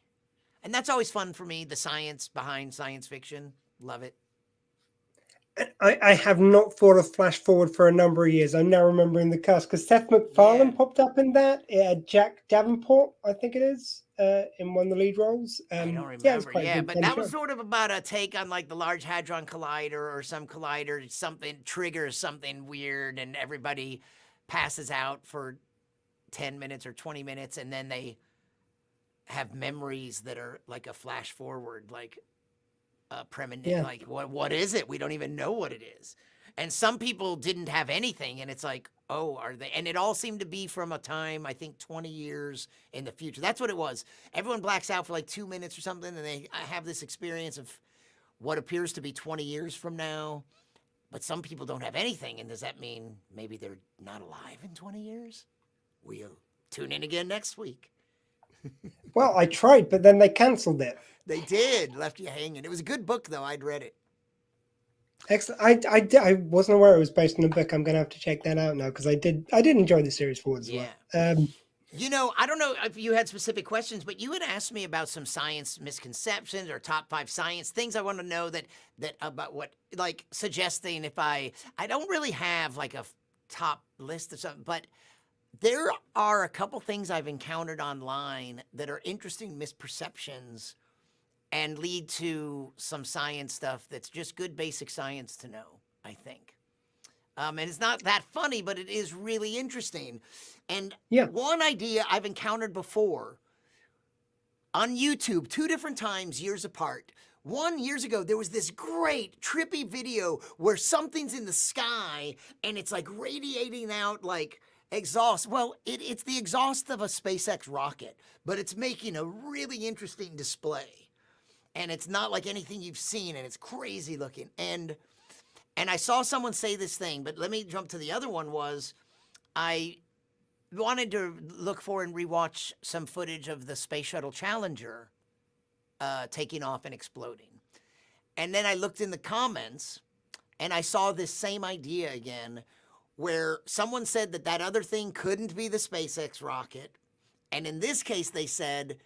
And that's always fun for me, the science behind science fiction. Love it. I have not thought of Flash Forward for a number of years. I'm now remembering the cast, because Seth MacFarlane popped up in that. Jack Davenport, I think it is, in one of the lead roles. I don't remember. Yeah, But that was sort of about a take on like the Large Hadron Collider, or some collider, something triggers something weird, and everybody passes out for 10 minutes or 20 minutes, and then they have memories that are like a flash forward, like premonition. Like what is it? We don't even know what it is. And some people didn't have anything, and it's like, oh, are they? And it all seemed to be from a time, I think, 20 years in the future. That's what it was. Everyone blacks out for like 2 minutes or something, and they have this experience of what appears to be 20 years from now. But some people don't have anything, and does that mean maybe they're not alive in 20 years? We'll tune in again next week. Well, I tried, but then they cancelled it. They did, left you hanging. It was a good book, though. I'd read it. Excellent. I wasn't aware it was based on a book. I'm going to have to check that out now because I did enjoy the series for as well. You know, I don't know if you had specific questions, but you had asked me about some science misconceptions or top 5 science things. I want to know that about what, like suggesting if I don't really have like a top list of something, but there are a couple things I've encountered online that are interesting misperceptions and lead to some science stuff that's just good basic science to know, I think. And it's not that funny, but it is really interesting. And one idea I've encountered before on YouTube 2 different times, years apart. One, years ago, there was this great trippy video where something's in the sky and it's like radiating out like exhaust. Well, it's the exhaust of a SpaceX rocket, but it's making a really interesting display. And it's not like anything you've seen, and it's crazy looking. And I saw someone say this thing, but let me jump to the other one was I wanted to look for and rewatch some footage of the Space Shuttle Challenger taking off and exploding. And then I looked in the comments, and I saw this same idea again, where someone said that other thing couldn't be the SpaceX rocket. And in this case, they said,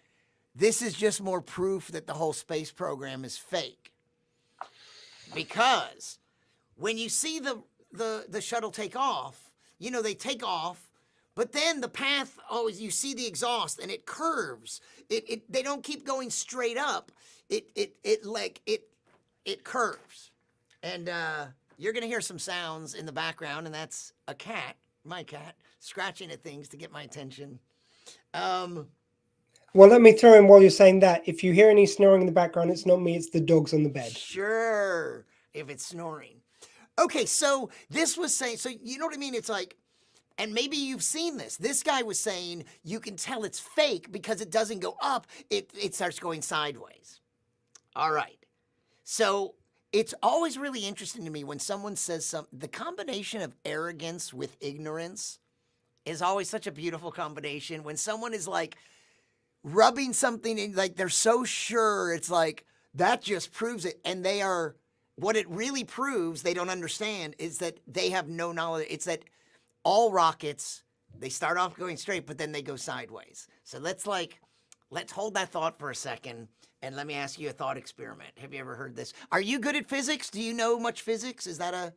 this is just more proof that the whole space program is fake. Because when you see the shuttle take off, you know, they take off, but then the path, always you see the exhaust and it curves. They don't keep going straight up. It curves. And you're gonna hear some sounds in the background, and that's a cat, my cat, scratching at things to get my attention. Well, let me throw in while you're saying that. If you hear any snoring in the background, it's not me, it's the dogs on the bed. Sure, if it's snoring. Okay, so this was saying, so you know what I mean? It's like, and maybe you've seen this. This guy was saying you can tell it's fake because it doesn't go up, it starts going sideways. All right. So it's always really interesting to me when someone says the combination of arrogance with ignorance is always such a beautiful combination. When someone is like, rubbing something in, like they're so sure, it's like, that just proves it. And they are, what it really proves, they don't understand, is that they have no knowledge. It's that all rockets, they start off going straight, but then they go sideways. So let's hold that thought for a second, and let me ask you a thought experiment. Have you ever heard this? Are you good at physics? Do you know much physics? Is that a...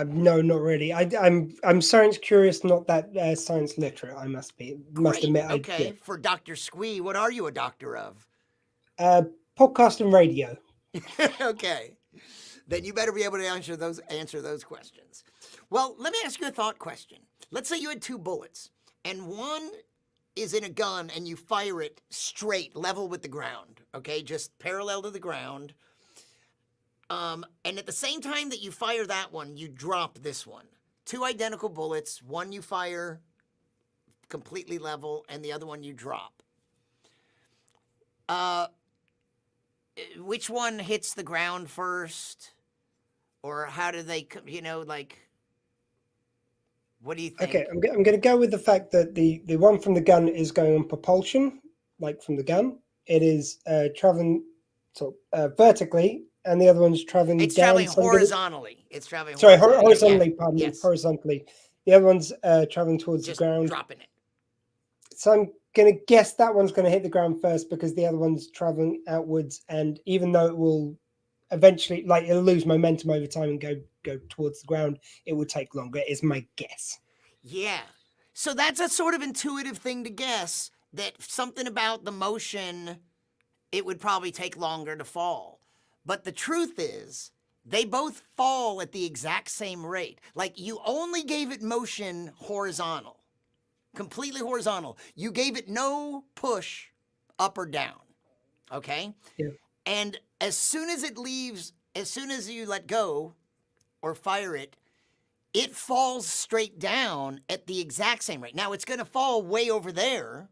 No, not really. I'm science curious, not that science literate. I must admit. Okay, for Dr. Squee, what are you a doctor of? Podcast and radio. Okay, then you better be able to answer those questions. Well, let me ask you a thought question. Let's say you had 2 bullets, and one is in a gun, and you fire it straight, level with the ground. Okay, just parallel to the ground. And at the same time that you fire that one, you drop this one. 2 identical bullets. One you fire completely level, and the other one you drop. Which one hits the ground first? Or how do they, like, what do you think? Okay, I'm going to go with the fact that the one from the gun is going on propulsion, like from the gun. It is traveling vertically, and the other one's traveling down. It's traveling horizontally. It's traveling horizontally, yeah. pardon me, Yes. horizontally. The other one's traveling towards the ground. Dropping it. So I'm going to guess that one's going to hit the ground first because the other one's traveling outwards, and even though it will eventually, like, it'll lose momentum over time and go towards the ground, it will take longer, is my guess. Yeah. So that's a sort of intuitive thing to guess, that something about the motion, it would probably take longer to fall. But the truth is, they both fall at the exact same rate. Like, you only gave it motion horizontal, completely horizontal. You gave it no push up or down, okay? Yeah. And as soon as it leaves, as soon as you let go, or fire it, it falls straight down at the exact same rate. Now, it's going to fall way over there,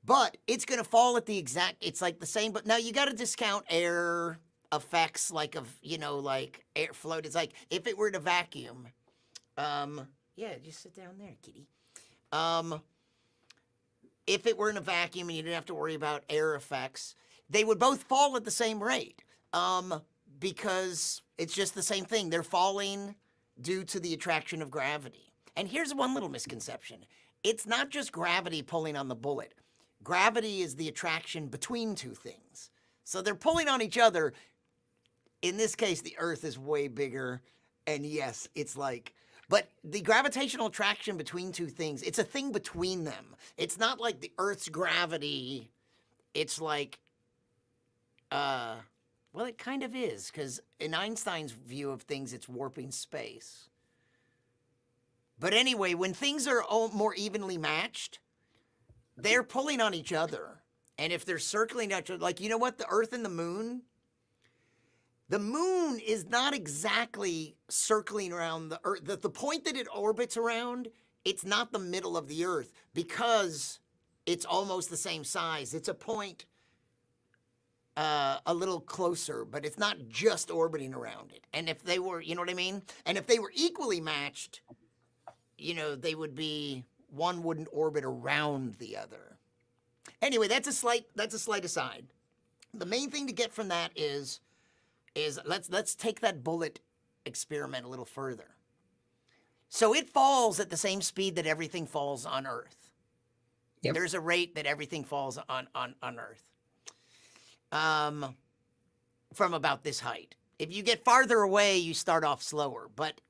but it's going to fall at the exact, it's like the same, but now you got to discount air effects like like air float. It's like if it were in a vacuum, yeah, just sit down there, kitty. If it were in a vacuum and you didn't have to worry about air effects, they would both fall at the same rate, because it's just the same thing. They're falling due to the attraction of gravity. And here's one little misconception. It's not just gravity pulling on the bullet. Gravity is the attraction between two things. So they're pulling on each other. In this case, the Earth is way bigger. And yes, it's like, but the gravitational attraction between two things, it's a thing between them. It's not like the Earth's gravity. It's like, well, it kind of is, because in Einstein's view of things, it's warping space. But anyway, when things are more evenly matched, they're pulling on each other. And if they're circling each other, like, you know what? The Earth and the moon is not exactly circling around the Earth. The point that it orbits around, it's not the middle of the Earth, because it's almost the same size. It's a point a little closer, but it's not just orbiting around it. And if they were, you know what I mean? And if they were equally matched, they would be, one wouldn't orbit around the other. Anyway, that's a slight aside. The main thing to get from that is let's take that bullet experiment a little further. So it falls at the same speed that everything falls on Earth. Yep. There's a rate that everything falls on Earth. From about this height. If you get farther away, you start off slower. But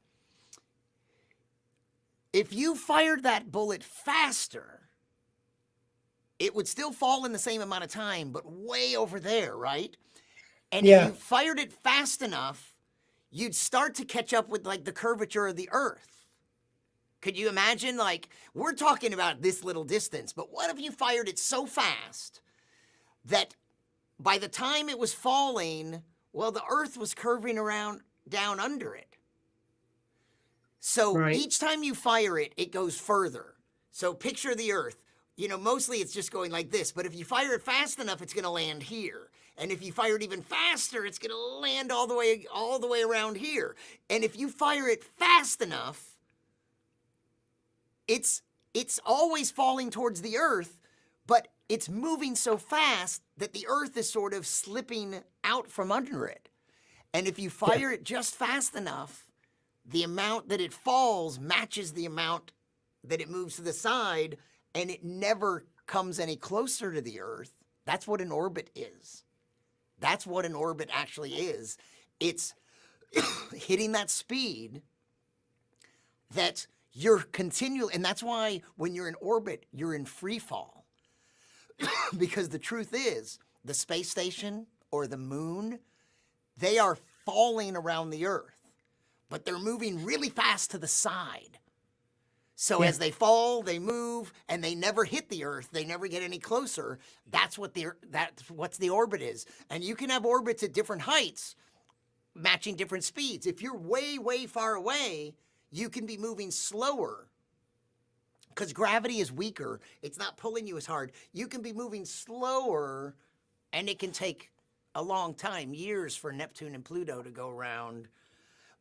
if you fired that bullet faster, it would still fall in the same amount of time, but way over there, right? And if you fired it fast enough, you'd start to catch up with like the curvature of the Earth. Could you imagine? Like, we're talking about this little distance, but what if you fired it so fast that by the time it was falling, well, the Earth was curving around down under it. So each time you fire it, it goes further. So picture the Earth. Mostly it's just going like this, but if you fire it fast enough, it's going to land here. And if you fire it even faster, it's going to land all the way around here. And if you fire it fast enough, it's always falling towards the Earth, but it's moving so fast that the Earth is sort of slipping out from under it. And if you fire it just fast enough, the amount that it falls matches the amount that it moves to the side, and it never comes any closer to the Earth. That's what an orbit is. That's what an orbit actually is. It's hitting that speed that you're continually, and that's why when you're in orbit, you're in free fall. Because the truth is, the space station or the moon, they are falling around the Earth, but they're moving really fast to the side. So as they fall, they move, and they never hit the Earth. They never get any closer. That's what the orbit is. And you can have orbits at different heights, matching different speeds. If you're way, way far away, you can be moving slower. Because gravity is weaker. It's not pulling you as hard. You can be moving slower, and it can take a long time, years for Neptune and Pluto to go around.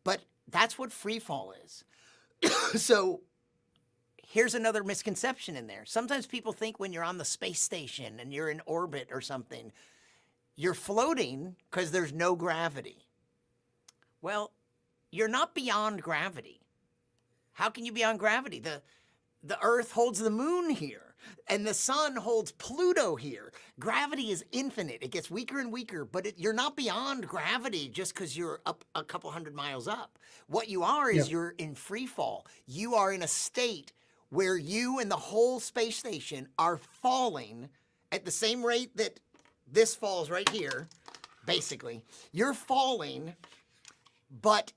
But that's what free fall is. So here's another misconception in there. Sometimes people think when you're on the space station and you're in orbit or something, you're floating because there's no gravity. Well, you're not beyond gravity. How can you be beyond gravity? The Earth holds the moon here, and the sun holds Pluto here. Gravity is infinite. It gets weaker and weaker, but you're not beyond gravity just because you're up a couple hundred miles up. What you are is you're in free fall. You are in a state where you and the whole space station are falling at the same rate that this falls right here, basically. You're falling, but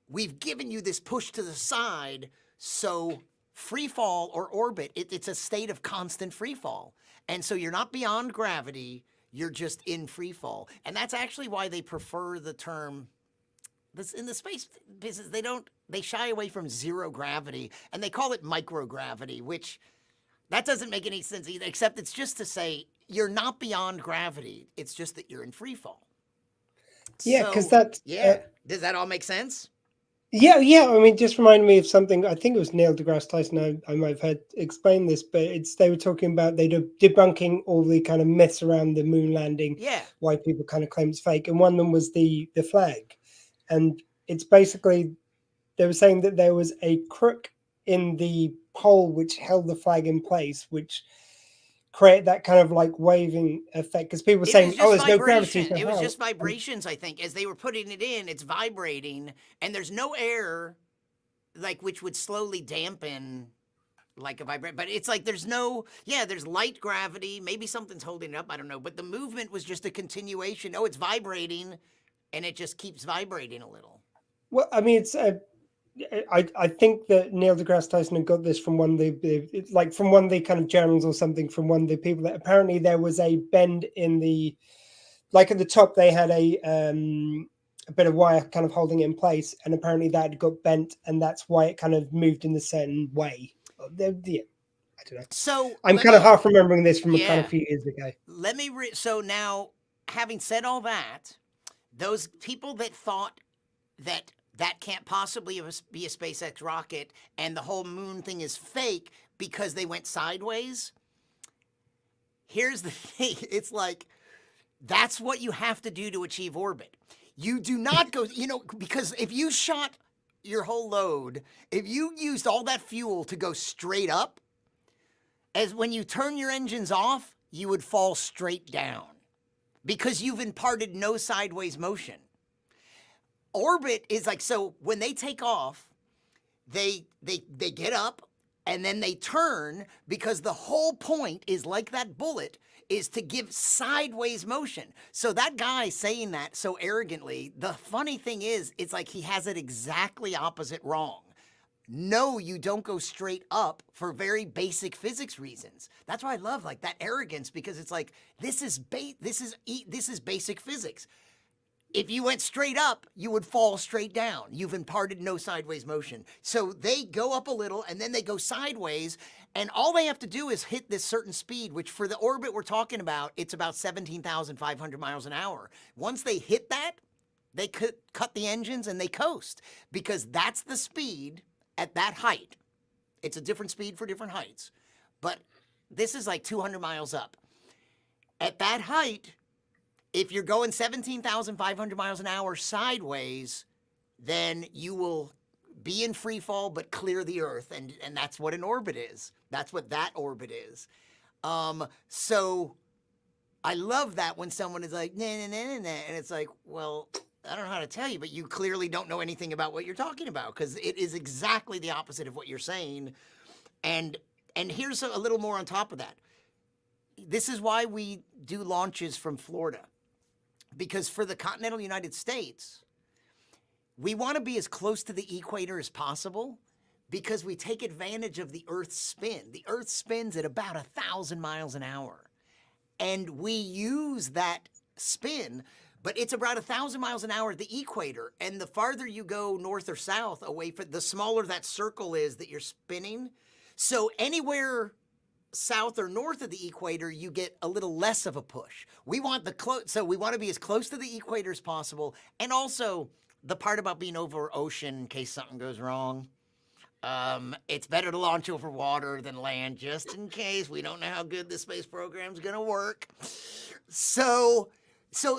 we've given you this push to the side, so free fall or orbit, it's a state of constant free fall. And so you're not beyond gravity, you're just in free fall. And that's actually why they prefer the term in the space business, they shy away from zero gravity, and they call it microgravity, which that doesn't make any sense either, except it's just to say you're not beyond gravity. It's just that you're in free fall. Yeah, because So, that's yeah. Does that all make sense? yeah. I mean, just reminded me of something. I think it was Neil deGrasse Tyson. I might have heard explain this, but they were talking about debunking all the kind of myths around the moon landing. Yeah. Why people kind of claim it's fake, and one of them was the flag, and it's basically they were saying that there was a crook in the pole which held the flag in place, which create that kind of like waving effect because people were saying, "Oh, there's no gravity." So it was just vibrations. I think as they were putting it in, it's vibrating, and there's no air, like which would slowly dampen, like a vibrate. But it's like there's light gravity. Maybe something's holding it up. I don't know. But the movement was just a continuation. Oh, it's vibrating, and it just keeps vibrating a little. Well, I mean, it's. I think that Neil deGrasse Tyson had got this from one of the kind of journals or something from one of the people that apparently there was a bend in the, like at the top they had a bit of wire kind of holding it in place, and apparently that got bent, and that's why it kind of moved in a certain way. Yeah, I don't know. So I'm kind of half remembering this from a kind of Yeah. few years ago. Let me so now, having said all that, those people that thought that can't possibly be a SpaceX rocket and the whole moon thing is fake because they went sideways. Here's the thing. It's like, that's what you have to do to achieve orbit. You do not go, because if you shot your whole load, if you used all that fuel to go straight up, as when you turn your engines off, you would fall straight down because you've imparted no sideways motion. Orbit is like, so when they take off, they get up and then they turn because the whole point is like that bullet is to give sideways motion. So that guy saying that so arrogantly, the funny thing is, it's like he has it exactly opposite wrong. No, you don't go straight up for very basic physics reasons. That's why I love like that arrogance, because it's like, this is basic physics. If you went straight up, you would fall straight down. You've imparted no sideways motion. So they go up a little and then they go sideways, and all they have to do is hit this certain speed, which for the orbit we're talking about, it's about 17,500 miles an hour. Once they hit that, they cut the engines and they coast, because that's the speed at that height. It's a different speed for different heights, but this is like 200 miles up. At that height, if you're going 17,500 miles an hour sideways, then you will be in free fall but clear the Earth, and that's what an orbit is. That's what that orbit is. So I love that when someone is like, nah, and it's like, well, I don't know how to tell you, but you clearly don't know anything about what you're talking about, because it is exactly the opposite of what you're saying. And here's a little more on top of that. This is why we do launches from Florida. Because for the continental United States, we want to be as close to the equator as possible, because we take advantage of the Earth's spin. The Earth spins at about 1,000 miles an hour. And we use that spin, but it's about 1,000 miles an hour at the equator. And the farther you go north or south away from, the smaller that circle is that you're spinning. So anywhere south or north of the equator, you get a little less of a push. We want so we want to be as close to the equator as possible. And also the part about being over ocean in case something goes wrong. It's better to launch over water than land, just in case. We don't know how good the space program's gonna work. So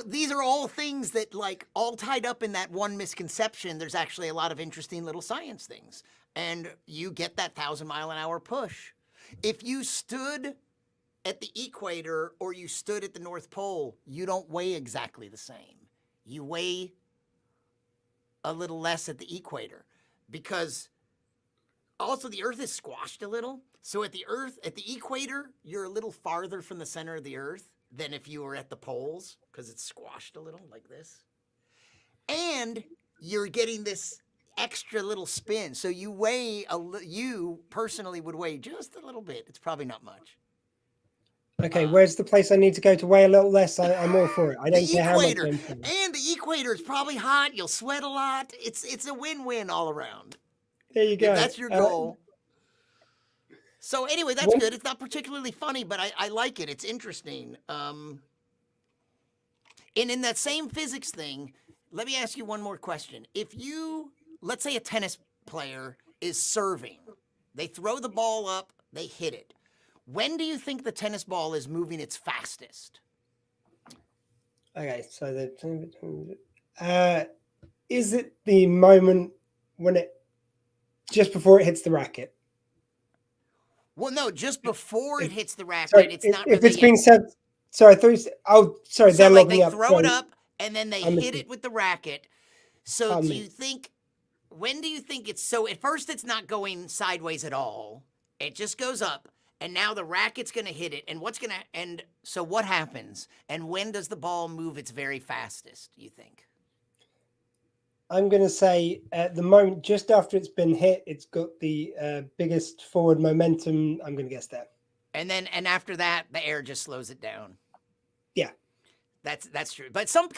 these are all things that, like, all tied up in that one misconception. There's actually a lot of interesting little science things. And you get that 1,000 mile an hour push. If you stood at the equator or you stood at the North Pole, you don't weigh exactly the same. You weigh a little less at the equator, because also the Earth is squashed a little. So at the equator, you're a little farther from the center of the Earth than if you were at the poles, because it's squashed a little like this. And you're getting this extra little spin. So you personally would weigh just a little bit. It's probably not much. Okay, where's the place I need to go to weigh a little less? I'm all for it. I don't The care how much equator. I'm paying. And the equator is probably hot. You'll sweat a lot. It's a win-win all around. There you go. If that's your goal. So anyway, that's When- good. It's not particularly funny, but I like it. It's interesting. And in that same physics thing, let me ask you one more question. If you, let's say a tennis player is serving, they throw the ball up, they hit it. When do you think the tennis ball is moving its fastest? Okay, so is it the moment when just before it hits the racket? Well, no, just before it hits the racket. Sorry, It's not. if it's being said. Sorry, I thought you said, sorry, So they're like logging they up. throw it Sorry. up and then they I'm hit it with the racket. So Pardon do me. you think? When do you think it's so? At first, it's not going sideways at all. It just goes up, and now the racket's going to hit it. And so what happens? And when does the ball move its very fastest? You think? I'm going to say at the moment, just after it's been hit, it's got the biggest forward momentum. I'm going to guess that. And after that, the air just slows it down. Yeah, that's true. But some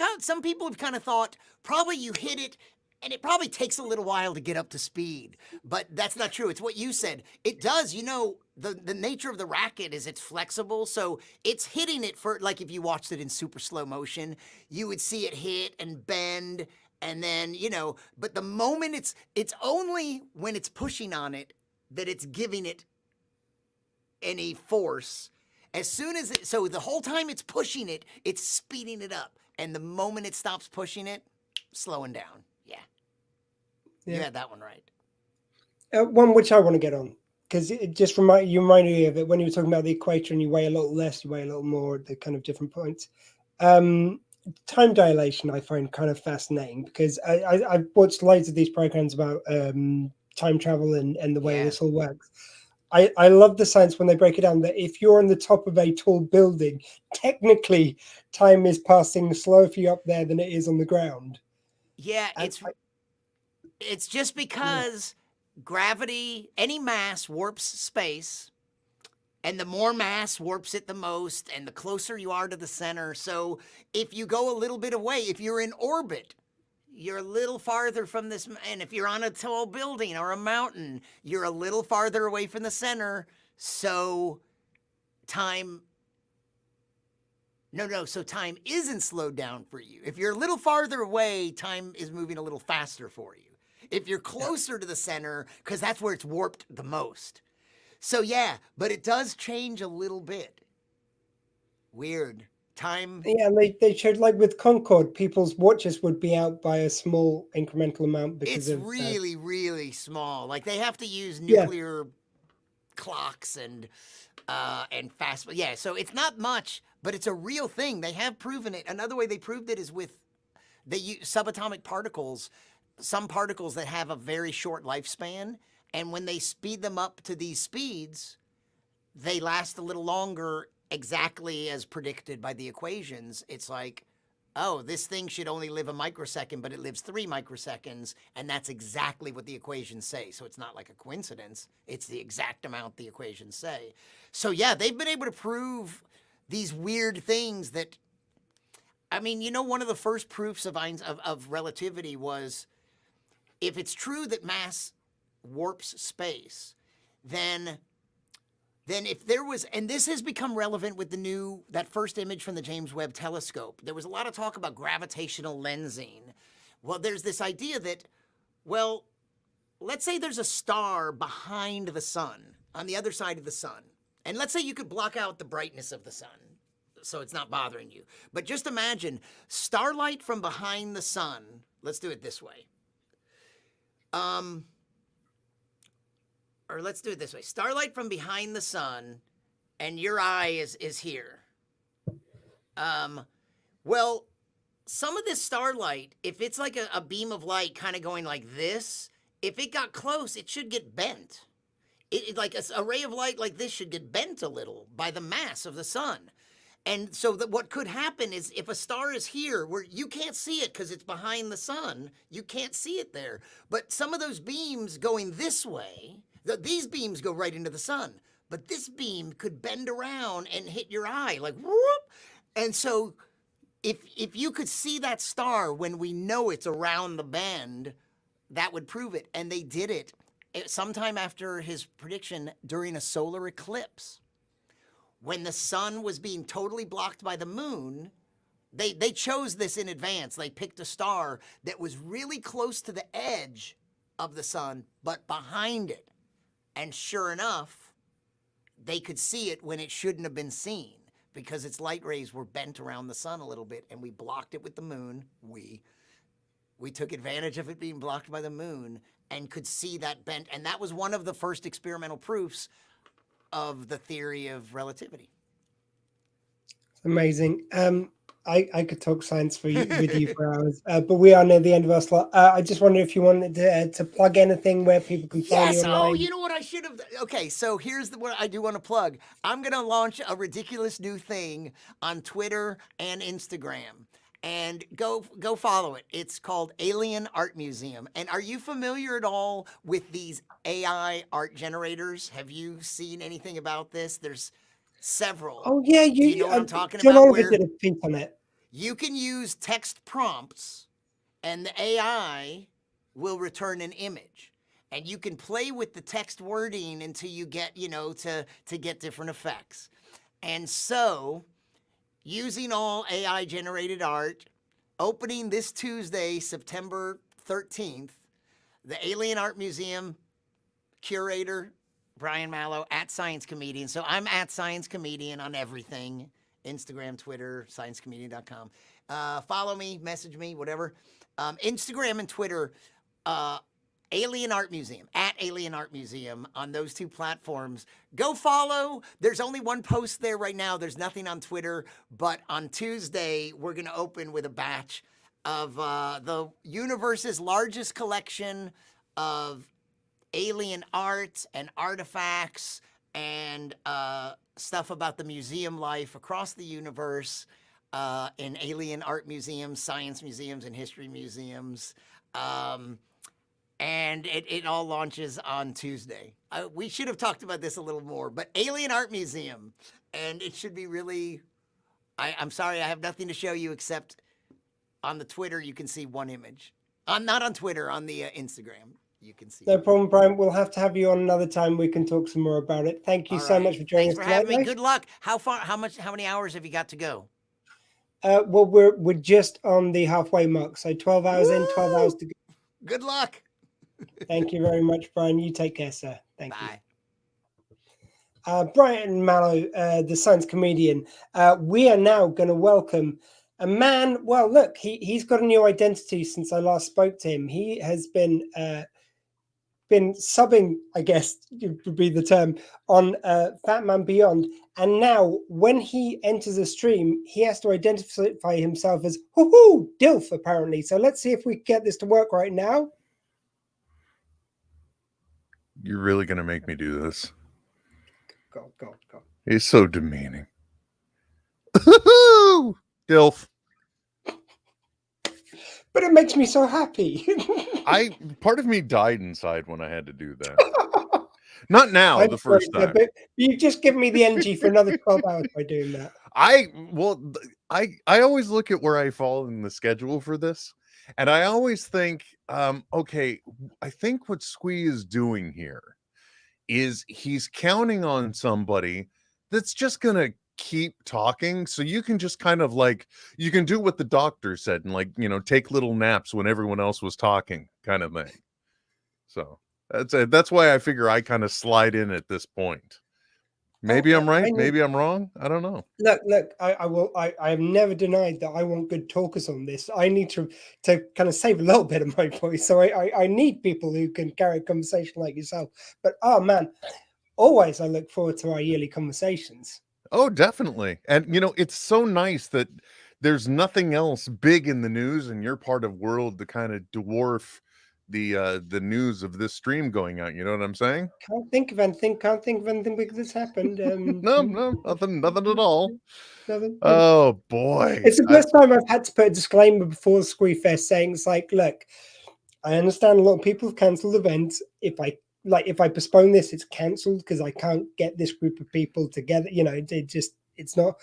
people have kind of thought probably you hit it, and it probably takes a little while to get up to speed. But that's not true. It's what you said. It does. You know, the nature of the racket is it's flexible, so it's hitting it for, like, if you watched it in super slow motion, you would see it hit and bend. And then, you know, but the moment it's only when it's pushing on it that it's giving it any force. As soon as so the whole time it's pushing it, it's speeding it up. And the moment it stops pushing it, slowing down. Yeah. You had that one right. one which I want to get on, because it just reminded me of it when you were talking about the equator and you weigh a little less, you weigh a little more at the kind of different points. Time dilation I find kind of fascinating, because I've watched loads of these programs about time travel and the way this all works. I love the science when they break it down that if you're on the top of a tall building, technically time is passing slower for you up there than it is on the ground. Yeah, it's just because gravity, any mass warps space, and the more mass warps it the most, and the closer you are to the center. So if you go a little bit away, if you're in orbit, you're a little farther from this, and if you're on a tall building or a mountain, you're a little farther away from the center. So time isn't slowed down for you. If you're a little farther away, time is moving a little faster for you. If you're closer to the center, because that's where it's warped the most. So yeah, but it does change a little bit. Weird. Time. Yeah, and they showed, like with Concorde, people's watches would be out by a small incremental amount because It's of really, really small. Like they have to use nuclear clocks and fast. Yeah, so it's not much, but it's a real thing. They have proven it. Another way they proved it is with they use subatomic particles, some particles that have a very short lifespan, and when they speed them up to these speeds, they last a little longer, exactly as predicted by the equations. It's like, oh, this thing should only live a microsecond, but it lives 3 microseconds, and that's exactly what the equations say. So it's not like a coincidence. It's the exact amount the equations say. So yeah, they've been able to prove these weird things that, I mean, you know, one of the first proofs of relativity was, if it's true that mass warps space, then if there was, and this has become relevant with that first image from the James Webb Telescope, there was a lot of talk about gravitational lensing. Well, there's this idea that, well, let's say there's a star behind the sun, on the other side of the sun. And let's say you could block out the brightness of the sun, so it's not bothering you. But just imagine starlight from behind the sun. Let's do it this way. Or let's do it this way. Starlight from behind the sun, and your eye is here. Well, some of this starlight, if it's like a beam of light kind of going like this, if it got close, it should get bent. Like a ray of light like this should get bent a little by the mass of the sun. And so what could happen is if a star is here where you can't see it because it's behind the sun, you can't see it there. But some of those beams going this way, these beams go right into the sun. but this beam could bend around and hit your eye, like whoop. And so if you could see that star when we know it's around the bend, that would prove it. And they did it sometime after his prediction during a solar eclipse. When the sun was being totally blocked by the moon, they chose this in advance. They picked a star that was really close to the edge of the sun, but behind it. And sure enough, they could see it when it shouldn't have been seen because its light rays were bent around the sun a little bit, and we blocked it with the moon. We took advantage of it being blocked by the moon and could see that bent. And that was one of the first experimental proofs of the theory of relativity. Amazing. I could talk science with you for hours, but we are near the end of our slot. I just wonder if you wanted to plug anything where people can find you online. Oh, you know what I should have? Okay, so here's what I do want to plug. I'm going to launch a ridiculous new thing on Twitter and Instagram. And go follow it. It's called Alien Art Museum. And are you familiar at all with these AI art generators? Have you seen anything about this? There's several. Oh yeah, you know what I'm talking John about? Oliver did a piece on it. You can use text prompts, and the AI will return an image. And you can play with the text wording until you get, to get different effects. And so, using all AI-generated art, opening this Tuesday, September 13th, the Alien Art Museum curator, Brian Malow, at Science Comedian. So I'm at Science Comedian on everything. Instagram, Twitter, sciencecomedian.com. Follow me, message me, whatever. Instagram and Twitter, Alien Art Museum, at Alien Art Museum on those two platforms. Go follow. There's only one post there right now. There's nothing on Twitter, but on Tuesday, we're going to open with a batch of the universe's largest collection of alien art and artifacts and stuff about the museum life across the universe in alien art museums, science museums, and history museums. And it all launches on Tuesday. We should have talked about this a little more, but Alien Art Museum. And it should be really, I'm sorry, I have nothing to show you except on the Twitter, you can see one image. Not on Twitter, on the Instagram. You can see. No problem, Brian. We'll have to have you on another time. We can talk some more about it. Thank you so much for joining Thanks us for having tonight. me. Good luck. How many hours have you got to go? Well, we're just on the halfway mark, so 12 hours in, 12 hours to go. Good luck. Thank you very much, Brian. You take care, sir. Thank Bye. you. Brian Malow, the science comedian. We are now going to welcome a man. Well, look, he's got a new identity since I last spoke to him. He has been subbing, I guess would be the term, on Fat Man Beyond. And now when he enters a stream, he has to identify himself as hoo-hoo, Dilf, apparently. So let's see if we can get this to work right now. You're really going to make me do this? Go. He's so demeaning. Dilf. But it makes me so happy. Part of me died inside when I had to do that. Not now, the first time. But you've just given me the energy for another 12 hours by doing that. I always look at where I fall in the schedule for this, and I always think, okay, I think what Squee is doing here is he's counting on somebody that's just gonna keep talking, so you can just kind of you can do what the doctor said and take little naps when everyone else was talking, kind of thing. So that's why I figure I kind of slide in at this point. Maybe I'm right, maybe I'm wrong, I don't know. Look, I have never denied that I want good talkers on this. I need to kind of save a little bit of my voice, so I need people who can carry a conversation like yourself. But oh man, always I look forward to our yearly conversations. Oh, definitely. And it's so nice that there's nothing else big in the news, and you're part of world to kind of dwarf the news of this stream going out. You know what I'm saying? Can't think of anything big that's happened. No, nothing at all. Nothing. Oh boy. It's the first time I've had to put a disclaimer before Squeefest saying it's like, look, I understand a lot of people have cancelled events. If I like if I postpone this, it's cancelled because I can't get this group of people together. You know, it's not,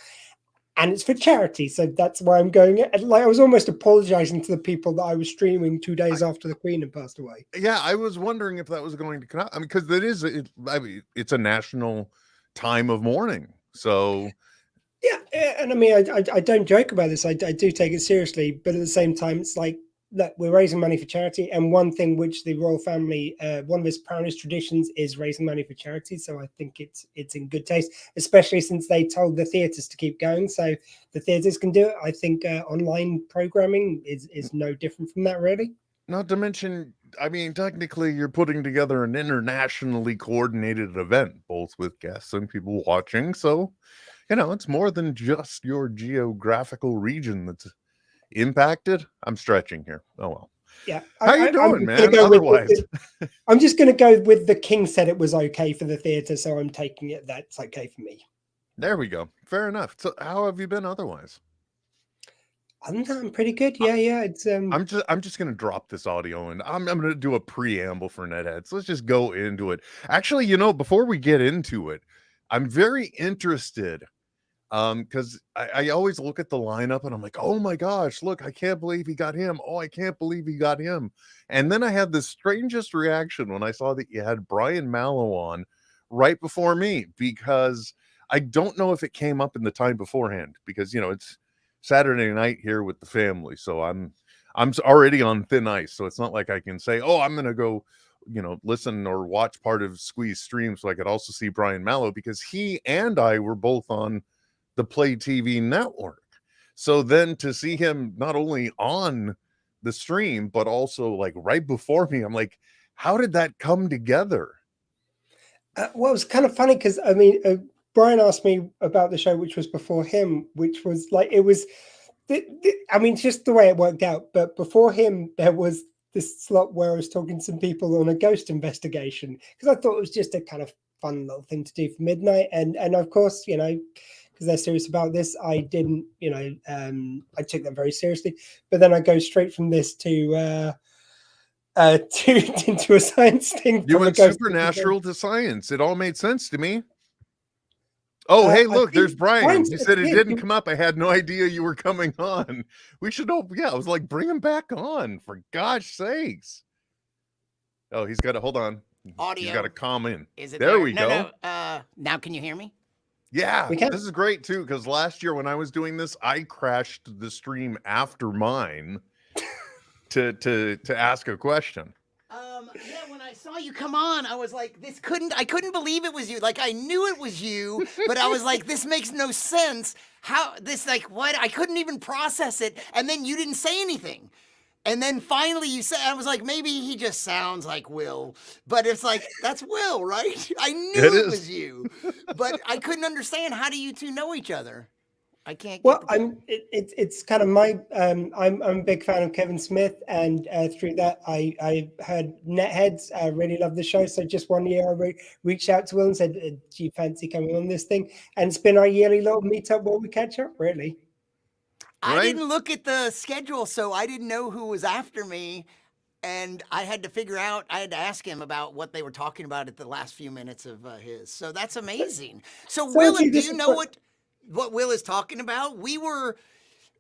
and it's for charity, so that's why I'm going. Like I was almost apologizing to the people that I was streaming 2 days after the Queen had passed away. Yeah, I was wondering if that was going to come out. I mean, because it's a national time of mourning, so. Yeah, and I mean, I don't joke about this. I do take it seriously, but at the same time, it's like, look, we're raising money for charity, and one thing which the royal family, one of its proudest traditions, is raising money for charity. So I think it's in good taste, especially since they told the theatres to keep going. So the theatres can do it. I think online programming is no different from that, really. Not to mention, I mean, technically, you're putting together an internationally coordinated event, both with guests and people watching. So, you know, it's more than just your geographical region that's impacted. I'm stretching here. Oh well. Yeah. How you doing, man? Otherwise, I'm just going to go with the king said it was okay for the theatre, so I'm taking it that's okay for me. There we go. Fair enough. So, how have you been otherwise? I'm pretty good. Yeah. It's I'm just gonna drop this audio and I'm gonna do a preamble for Netheads. Let's just go into it. Actually, you know, before we get into it, I'm very interested. Because I always look at the lineup and I'm like, oh my gosh, look, I can't believe he got him. Oh, I can't believe he got him. And then I had the strangest reaction when I saw that you had Brian Malow on right before me, because I don't know if it came up in the time beforehand, because you know it's Saturday night here with the family, so I'm already on thin ice. So it's not like I can say, oh, I'm gonna go, you know, listen or watch part of Squeeze stream so I could also see Brian Malow, because he and I were both on the Play TV network. So then to see him not only on the stream, but also like right before me, I'm like, how did that come together? Well, it was kind of funny because, I mean, Brian asked me about the show, which was before him, which was like, it was, I mean, just the way it worked out. But before him, there was this slot where I was talking to some people on a ghost investigation, because I thought it was just a kind of fun little thing to do for midnight. And of course, you know, because they're serious about this, I didn't, you know, I took them very seriously. But then I go straight from this to into a science thing. You went supernatural to science. It all made sense to me. Oh, hey, look, there's Brian. You said it didn't come up. I had no idea you were coming on. We should hope. Yeah, I was like, bring him back on, for gosh sakes. Oh, he's got to hold on. Audio. He's got to calm in. Is it there? We go. No. Now can you hear me? Yeah, this is great too, because last year when I was doing this, I crashed the stream after mine to ask a question. Yeah, when I saw you come on, I was like, I couldn't believe it was you. Like, I knew it was you, but I was like, this makes no sense. How this, like, what? I couldn't even process it. And then you didn't say anything. And then finally you said, I was like, maybe he just sounds like Will, but it's like, that's Will, right? I knew it was you, but I couldn't understand. How do you two know each other? I can't. Well, it's kind of my, I'm a big fan of Kevin Smith, and through that I heard Netheads. I really love the show. So just one year I reached out to Will and said, do you fancy coming on this thing? And it's been our yearly little meetup where we catch up, really. I didn't look at the schedule, so I didn't know who was after me. And I had to ask him about what they were talking about at the last few minutes of his. So that's amazing. So Will, do you know what Will is talking about? We were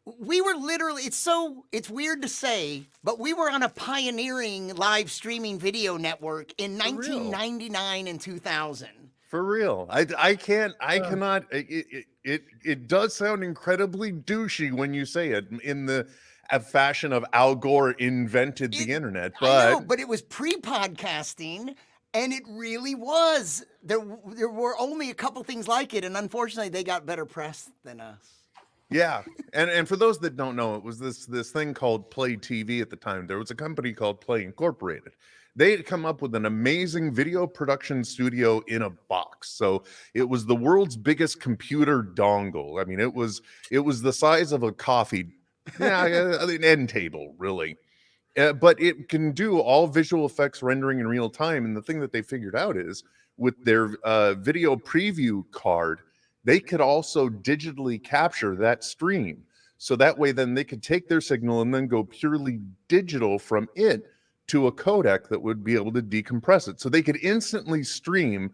literally, it's weird to say, but we were on a pioneering live streaming video network in 1999 and 2000. For real. I cannot, it does sound incredibly douchey when you say it in the fashion of Al Gore invented the internet, but I know, but it was pre-podcasting, and it really was. There were only a couple things like it, and unfortunately they got better press than us. Yeah. And for those that don't know, it was this thing called Play TV at the time. There was a company called Play Incorporated. They had come up with an amazing video production studio in a box. So it was the world's biggest computer dongle. I mean, it was the size of a coffee, an end table, really. But it can do all visual effects rendering in real time. And the thing that they figured out is with their video preview card, they could also digitally capture that stream. So that way, then they could take their signal and then go purely digital from it to a codec that would be able to decompress it. So they could instantly stream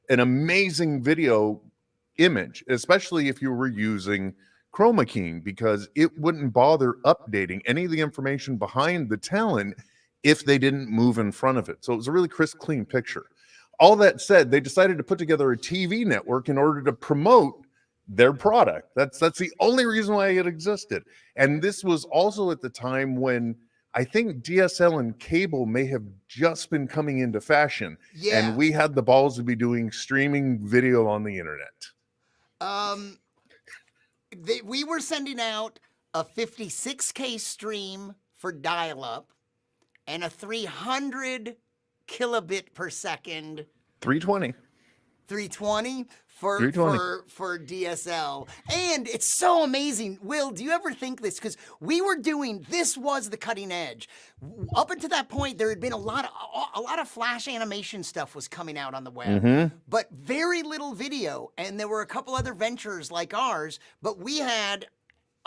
an amazing video image, especially if you were using chroma keying, because it wouldn't bother updating any of the information behind the talent if they didn't move in front of it. So it was a really crisp, clean picture. All that said, they decided to put together a TV network in order to promote their product. That's the only reason why it existed. And this was also at the time when I think DSL and cable may have just been coming into fashion. Yeah. And we had the balls to be doing streaming video on the internet. We were sending out a 56K stream for dial-up and a 300 kilobit per second 320 for 320 for DSL. And it's so amazing. Will, do you ever think this? Because this was the cutting edge. Up until that point, there had been a lot of flash animation stuff was coming out on the web, but very little video. And there were a couple other ventures like ours, but we had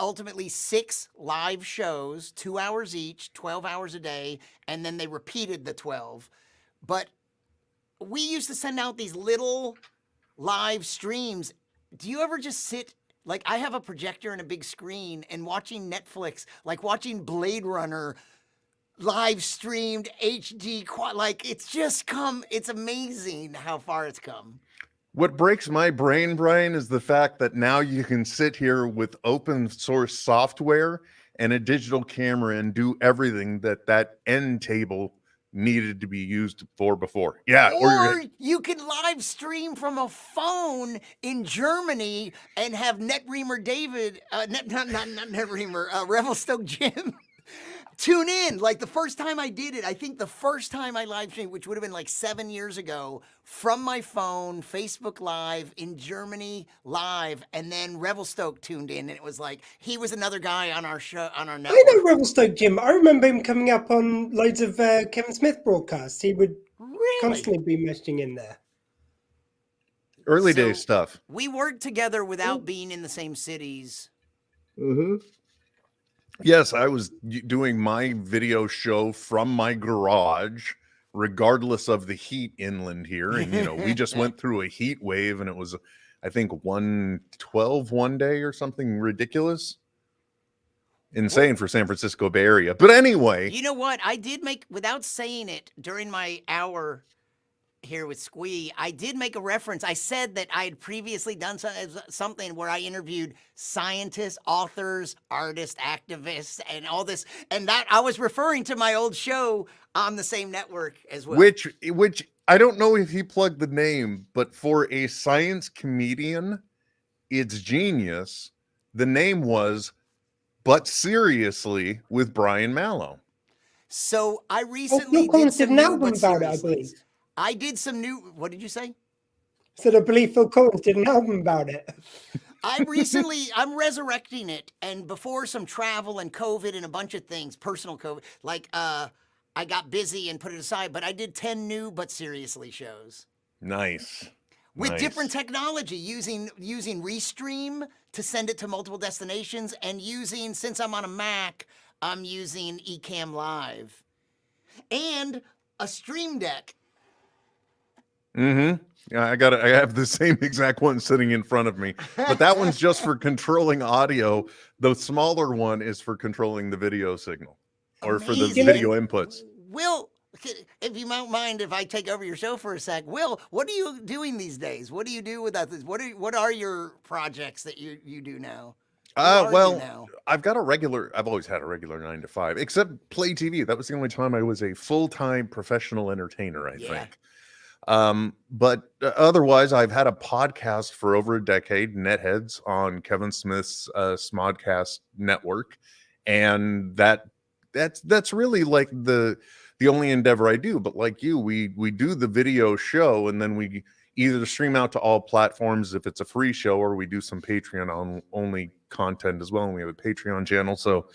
ultimately 6 live shows, 2 hours each, 12 hours a day, and then they repeated the 12. But we used to send out these little live streams. Do you ever just sit, like I have a projector and a big screen and watching Netflix, like watching Blade Runner live streamed HD quad, like it's amazing how far it's come. What breaks my brain, Brian, is the fact that now you can sit here with open source software and a digital camera and do everything that end table needed to be used for before. Yeah. Or you can live stream from a phone in Germany and have Netreamer David, not Netreamer, Revelstoke Jim tune in. Like the first time I did it, I think the first time I live streamed, which would have been like 7 years ago, from my phone, Facebook Live in Germany live, and then Revelstoke tuned in, and it was like he was another guy on our show, on our network. I know Revelstoke Jim. I remember him coming up on loads of Kevin Smith broadcasts. He would constantly be messaging in there. Early day stuff. We worked together without being in the same cities. Yes, I was doing my video show from my garage, regardless of the heat inland here. And, we just went through a heat wave, and it was, I think, 112 one day or something ridiculous. Insane for San Francisco Bay Area. But anyway. You know what? I did make, without saying it during my hour here with Squee, I did make a reference. I said that I had previously done something where I interviewed scientists, authors, artists, activists, and all this, and that I was referring to my old show on the same network as well. Which I don't know if he plugged the name, but for a science comedian, it's genius. The name was But Seriously with Brian Malow. So I recently did an album about it, I believe. I did some new, what did you say? So I believe Phil Collins did an album about it. I'm resurrecting it. And before some travel and COVID and a bunch of things, personal COVID, like I got busy and put it aside, but I did 10 new But Seriously shows. Nice. With different technology, using Restream to send it to multiple destinations, and since I'm on a Mac, I'm using Ecamm Live. And a Stream Deck. I have the same exact one sitting in front of me, but that one's just for controlling audio. The smaller one is for controlling the video signal or for the video inputs. Will, if you don't mind if I take over your show for a sec, Will, what are you doing these days? What do you do with others? What are your projects that you do now? I've always had a regular 9 to 5, except Play TV. That was the only time I was a full-time professional entertainer, I think. But otherwise, I've had a podcast for over a decade, Netheads, on Kevin Smith's Smodcast network, and that's really like the only endeavor I do. But like you, we do the video show, and then we either stream out to all platforms if it's a free show, or we do some Patreon only content as well, and we have a Patreon channel. So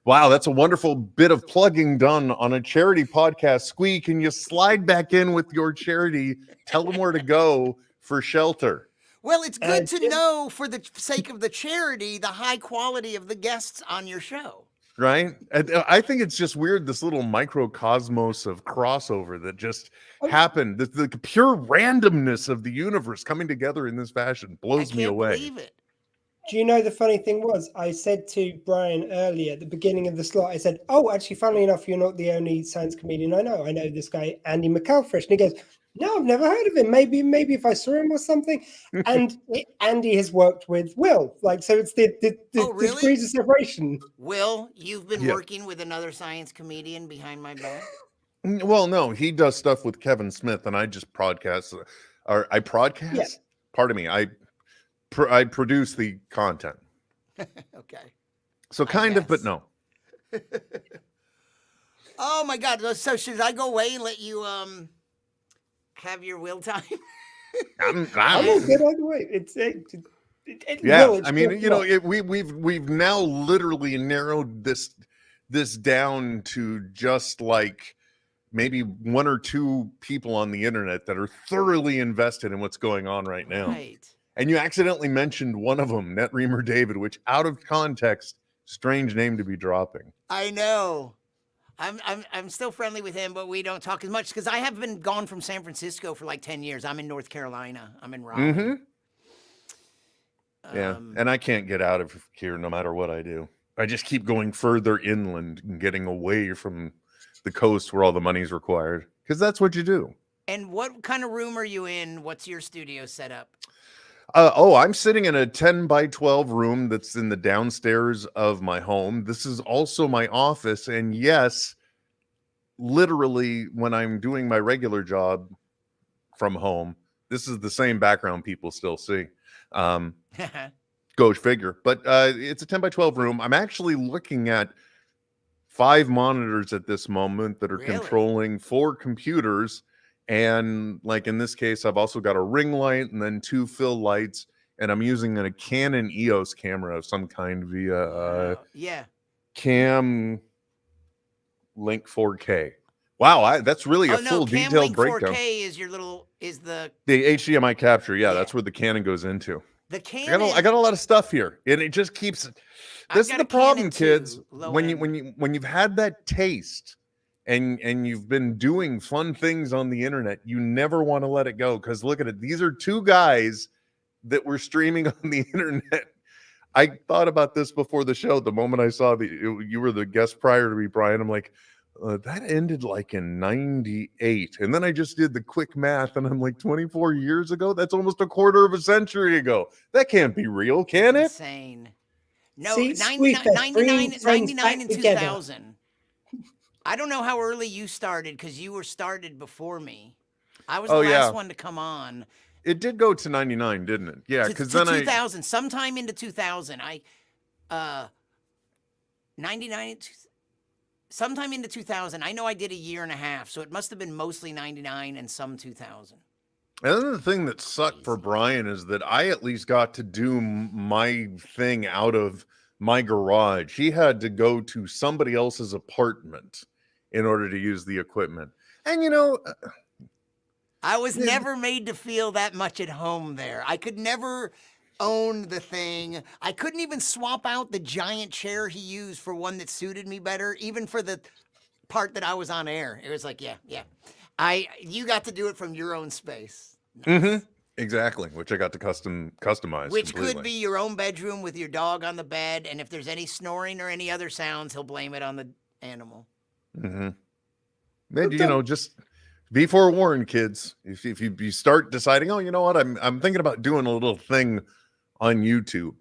wow, that's a wonderful bit of plugging done on a charity podcast. Squee, can you slide back in with your charity? Tell them where to go for shelter. Well, it's good to know, for the sake of the charity, the high quality of the guests on your show. right? I think it's just weird, this little microcosmos of crossover that just happened. The pure randomness of the universe coming together in this fashion blows me away. Believe it. Do you know the funny thing was, I said to Brian earlier at the beginning of the slot, I said, "Oh, actually, funnily enough, you're not the only science comedian I know. I know this guy, Andy McAlfresh." And he goes, "No, I've never heard of him. Maybe if I saw him or something." And Andy has worked with Will, like, so it's the degrees of separation. Will, you've been working with another science comedian behind my back? Well, no, he does stuff with Kevin Smith, and I just broadcast, or I broadcast. Yeah. Pardon me, I produce the content. Okay. So kind of, but no. Oh my God! So should I go away and let you have your will time? I'm all good either way. Yeah, Will, I mean, you know, we've now literally narrowed this down to just like maybe one or two people on the internet that are thoroughly invested in what's going on right now. Right. And you accidentally mentioned one of them, Netreamer David, which out of context, strange name to be dropping. I know. I'm still friendly with him, but we don't talk as much because I have been gone from San Francisco for like 10 years. I'm in North Carolina. I'm in Raleigh. Mm-hmm. Yeah, and I can't get out of here no matter what I do. I just keep going further inland and getting away from the coast where all the money's required, because that's what you do. And what kind of room are you in? What's your studio set up? I'm sitting in a 10 by 12 room that's in the downstairs of my home. This is also my office. And yes, literally, when I'm doing my regular job from home, this is the same background people still see. Go figure. But it's a 10 by 12 room. I'm actually looking at 5 monitors at this moment that are controlling 4 computers. And like in this case, I've also got a ring light and then 2 fill lights, and I'm using a Canon EOS camera of some kind via Cam Link 4K. Wow, that's really a full Cam detailed Link breakdown. 4K is the HDMI capture. Yeah, that's where the Canon goes into. The Canon. I got a lot of stuff here, and it just keeps. This is the problem, kids. When you've had that taste. And you've been doing fun things on the internet, you never want to let it go, because look at it. These are 2 guys that were streaming on the internet. I thought about this before the show. The moment I saw you were the guest prior to me, Brian, I'm like, that ended like in 98. And then I just did the quick math, and I'm like, 24 years ago? That's almost a quarter of a century ago. That can't be real, can it? Insane. No, 99 and 2000. I don't know how early you started, because you were started before me. I was the last one to come on. It did go to 99, didn't it? Yeah, because then 2000, sometime into 2000. 99, sometime into 2000. I know I did a year and a half, so it must have been mostly 99 and some 2000. And then the thing that sucked for Brian is that I at least got to do my thing out of my garage. He had to go to somebody else's apartment in order to use the equipment. And, you know, I was never made to feel that much at home there. I could never own the thing. I couldn't even swap out the giant chair he used for one that suited me better, even for the part that I was on air. It was like, yeah. You got to do it from your own space. Nice. Mm-hmm. Exactly, which I got to customize. Which completely. could be your own bedroom with your dog on the bed, and if there's any snoring or any other sounds, he'll blame it on the animal. Mm-hmm. Then, you know, just be forewarned, kids. If you start deciding, oh, you know what, I'm thinking about doing a little thing on YouTube,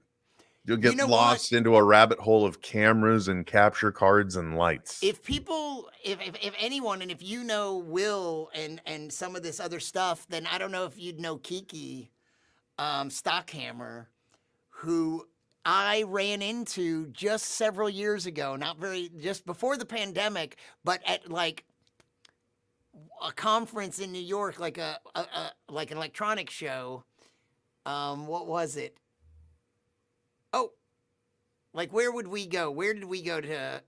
you'll get lost into a rabbit hole of cameras and capture cards and lights. If people, if anyone, and if you know Will and some of this other stuff, then I don't know if you'd know Kiki Stockhammer, who I ran into just several years ago, just before the pandemic, but at like a conference in New York, like like an electronics show. What was it? Oh, like where would we go? Where did we go to?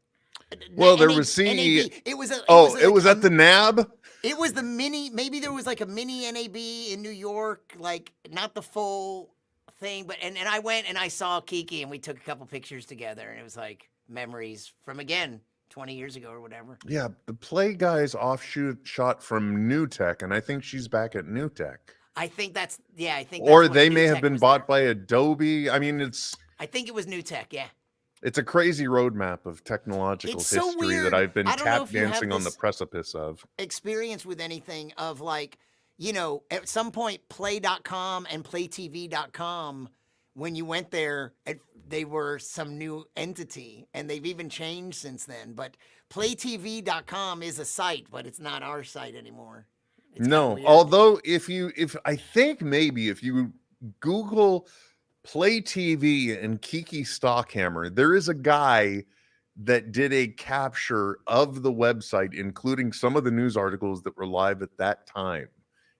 Well, there was NAB. it was at the NAB. It was the mini. Maybe there was like a mini NAB in New York, like not the full thing, but and I went and I saw Kiki and we took a couple pictures together, and it was like, memories from, again, 20 years ago or whatever. Yeah, the Play Guys offshoot shot from New Tech, and I think she's back at New Tech. I think that's, yeah, I think Or that's they when may New have Tech been was bought by Adobe. I mean, I think it was New Tech, yeah. it's a crazy roadmap of technological It's so history that weird. I've been I don't know tap if you have dancing on the this precipice of. experience with anything of like, you know, at some point play.com and playtv.com, when you went there, they were some new entity, and they've even changed since then. But playtv.com is a site, but it's not our site anymore. No, although if I think maybe if you Google Play TV and Kiki Stockhammer, there is a guy that did a capture of the website, including some of the news articles that were live at that time.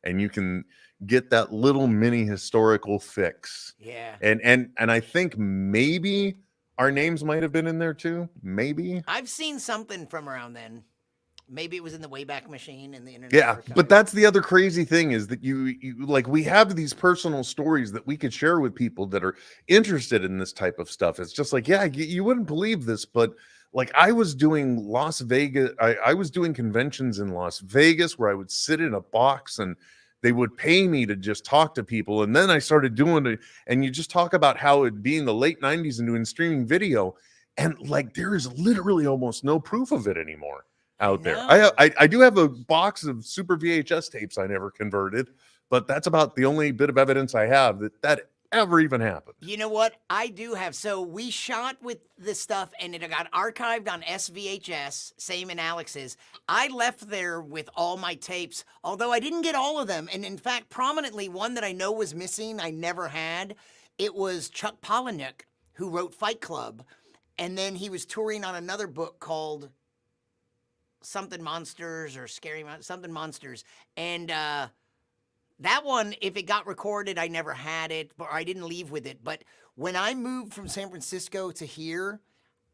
And you can get that little mini historical fix. Yeah. And I think maybe our names might have been in there too. Maybe. I've seen something from around then. Maybe it was in the Wayback Machine and the Internet Yeah, Archive. but that's the other crazy thing is that you like we have these personal stories that we could share with people that are interested in this type of stuff. It's just like, yeah, you wouldn't believe this, but like I was doing Las Vegas, I was doing conventions in Las Vegas where I would sit in a box and they would pay me to just talk to people. And then I started doing it, and you just talk about how it being the late 90s and doing streaming video, and like there is literally almost no proof of it anymore out there. I do have a box of super VHS tapes I never converted, but that's about the only bit of evidence I have that ever even happened. You know what? I do have. So we shot with this stuff, and it got archived on SVHS, same in Alex's. I left there with all my tapes, although I didn't get all of them. And in fact, prominently, one that I know was missing, I never had. It was Chuck Palahniuk, who wrote Fight Club. And then he was touring on another book called something Monsters or something Monsters. And that one, if it got recorded, I never had it, or I didn't leave with it. But when I moved from San Francisco to here,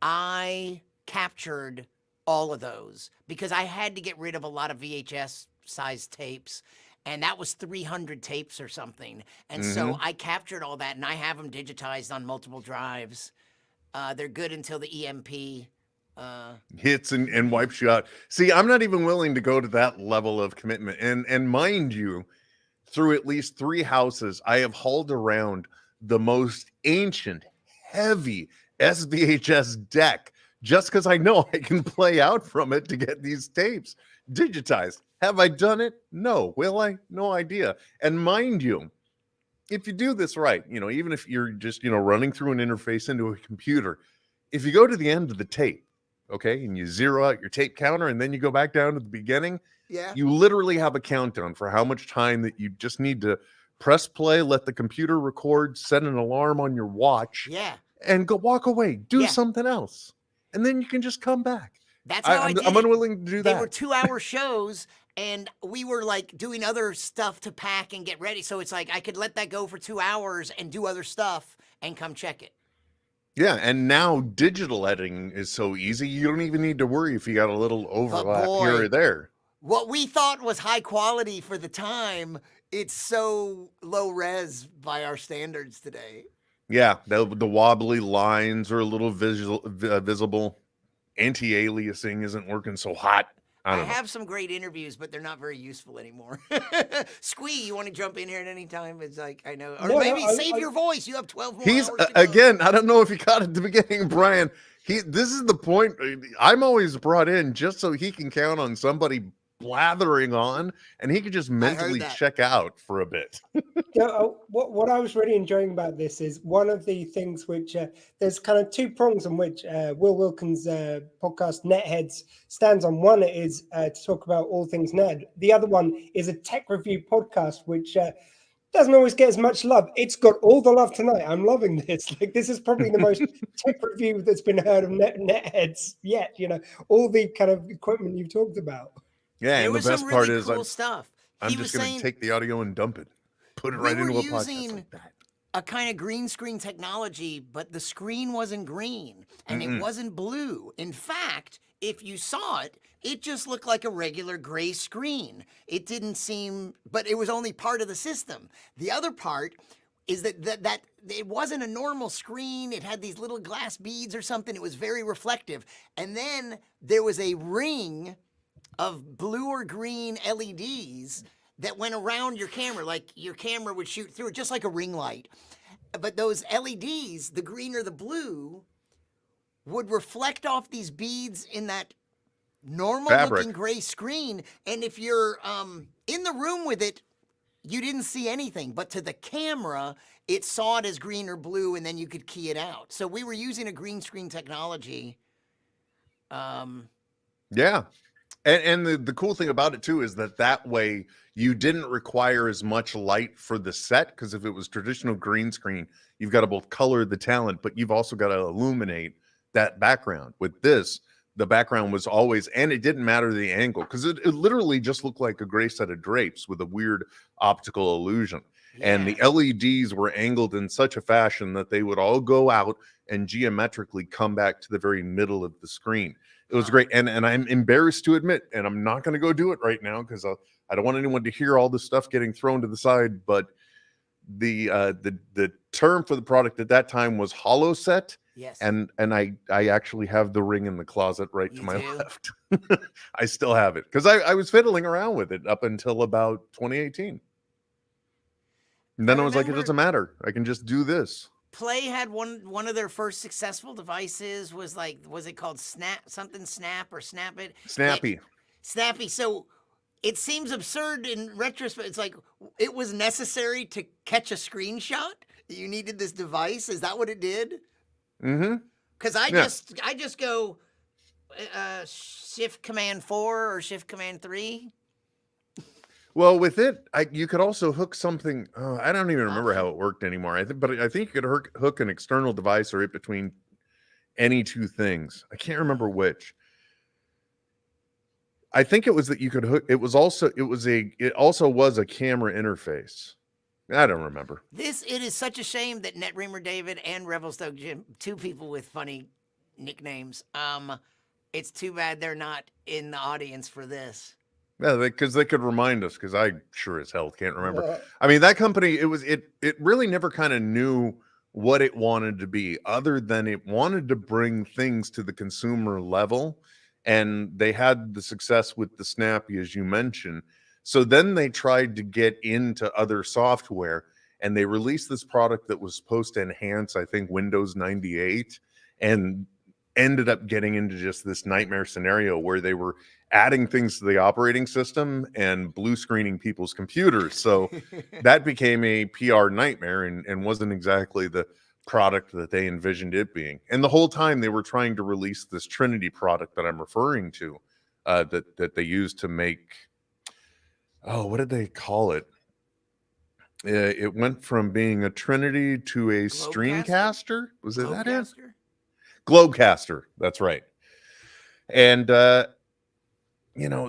I captured all of those because I had to get rid of a lot of VHS sized tapes. And that was 300 tapes or something. And so I captured all that, and I have them digitized on multiple drives. They're good until the EMP hits and wipes you out. See, I'm not even willing to go to that level of commitment. And mind you, through at least 3 houses, I have hauled around the most ancient, heavy SVHS deck just because I know I can play out from it to get these tapes digitized. Have I done it? No. Will I? No idea. And mind you, if you do this right, even if you're just, running through an interface into a computer, if you go to the end of the tape, okay, and you zero out your tape counter and then you go back down to the beginning, you literally have a countdown for how much time that you just need to press play, let the computer record, set an alarm on your watch, and go walk away, do something else. And then you can just come back. That's how I did I'm it. unwilling to do They that. were 2-hour shows, and we were like doing other stuff to pack and get ready. So it's like I could let that go for 2 hours and do other stuff and come check it. Yeah, and now digital editing is so easy, you don't even need to worry if you got a little overlap here or there. What we thought was high quality for the time, it's so low res by our standards today. Yeah, the wobbly lines are a little visible. Anti-aliasing isn't working so hot. I don't know. have some great interviews, but they're not very useful anymore. Squee, you want to jump in here at any time? It's like, I know. Or No, maybe no, save your voice. You have 12 more He's hours to go. again, I don't know if you caught it at the beginning, Brian. This is the point. I'm always brought in just so he can count on somebody blathering on, and he could just mentally check out for a bit. What I was really enjoying about this is one of the things which there's kind of 2 prongs on which Will Wilkins' podcast Netheads stands on. One is to talk about all things nerd. The other one is a tech review podcast, which doesn't always get as much love. It's got all the love tonight. I'm loving this. Like, this is probably the most tech review that's been heard of Netheads yet. All the kind of equipment you've talked about. Yeah, and the best part is cool stuff. I'm just going to take the audio and dump it, put it right into a podcast like that. A kind of green screen technology, but the screen wasn't green and it wasn't blue. In fact, if you saw it, it just looked like a regular gray screen. It didn't seem, but it was only part of the system. The other part, is that it wasn't a normal screen. It had these little glass beads or something. It was very reflective. And then there was a ring of blue or green LEDs that went around your camera, like your camera would shoot through it, just like a ring light. But those LEDs, the green or the blue, would reflect off these beads in that normal looking gray screen. And if you're in the room with it, you didn't see anything, but to the camera, it saw it as green or blue, and then you could key it out. So we were using a green screen technology. Yeah. And the cool thing about it too is that way you didn't require as much light for the set, because if it was traditional green screen, you've got to both color the talent, but you've also got to illuminate that background. With this, the background was always, and it didn't matter the angle, because it literally just looked like a gray set of drapes with a weird optical illusion. Yeah. And the LEDs were angled in such a fashion that they would all go out and geometrically come back to the very middle of the screen. It was great. And I'm embarrassed to admit, and I'm not going to go do it right now because I don't want anyone to hear all this stuff getting thrown to the side, but the term for the product at that time was hollow set. Yes. And I actually have the ring in the closet right to my left. I still have it because I was fiddling around with it up until about 2018. And then I was like, it doesn't matter. I can just do this. Play had one of their first successful devices was it called Snap or Snap It? Snappy. Snappy. So it seems absurd in retrospect. It's like it was necessary to catch a screenshot. You needed this device. Is that what it did? Mm-hmm. Because I just go Shift Command 4 or Shift Command 3. Well, with it, you could also hook something. I don't even remember how it worked anymore. But I think you could hook an external device or it between any two things. I can't remember which. I think it was that you could hook. It also was a camera interface. I don't remember. It is such a shame that NetReamer David and Rebel Stoke Jim, two people with funny nicknames. It's too bad they're not in the audience for this. Yeah, because they could remind us, because I sure as hell can't remember. I mean, that company, it really never kind of knew what it wanted to be, other than it wanted to bring things to the consumer level. And they had the success with the Snappy, as you mentioned. So then they tried to get into other software, and they released this product that was supposed to enhance, I think, Windows 98, and ended up getting into just this nightmare scenario where they were adding things to the operating system and blue screening people's computers. So that became a PR nightmare and wasn't exactly the product that they envisioned it being. And the whole time they were trying to release this Trinity product that I'm referring to, that they used to make, what did they call it? It went from being a Trinity to a Streamcaster. Was it that it? Globecaster. That's right. And,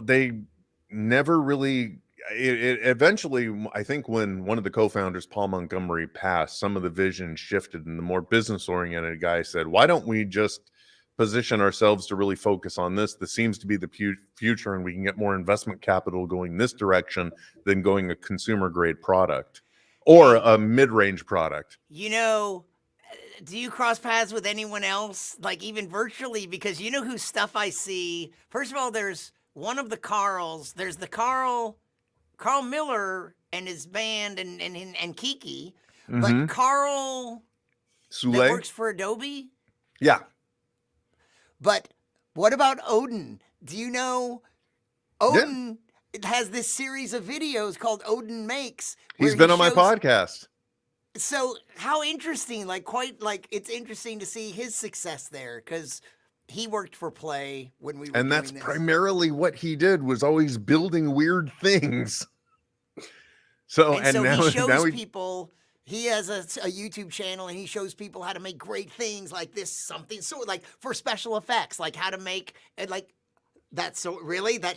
they never really, it eventually, I think when one of the co-founders, Paul Montgomery, passed, some of the vision shifted, and the more business-oriented guy said, why don't we just position ourselves to really focus on this? This seems to be the future, and we can get more investment capital going this direction than going a consumer-grade product or a mid-range product. Do you cross paths with anyone else, like even virtually? Because you know whose stuff I see. First of all, there's one of the Carls. There's the Carl Miller and his band and Kiki. Mm-hmm. But Carl Soule that works for Adobe? Yeah. But what about Odin? Do you know Odin has this series of videos called Odin Makes? He's been on my podcast. So how interesting, it's interesting to see his success there, because he worked for Play when we were and that's primarily what he did, was always building weird things. So now he shows people, he has a YouTube channel, and he shows people how to make great things like this, something sort like for special effects, like how to make that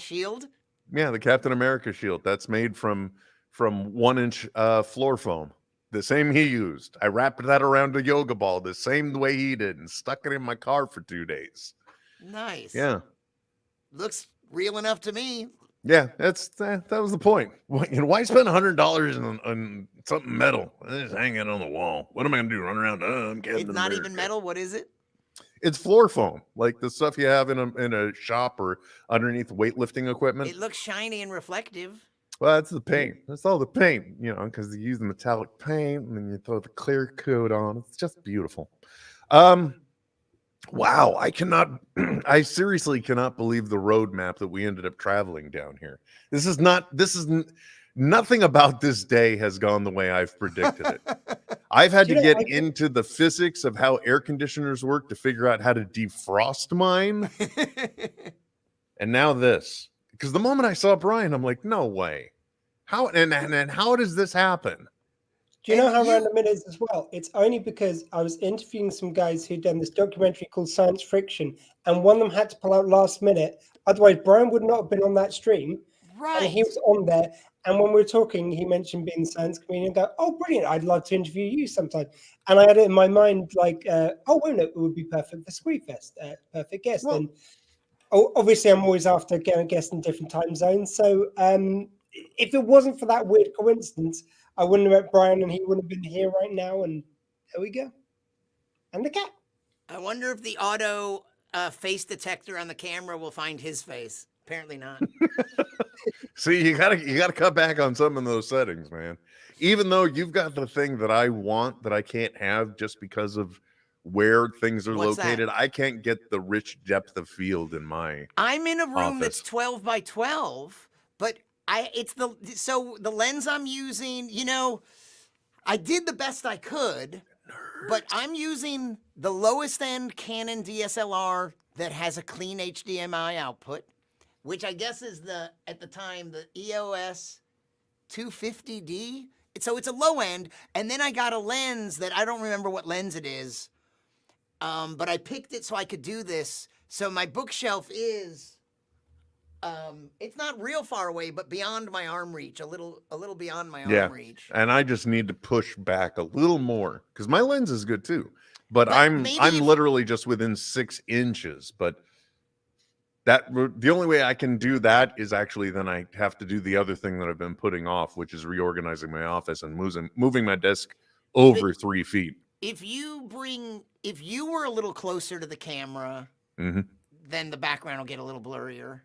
shield. Yeah, the Captain America shield that's made from 1-inch floor foam. The same he used. I wrapped that around a yoga ball the same way he did and stuck it in my car for 2 days. Nice. Yeah. Looks real enough to me. Yeah, that was the point. Why spend $100 on something metal. It's hanging on the wall. What am I gonna do? Run around? I'm Captain It's not America. even metal. What is it? It's floor foam, like the stuff you have in a shop or underneath weightlifting equipment. It looks shiny and reflective. Well, that's the paint. That's all the paint, because you use the metallic paint and then you throw the clear coat on. It's just beautiful. Wow, I seriously cannot believe the roadmap that we ended up traveling down here. Nothing about this day has gone the way I've predicted it. I've had to get into the physics of how air conditioners work to figure out how to defrost mine. And now this. Because the moment I saw Brian, I'm like, no way. How and how does this happen? Do you know how random it is as well? It's only because I was interviewing some guys who'd done this documentary called Science Friction, and one of them had to pull out last minute. Otherwise, Brian would not have been on that stream. Right. And he was on there. And when we were talking, he mentioned being a science comedian. And go, oh, brilliant! I'd love to interview you sometime. And I had it in my mind, like, oh, won't it? It would be perfect for Squeefest, perfect guest. Well, and obviously, I'm always after getting a guest in different time zones. So if it wasn't for that weird coincidence, I wouldn't have met Brian, and he wouldn't have been here right now. And there we go. And the cat. I wonder if the auto face detector on the camera will find his face. Apparently not. See, you gotta cut back on some of those settings, man. Even though you've got the thing that I want that I can't have just because of where things are located, I can't get the rich depth of field in my. I'm in a room office. That's 12 by 12, but the lens I'm using. I did the best I could, but I'm using the lowest end Canon DSLR that has a clean HDMI output, which I guess is at the time the EOS 250D. So it's a low end, and then I got a lens that I don't remember what lens it is, but I picked it so I could do this. So my bookshelf is, it's not real far away, but beyond my arm reach, a little beyond my arm reach. And I just need to push back a little more because my lens is good too, but I'm literally just within 6 inches, but. The only way I can do that is actually then I have to do the other thing that I've been putting off, which is reorganizing my office and moving my desk over 3 feet. If you were a little closer to the camera, then the background will get a little blurrier.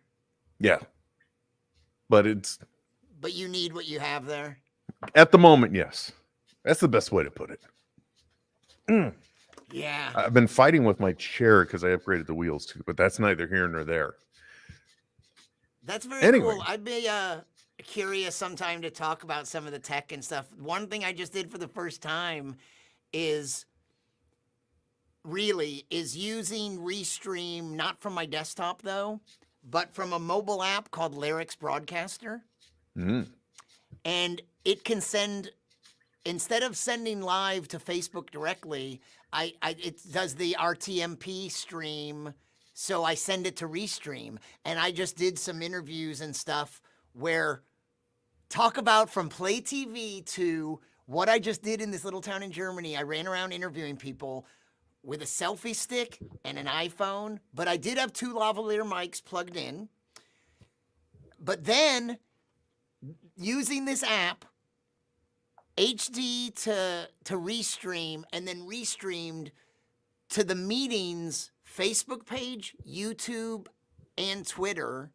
Yeah. But you need what you have there? At the moment, yes. That's the best way to put it. Yeah. I've been fighting with my chair because I upgraded the wheels too, but that's neither here nor there. That's very cool. I'd be curious sometime to talk about some of the tech and stuff. One thing I just did for the first time is using Restream, not from my desktop though, but from a mobile app called Lyrics Broadcaster. And it can send, instead of sending live to Facebook directly, it does the RTMP stream, so I send it to Restream. And I just did some interviews and stuff where talk about from Play TV to what I just did in this little town in Germany. I ran around interviewing people with a selfie stick and an iPhone, but I did have 2 lavalier mics plugged in. But then using this app, HD to Restream, and then Restreamed to the meetings Facebook page, YouTube, and Twitter,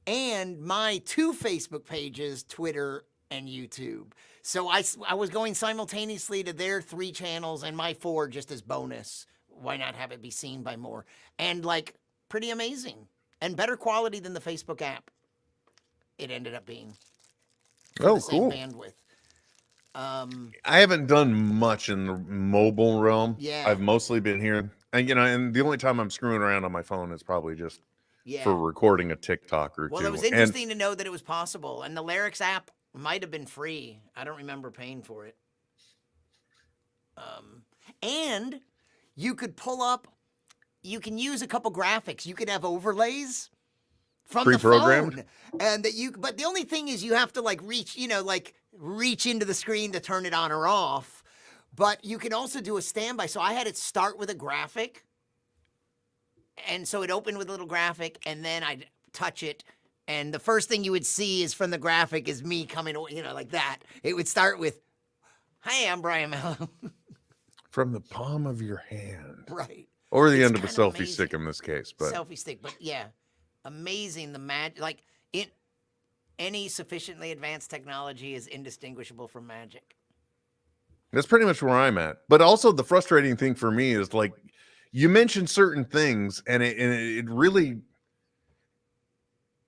and my 2 Facebook pages, Twitter and YouTube. So I was going simultaneously to their 3 channels and my 4 just as bonus. Why not have it be seen by more? And pretty amazing and better quality than the Facebook app. It ended up being. Oh, cool. Bandwidth. I haven't done much in the mobile realm. Yeah. I've mostly been here. And the only time I'm screwing around on my phone is probably just for recording a TikTok or 2. Well, it was interesting to know that it was possible. And the Lyrics app might have been free. I don't remember paying for it. And you could pull up, you can use a couple graphics. You could have overlays from the phone. And but the only thing is you have to reach into the screen to turn it on or off. But you can also do a standby. So I had it start with a graphic. And so it opened with a little graphic, and then I'd touch it. And the first thing you would see is from the graphic is me coming, like that. It would start with, Hi, I'm Brian Malow. From the palm of your hand. Right. Or the It's end of a kind of selfie stick in this case. But selfie stick, but yeah, amazing. The magic, like any sufficiently advanced technology is indistinguishable from magic. that's pretty much where I'm at. But also the frustrating thing for me is like you mentioned certain things and it really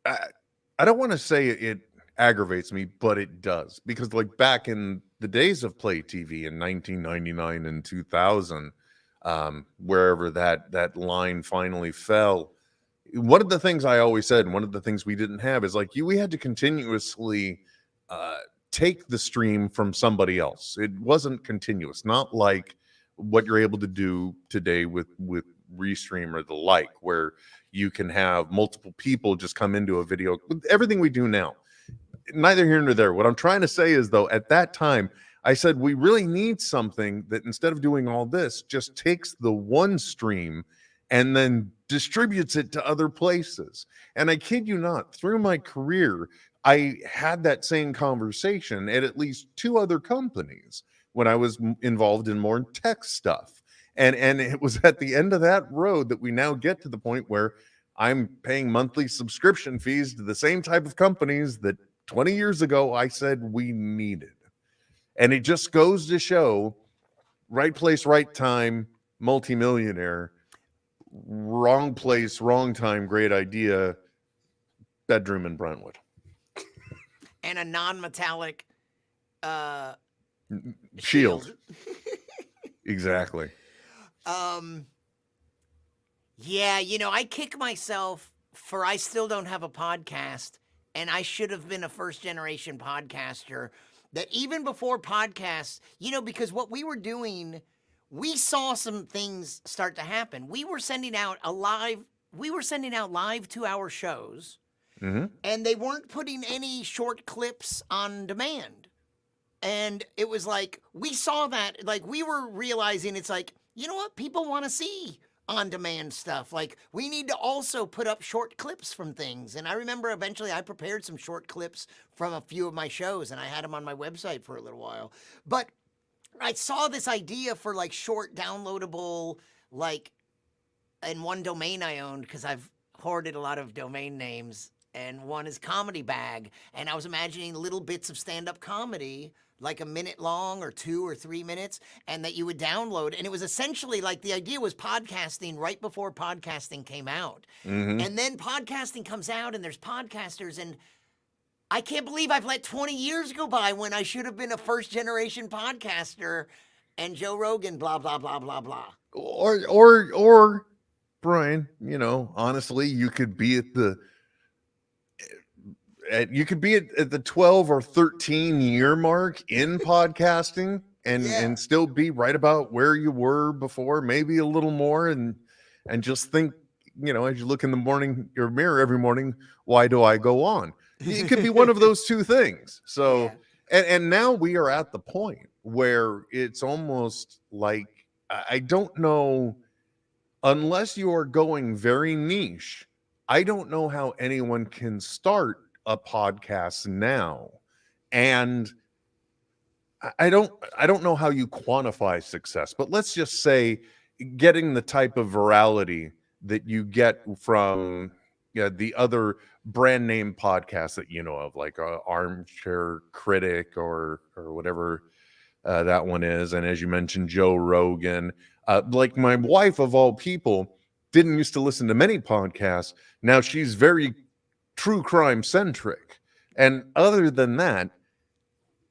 I don't want to say it aggravates me, but it does. Because like back in the days of Play TV in 1999 and 2000, wherever that line finally fell, one of the things I always said, and one of the things we didn't have is like we had to continuously take the stream from somebody else. It wasn't continuous, not like what you're able to do today with Restream or the like, where you can have multiple people just come into a video. With everything we do now, neither here nor there. What I'm trying to say is, though, at that time, I said we really need something that instead of doing all this, just takes the one stream and then distributes it to other places. And I kid you not, through my career, I had that same conversation at least 2 other companies when I was involved in more tech stuff. And it was at the end of that road that we now get to the point where I'm paying monthly subscription fees to the same type of companies that 20 years ago I said we needed. And it just goes to show, right place, right time, multimillionaire, wrong place, wrong time, great idea, bedroom in Brentwood. And a non-metallic Shield. Exactly. Yeah, I kick myself for I still don't have a podcast, and I should have been a first-generation podcaster. That even before podcasts, because what we were doing, we saw some things start to happen. We were sending out live 2-hour shows, and they weren't putting any short clips on demand. And it was like, we saw that, like, we were realizing it's like, you know what? People want to see on-demand stuff. Like, we need to also put up short clips from things. And I remember eventually I prepared some short clips from a few of my shows, and I had them on my website for a little while. But I saw this idea for, like, short downloadable, like, and one domain I owned, because I've hoarded a lot of domain names, and one is Comedy Bag. And I was imagining little bits of stand-up comedy, like a minute long or 2 or 3 minutes, and that you would download. And it was essentially like the idea was podcasting right before podcasting came out. And then podcasting comes out and there's podcasters, and I can't believe I've let 20 years go by when I should have been a first generation podcaster and Joe Rogan, blah, blah, blah, blah, blah. Or Brian, honestly, you could be at the 12 or 13 year mark in podcasting and still be right about where you were before, maybe a little more, and just think, as you look in the morning, your mirror every morning, why do I go on? It could be one of those two things. So, and now we are at the point where it's almost like, I don't know, unless you are going very niche, I don't know how anyone can start a podcast now. And I don't know how you quantify success, but let's just say getting the type of virality that you get from the other brand name podcasts that you know of, like Armchair Critic or whatever that one is. And as you mentioned, Joe Rogan, like my wife of all people didn't used to listen to many podcasts. Now she's very true crime centric. And other than that,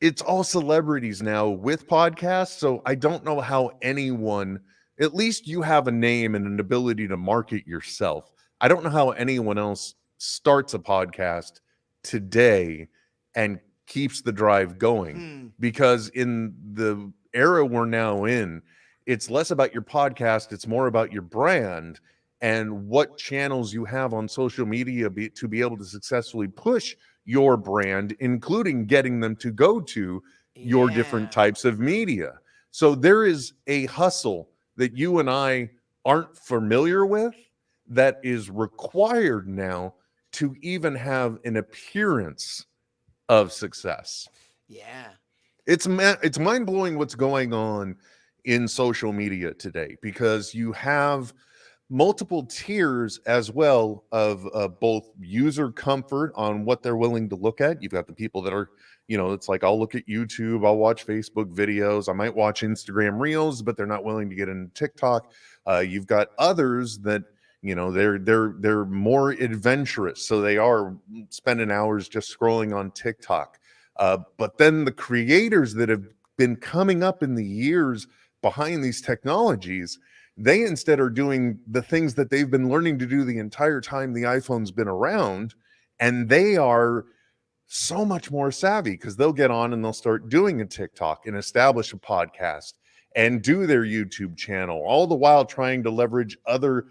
it's all celebrities now with podcasts. So I don't know how anyone, at least you have a name and an ability to market yourself. I don't know how anyone else starts a podcast today and keeps the drive going, because in the era we're now in, it's less about your podcast. It's more about your brand and what channels you have on social media to be able to successfully push your brand, including getting them to go to your different types of media. So there is a hustle that you and I aren't familiar with that is required now to even have an appearance of success. Yeah. It's mind blowing what's going on in social media today, because you have multiple tiers as well of both user comfort on what they're willing to look at. You've got the people that are, it's like, I'll look at YouTube, I'll watch Facebook videos, I might watch Instagram Reels, but they're not willing to get into TikTok. You've got others that, they're more adventurous, so they are spending hours just scrolling on TikTok. But then the creators that have been coming up in the years behind these technologies, they instead are doing the things that they've been learning to do the entire time the iPhone's been around, and they are so much more savvy, because they'll get on and they'll start doing a TikTok and establish a podcast and do their YouTube channel, all the while trying to leverage other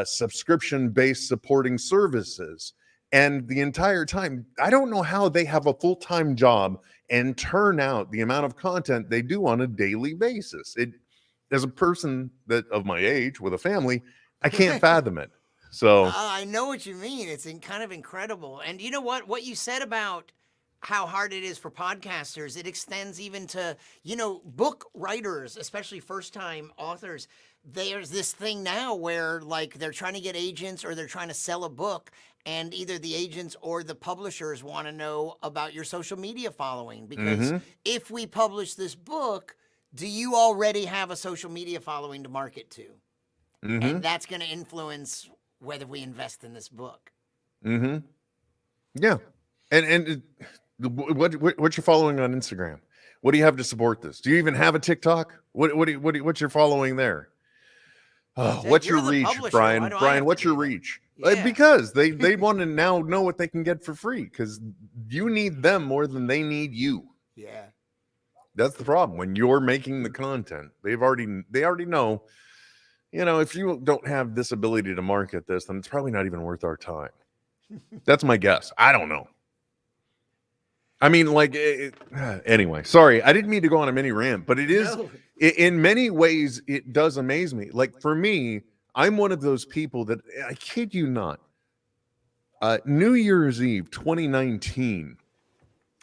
subscription-based supporting services. And the entire time, I don't know how they have a full-time job and turn out the amount of content they do on a daily basis. As a person that of my age with a family, I can't fathom it. So I know what you mean. It's kind of incredible. And you know what you said about how hard it is for podcasters, it extends even to, book writers, especially first-time authors. There's this thing now where, like, they're trying to get agents or they're trying to sell a book, and either the agents or the publishers want to know about your social media following, because if we publish this book, do you already have a social media following to market to? And that's going to influence whether we invest in this book. Yeah. And what's your following on Instagram? What do you have to support this? Do you even have a TikTok? What's your following there? What's your reach, Brian? Brian, what's your reach? Because they want to now know what they can get for free, because you need them more than they need you. Yeah. That's the problem. When you're making the content, they already know, if you don't have this ability to market this, then it's probably not even worth our time. That's my guess. I don't know. I mean, anyway, sorry, I didn't mean to go on a mini rant, but it is, in many ways, it does amaze me. Like, for me, I'm one of those people that, I kid you not, New Year's Eve 2019,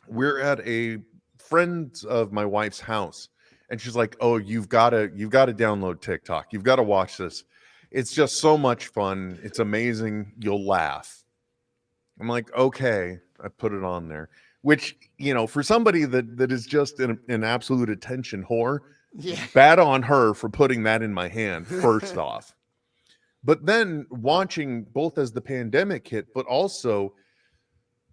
we're at a friend of my wife's house, and she's like, "Oh, you've got to download TikTok. You've got to watch this. It's just so much fun. It's amazing. You'll laugh." I'm like, "Okay." I put it on there, which, for somebody that is just an absolute attention whore, bad on her for putting that in my hand, first off. But then watching, both as the pandemic hit, but also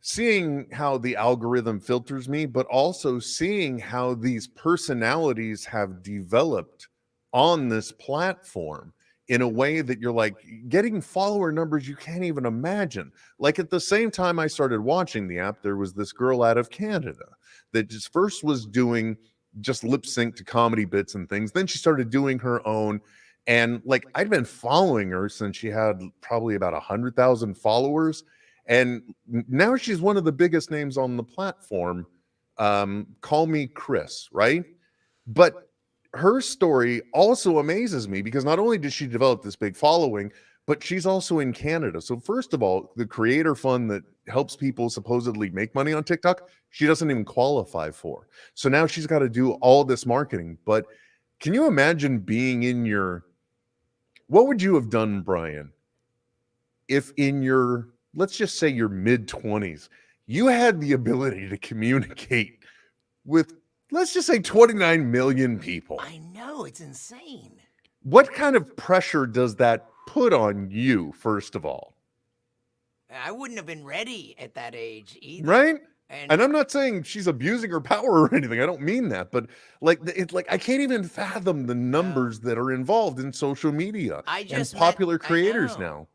seeing how the algorithm filters me, but also seeing how these personalities have developed on this platform in a way that you're like getting follower numbers you can't even imagine. Like, at the same time I started watching the app, there was this girl out of Canada that just first was doing just lip sync to comedy bits and things. Then she started doing her own. And like, I'd been following her since she had probably about 100,000 followers. And now she's one of the biggest names on the platform. Call me Chris, right? But her story also amazes me, because not only did she develop this big following, but she's also in Canada. So first of all, the creator fund that helps people supposedly make money on TikTok, she doesn't even qualify for. So now she's got to do all this marketing. But can you imagine being in what would you have done, Brian, if in your, let's just say your mid-20s, you had the ability to communicate with, let's just say, 29 million people? I know, it's insane. What kind of pressure does that put on you, first of all? I wouldn't have been ready at that age either. Right? And I'm not saying she's abusing her power or anything. I don't mean that. But it's like, I can't even fathom the numbers that are involved in social media and popular creators now.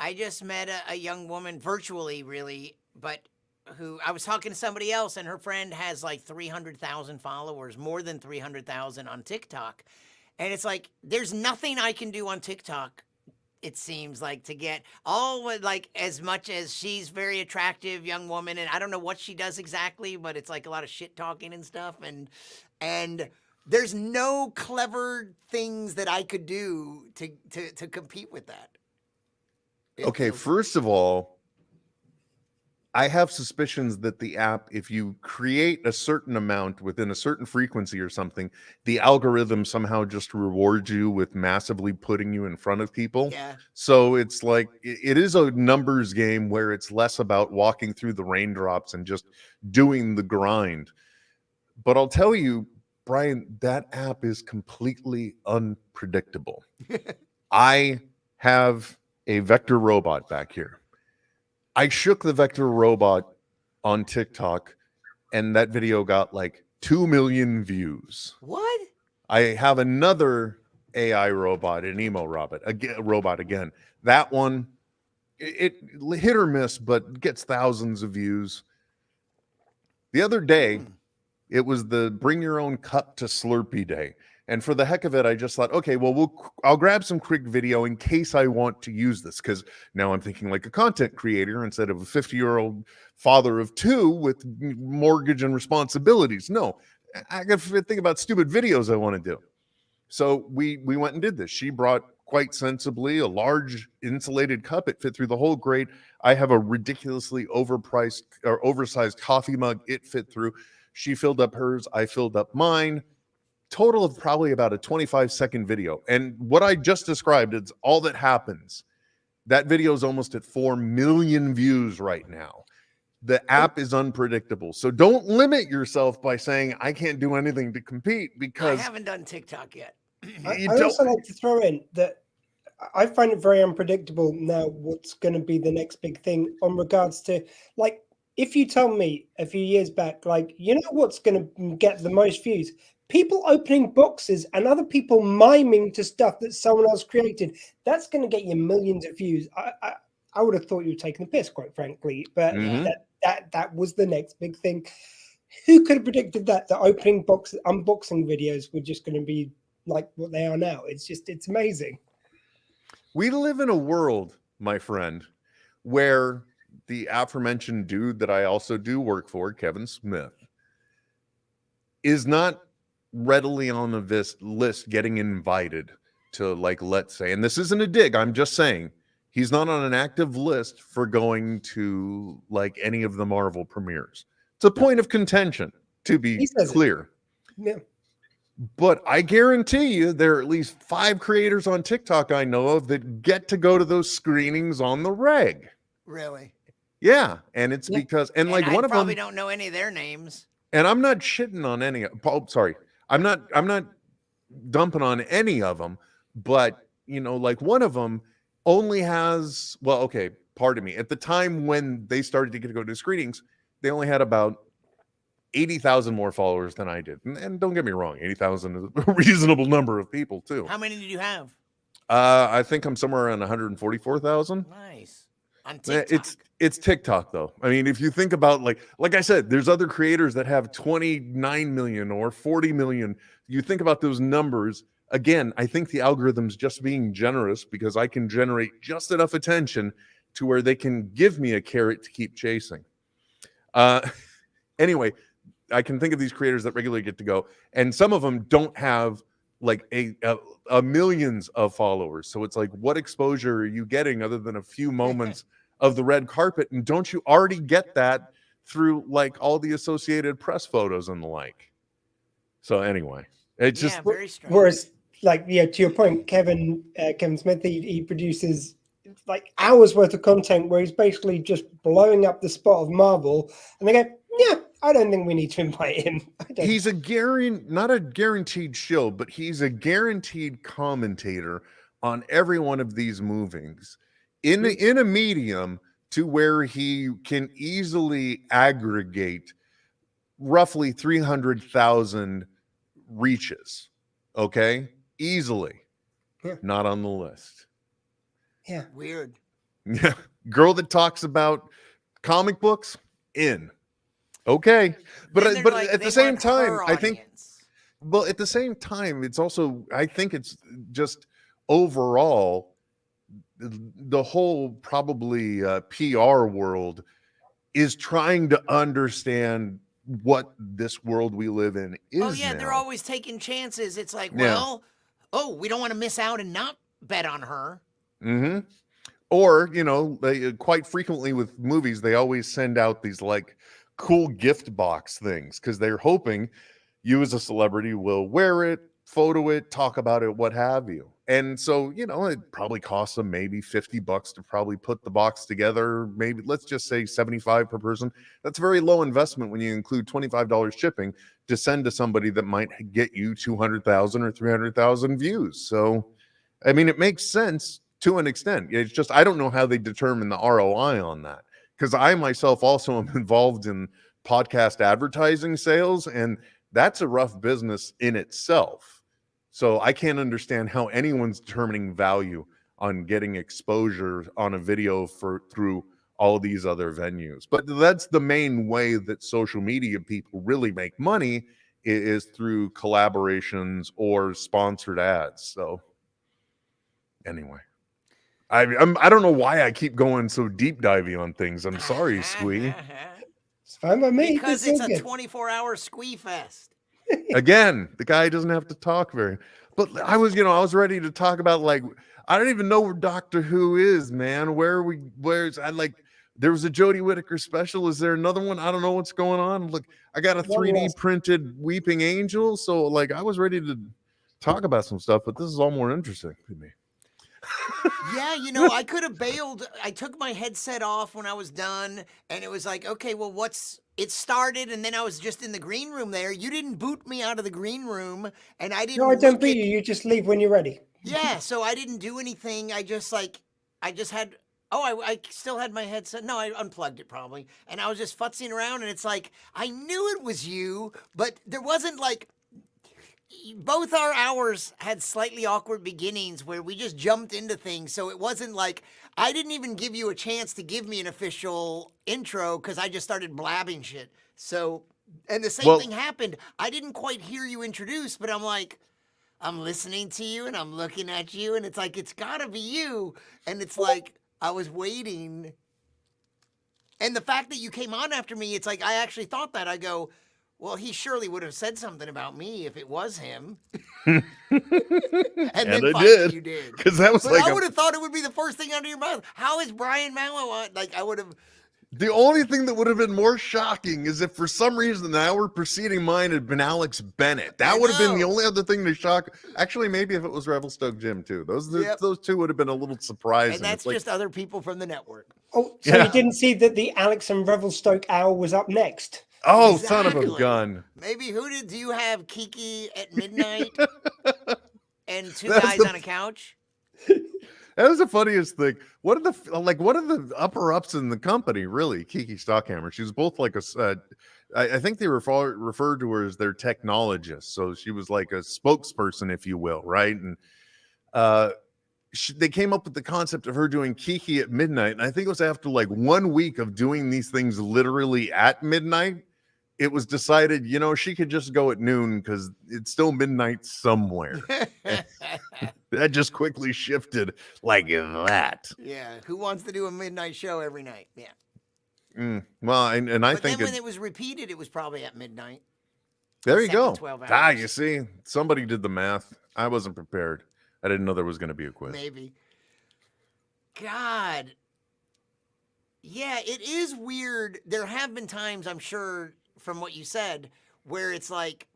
I just met a young woman virtually, really, but who I was talking to somebody else, and her friend has like 300,000 followers, more than 300,000 on TikTok. And it's like, there's nothing I can do on TikTok, it seems like, to get as much as she's very attractive young woman, and I don't know what she does exactly, but it's like a lot of shit talking and stuff, and there's no clever things that I could do to compete with that. Okay, first of all, I have suspicions that the app, if you create a certain amount within a certain frequency or something, the algorithm somehow just rewards you with massively putting you in front of people. Yeah. So it's like it is a numbers game where it's less about walking through the raindrops and just doing the grind. But I'll tell you, Brian, that app is completely unpredictable. I have a vector robot back here. I shook the vector robot on TikTok, and that video got like 2 million views. What? I have another AI robot, an emo robot again. That one, it hit or miss, but gets thousands of views. The other day, it was the bring your own cup to Slurpee day. And for the heck of it, I just thought, okay, well, I'll grab some quick video in case I want to use this, because now I'm thinking like a content creator instead of a 50-year-old father of 2 with mortgage and responsibilities. No, I got to think about stupid videos I want to do. So we went and did this. She brought quite sensibly a large insulated cup. It fit through the whole grate. I have a ridiculously overpriced or oversized coffee mug. It fit through. She filled up hers. I filled up mine. Total of probably about a 25-second video. And what I just described is all that happens. That video is almost at 4 million views right now. The app is unpredictable. So don't limit yourself by saying, I can't do anything to compete, because I haven't done TikTok yet. I also like to throw in that I find it very unpredictable now what's going to be the next big thing on regards to, like, if you told me a few years back, like, you know what's going to get the most views? People opening boxes and other people miming to stuff that someone else created. That's going to get you millions of views. I would have thought you were taking the piss, quite frankly, but that was the next big thing. Who could have predicted that the opening box unboxing videos were just going to be like what they are now? It's amazing. We live in a world, my friend, where the aforementioned dude that I also do work for, Kevin Smith, is not readily on this list getting invited to, like, let's say, and this isn't a dig, I'm just saying, he's not on an active list for going to like any of the Marvel premieres. It's a point of contention, to be clear. Yeah. But I guarantee you there are at least 5 creators on TikTok I know of that get to go to those screenings on the reg. Really? Yeah, and it's because and like I one of them probably don't know any of their names. And I'm not shitting on any. Sorry, I'm not dumping on any of them. But you know, like one of them only has. Well, okay, pardon me. At the time when they started to get to go to screenings, they only had about 80,000 more followers than I did. And don't get me wrong, 80,000 is a reasonable number of people too. How many did you have? I think I'm somewhere around 144,000. Nice. On TikTok. It's TikTok though. I mean, if you think about like I said, there's other creators that have 29 million or 40 million. You think about those numbers. Again, I think the algorithm's just being generous because I can generate just enough attention to where they can give me a carrot to keep chasing. Anyway, I can think of these creators that regularly get to go, and some of them don't have like a millions of followers. So it's like, what exposure are you getting other than a few moments of the red carpet? And don't you already get that through like all the associated press photos and the like? So anyway, it's just very strange. Whereas, like, to your point, Kevin Smith, he produces like hours worth of content where he's basically just blowing up the spot of Marvel, and they go, yeah, I don't think we need to invite him. He's not a guaranteed show, but he's a guaranteed commentator on every one of these movies in a medium to where he can easily aggregate roughly 300,000 reaches. Okay, easily. Not on the list. Yeah, weird. Yeah, girl that talks about comic books in. Okay, but like, at the same time, I think. Well, at the same time, it's also, I think it's just overall the whole probably PR world is trying to understand what this world we live in is. Oh yeah, now. they're always taking chances. It's like, Yeah. well, we don't want to miss out and not bet on her. Mm-hmm. Or, they quite frequently with movies, they always send out these like cool gift box things because they're hoping you as a celebrity will wear it, photo it, talk about it, what have you. And so, it probably costs them maybe $50 to probably put the box together. Maybe let's just say 75 per person. That's a very low investment when you include $25 shipping to send to somebody that might get you 200,000 or 300,000 views. So, I mean, it makes sense to an extent. It's just, I don't know how they determine the ROI on that, because I myself also am involved in podcast advertising sales, and that's a rough business in itself. So I can't understand how anyone's determining value on getting exposure on a video through all these other venues. But that's the main way that social media people really make money, is through collaborations or sponsored ads. So anyway, I don't know why I keep going so deep diving on things. I'm sorry, Squee. It's fine by me. Because it's a 24-hour Squeefest. Again, the guy doesn't have to talk very. But I was ready to talk about, like, I don't even know where Doctor Who is, man. There was a Jodie Whittaker special. Is there another one? I don't know what's going on. Look, I got a 3D printed Weeping Angel. So, like, I was ready to talk about some stuff, but this is all more interesting to me. Yeah, I could have bailed. I took my headset off when I was done, and it was like, okay, well, it started, and then I was just in the green room there. You didn't boot me out of the green room, and I didn't. No, I don't boot you. You just leave when you're ready. Yeah, so I didn't do anything. I still had my headset. No, I unplugged it probably, and I was just futzing around, and it's like, I knew it was you, but there wasn't like. Both our hours had slightly awkward beginnings where we just jumped into things. So it wasn't like, I didn't even give you a chance to give me an official intro because I just started blabbing shit. So, and the same thing happened. I didn't quite hear you introduce, but I'm like, I'm listening to you and I'm looking at you and it's like, it's gotta be you. And it's like, I was waiting. And the fact that you came on after me, it's like, I actually thought that. I go, well, he surely would have said something about me if it was him. and then I did. You did. Because that was but like I would have thought it would be the first thing out of your mouth. How is Brian Malow on? Like, I would have. The only thing that would have been more shocking is if for some reason the hour preceding mine had been Alex Bennett. That would have been the only other thing to shock. Actually, maybe if it was Revelstoke Jim too. Those two would have been a little surprising. And that's just other people from the network. Oh, so you didn't see that the Alex and Revelstoke hour was up next? Oh, exactly. Son of a gun. Maybe do you have Kiki at midnight and two guys on a couch? That was the funniest thing. What are the upper ups in the company, really? Kiki Stockhammer. She was both like I think they referred to her as their technologist. So she was like a spokesperson, if you will, right? And they came up with the concept of her doing Kiki at midnight. And I think it was after like 1 week of doing these things literally at midnight, it was decided, she could just go at noon because it's still midnight somewhere. That just quickly shifted like that. Yeah. Who wants to do a midnight show every night? Yeah. Well, and I think then when it was repeated, it was probably at midnight. There you go. You see, somebody did the math. I wasn't prepared. I didn't know there was going to be a quiz. Maybe. God. Yeah, it is weird. There have been times, I'm sure, from what you said, where it's like,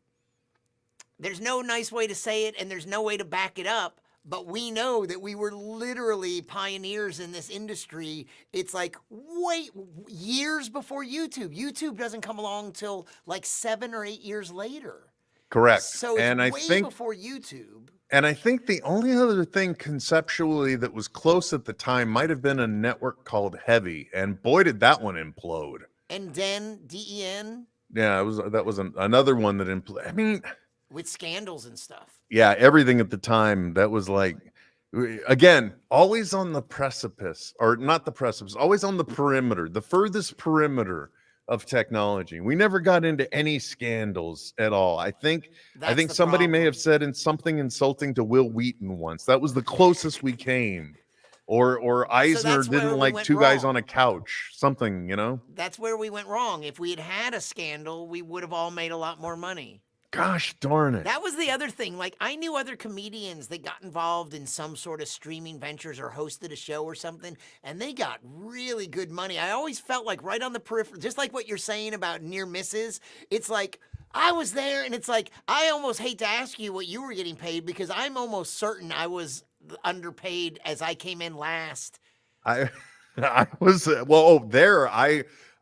there's no nice way to say it and there's no way to back it up, but we know that we were literally pioneers in this industry. It's like, years before YouTube. YouTube doesn't come along till like 7 or 8 years later. Correct. So it's way before YouTube. And I think the only other thing conceptually that was close at the time might have been a network called Heavy, and boy, did that one implode. And DEN. Yeah, that was another one that imploded. I mean, with scandals and stuff. Yeah, everything at the time that was like, again, always on the precipice, or not the precipice, always on the perimeter, the furthest perimeter of technology. We never got into any scandals at all. I think somebody may have said something insulting to Will Wheaton once. That was the closest we came. Or Eisner didn't like two guys on a couch. Something, That's where we went wrong. If we had a scandal, we would have all made a lot more money. Gosh darn it. That was the other thing. Like, I knew other comedians that got involved in some sort of streaming ventures or hosted a show or something, and they got really good money. I always felt like right on the periphery, just like what you're saying about near misses. It's like, I was there, and it's like, I almost hate to ask you what you were getting paid because I'm almost certain I was underpaid as I came in last. I was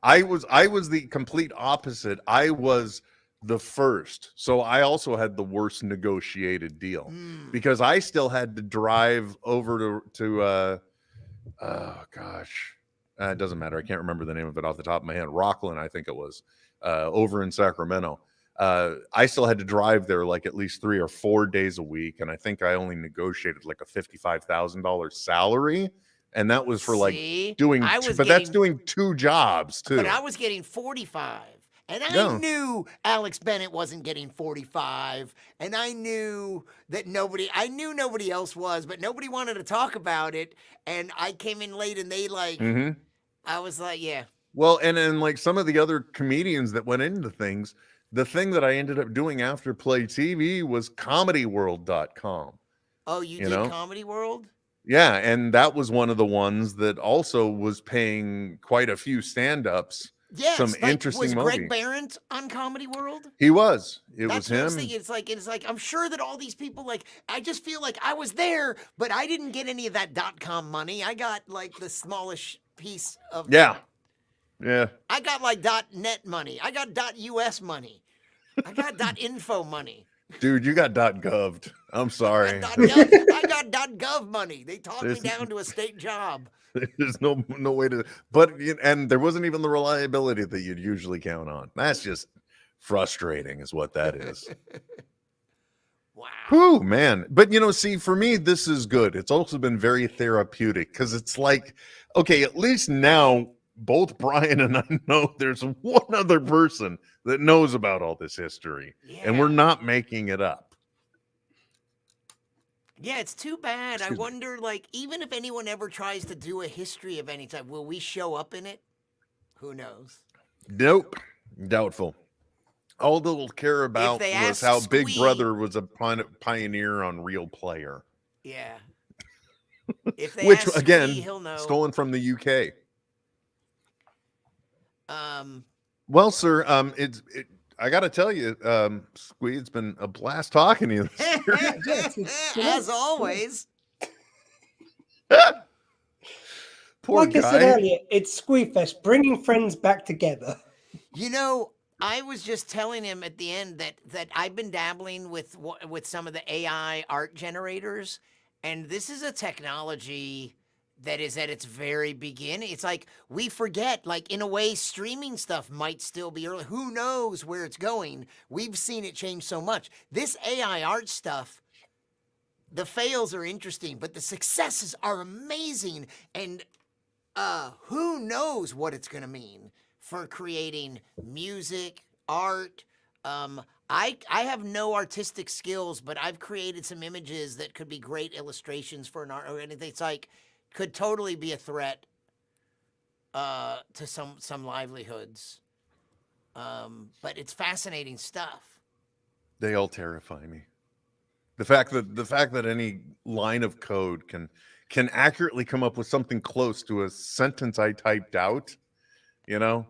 I was the complete opposite. I was the first, so I also had the worst negotiated deal because I still had to drive over to oh gosh, it doesn't matter. I can't remember the name of it off the top of my head. Rockland, I think it was, over in Sacramento. I still had to drive there like at least 3 or 4 days a week, and I think I only negotiated like a $55,000 salary. And that was for like doing, that's doing 2 jobs too. But I was getting 45. And I knew Alex Bennett wasn't getting 45. And I knew that nobody else was, but nobody wanted to talk about it. And I came in late and they like, I was like, yeah. Well, and then like some of the other comedians that went into things, the thing that I ended up doing after Play TV was comedyworld.com. Oh, you did Comedy World? Yeah, and that was one of the ones that also was paying quite a few stand-ups. Yes, some like, interesting was Greg movies. Barrett on Comedy World? He was. It That's was him. What I was thinking. It's like I'm sure that all these people, like, I just feel like I was there, but I didn't get any of that .com money. I got like the smallest piece of. Yeah. I got like .net money. I got .us money. I got .info money. Dude, you got .gov'd. I'm sorry. I got .gov money. They talked me down to a state job. There's no way to, but and there wasn't even the reliability that you'd usually count on. That's just frustrating, is what that is. Wow. Whew, man. But see, for me, this is good. It's also been very therapeutic because it's like, okay, at least now both Brian and I know there's one other person that knows about all this history, and we're not making it up. Yeah, it's too bad. I wonder, like, even if anyone ever tries to do a history of any type, will we show up in it? Who knows? Nope. Doubtful. All they'll care about was how Big Brother was a pioneer on Real Player. Yeah. If they Which, ask again, Squee, he'll know. Stolen from the UK. Well, sir, I got to tell you, Squee, it's been a blast talking to you this year. As always. Poor like guy. I said earlier, it's Squeefest, bringing friends back together. I was just telling him at the end that I've been dabbling with some of the AI art generators, and this is a technology that is at its very beginning. It's like we forget, like in a way, streaming stuff might still be early. Who knows where it's going? We've seen it change so much. This AI art stuff, the fails are interesting, but the successes are amazing. And who knows what it's going to mean for creating music, art. I have no artistic skills, but I've created some images that could be great illustrations for an art or anything. It's like, could totally be a threat to some livelihoods. But it's fascinating stuff. They all terrify me. The fact that any line of code can accurately come up with something close to a sentence I typed out,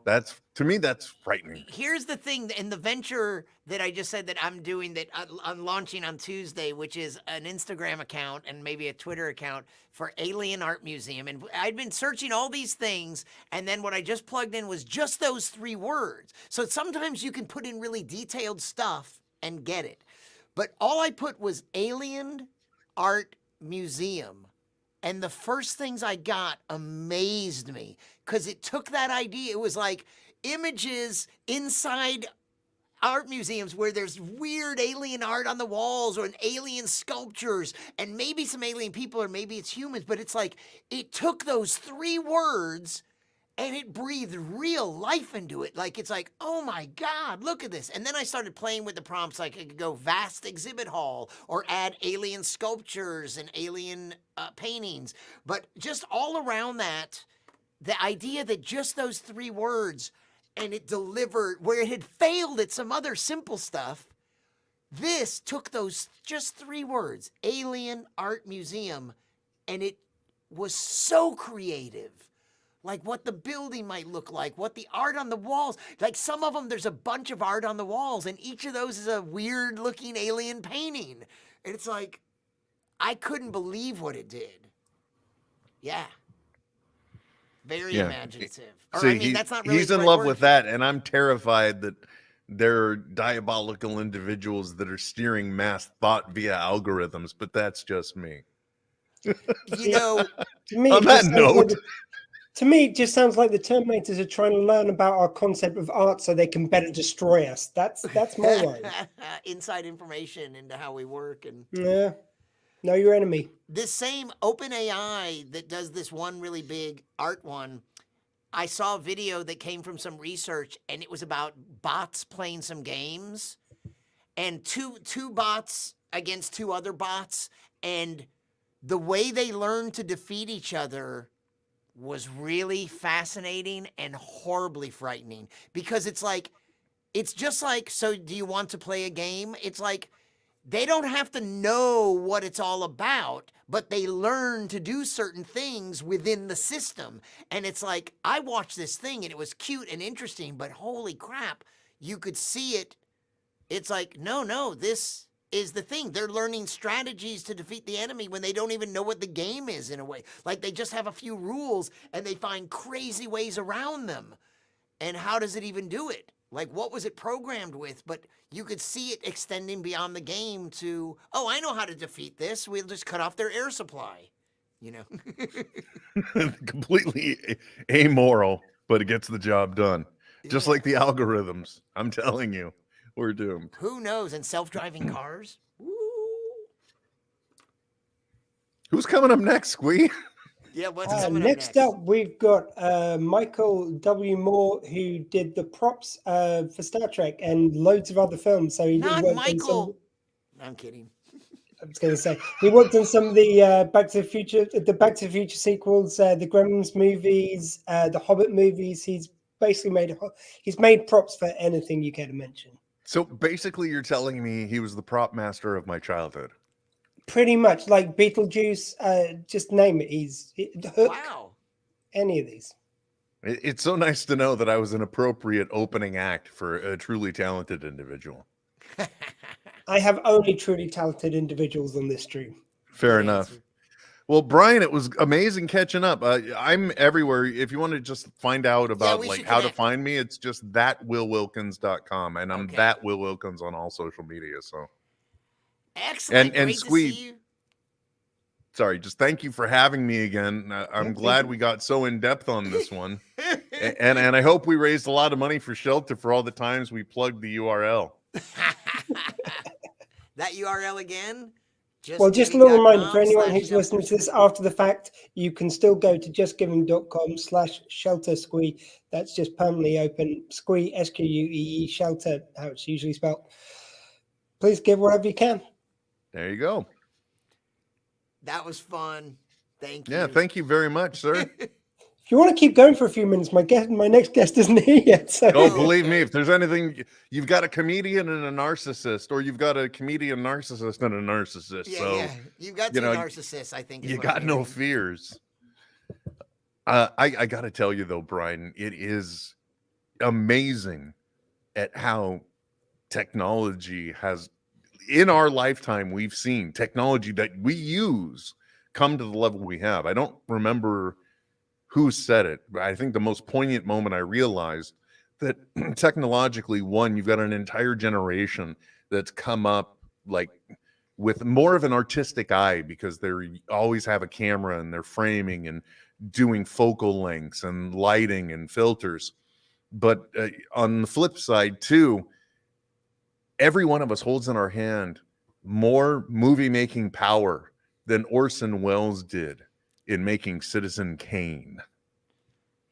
that's, to me, that's frightening. Here's the thing, in the venture that I just said that I'm doing, that I'm launching on Tuesday, which is an Instagram account and maybe a Twitter account for Alien Art Museum. And I'd been searching all these things, and then what I just plugged in was just those 3 words. So sometimes you can put in really detailed stuff and get it. But all I put was Alien Art Museum. And the first things I got amazed me because it took that idea. It was like images inside art museums where there's weird alien art on the walls or alien sculptures and maybe some alien people or maybe it's humans. But it's like it took those 3 words and it breathed real life into it. Like, it's like, oh my God, look at this. And then I started playing with the prompts. Like, I could go vast exhibit hall or add alien sculptures and alien paintings. But just all around that, the idea that just those 3 words and it delivered where it had failed at some other simple stuff This took those just 3 words, Alien Art Museum, and it was so creative. Like what the building might look like, what the art on the walls. Like some of them, there's a bunch of art on the walls, and each of those is a weird looking alien painting. And it's like, I couldn't believe what it did. Yeah. Very imaginative. Or, See, I mean, that's not really he's the in right love word with for it. that, and I'm terrified that there are diabolical individuals that are steering mass thought via algorithms, but that's just me. You know, to me, on that note, to me, it just sounds like the Terminators are trying to learn about our concept of art so they can better destroy us. That's my worry. inside information into how we work. And Yeah, know your enemy. this same OpenAI that does this one really big art one, I saw a video that came from some research, and it was about bots playing some games, and two bots against 2 other bots, and the way they learned to defeat each other was really fascinating and horribly frightening, because it's just like, so do you want to play a game? It's like, they don't have to know what it's all about, but they learn to do certain things within the system. And it's like, I watched this thing and it was cute and interesting, but holy crap, you could see it. It's like, no, this is the thing. They're learning strategies to defeat the enemy when they don't even know what the game is, in a way. Like, they just have a few rules and they find crazy ways around them. And how does it even do it? Like, what was it programmed with? But you could see it extending beyond the game to, oh, I know how to defeat this. We'll just cut off their air supply, you know? completely amoral, but it gets the job done. Just like the algorithms. I'm telling you, we're doomed. Who knows? And self-driving cars? Who's coming up next, Squee? Yeah, what's coming next up, we've got Michael W. Moore, who did the props for Star Trek and loads of other films. So he Not worked Michael. On I'm kidding. I was going to say he worked on some of the Back to the Future sequels, the Gremlins movies, the Hobbit movies. He's basically made props for anything you care to mention. So basically, you're telling me he was the prop master of my childhood. Pretty much, like Beetlejuice, just name it. Hook, wow. Any of these. It's so nice to know that I was an appropriate opening act for a truly talented individual. I have only truly talented individuals on this stream. Fair enough. Well, Brian, it was amazing catching up. I'm everywhere. If you want to just find out about how to find me, it's just thatwillwilkins.com, and I'm that Will Wilkins on all social media. So excellent. And Great Squee, to see you. Sorry, just thank you for having me again. I'm glad we got so in depth on this one, and I hope we raised a lot of money for Shelter for all the times we plugged the URL. That URL again? Just a little reminder for anyone who's listening to this after the fact, you can still go to justgiving.com/shelter-squee. That's just permanently open. Squee, SQUEE, shelter, how it's usually spelled. Please give whatever you can. There you go. That was fun. Thank you. Yeah, thank you very much, sir. If you want to keep going for a few minutes, my next guest isn't here yet. So. Oh, believe me, if there's anything, you've got a comedian and a narcissist, or you've got a comedian narcissist and a narcissist. Yeah, so yeah. You've got two narcissists, I think. You got no fears. I got to tell you, though, Brian, it is amazing at how technology has, in our lifetime, we've seen technology that we use come to the level we have. I don't remember who said it, but I think the most poignant moment I realized that technologically, one, you've got an entire generation that's come up like with more of an artistic eye because they always have a camera and they're framing and doing focal lengths and lighting and filters. But on the flip side too, every one of us holds in our hand more movie making power than Orson Welles did in making Citizen Kane.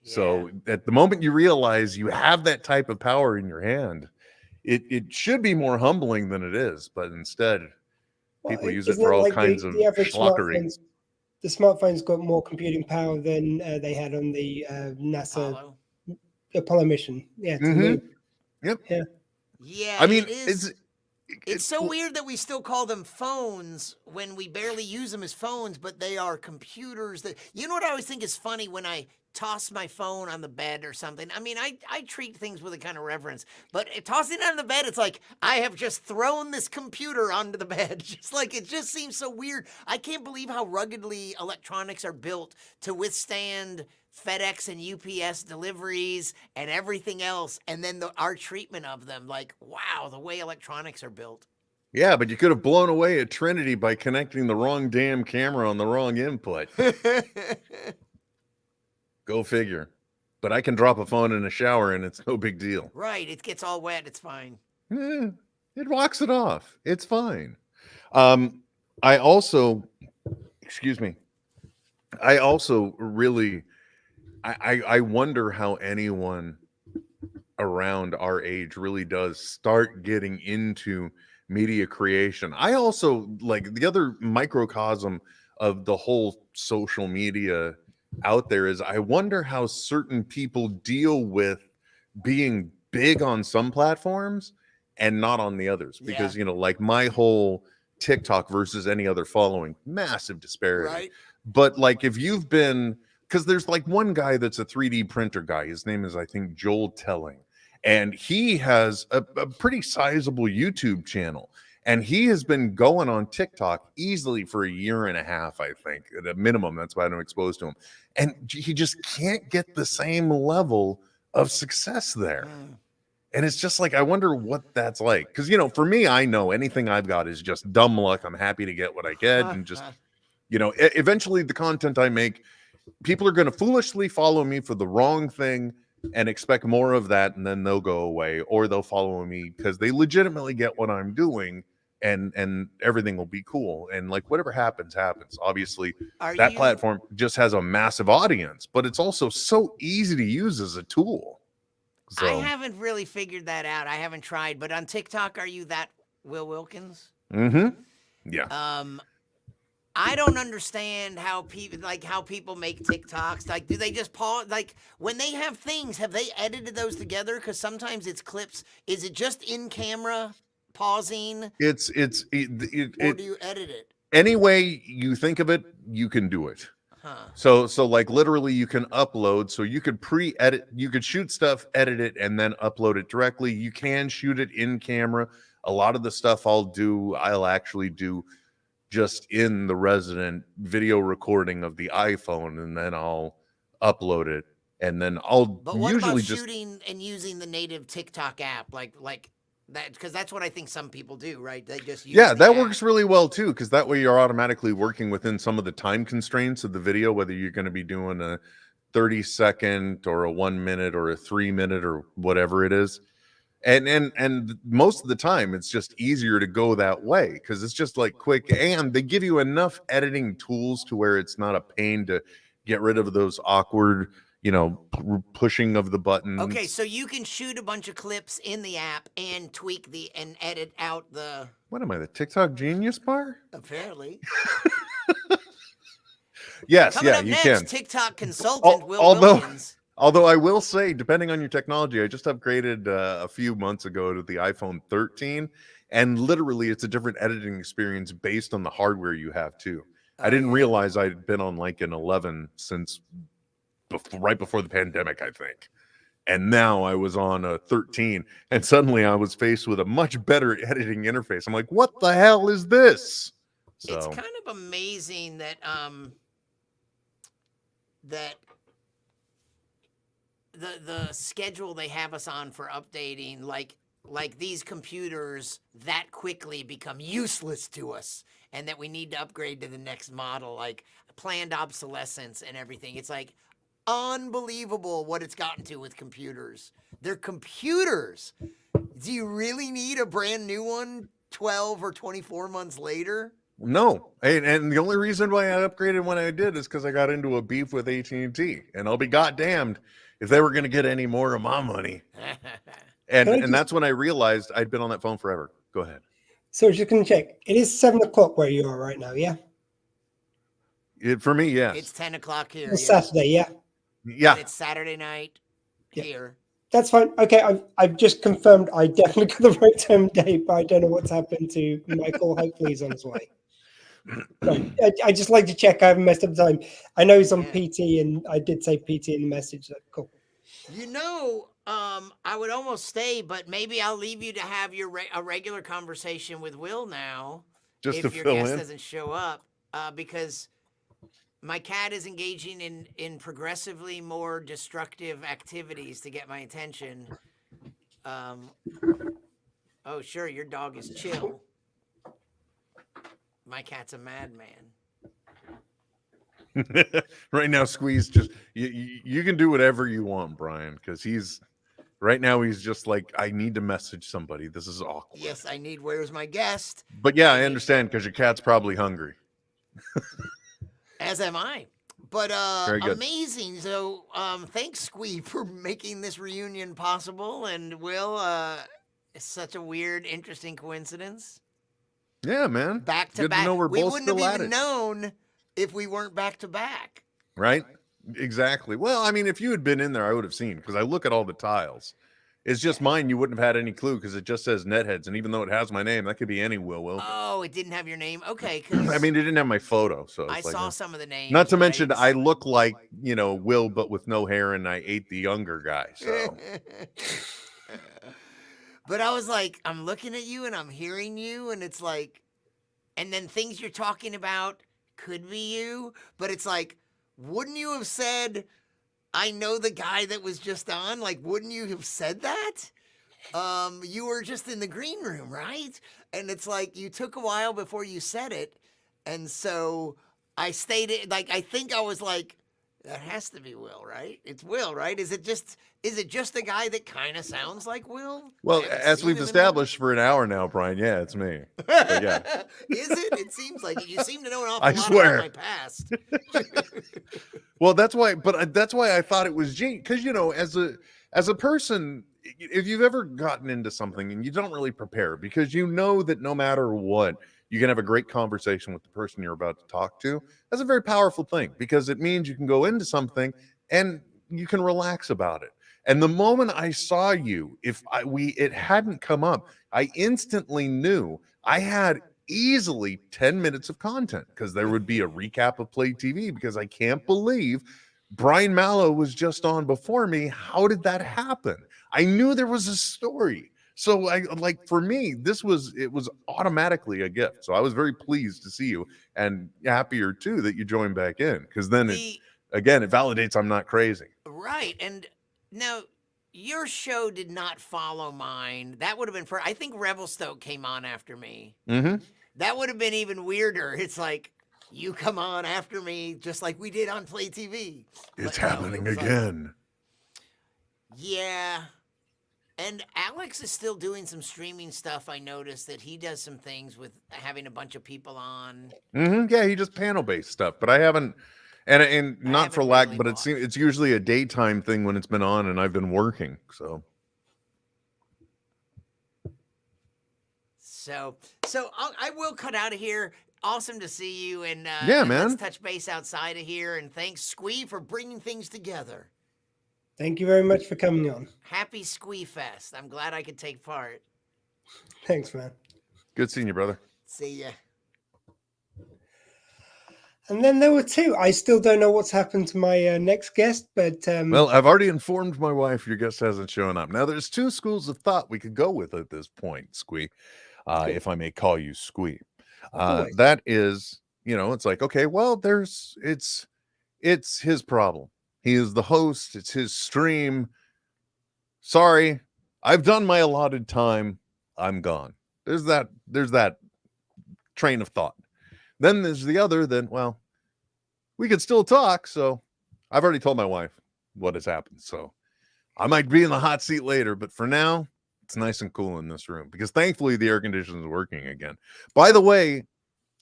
Yeah. So at the moment you realize you have that type of power in your hand, it should be more humbling than it is, but instead people use it for all kinds of schlockery. The smartphones got more computing power than they had on the NASA Apollo mission. Yeah. Mm-hmm. Yep. Yeah. Yeah. I mean, it is. It's so weird that we still call them phones when we barely use them as phones, but they are computers. That you know what I always think is funny when I toss my phone on the bed or something. I mean, I treat things with a kind of reverence, but tossing it on the bed, it's like I have just thrown this computer onto the bed. Just like it just seems so weird. I can't believe how ruggedly electronics are built to withstand FedEx and UPS deliveries and everything else, and then our treatment of them. Like, wow, the way electronics are built. Yeah, but you could have blown away at Trinity by connecting the wrong damn camera on the wrong input. Go figure. But I can drop a phone in a shower and it's no big deal. Right, it gets all wet, it's fine. It walks it off. It's fine. I also, excuse me. I also really, I wonder how anyone around our age really does start getting into media creation. I also, like, the other microcosm of the whole social media out there is I wonder how certain people deal with being big on some platforms and not on the others. Because, you know, like my whole TikTok versus any other following, massive disparity. Right. But like if you've been, because there's like one guy that's a 3D printer guy. His name is, I think, Joel Telling. And he has a pretty sizable YouTube channel. And he has been going on TikTok easily for a year and a half, I think, at a minimum. That's why I'm exposed to him. And he just can't get the same level of success there. And it's just like, I wonder what that's like. Because, you know, for me, I know anything I've got is just dumb luck. I'm happy to get what I get. And just, you know, eventually the content I make, people are going to foolishly follow me for the wrong thing and expect more of that, and then they'll go away, or they'll follow me because they legitimately get what I'm doing, and everything will be cool. And like whatever happens. Obviously, that platform just has a massive audience, but it's also so easy to use as a tool. So, I haven't really figured that out. I haven't tried, but on TikTok, are you that Will Wilkins? Yeah. I don't understand how people make TikToks. Like, do they just pause? Like, when they have things, have they edited those together? Because sometimes it's clips. Is it just in camera pausing? Or do you edit it? Any way you think of it, you can do it. So like literally you can upload. So you could pre-edit, you could shoot stuff, edit it, and then upload it directly. You can shoot it in camera. A lot of the stuff I'll actually do just in the resident video recording of the iPhone, and then I'll upload it, and then But what usually about just shooting and using the native TikTok app, like that? Because that's what I think some people do, right? They just use that app. works really well too, because that way you're automatically working within some of the time constraints of the video, whether you're going to be doing a 30-second or a 1 minute or a 3 minute or whatever it is. And most of the time it's just easier to go that way because it's just like quick, and they give you enough editing tools to where it's not a pain to get rid of those awkward, you know, pushing of the buttons. Okay, so you can shoot a bunch of clips in the app and tweak and edit out the. What am I, the TikTok genius bar? Apparently. Yes, Coming up you next, can. TikTok consultant Will Wilkins. Although I will say, depending on your technology, I just upgraded a few months ago to the iPhone 13, and literally it's a different editing experience based on the hardware you have too. I didn't realize I'd been on like an 11 since right before the pandemic, I think. And now I was on a 13, and suddenly I was faced with a much better editing interface. I'm like, what the hell is this? So It's kind of amazing that the schedule they have us on for updating, like these computers that quickly become useless to us, and that we need to upgrade to the next model, like planned obsolescence and everything. It's like unbelievable what it's gotten to with computers. They're computers. Do you really need a brand new one 12 or 24 months later? no, and the only reason why I upgraded when I did is because I got into a beef with AT&T, and I'll be goddamned if they were going to get any more of my money. And that's when I realized I'd been on that phone forever. Go ahead. So just going to check. It is 7 o'clock where you are right now, yeah? For me, yes. It's 10 o'clock here. It's Saturday, yeah? Yeah. And it's Saturday night here. That's fine. Okay, I've just confirmed I definitely got the right time and date, but I don't know what's happened to Michael. Hopefully he's on his way. No, I just like to check I haven't messed up the time. I know he's on PT, and I did say PT in the message. So cool. I would almost stay, but maybe I'll leave you to have your a regular conversation with Will now, Just if to your fill guest in? doesn't show up, because my cat is engaging in progressively more destructive activities to get my attention. Oh, sure, your dog is chill. My cat's a madman. Right now, Squeeze just you can do whatever you want, Brian, because he's right now he's just like, I need to message somebody. This is awkward. Yes, I need where's my guest? But yeah, I understand because your cat's probably hungry. As am I. But Very good. amazing. So thanks, Squee, for making this reunion possible. And Will, it's such a weird, interesting coincidence. Yeah, man. Back to Good back. to know we're We both wouldn't have still at even it. known if we weren't back to back. Right? Exactly. Well, I mean, if you had been in there, I would have seen, because I look at all the tiles. It's just mine. You wouldn't have had any clue because it just says Netheads. And even though it has my name, that could be any Will. Oh, it didn't have your name? Okay. I mean, it didn't have my photo. So I it's like, saw some of the names. not to mention, I look like, Will, but with no hair, and I ate the younger guy. So But I was like, I'm looking at you and I'm hearing you, and it's like, and then things you're talking about could be you, but it's like, wouldn't you have said, I know the guy that was just on? Like, wouldn't you have said that? You were just in the green room, right? And it's like, you took a while before you said it. And so I stayed, like, I think I was like, that has to be Will, right? It's Will, right? Is it just a guy that kind of sounds like Will? well, as we've established for an hour now, Brian, yeah, it's me. But yeah. Is it? It seems like it. You seem to know an awful I lot swear. about my past. Well, that's why, but that's why I thought it was Gene, because as a person, if you've ever gotten into something and you don't really prepare, because you know that no matter what, you can have a great conversation with the person you're about to talk to. That's a very powerful thing, because it means you can go into something and you can relax about it. And the moment I saw you, it hadn't come up, I instantly knew I had easily 10 minutes of content, because there would be a recap of Play TV, because I can't believe Brian Malow was just on before me. How did that happen? I knew there was a story. So for me, it was automatically a gift. So I was very pleased to see you, and happier too that you joined back in, because then it validates I'm not crazy. Right. And now your show did not follow mine. That would have been I think Revelstoke came on after me. Mm-hmm. That would have been even weirder. It's like, you come on after me, just like we did on Play TV. It's happening again. Yeah. And Alex is still doing some streaming stuff. I noticed that he does some things with having a bunch of people on. Mm-hmm. Yeah, he does panel-based stuff, but I haven't, and not for lack, but it's usually a daytime thing when it's been on, and I've been working. So I will cut out of here. Awesome to see you, and yeah, and man. let's touch base outside of here. And thanks, Squee, for bringing things together. Thank you very much for coming on. Happy Squeefest. I'm glad I could take part. Thanks, man. Good seeing you, brother. See ya. And then there were two. I still don't know what's happened to my next guest, but well, I've already informed my wife your guest hasn't shown up. Now, there's two schools of thought we could go with at this point, Squee, if I may call you Squee. That is, it's like, okay, well, it's his problem. He is the host. It's his stream. Sorry, I've done my allotted time. I'm gone. There's that train of thought. Then there's the other, well, we could still talk. So I've already told my wife what has happened. So I might be in the hot seat later, but for now, it's nice and cool in this room, because thankfully the air conditioning is working again. By the way,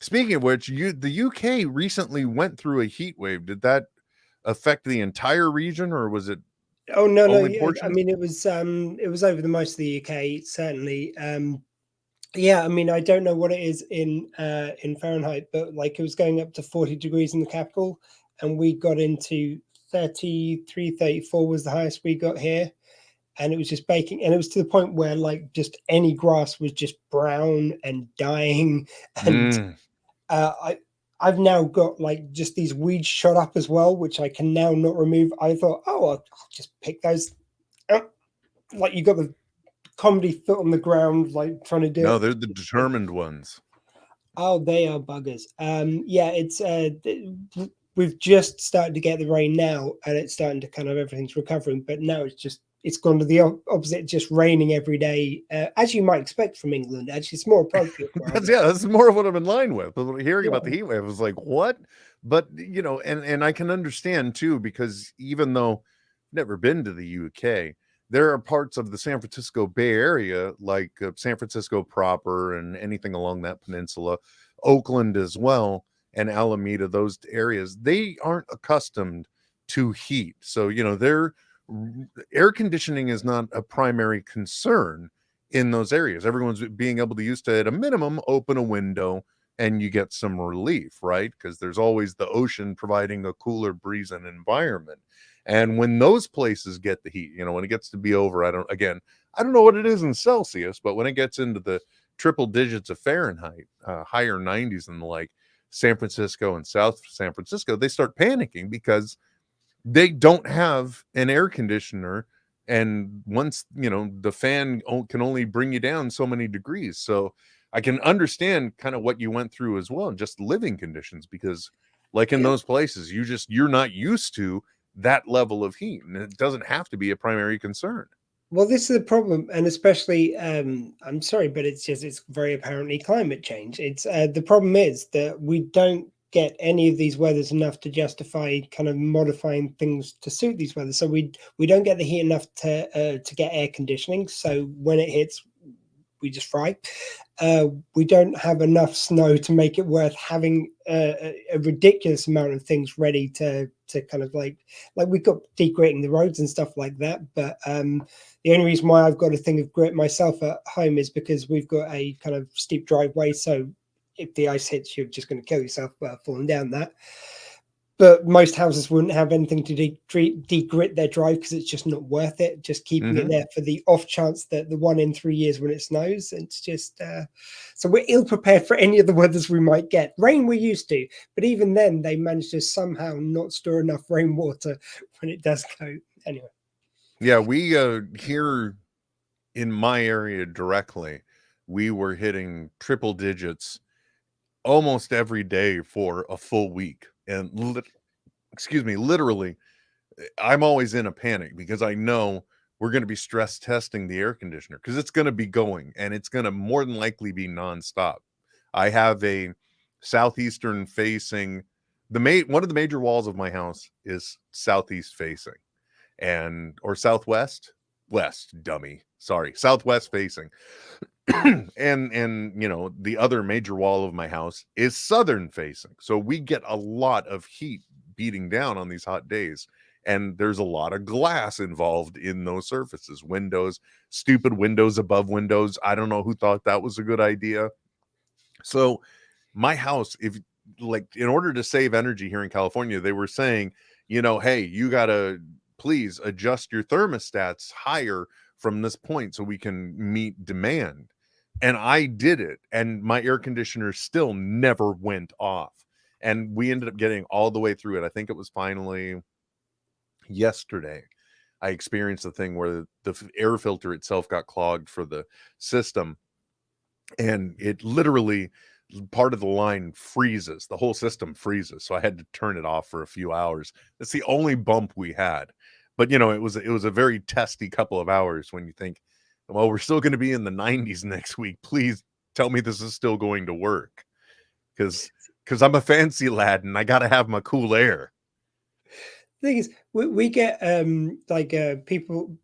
speaking of which, the UK recently went through a heat wave. Did that affect the entire region, or was it? Oh no. Yeah, I mean, it was over the most of the UK, certainly. Yeah, I mean, I don't know what it is in Fahrenheit, but like it was going up to 40 degrees in the capital, and we got into 33, 34 was the highest we got here. and it was just baking, and it was to the point where like just any grass was just brown and dying, and I've now got like just these weeds shot up as well, which I can now not remove. I thought, oh, I'll just pick those. Like you got the comedy foot on the ground, like trying to do. No, it. they're the determined ones. Oh, they are buggers. Yeah, it's we've just started to get the rain now, and it's starting to kind of everything's recovering. But now it's gone to the opposite, just raining every day, as you might expect from England. Actually, it's more appropriate. That's more of what I'm in line with. But hearing about the heat wave, I was like, what? But you know, and I can understand too, because even though I've never been to the UK, there are parts of the San Francisco Bay Area, like San Francisco proper and anything along that peninsula, Oakland as well, and Alameda, those areas, they aren't accustomed to heat. So, you know, their air conditioning is not a primary concern in those areas. Everyone's being able to use to, at a minimum, open a window and you get some relief, right? Because there's always the ocean providing a cooler breeze and environment. And when those places get the heat, you know, when it gets to be over, I don't know what it is in Celsius, but when it gets into the triple digits of Fahrenheit, higher 90s and the like, San Francisco and South San Francisco, they start panicking because they don't have an air conditioner. And once, you know, the fan can only bring you down so many degrees. So I can understand kind of what you went through as well, just living conditions, because like in those places, you're not used to that level of heat, and it doesn't have to be a primary concern. Well, this is the problem, and especially, I'm sorry, but it's very apparently climate change. It's the problem is that we don't get any of these weathers enough to justify kind of modifying things to suit these weathers. So we don't get the heat enough to get air conditioning. So when it hits, we just fry. We don't have enough snow to make it worth having a ridiculous amount of things ready to kind of like we've got degritting the roads and stuff like that. But the only reason why I've got a thing of grit myself at home is because we've got a kind of steep driveway. So if the ice hits, you're just going to kill yourself falling down that. But most houses wouldn't have anything to degrit their drive because it's just not worth it. Just keeping it there for the off chance that the 1 in 3 years when it snows. It's just so we're ill prepared for any of the weathers we might get. Rain we're used to, but even then they manage to somehow not store enough rainwater when it does go. Anyway. Yeah, we here in my area directly, we were hitting triple digits almost every day for a full week. And literally, I'm always in a panic because I know we're going to be stress testing the air conditioner because it's going to be going and it's going to more than likely be nonstop. I have a southeastern facing, one of the major walls of my house is southeast facing, or southwest southwest facing. and you know, the other major wall of my house is southern facing, so we get a lot of heat beating down on these hot days, and there's a lot of glass involved in those surfaces, windows, stupid windows above windows. I don't know who thought that was a good idea. So my house, if like in order to save energy here in California, they were saying, you know, hey, you gotta please adjust your thermostats higher from this point so we can meet demand. And I did it, and my air conditioner still never went off. And we ended up getting all the way through it. I think it was finally yesterday I experienced the thing where the air filter itself got clogged for the system, and it literally, part of the line freezes, the whole system freezes. So I had to turn it off for a few hours. That's the only bump we had. But you know, it was a very testy couple of hours when you think, well, we're still going to be in the 90s next week. Please tell me this is still going to work. Because I'm a fancy lad and I got to have my cool air. The thing is, we get people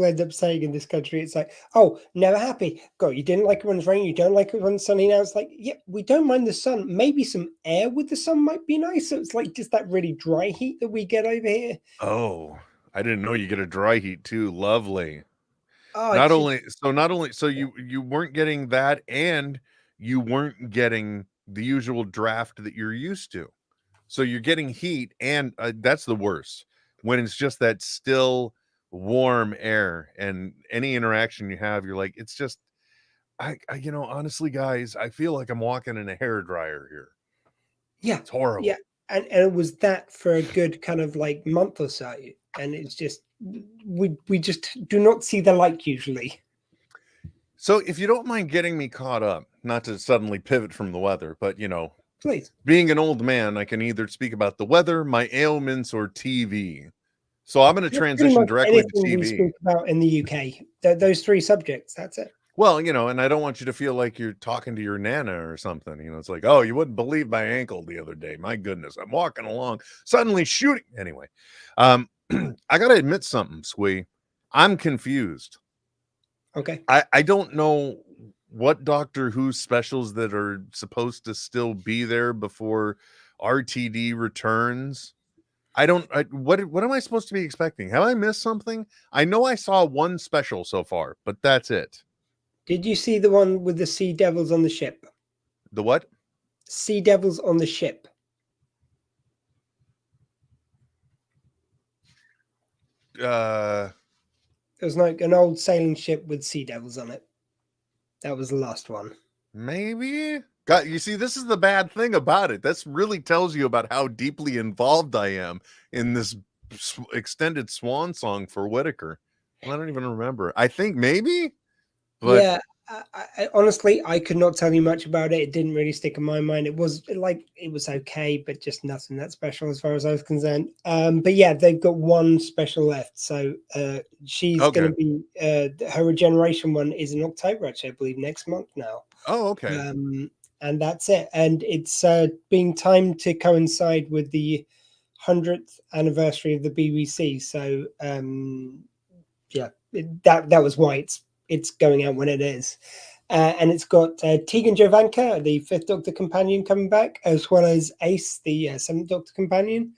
end up saying in this country, it's like, oh, never happy. God, you didn't like it when it's raining, you don't like it when it's sunny. Now it's like, yeah, we don't mind the sun. Maybe some air with the sun might be nice. So it's like just that really dry heat that we get over here. Oh, I didn't know you get a dry heat too. Lovely. Oh, not only so you weren't getting that, and you weren't getting the usual draft that you're used to. So you're getting heat, and that's the worst when it's just that still warm air, and any interaction you have, you're like, it's just, I honestly, guys, I feel like I'm walking in a hairdryer here. Yeah, It's horrible. yeah, and it was that for a good kind of like month or so, and it's just we just do not see the light usually. So if you don't mind getting me caught up, not to suddenly pivot from the weather, but Please. Being an old man, I can either speak about the weather, my ailments, or TV. So I'm going to Pretty transition much directly to anything we TV. speak about in the UK, those three subjects, that's it. Well, and I don't want you to feel like you're talking to your nana or something. It's like, oh, you wouldn't believe my ankle the other day. My goodness, I'm walking along, suddenly shooting. Anyway, I got to admit something, Squee. I'm confused. Okay. I don't know what Doctor Who specials that are supposed to still be there before RTD returns. What am I supposed to be expecting? Have I missed something? I know I saw one special so far, but that's it. Did you see the one with the Sea Devils on the ship? The what? Sea Devils on the ship. It was like an old sailing ship with sea devils on it. That was the last one. Maybe. God, you see, this is the bad thing about it. This really tells you about how deeply involved I am in this extended swan song for Whittaker. Well, I don't even remember. I think maybe. But yeah, I honestly, I could not tell you much about it. It didn't really stick in my mind. It was okay, but just nothing that special as far as I was concerned. But yeah, they've got one special left. So she's going to be, her regeneration one is in October, actually, I believe, next month now. Oh, okay. And that's it. And it's being timed to coincide with the 100th anniversary of the BBC. So yeah, that was why it's going out when it is. And it's got Tegan Jovanka, the 5th Doctor companion, coming back, as well as Ace, the 7th Doctor companion.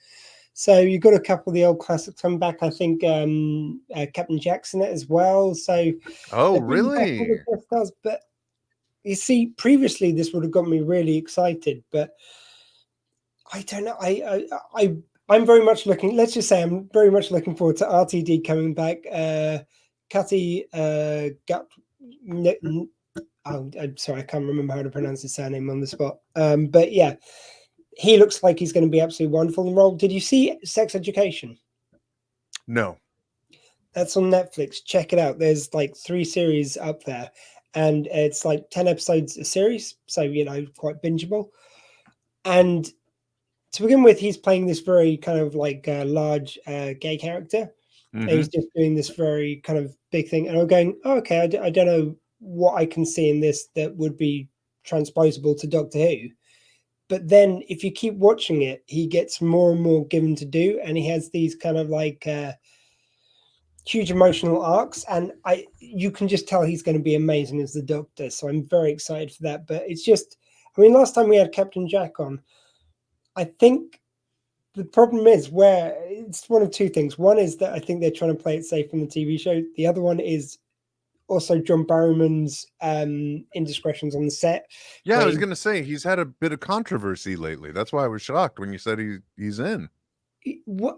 So you've got a couple of the old classics coming back. I think Captain Jack's in it as well. So oh, really? But you see, previously this would have got me really excited, but I don't know. I'm very much looking. Let's just say I'm very much looking forward to RTD coming back. Cutty I'm sorry, I can't remember how to pronounce his surname on the spot. But yeah, he looks like he's going to be absolutely wonderful in the role. Did you see Sex Education? No. That's on Netflix. Check it out. There's like 3 series up there, and it's like 10 episodes a series, so quite bingeable. And to begin with, he's playing this very kind of like large gay character. And he's just doing this very kind of big thing. And I'm going, oh, okay, I don't know what I can see in this that would be transposable to Doctor Who. But then if you keep watching it, he gets more and more given to do. And he has these kind of like huge emotional arcs. And you can just tell he's going to be amazing as the Doctor. So I'm very excited for that. But it's just, last time we had Captain Jack on, I think the problem is where it's one of 2 things. One is that I think they're trying to play it safe from the TV show. The other one is also John Barrowman's indiscretions on the set. Yeah, I was going to say he's had a bit of controversy lately. That's why I was shocked when you said he's in.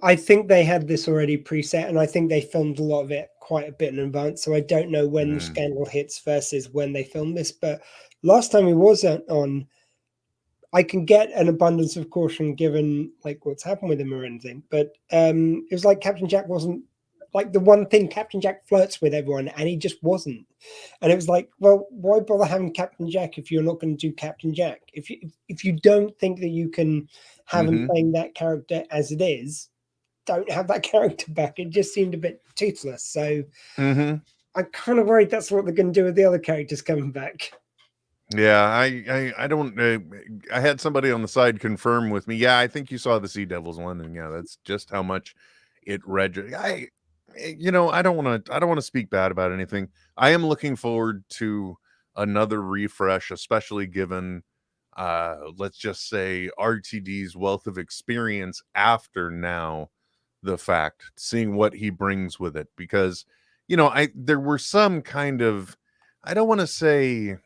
I think they had this already preset, and I think they filmed a lot of it quite a bit in advance. So I don't know when the scandal hits versus when they filmed this. But last time he wasn't on, I can get an abundance of caution given like what's happened with him or anything, but it was like Captain Jack wasn't like the one thing. Captain Jack flirts with everyone, and he just wasn't. And it was like, well, why bother having Captain Jack if you're not going to do Captain Jack? If you don't think that you can have him playing that character as it is, don't have that character back. It just seemed a bit toothless. So I'm kind of worried that's what they're going to do with the other characters coming back. Yeah, I don't. I had somebody on the side confirm with me. Yeah, I think you saw the Sea Devils one, and yeah, that's just how much it read. I don't want to speak bad about anything. I am looking forward to another refresh, especially given, let's just say, RTD's wealth of experience after now the fact, seeing what he brings with it, because there were some kind of, I don't want to say.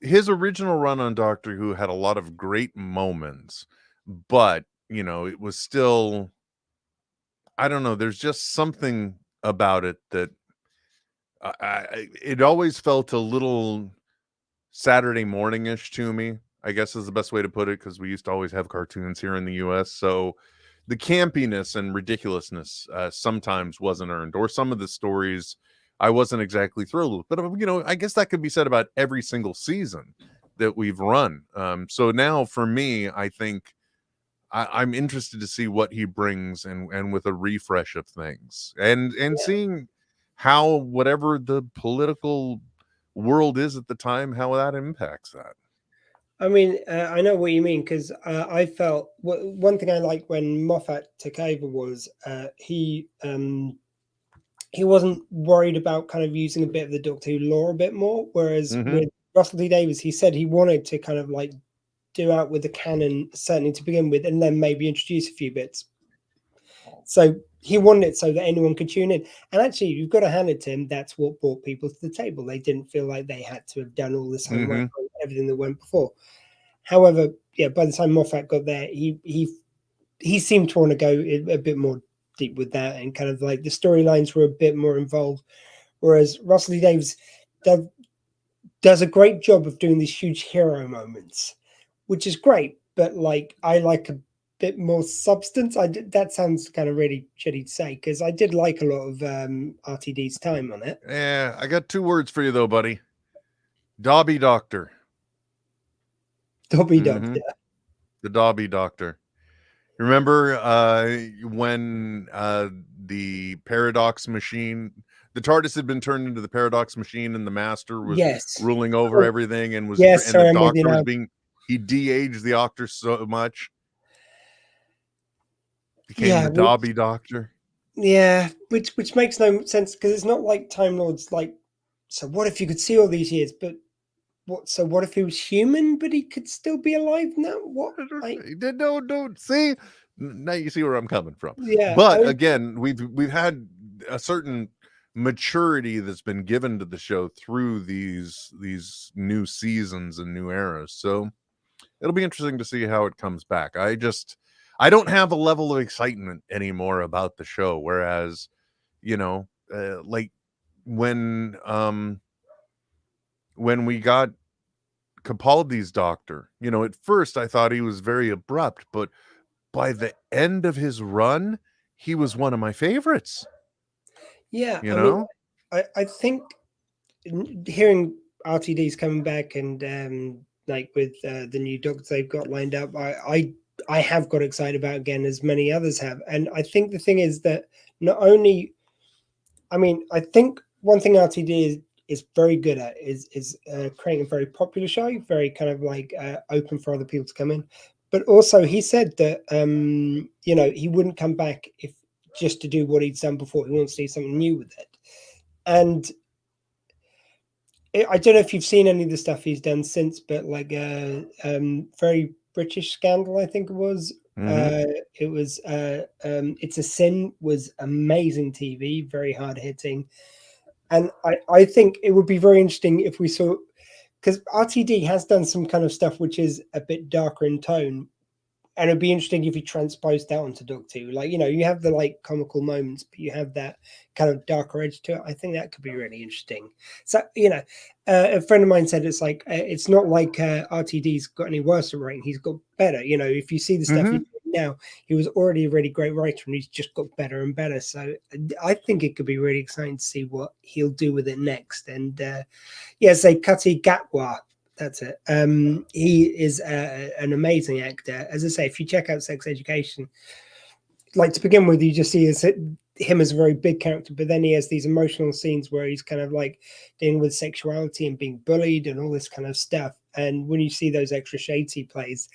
His original run on Doctor Who had a lot of great moments, but it was still, I don't know. There's just something about it that it always felt a little Saturday morning-ish to me, I guess is the best way to put it, because we used to always have cartoons here in the US. So the campiness and ridiculousness sometimes wasn't earned, or some of the stories I wasn't exactly thrilled with. But, you know, I guess that could be said about every single season that we've run. So now for me, I think I'm interested to see what he brings and with a refresh of things and seeing how whatever the political world is at the time, how that impacts that. I mean, I know what you mean, because I felt one thing I liked when Moffat took over was he wasn't worried about kind of using a bit of the Doctor Who lore a bit more. Whereas with Russell T Davies, he said he wanted to kind of like do out with the canon, certainly to begin with, and then maybe introduce a few bits. So he wanted it so that anyone could tune in. And actually, you've got to hand it to him. That's what brought people to the table. They didn't feel like they had to have done all this homework on everything that went before. However, yeah, by the time Moffat got there, he seemed to want to go a bit more deep with that, and kind of like the storylines were a bit more involved. Whereas Russell T Davies does a great job of doing these huge hero moments, which is great. But like, I like a bit more substance. That sounds kind of really shitty to say, because I did like a lot of RTD's time on it. Yeah, I got 2 words for you though, buddy. Dobby Doctor. Dobby Doctor. The Dobby Doctor. Remember when the Paradox machine, the TARDIS had been turned into the Paradox machine, and the Master was ruling over everything, and was and the Doctor was being, he de-aged the Doctor so much, became the Dobby Doctor. Yeah, which makes no sense, because it's not like Time Lord's like, so what if you could see all these years, but what if he was human but he could still be alive now? What? Don't see. Now you see where I'm coming from. Yeah, but again, we've had a certain maturity that's been given to the show through these new seasons and new eras. So it'll be interesting to see how it comes back. I don't have a level of excitement anymore about the show, whereas, you know, like when we got Capaldi's Doctor, you know, at first I thought he was very abrupt, but by the end of his run, he was one of my favorites. Yeah, you know, I think hearing RTD's coming back, and like with the new Doctors they've got lined up, I have got excited about again, as many others have. And I think the thing is that not only, I mean, I think one thing RTD is very good at is creating a very popular show, very kind of like open for other people to come in. But also he said that, you know, he wouldn't come back if just to do what he's done before. He wants to do something new with it. And I don't know if you've seen any of the stuff he's done since, but like very British Scandal, I think it was. It was It's a Sin was amazing TV, very hard hitting. And I think it would be very interesting if we saw, because RTD has done some kind of stuff which is a bit darker in tone, and it'd be interesting if you transposed that onto Doctor Who. Like, you know, you have the like comical moments, but you have that kind of darker edge to it. I think that could be really interesting. So, you know, a friend of mine said it's like, it's not like RTD's got any worse at writing. He's got better. You know, if you see the stuff he's doing now, he was already a really great writer, and he's just got better and better. So I think it could be really exciting to see what he'll do with it next. And yeah, say Kati Gatwa. That's it. He is an amazing actor. As I say, if you check out Sex Education, like to begin with, you just see him as a very big character, but then he has these emotional scenes where he's kind of like dealing with sexuality and being bullied and all this kind of stuff. And when you see those extra shades he plays,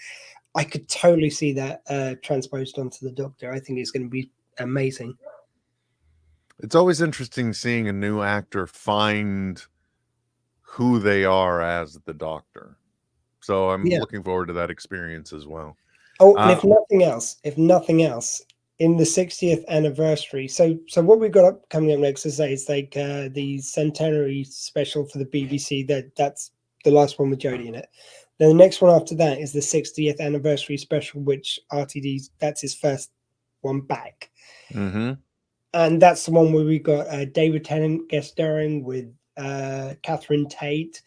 I could totally see that transposed onto the Doctor. I think it's going to be amazing. It's always interesting seeing a new actor find who they are as the Doctor. So I'm looking forward to that experience as well. Oh, and if nothing else, in the 60th anniversary. So what we've got coming up next is like the centenary special for the BBC. That's the last one with Jodie in it. Then the next one after that is the 60th anniversary special, which RTD's, that's his first one back. Mm-hmm. And that's the one where we got David Tennant guest starring with Catherine Tate.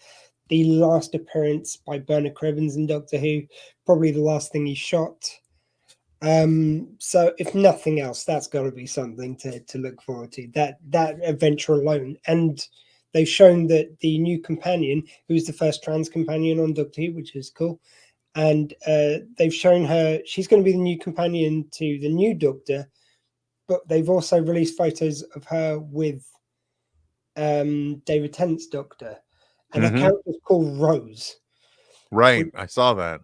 The last appearance by Bernard Cribbins in Doctor Who, probably the last thing he shot. So if nothing else, that's got to be something to look forward to. That adventure alone, and they've shown that the new companion, who's the first trans companion on Doctor Who, which is cool, and they've shown her she's going to be the new companion to the new Doctor. But they've also released photos of her with David Tennant's Doctor, and her character's called Rose. Right, I saw that.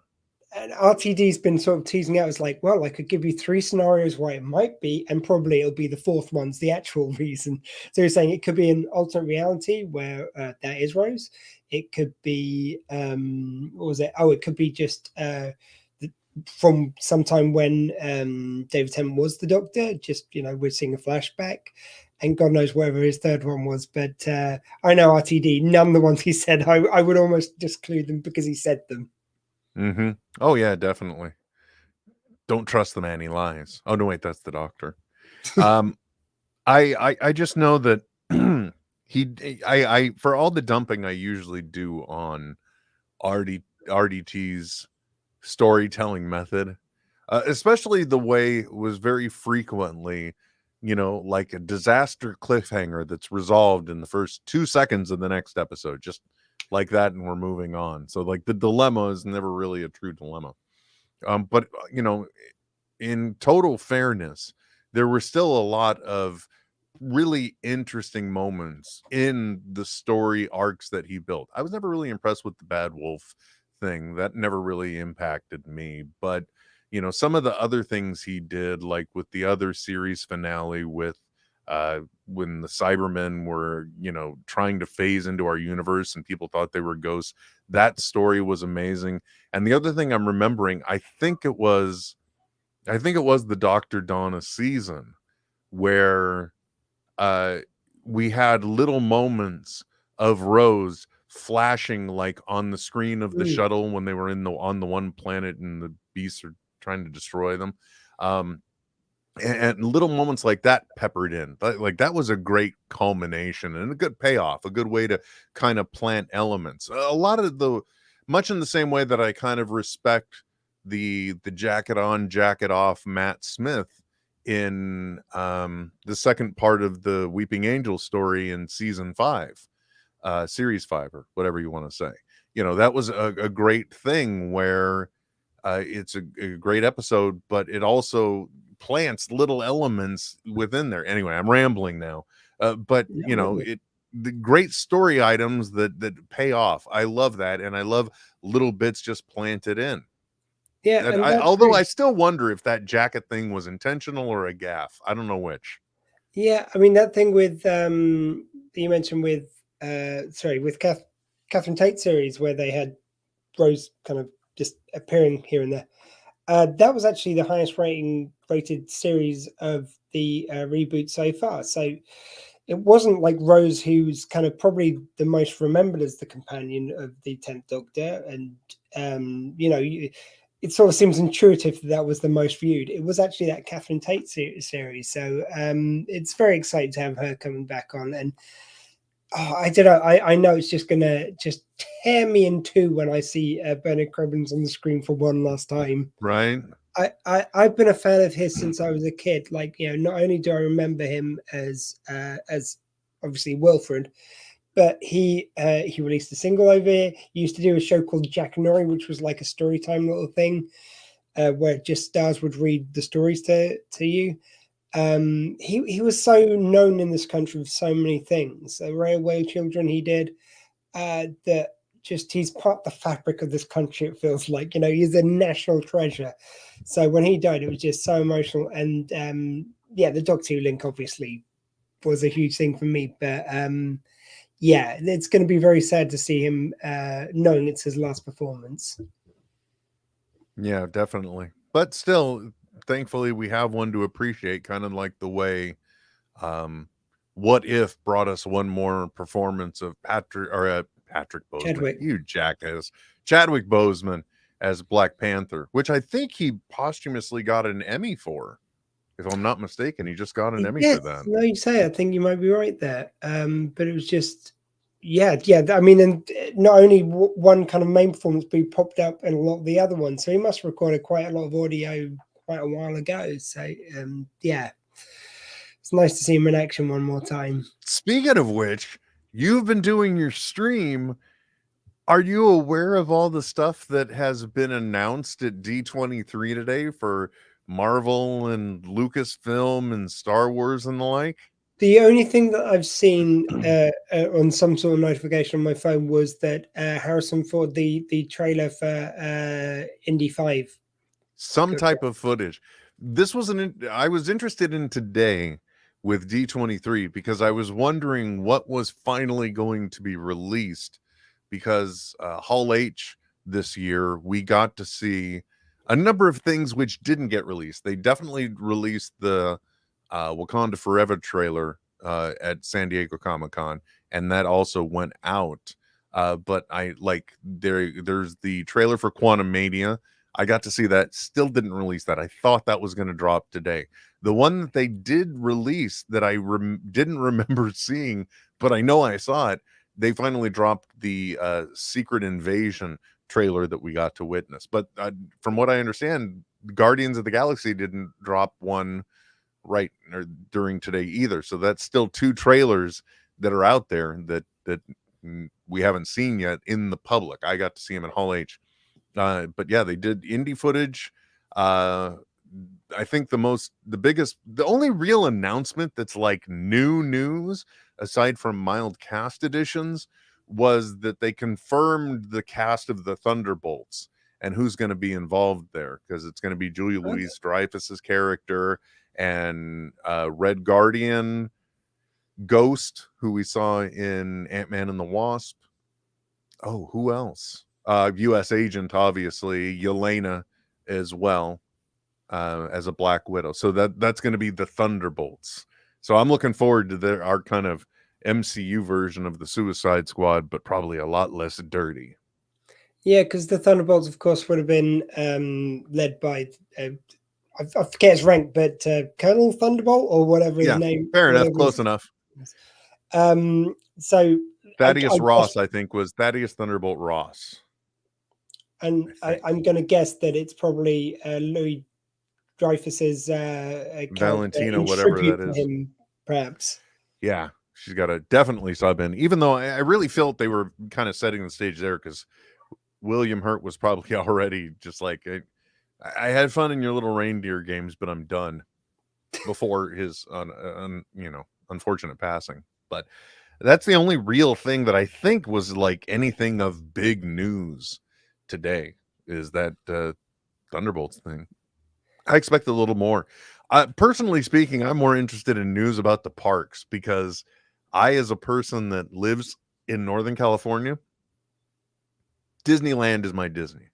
And RTD's been sort of teasing out, it's like, well, I could give you 3 scenarios why it might be, and probably it'll be the 4th one's the actual reason. So you're saying it could be an alternate reality where that is Rose. It could be, what was it? Oh, it could be just from sometime when David Tennant was the Doctor, just, we're seeing a flashback, and God knows whatever his 3rd one was. But I know RTD, none of the ones he said, I would almost disclude them because he said them. Mm-hmm. Oh yeah, definitely. Don't trust the man, he lies. Oh no, wait, that's the Doctor. I just know that I for all the dumping I usually do on RDT's storytelling method, especially the way it was very frequently, like a disaster cliffhanger that's resolved in the first 2 seconds of the next episode, just like that, and we're moving on. So like the dilemma is never really a true dilemma. But in total fairness, there were still a lot of really interesting moments in the story arcs that he built. I was never really impressed with the Bad Wolf thing. That never really impacted me. But some of the other things he did, like with the other series finale with when the Cybermen were trying to phase into our universe and people thought they were ghosts, that story was amazing. And the other thing I'm remembering, I think it was the Dr. Donna season where we had little moments of Rose flashing like on the screen of the shuttle when they were on the one planet and the beasts are trying to destroy them. And little moments like that peppered in, like that was a great culmination and a good payoff, a good way to kind of plant elements. A lot of much in the same way that I kind of respect the jacket on, jacket off Matt Smith in the second part of the Weeping Angel story in season 5, series 5, or whatever you want to say. That was a great thing where it's a great episode, but it also plants little elements within there. Anyway, I'm rambling now, but the great story items that pay off. I love that, and I love little bits just planted in. Yeah, although I still wonder if that jacket thing was intentional or a gaffe. I don't know which. Yeah, I mean that thing with that you mentioned with with Catherine Tate series where they had Rose kind of just appearing here and there. That was actually the highest rated series of the reboot so far. So it wasn't like Rose, who's kind of probably the most remembered as the companion of the 10th Doctor. And, it sort of seems intuitive that was the most viewed. It was actually that Catherine Tate series. So it's very exciting to have her coming back on. And I don't know. I know it's just going to just tear me in two when I see Bernard Cribbins on the screen for one last time. Right. I've been a fan of his since I was a kid. Like, not only do I remember him as obviously Wilfred, but he released a single over here. He used to do a show called Jack and Nori, which was like a story time little thing where just stars would read the stories to you. He was so known in this country for so many things. Railway Children he did, that just he's part of the fabric of this country, it feels like. He's a national treasure. So when he died, it was just so emotional. And the Doctor Who link obviously was a huge thing for me. But it's going to be very sad to see him knowing it's his last performance. Yeah, definitely. But still, thankfully, we have one to appreciate, kind of like the way What If brought us one more performance of Patrick Boseman, Chadwick. You jackass, Chadwick Boseman as Black Panther, which I think he posthumously got an Emmy for. If I'm not mistaken, he just got an Emmy Yes, for that. no, you say. I think you might be right there. But it was just, yeah. I mean, and not only one kind of main performance, but he popped up in a lot of the other ones. So he must have recorded quite a lot of audio quite a while ago. So yeah, it's nice to see him in action one more time. Speaking of which, you've been doing your stream. Are you aware of all the stuff that has been announced at D23 today for Marvel and Lucasfilm and Star Wars and the like? The only thing that I've seen on some sort of notification on my phone was that Harrison Ford, the trailer for Indy 5. Some type of footage. This was I was interested in today with D23 because I was wondering what was finally going to be released, because Hall H this year we got to see a number of things which didn't get released. They definitely released the Wakanda Forever trailer at San Diego Comic-Con, and that also went out. But I like there's the trailer for Quantumania. I got to see that. Still didn't release that. I thought that was going to drop today. The one that they did release that I didn't remember seeing, but I know I saw it. They finally dropped the Secret Invasion trailer that we got to witness. But from what I understand, Guardians of the Galaxy didn't drop one during today either. So that's still two trailers that are out there that we haven't seen yet in the public. I got to see them at Hall H. But yeah, they did indie footage. I think the only real announcement that's like new news, aside from mild cast additions, was that they confirmed the cast of the Thunderbolts and who's going to be involved there, because it's going to be Julia Louis-Dreyfus's character and Red Guardian, Ghost, who we saw in Ant-Man and the Wasp. Oh, who else? U.S. Agent, obviously, Yelena as well, as a Black Widow. So that's going to be the Thunderbolts. So I'm looking forward to our kind of MCU version of the Suicide Squad, but probably a lot less dirty. Yeah, because the Thunderbolts, of course, would have been led by, I forget his rank, but Colonel Thunderbolt or whatever his name. Fair enough, close enough. So Thaddeus Ross, I think, was Thaddeus Thunderbolt Ross. And I'm going to guess that it's probably Louis Dreyfus's Valentina, whatever that is. Him, perhaps. Yeah, she's got to definitely sub in. Even though I really felt they were kind of setting the stage there, because William Hurt was probably already just like, I had fun in your little reindeer games, but I'm done before his unfortunate passing. But that's the only real thing that I think was like anything of big news today, is that Thunderbolts thing. I expect a little more. Personally speaking, I'm more interested in news about the parks, because I, as a person that lives in Northern California, Disneyland is my Disney.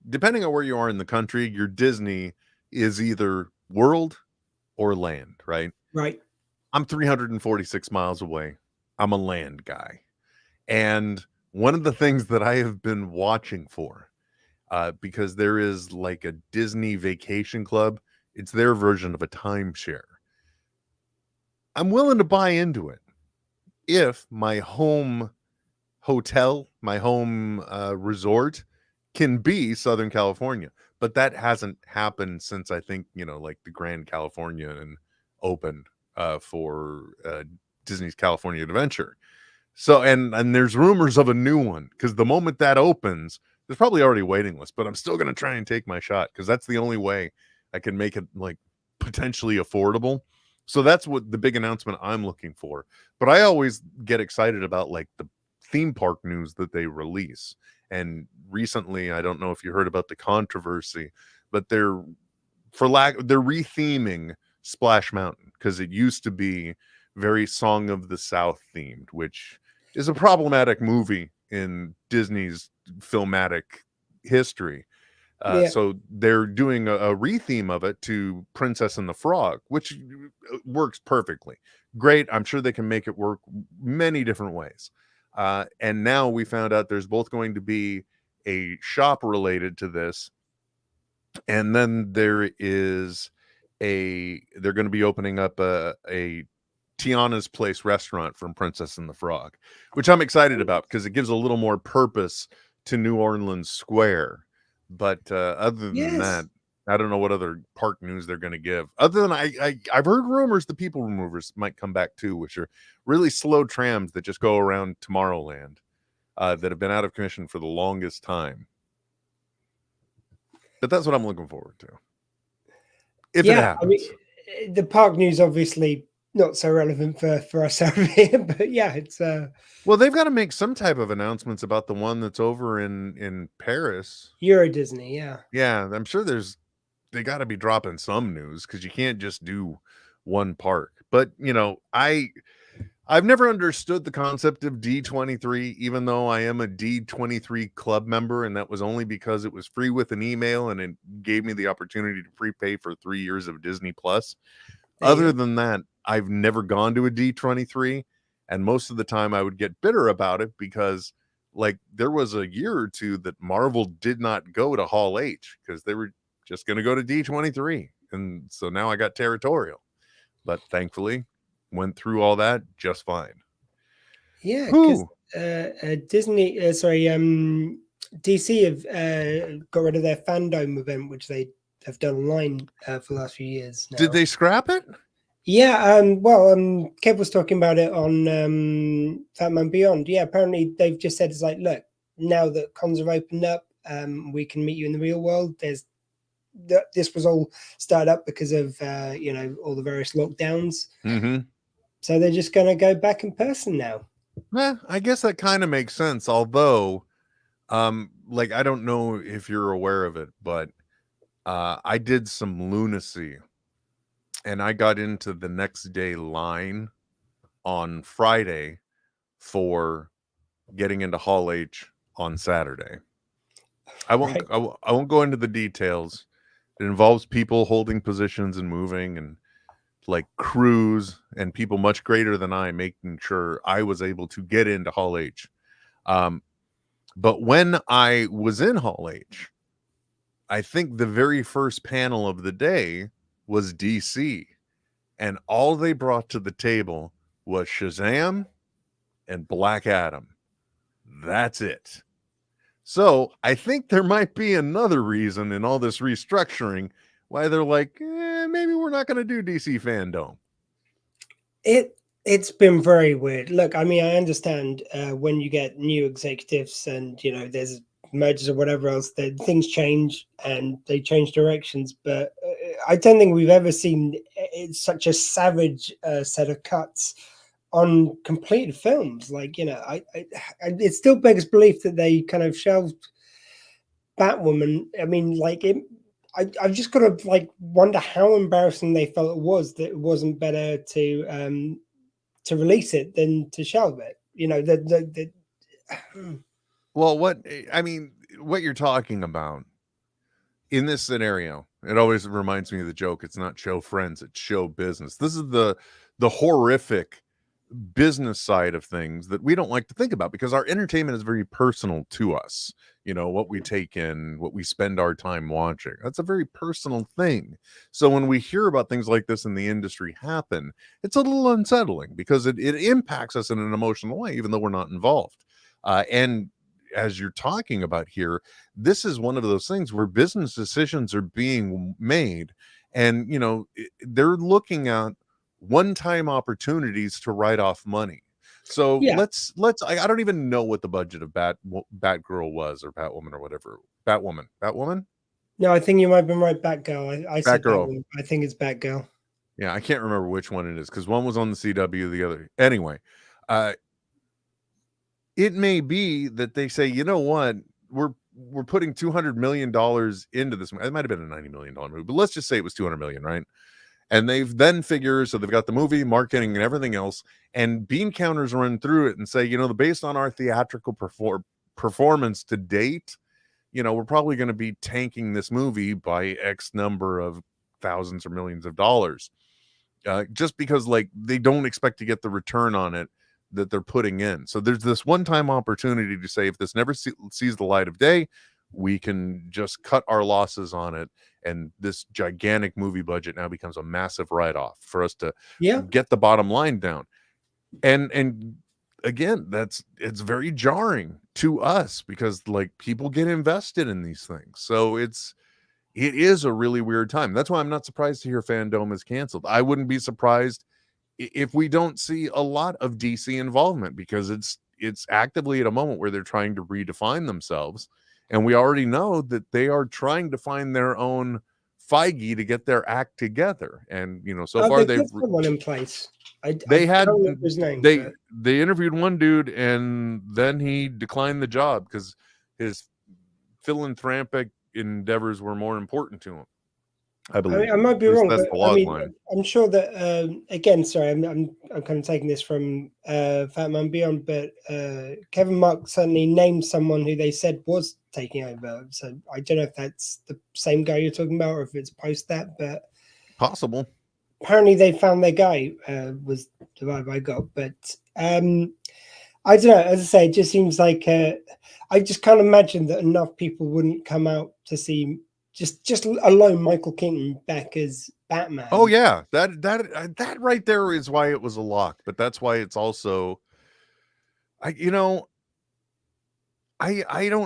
Depending on where you are in the country, your Disney is either world or land, right? Right. I'm 346 miles away. I'm a land guy. And one of the things that I have been watching for, because there is like a Disney Vacation Club, it's their version of a timeshare. I'm willing to buy into it if my home hotel, my home resort can be Southern California. But that hasn't happened since, I think, like the Grand Californian opened for Disney's California Adventure. So, and there's rumors of a new one, because the moment that opens, there's probably already a waiting list, but I'm still going to try and take my shot, because that's the only way I can make it like potentially affordable. So that's what the big announcement I'm looking for. But I always get excited about like the theme park news that they release. And recently, I don't know if you heard about the controversy, but they're retheming Splash Mountain, because it used to be very Song of the South themed, which is a problematic movie in Disney's filmatic history. So they're doing a retheme of it to Princess and the Frog, which works perfectly. Great. I'm sure they can make it work many different ways. And now we found out there's both going to be a shop related to this, and then there is they're going to be opening up a Tiana's Place restaurant from Princess and the Frog, which I'm excited about because it gives a little more purpose to New Orleans Square. But other than that, I don't know what other park news they're going to give. Other than I've heard rumors the People Movers might come back too, which are really slow trams that just go around Tomorrowland that have been out of commission for the longest time. But that's what I'm looking forward to. If it happens. I mean, the park news obviously not so relevant for us over here, but yeah, it's well, they've got to make some type of announcements about the one that's over in Paris. Euro Disney, yeah. Yeah, I'm sure they got to be dropping some news because you can't just do one park. But you know, I've never understood the concept of D23, even though I am a D23 club member, and that was only because it was free with an email and it gave me the opportunity to prepay for 3 years of Disney Plus. Other than that, I've never gone to a D23, and most of the time I would get bitter about it because, like, there was a year or two that Marvel did not go to Hall H because they were just going to go to D23, and so now I got territorial. But thankfully, went through all that just fine. Yeah, because Disney, DC have got rid of their Fandom event, which they have done online for the last few years now. Did they scrap it? Yeah, Kev was talking about it on Fat Man Beyond. Yeah, apparently they've just said it's like, look, now that cons have opened up, we can meet you in the real world. This was all started up because of all the various lockdowns. Mm-hmm. So they're just going to go back in person now. I guess that kind of makes sense. Although, I don't know if you're aware of it, but I did some lunacy. And I got into the next day line on Friday for getting into Hall H on Saturday. I won't go into the details. It involves people holding positions and moving, and like crews and people much greater than I making sure I was able to get into Hall H. But when I was in Hall H, I think the very first panel of the day was DC, and all they brought to the table was Shazam and Black Adam. That's it. So I think there might be another reason in all this restructuring why they're like, maybe we're not going to do DC Fandom. It's been very weird. Look, I mean, I understand when you get new executives and there's mergers or whatever else, that things change and they change directions. But I don't think we've ever seen such a savage set of cuts on completed films. Like, it still begs belief that they kind of shelved Batwoman. I mean, like, I've just got to wonder how embarrassing they felt it was that it wasn't better to release it than to shelve it. Well, what you're talking about in this scenario, it always reminds me of the joke. It's not show friends, it's show business. This is the horrific business side of things that we don't like to think about because our entertainment is very personal to us. What we take in, what we spend our time watching. That's a very personal thing. So when we hear about things like this in the industry happen, it's a little unsettling because it impacts us in an emotional way, even though we're not involved. And as you're talking about here, this is one of those things where business decisions are being made, and they're looking at one-time opportunities to write off money. So let's I don't even know what the budget of Batgirl was, or Batwoman, or whatever. Batwoman. No, I think you might have been right. Batgirl. I said Batgirl. Batwoman. I think it's Batgirl. Yeah, I can't remember which one it is because one was on the CW, the other. Anyway, it may be that they say, you know what, we're putting $200 million into this. It might have been a $90 million movie, but let's just say it was $200 million, right? And they've then figured, so they've got the movie, marketing, and everything else, and bean counters run through it and say, based on our theatrical performance to date, we're probably going to be tanking this movie by X number of thousands or millions of dollars, just because they don't expect to get the return on it that they're putting in. So there's this one-time opportunity to say, if this never sees the light of day, we can just cut our losses on it, and this gigantic movie budget now becomes a massive write-off for us to get the bottom line down. And again, it's very jarring to us because like people get invested in these things. So it is a really weird time. That's why I'm not surprised to hear Fandom is canceled. I wouldn't be surprised if we don't see a lot of DC involvement, because it's actively at a moment where they're trying to redefine themselves. And we already know that they are trying to find their own Feige to get their act together. And, you know, so far they've got someone in place. They I don't remember his name, but... they interviewed one dude and then he declined the job because his philanthropic endeavors were more important to him. I believe. I might be wrong, that's but the log I mean, line. I'm sure that again. Sorry, I'm kind of taking this from Fat Man Beyond, but Kevin Mark certainly named someone who they said was taking over. So I don't know if that's the same guy you're talking about or if it's post that, but possible. Apparently, they found their guy. Was the vibe I got, but I don't know. As I say, it just seems like I just can't imagine that enough people wouldn't come out to see. Just alone, Michael Keaton back as Batman. Oh yeah, that right there is why it was a lock. But that's why it's also, I don't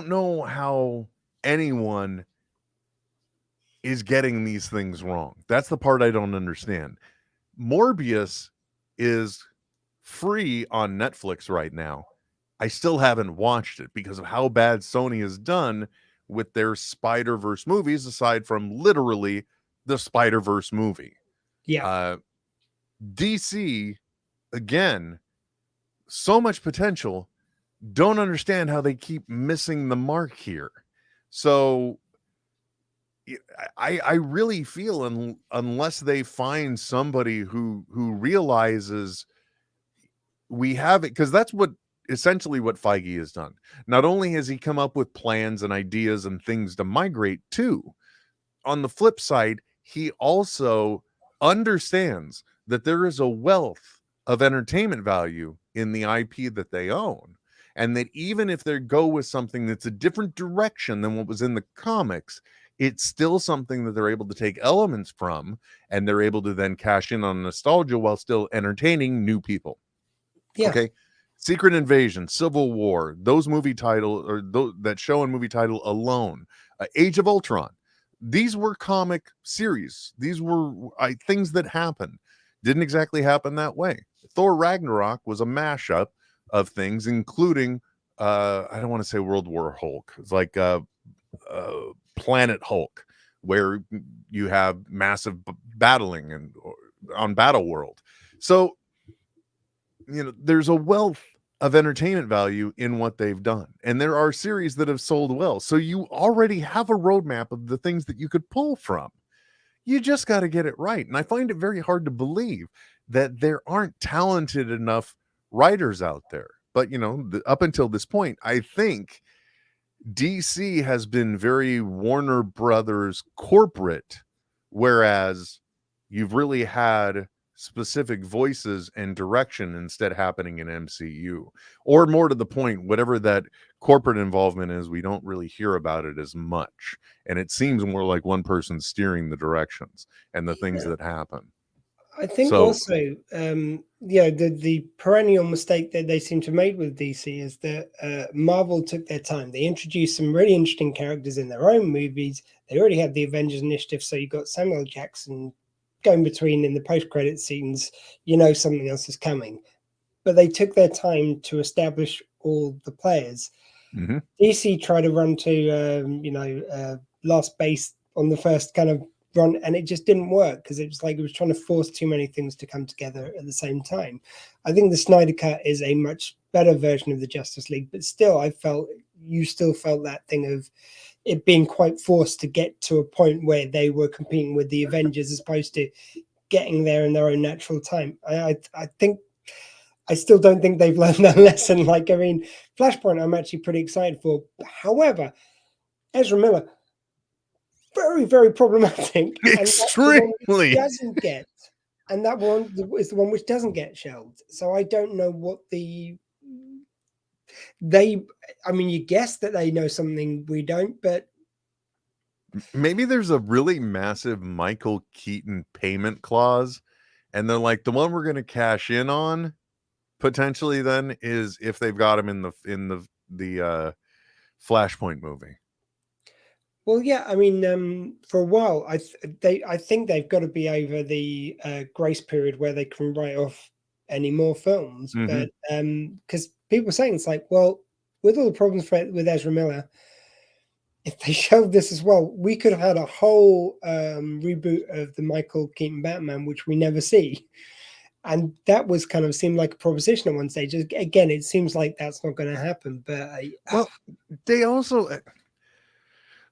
know how anyone is getting these things wrong. That's the part I don't understand. Morbius is free on Netflix right now. I still haven't watched it because of how bad Sony has done with their Spider-Verse movies, aside from literally the Spider-Verse movie. Yeah. DC, again, so much potential, don't understand how they keep missing the mark here. So I really feel unless they find somebody who realizes we have it, because that's essentially what Feige has done. Not only has he come up with plans and ideas and things to migrate to, on the flip side, he also understands that there is a wealth of entertainment value in the IP that they own. And that even if they go with something that's a different direction than what was in the comics, it's still something that they're able to take elements from, and they're able to then cash in on nostalgia while still entertaining new people. Yeah. Okay. Secret Invasion, Civil War, those movie title, or that show and movie title alone, Age of Ultron, these were comic series. These were things that happened. Didn't exactly happen that way. Thor Ragnarok was a mashup of things, including I don't want to say World War Hulk. It's like Planet Hulk, where you have massive battling and on Battle World. So there's a wealth of entertainment value in what they've done. And there are series that have sold well. So you already have a roadmap of the things that you could pull from. You just got to get it right. And I find it very hard to believe that there aren't talented enough writers out there. But, up until this point, I think DC has been very Warner Brothers corporate, whereas you've really had specific voices and direction instead happening in MCU. Or more to the point, whatever that corporate involvement is, we don't really hear about it as much. And it seems more like one person steering the directions and the things that happen. I think also, the perennial mistake that they seem to make with DC is that Marvel took their time. They introduced some really interesting characters in their own movies. They already had the Avengers Initiative, so you got Samuel Jackson going between in the post-credit scenes, something else is coming. But they took their time to establish all the players. Mm-hmm. DC tried to run to, last base on the first kind of run, and it just didn't work because it was like it was trying to force too many things to come together at the same time. I think the Snyder Cut is a much better version of the Justice League, but still, you still felt that thing of it being quite forced to get to a point where they were competing with the Avengers as opposed to getting there in their own natural time. I still don't think they've learned that lesson. Flashpoint, I'm actually pretty excited for. However, Ezra Miller, very, very problematic. Extremely. Doesn't get, and that one is the one which doesn't get shelved. So I don't know what the I mean, you guess that they know something we don't, but maybe there's a really massive Michael Keaton payment clause, and they're like, the one we're going to cash in on potentially then is if they've got him in the Flashpoint movie. well, yeah. I mean, for a while, I think they've got to be over the grace period where they can write off any more films. But because people are saying it's like, well, with all the problems with Ezra Miller, if they shelved this as well, we could have had a whole reboot of the Michael Keaton Batman, which we never see. And that was kind of seemed like a proposition at one stage. Again, it seems like that's not going to happen. But well, they also,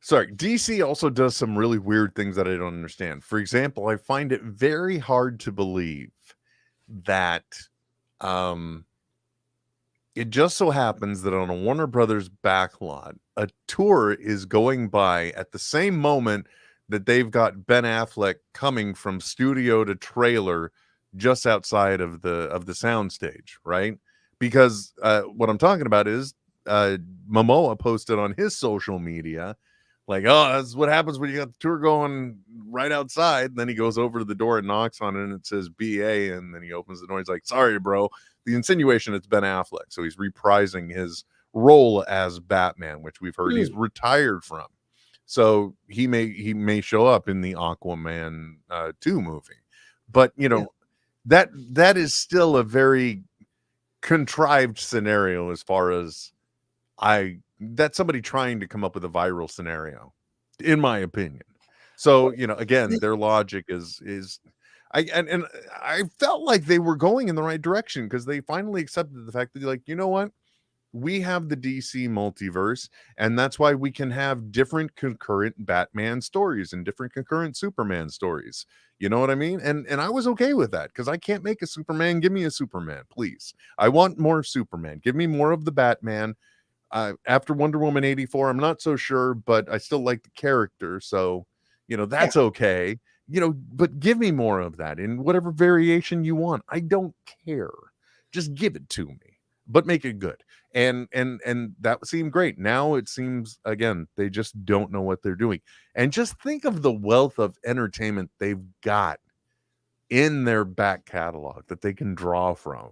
DC also does some really weird things that I don't understand. For example, I find it very hard to believe that it just so happens that on a Warner Brothers backlot, a tour is going by at the same moment that they've got Ben Affleck coming from studio to trailer just outside of the soundstage, right? Because what I'm talking about is Momoa posted on his social media, like, oh, that's what happens when you got the tour going right outside. And then he goes over to the door and knocks on it, and it says BA, and then he opens the door. He's like, sorry, bro. The insinuation it's Ben Affleck, so he's reprising his role as Batman, which we've heard he's retired from. So he may show up in the Aquaman 2 movie, but that is still a very contrived scenario as far as that's somebody trying to come up with a viral scenario, in my opinion. So, again, their logic is I felt like they were going in the right direction because they finally accepted the fact that, like, you know what? We have the DC multiverse, and that's why we can have different concurrent Batman stories and different concurrent Superman stories. You know what I mean? And I was okay with that because I can't make a Superman. Give me a Superman, please. I want more Superman. Give me more of the Batman. After Wonder Woman 84, I'm not so sure, but I still like the character. So, that's okay. But give me more of that in whatever variation you want. I don't care. Just give it to me, but make it good. And that seemed great. Now it seems, again, they just don't know what they're doing. And just think of the wealth of entertainment they've got in their back catalog that they can draw from.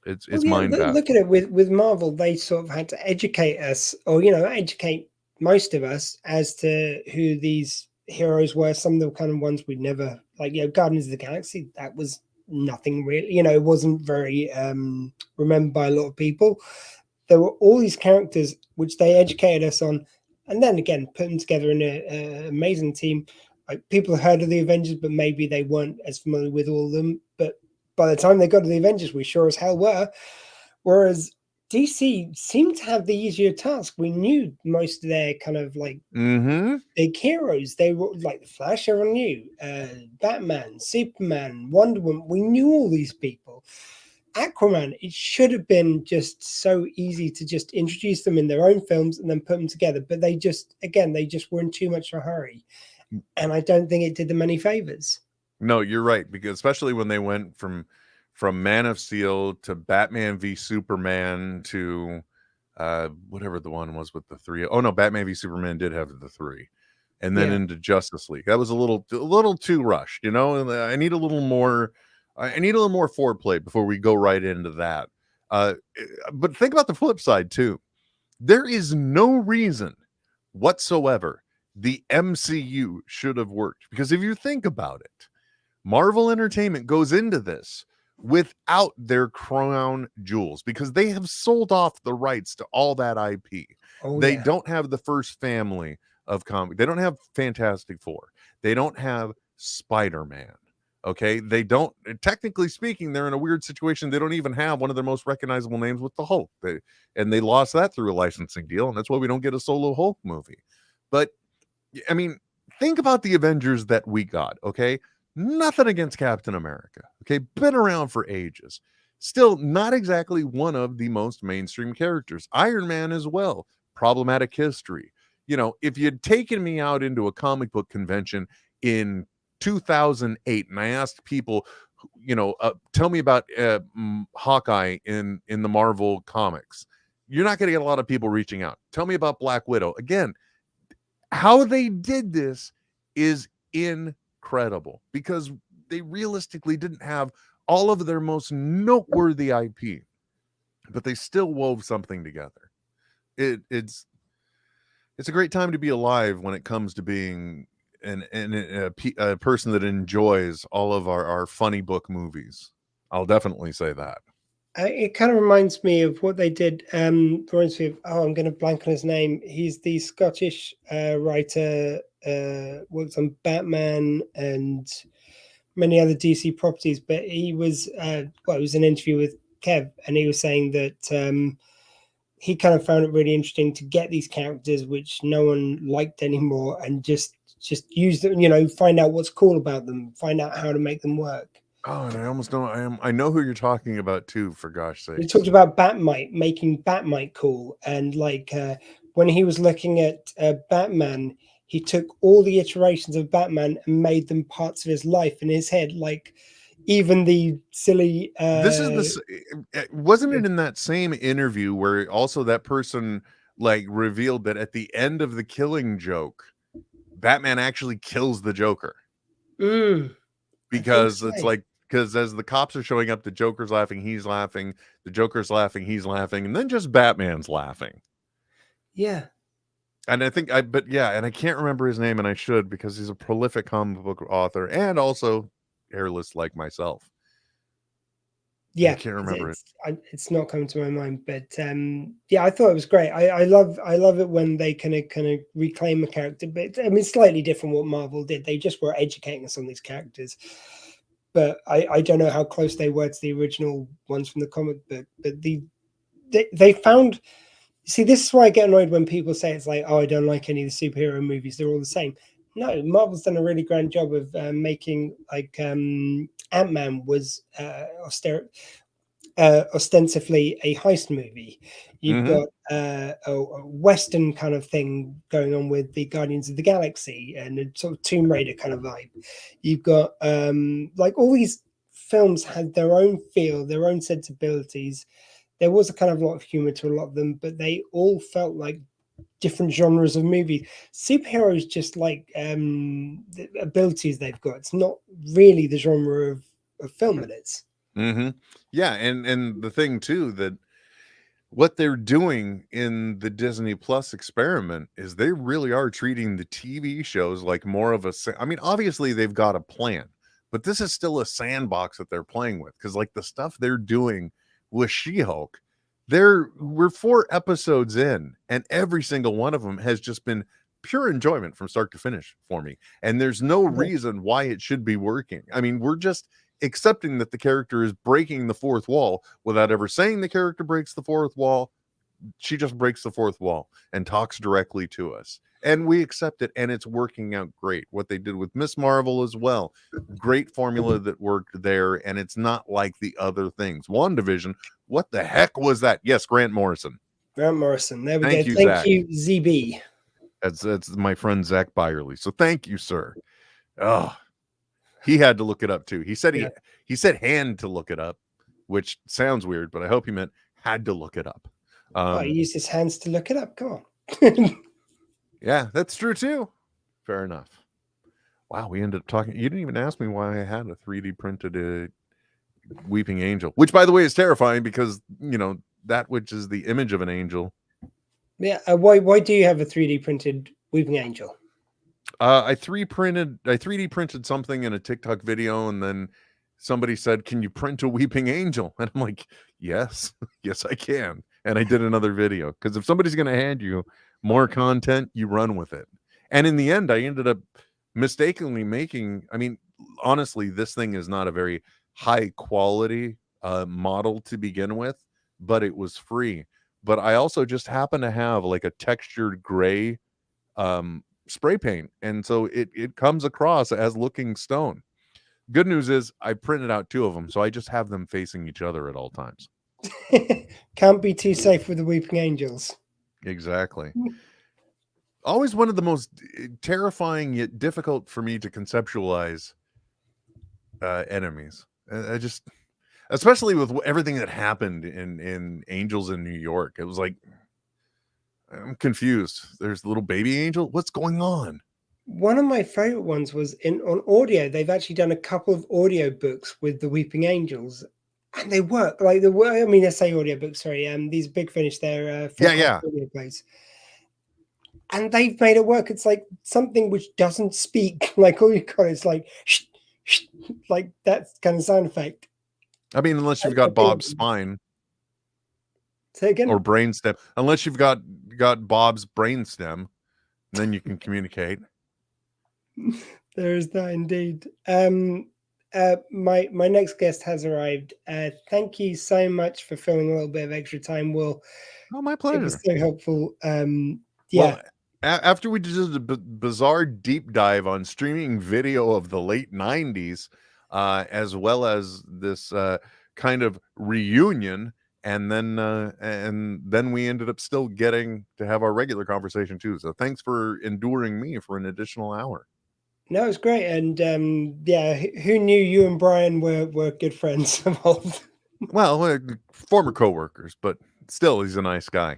It's mind-boggling. Look at it with Marvel. They sort of had to educate us, or educate most of us as to who these heroes were. Some of the kind of ones we'd never Guardians of the Galaxy. That was nothing really. It wasn't very remembered by a lot of people. There were all these characters which they educated us on, and then again put them together in an amazing team. Like, people heard of the Avengers, but maybe they weren't as familiar with all of them. But by the time they got to the Avengers, we sure as hell were. Whereas DC seemed to have the easier task. We knew most of their kind of big heroes. They were like the Flash, everyone knew. Batman, Superman, Wonder Woman. We knew all these people. Aquaman, it should have been just so easy to just introduce them in their own films and then put them together. But they just were in too much of a hurry. And I don't think it did them any favors. No, you're right, because especially when they went from Man of Steel to Batman v Superman to whatever the one was with the three. Oh no, Batman v Superman did have the three, and then into Justice League. That was a little too rushed, And I need a little more. I need a little more foreplay before we go right into that. But think about the flip side too. There is no reason whatsoever the MCU should have worked, because if you think about it, Marvel Entertainment goes into this without their crown jewels because they have sold off the rights to all that IP. They don't have the first family of comic. They don't have Fantastic Four. They don't have Spider-Man. Okay, they don't. Technically speaking, they're in a weird situation. They don't even have one of their most recognizable names with the Hulk. They lost that through a licensing deal, and that's why we don't get a solo Hulk movie. But I mean, think about the Avengers that we got. Okay. Nothing against Captain America. Okay. Been around for ages. Still not exactly one of the most mainstream characters. Iron Man as well. Problematic history. If you'd taken me out into a comic book convention in 2008 and I asked people, tell me about Hawkeye in the Marvel comics, you're not going to get a lot of people reaching out. Tell me about Black Widow. Again, how they did this is incredible because they realistically didn't have all of their most noteworthy IP, but they still wove something together. It's a great time to be alive when it comes to being a person that enjoys all of our funny book movies. I'll definitely say that. It kind of reminds me of what they did. Reminds me of, I'm going to blank on his name. He's the Scottish writer, worked on Batman and many other DC properties. But he was, it was an interview with Kev, and he was saying that he kind of found it really interesting to get these characters which no one liked anymore, and just use them. Find out what's cool about them, find out how to make them work. Oh, and I almost know I know who you're talking about too, for gosh sake. We talked about Batmite, making Batmite cool, and when he was looking at Batman, he took all the iterations of Batman and made them parts of his life in his head, like even the silly. Wasn't it in that same interview where also that person revealed that at the end of the Killing Joke, Batman actually kills the Joker? Because it's because as the cops are showing up, the Joker's laughing, he's laughing, the Joker's laughing, he's laughing, and then just Batman's laughing. Yeah. And I think and I can't remember his name, and I should, because he's a prolific comic book author and also hairless like myself. Yeah, I can't remember it's not coming to my mind, but I thought it was great. I love it when they kind of reclaim a character, but I mean, it's slightly different what Marvel did. They just were educating us on these characters, but I don't know how close they were to the original ones from the comic book. But they found. See, this is why I get annoyed when people say it's like, oh, I don't like any of the superhero movies. They're all the same. No, Marvel's done a really grand job of making Ant-Man was ostensibly a heist movie. You've got a Western kind of thing going on with the Guardians of the Galaxy and a sort of Tomb Raider kind of vibe. You've got all these films had their own feel, their own sensibilities. There was a kind of lot of humor to a lot of them, but they all felt like different genres of movies. Superheroes just like the abilities they've got. It's not really the genre of film it is. Yeah, and the thing too, that what they're doing in the Disney Plus experiment is they really are treating the TV shows like more of obviously they've got a plan, but this is still a sandbox that they're playing with, because the stuff they're doing with She-Hulk, we're 4 episodes in, and every single one of them has just been pure enjoyment from start to finish for me, and there's no reason why it should be working. I mean, we're just accepting that the character is breaking the fourth wall without ever saying the character breaks the fourth wall. She just breaks the fourth wall and talks directly to us, and we accept it, and it's working out great. What they did with Miss Marvel as well, great formula that worked there, and it's not like the other things. WandaVision, what the heck was that? Yes, Grant Morrison. There we go. Thank you, ZB. That's my friend Zach Byerly. So thank you, sir. Oh, he had to look it up too. He said he said hand to look it up, which sounds weird, but I hope he meant had to look it up. He used his hands to look it up. Come on. Yeah, that's true too. Fair enough. Wow, we ended up talking. You didn't even ask me why I had a 3D printed weeping angel, which, by the way, is terrifying because that which is the image of an angel. Yeah. Why do you have a 3D printed weeping angel? I 3D printed something in a TikTok video, and then somebody said, "Can you print a weeping angel?" And I'm like, "Yes, yes, I can." And I did another video, because if somebody's going to hand you more content, you run with it. And in the end, I ended up mistakenly making. I mean, honestly, this thing is not a very high quality model to begin with, but it was free. But I also just happen to have a textured gray spray paint, and so it comes across as looking stone. Good news is I printed out 2 of them, so I just have them facing each other at all times. Can't be too safe with the weeping angels. Exactly. Always one of the most terrifying yet difficult for me to conceptualize enemies. especially with everything that happened in Angels in New York. It was like, I'm confused. There's a little baby angel. What's going on? One of my favorite ones was on audio. They've actually done a couple of audio books with the Weeping Angels, and they work like the way. I mean, I say audio books. Sorry, these Big Finish, they're audio plays, and they've made it work. It's like something which doesn't speak. Like all you got is like, shh, shh, like that kind of sound effect. I mean, unless you've got Bob's spine. Say again. Or brainstem. Unless you've got Bob's brainstem, then you can communicate. There is that indeed. My next guest has arrived. Thank you so much for filling a little bit of extra time, Will. Oh, my pleasure. It was so helpful. Yeah. Well, after we did a bizarre deep dive on streaming video of the late 90s, as well as this kind of reunion, and then we ended up still getting to have our regular conversation too. So thanks for enduring me for an additional hour. No, it's great. And yeah, who knew you and Brian were good friends? Well, we're former co-workers, but still, he's a nice guy.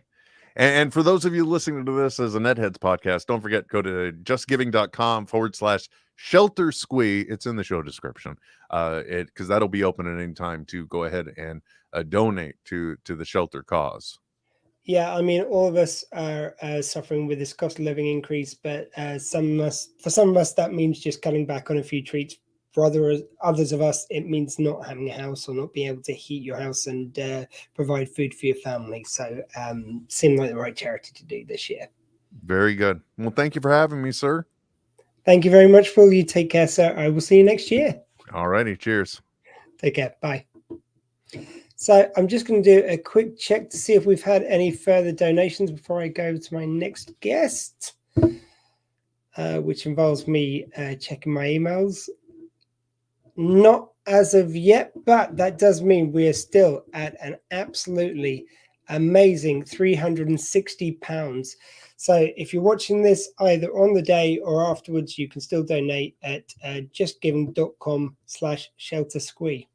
And for those of you listening to this as a Netheads podcast, don't forget, go to justgiving.com/shelter squee. It's in the show description. Because that'll be open at any time to go ahead and donate to the shelter cause. Yeah, I mean, all of us are suffering with this cost of living increase, but for some of us, that means just cutting back on a few treats. For others of us, it means not having a house or not being able to heat your house and provide food for your family. So seemed like the right charity to do this year. Very good. Well, thank you for having me, sir. Thank you very much, Will. You take care, sir. I will see you next year. All righty. Cheers. Take care. Bye. So I'm just going to do a quick check to see if we've had any further donations before I go to my next guest, which involves me checking my emails. Not as of yet, but that does mean we are still at an absolutely amazing £360. So if you're watching this either on the day or afterwards, you can still donate at justgiving.com/sheltersquee.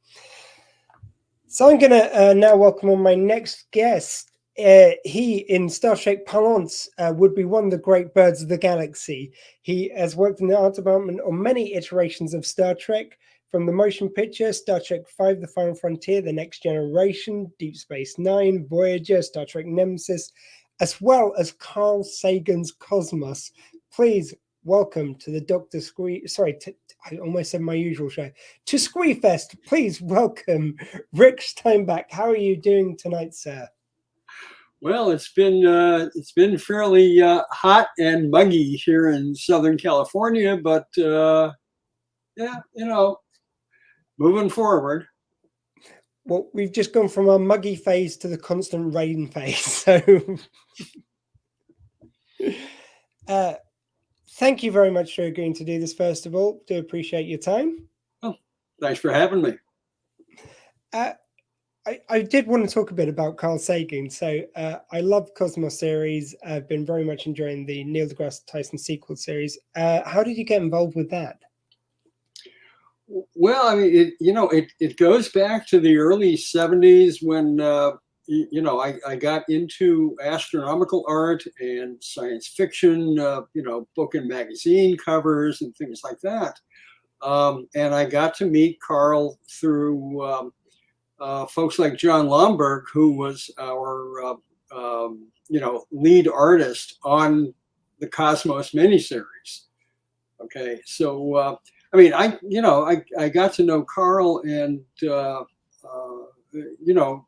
So I'm going to now welcome on my next guest. He, in Star Trek parlance, would be one of the great birds of the galaxy. He has worked in the art department on many iterations of Star Trek, from the motion picture, Star Trek V, The Final Frontier, The Next Generation, Deep Space Nine, Voyager, Star Trek Nemesis, as well as Carl Sagan's Cosmos. Please welcome to the Dr. Squee. Sorry, I almost said my usual show. To Squeefest, please welcome Rick Sternbach. How are you doing tonight, sir? Well, it's been fairly hot and muggy here in Southern California, but yeah, moving forward. Well, we've just gone from a muggy phase to the constant rain phase. So thank you very much for agreeing to do this, first of all. Do appreciate your time. Oh, thanks for having me. I did want to talk a bit about Carl Sagan. So I love Cosmos series. I've been very much enjoying the Neil deGrasse Tyson sequel series. How did you get involved with that? Well, I mean, it goes back to the early 70s when, I got into astronomical art and science fiction, book and magazine covers and things like that. And I got to meet Carl through folks like John Lomberg, who was our, lead artist on the Cosmos miniseries. Okay, so I mean, I got to know Carl and,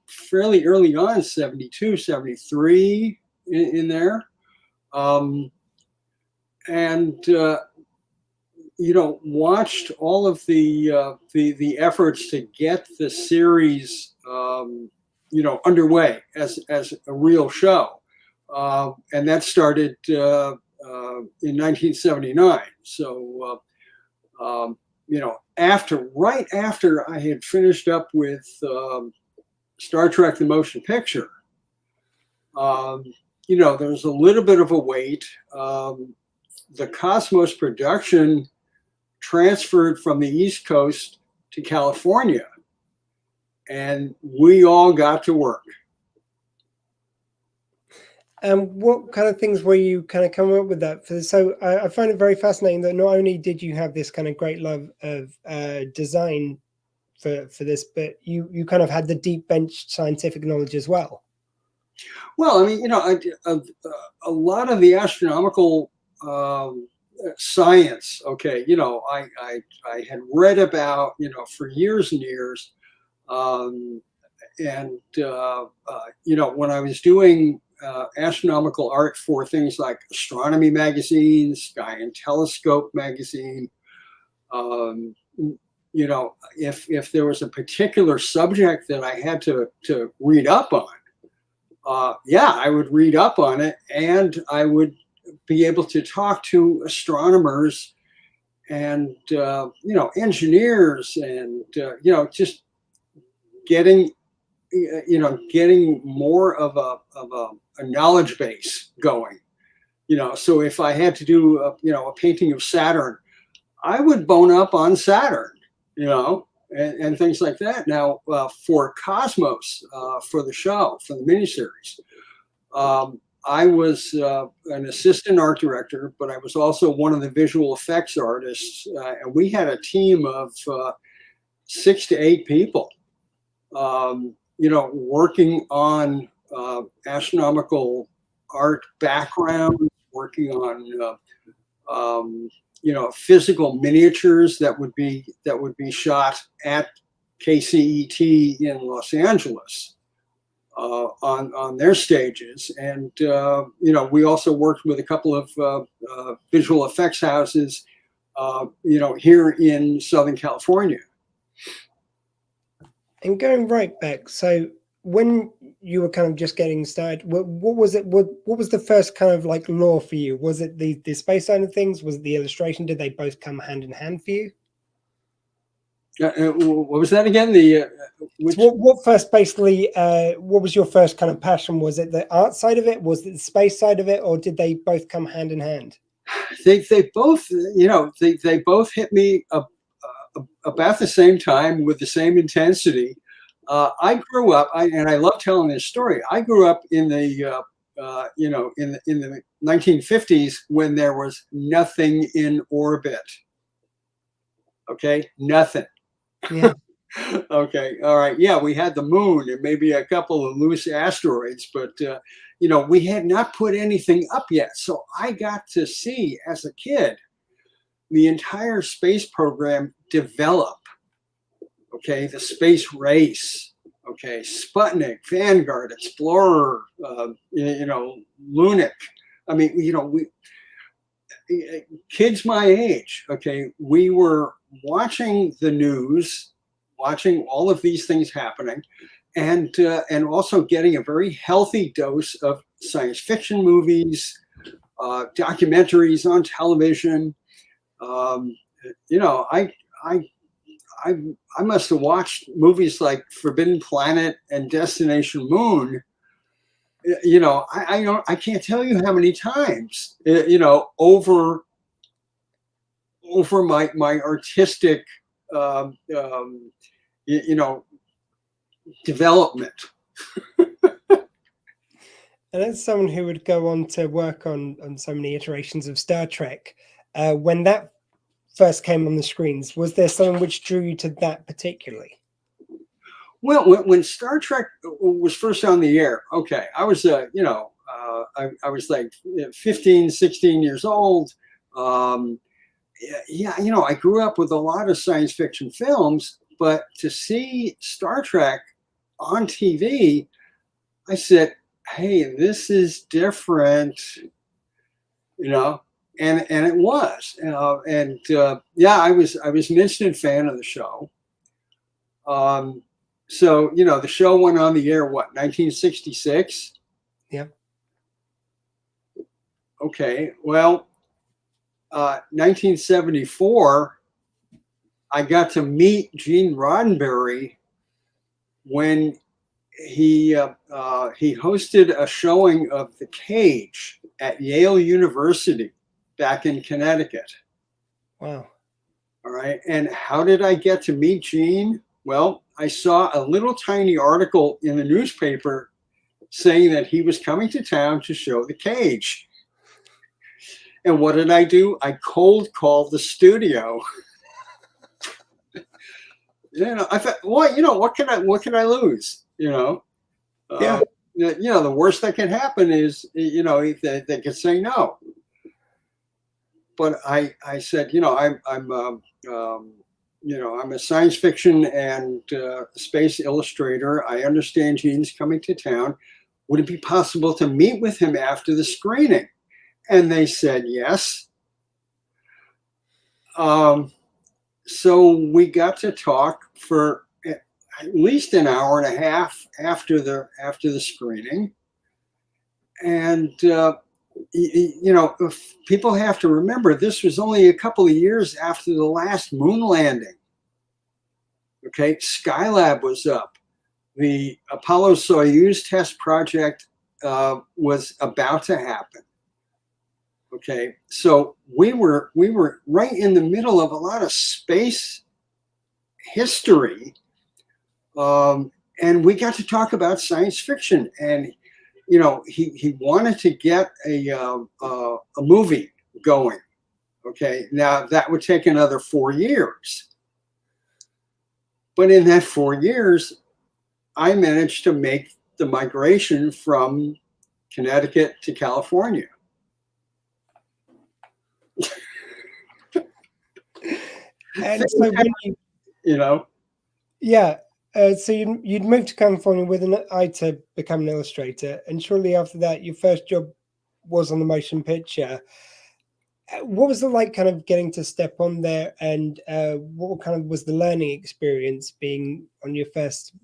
fairly early on, 72, 73 in there. Watched all of the efforts to get the series, underway as a real show. And that started in 1979. So, right after I had finished up with Star Trek: The Motion Picture, there was a little bit of a wait. The Cosmos production transferred from the East Coast to California, and we all got to work. What kind of things were you kind of coming up with that for? So I find it very fascinating that not only did you have this kind of great love of design for this, but you kind of had the deep bench scientific knowledge as well. Well, I mean, a lot of the astronomical science, okay, I had read about, for years and years. When I was doing astronomical art for things like astronomy magazine, Sky and Telescope magazine, if there was a particular subject that I had to read up on, I would read up on it, and I would be able to talk to astronomers and engineers, and just getting more of a knowledge base going. So if I had to do a painting of Saturn, I would bone up on Saturn, and things like that. Now, for Cosmos, for the show, for the miniseries, I was an assistant art director, but I was also one of the visual effects artists, and we had a team of 6 to 8 people, working on astronomical art background, working on physical miniatures that would be shot at KCET in Los Angeles on their stages, and we also worked with a couple of visual effects houses, here in Southern California. And going right back, so when you were kind of just getting started, what was it? What was the first kind of like law for you? Was it the space side of things? Was it the illustration? Did they both come hand in hand for you? What was that again? What first, basically, what was your first kind of passion? Was it the art side of it? Was it the space side of it? Or did they both come hand in hand? They both, they both hit me about the same time with the same intensity. I grew up, and I love telling this story. I grew up in the, in the 1950s when there was nothing in orbit. Okay, nothing. Yeah. Okay, all right. Yeah, we had the moon and maybe a couple of loose asteroids, but we had not put anything up yet. So I got to see, as a kid, the entire space program develop. Okay, the space race. Okay, Sputnik, Vanguard, Explorer, Lunik. I mean, kids my age. Okay, we were watching the news, watching all of these things happening, and also getting a very healthy dose of science fiction movies, documentaries on television. I must have watched movies like Forbidden Planet and Destination Moon. I can't tell you how many times. Over my artistic, development. And as someone who would go on to work on so many iterations of Star Trek, when that first came on the screens, was there something which drew you to that particularly? Well, when Star Trek was first on the air, okay, I was, I was like 15, 16 years old. I grew up with a lot of science fiction films, but to see Star Trek on TV, I said, hey, this is different, and it was, I was an instant fan of the show. So, the show went on the air, 1966? Yeah. Okay, well, 1974, I got to meet Gene Roddenberry when he hosted a showing of The Cage at Yale University back in Connecticut. Wow. All right. And how did I get to meet Gene? Well, I saw a little tiny article in the newspaper saying that he was coming to town to show the cage. And what did I do? I cold called the studio. I thought, well, what can I lose? Yeah. The worst that can happen is, they could say no. But I said, I'm a science fiction and space illustrator. I understand Gene's coming to town. Would it be possible to meet with him after the screening? And they said yes. So we got to talk for at least an hour and a half after the screening. And people have to remember this was only a couple of years after the last moon landing. Okay, Skylab was up. The Apollo-Soyuz test project was about to happen. Okay, so we were right in the middle of a lot of space history, and we got to talk about science fiction. And he wanted to get a movie going. Okay, now that would take another 4 years, but in that 4 years, I managed to make the migration from Connecticut to California. And so when yeah, so you'd moved to California with an eye to become an illustrator, and shortly after that, your first job was on the motion picture. What was it like, kind of getting to step on there, and what kind of was the learning experience being on your first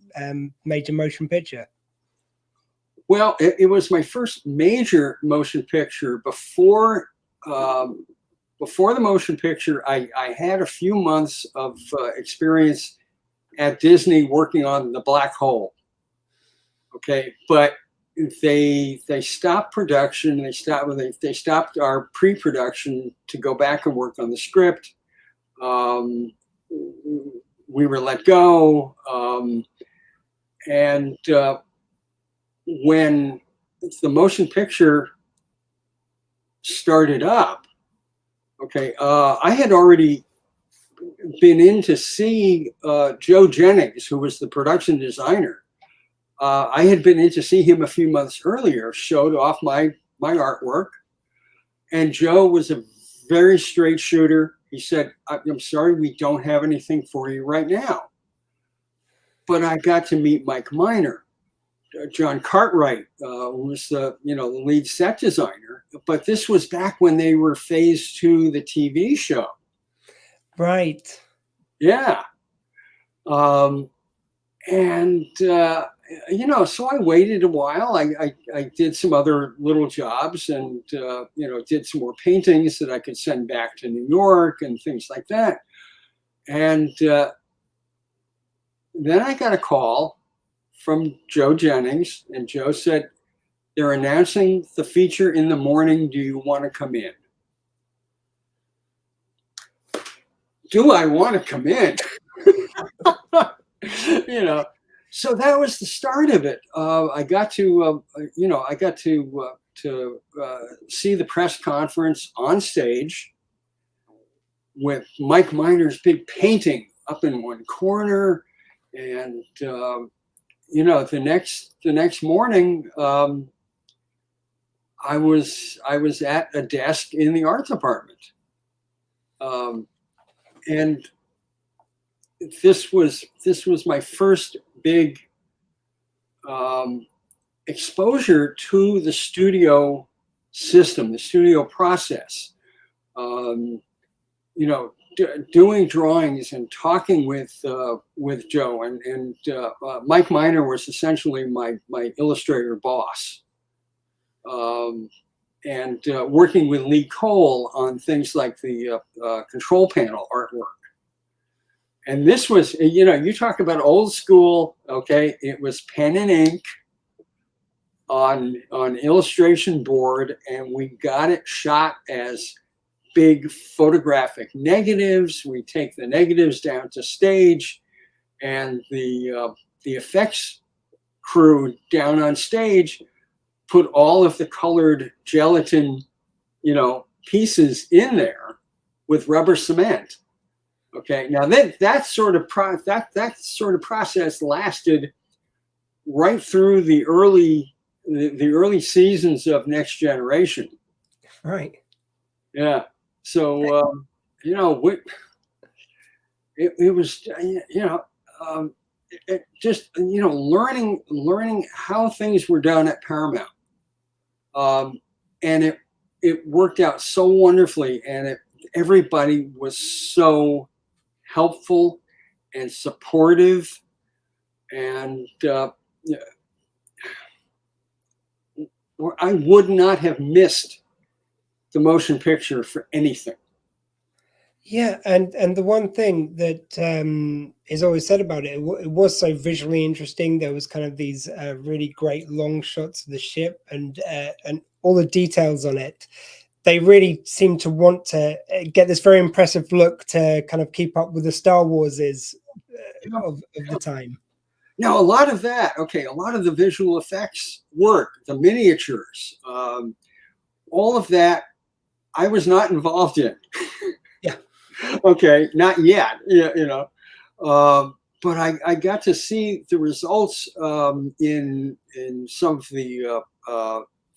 major motion picture? Well, it was my first major motion picture. Before the motion picture, I had a few months of experience at Disney working on The Black Hole. Okay, but they stopped production. They stopped our pre-production to go back and work on the script. We were let go, and when the motion picture started up, okay, I had already been in to see Joe Jennings, who was the production designer. I had been in to see him a few months earlier, showed off my artwork. And Joe was a very straight shooter. He said, I'm sorry, we don't have anything for you right now. But I got to meet Mike Miner. John Cartwright was the lead set designer. But this was back when they were phase 2, the TV show. Right. Yeah. So I waited a while. I did some other little jobs and, did some more paintings that I could send back to New York and things like that. And then I got a call from Joe Jennings, and Joe said, they're announcing the feature in the morning. Do you want to come in? Do I want to come in? So that was the start of it. I got to see the press conference on stage with Mike Miner's big painting up in one corner, and the next morning, I was at a desk in the art department, and this was my first big exposure to the studio system, the studio process. Doing drawings and talking with Joe, and Mike Miner was essentially my illustrator boss, and working with Lee Cole on things like the control panel artwork. And this was, you talk about old school, okay? It was pen and ink on illustration board, and we got it shot as big photographic negatives. We take the negatives down to stage, and the effects crew down on stage put all of the colored gelatin, pieces in there with rubber cement. Okay, now that sort of process lasted right through the early seasons of Next Generation. Right. Yeah. So it was just learning how things were done at Paramount, and it worked out so wonderfully, and everybody was so helpful and supportive, and I would not have missed the motion picture for anything. Yeah, and the one thing that is always said about it, it was so visually interesting. There was kind of these really great long shots of the ship and all the details on it. They really seem to want to get this very impressive look to kind of keep up with the Star Warses of the time. Now, a lot of the visual effects work, the miniatures, all of that, I was not involved in. Yeah. Okay, not yet. Yeah, but I got to see the results in some of the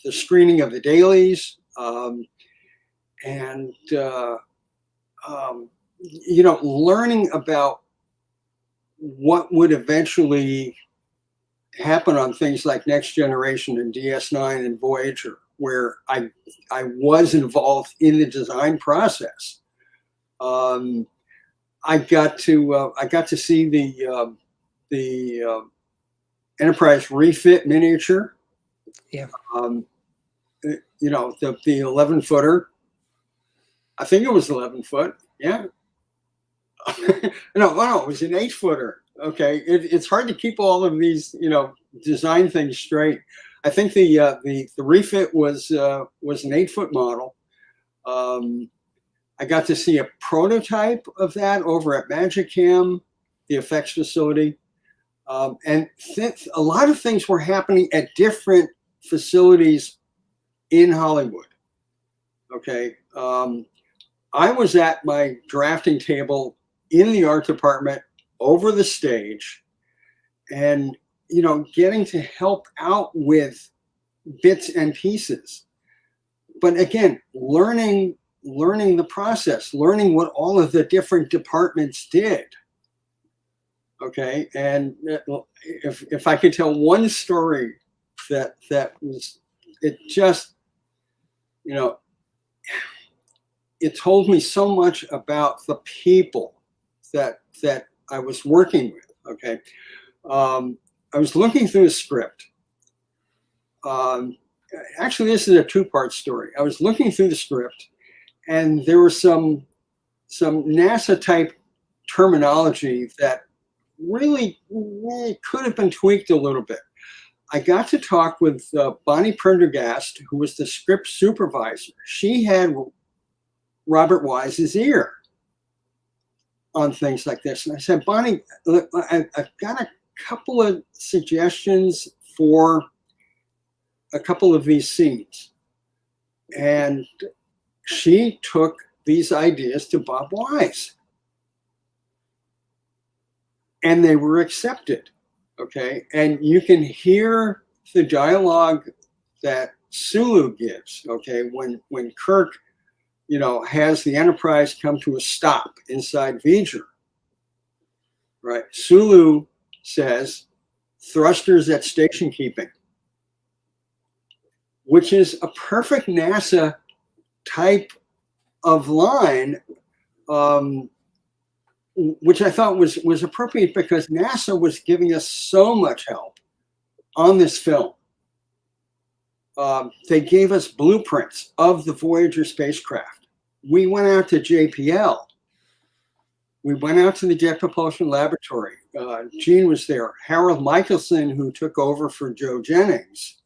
screening of the dailies, and learning about what would eventually happen on things like Next Generation and DS9 and Voyager, where I was involved in the design process. I got to see the Enterprise refit miniature. Yeah. The 11-footer. I think it was 11 foot. Yeah. No, it was an 8-footer. Okay, it's hard to keep all of these design things straight. I think the refit was an 8-foot model. I got to see a prototype of that over at Magicam, the effects facility, and a lot of things were happening at different facilities in Hollywood. Okay, I was at my drafting table in the art department over the stage, and getting to help out with bits and pieces. But again, learning the process, learning what all of the different departments did. Okay, and if I could tell one story that was, it just, it told me so much about the people that I was working with. Okay, I was looking through the script. Actually, this is a 2-part story. I was looking through the script, and there was some NASA type terminology that really could have been tweaked a little bit. I got to talk with Bonnie Prendergast, who was the script supervisor. She had Robert Wise's ear on things like this. And I said, Bonnie, look, I've got a couple of suggestions for a couple of these scenes. And she took these ideas to Bob Wise. And they were accepted. Okay. And you can hear the dialogue that Sulu gives. Okay. When Kirk, has the Enterprise come to a stop inside V'ger. Right. Sulu says, thrusters at station keeping, which is a perfect NASA type of line, which I thought was appropriate because NASA was giving us so much help on this film. They gave us blueprints of the Voyager spacecraft. We went out to JPL. We went out to the Jet Propulsion Laboratory. Gene was there. Harold Michelson, who took over for Joe Jennings,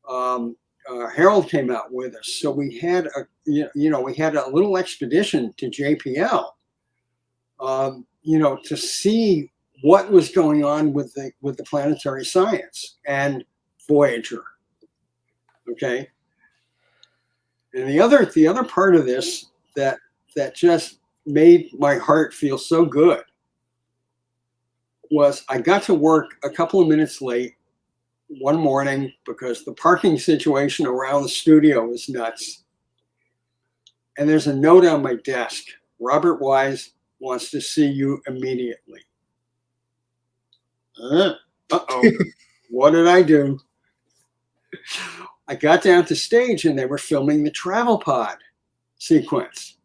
Harold came out with us. So we had a little expedition to JPL, to see what was going on with the planetary science and Voyager. Okay. And the other part of this that just made my heart feel so good was I got to work a couple of minutes late one morning because the parking situation around the studio was nuts. And there's a note on my desk. Robert Wise wants to see you immediately. Uh-oh. What did I do? I got down to stage and they were filming the travel pod sequence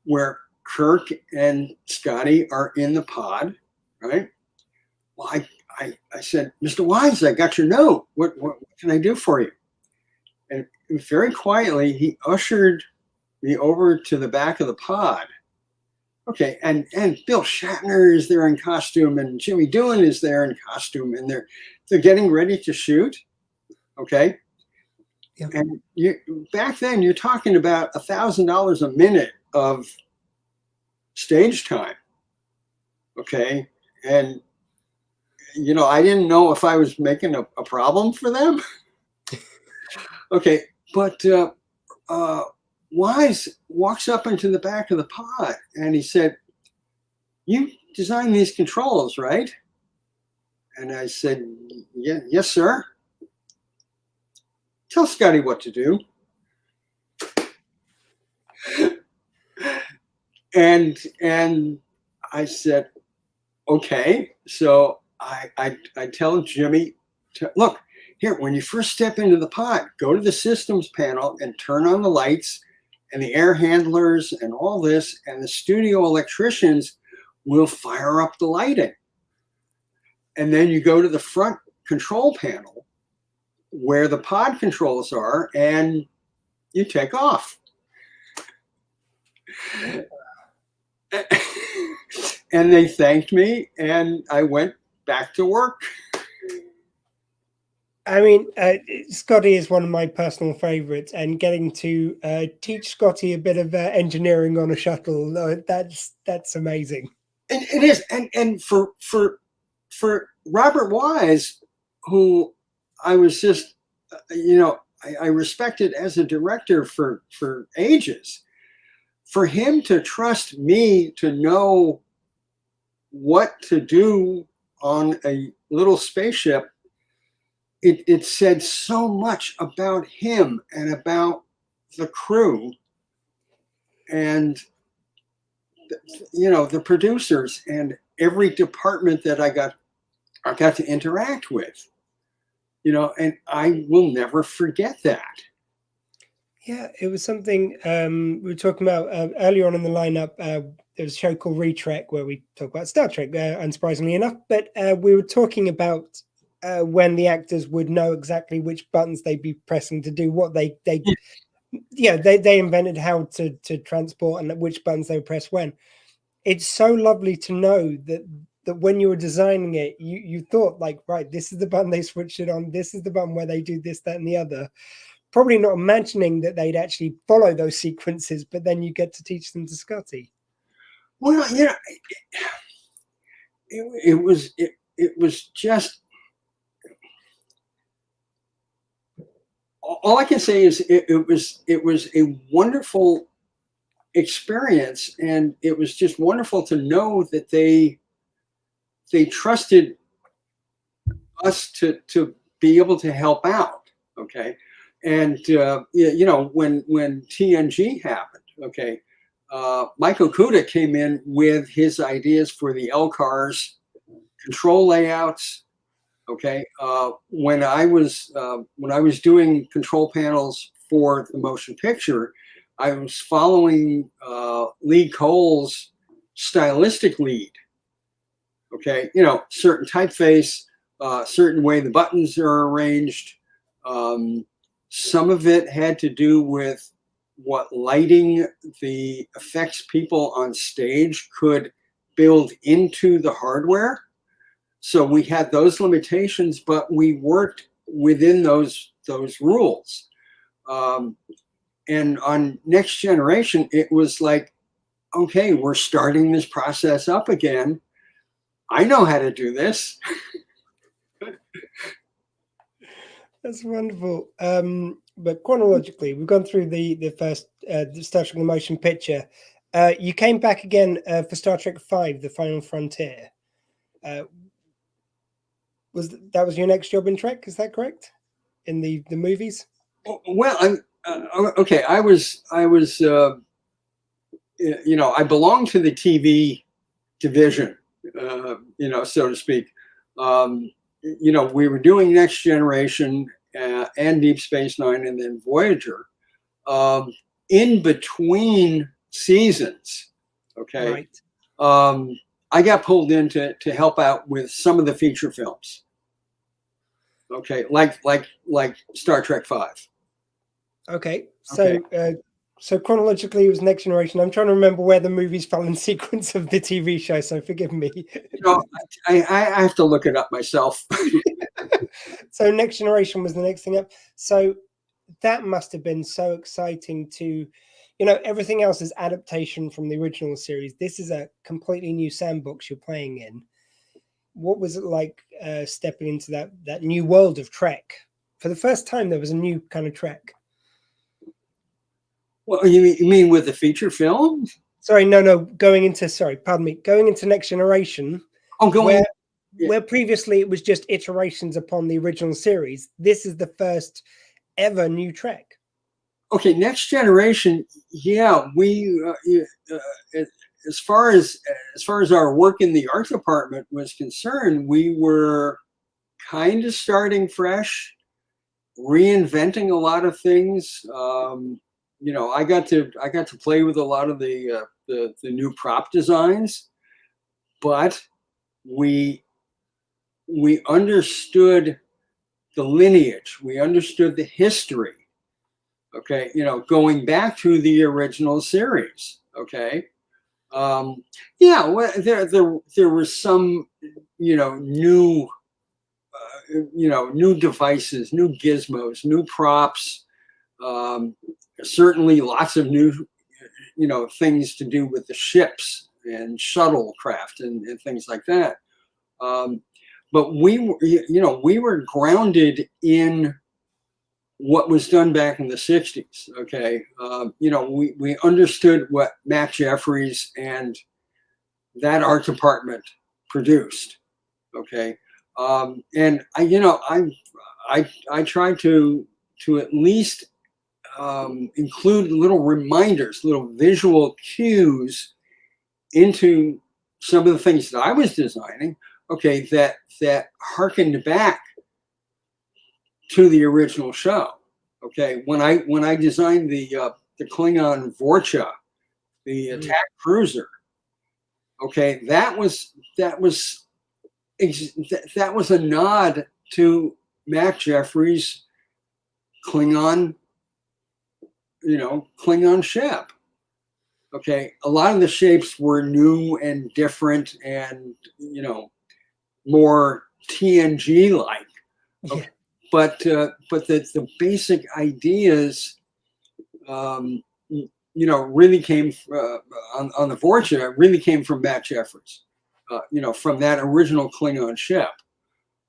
where Kirk and Scotty are in the pod, right? Well, I said, Mr. Wise, I got your note. What can I do for you? And very quietly, he ushered me over to the back of the pod. Okay, and Bill Shatner is there in costume, and Jimmy Doohan is there in costume, and they're getting ready to shoot. Okay, yeah. And back then you're talking about $1,000 a minute of stage time. Okay, and I didn't know if I was making a problem for them. Okay, but Wise walks up into the back of the pod and he said, "You designed these controls, right?" And I said, "Yeah, yes, sir." "Tell Scotty what to do." And I said, "Okay." So I tell Jimmy, look, here, when you first step into the pod, go to the systems panel and turn on the lights and the air handlers and all this, and the studio electricians will fire up the lighting. And then you go to the front control panel where the pod controls are and you take off. And they thanked me and I went back to work. I mean, Scotty is one of my personal favorites, and getting to teach Scotty a bit of engineering on a shuttle, that's amazing. It is, and for Robert Wise, who I was just, I respected as a director for ages, for him to trust me to know what to do on a little spaceship, it said so much about him and about the crew and the producers and every department that I got to interact with, and I will never forget that. Yeah, it was something we were talking about earlier on in the lineup. There was a show called Retrek where we talk about Star Trek, unsurprisingly enough, but we were talking about when the actors would know exactly which buttons they'd be pressing to do what they invented how to transport and which buttons they would press when. It's so lovely to know that when you were designing it, you thought like, right, this is the button they switched it on, this is the button where they do this, that, and the other. Probably not imagining that they'd actually follow those sequences, but then you get to teach them to Scotty. Well, it was just. All I can say is it was a wonderful experience, and it was just wonderful to know that they trusted us to be able to help out. Okay, and when TNG happened, okay, Mike Okuda came in with his ideas for the LCARS control layouts. Okay, when I was doing control panels for the motion picture, I was following Lee Cole's stylistic lead. Okay, certain typeface, certain way the buttons are arranged. Some of it had to do with what lighting the effects people on stage could build into the hardware. So we had those limitations, but we worked within those rules. And on Next Generation, it was like, okay, we're starting this process up again. I know how to do this. That's wonderful. But chronologically, we've gone through the first the Star Trek: The Motion Picture. You came back again for Star Trek V: The Final Frontier. That was your next job in Trek? Is that correct? In the movies? Well, okay. I was you know, I belonged to the TV division, you know, so to speak. You know, we were doing Next Generation and Deep Space Nine, and then Voyager. In between seasons, okay, right. I got pulled in to help out with some of the feature films. Okay, like Star Trek V. Okay, so so chronologically, it was Next Generation. I'm trying to remember where the movies fell in sequence of the TV show, so forgive me. You know, I have to look it up myself. So Next Generation was the next thing up. So that must have been so exciting to, you know, everything else is adaptation from the original series. This is a completely new sandbox you're playing in. What was it like stepping into that new world of Trek? For the first time, there was a new kind of Trek. Well, you mean with the feature film? Sorry, no, going into Next Generation. Oh, where previously it was just iterations upon the original series. This is the first ever new Trek. Okay, Next Generation. Yeah, we as far as our work in the art department was concerned, we were kind of starting fresh, reinventing a lot of things. You know, I got to play with a lot of the new prop designs, but we understood the lineage, we understood the history. Okay, you know, going back to the original series. Okay, yeah, well, there were some, you know, new devices, new gizmos, new props. Certainly, lots of new, you know, things to do with the ships and shuttlecraft and things like that. But we were grounded in what was done back in the 60s. Okay. You know, we understood what Matt Jeffries and that art department produced. Okay. And I tried to at least include little reminders, little visual cues into some of the things that I was designing. Okay. That harkened back to the original show. Okay, when I designed the Klingon Vorcha, the attack cruiser. Okay, that was a nod to Matt Jeffries' Klingon, you know, Klingon ship. Okay, a lot of the shapes were new and different, and you know, more TNG like. Okay. Yeah. But the basic ideas, you know, really came on the Vorcha. Really came from Matt Jeffries, you know, from that original Klingon ship.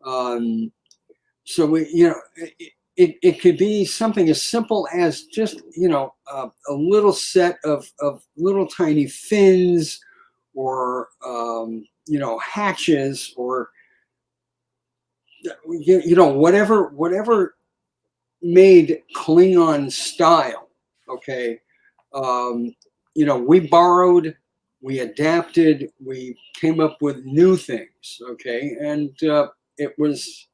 So we, you know, it could be something as simple as just, you know, a little set of little tiny fins, or you know, hatches, or you know, whatever made Klingon style. Okay, you know, we borrowed, we adapted, we came up with new things. Okay, and it was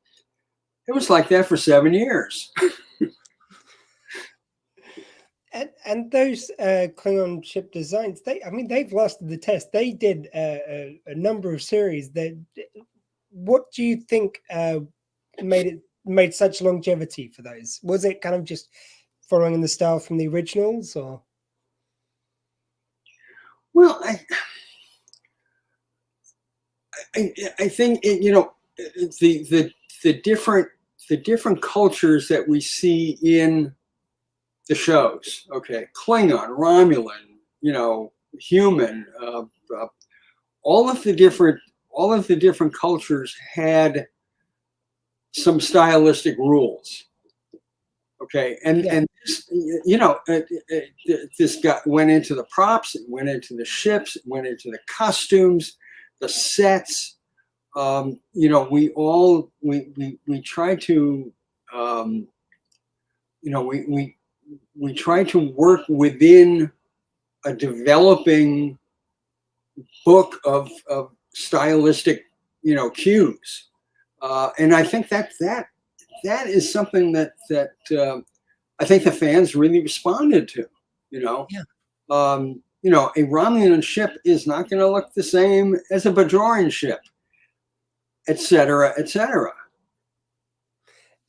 like that for 7 years. And those Klingon ship designs, they've lasted the test. They did a number of series. What do you think made such longevity for those? Was it kind of just following the style from the originals, or? Well, I think you know, the different cultures that we see in the shows. Okay, Klingon, Romulan, you know, human, all of the different all of the different cultures had some stylistic rules. Okay, and this, you know, this went into the props, it went into the ships, it went into the costumes, the sets. You know, we try to, you know, we try to work within a developing book of stylistic, you know, cues, and I think that is something that I think the fans really responded to. You know, you know, a Romulan ship is not going to look the same as a Bajorian ship, et cetera, et cetera.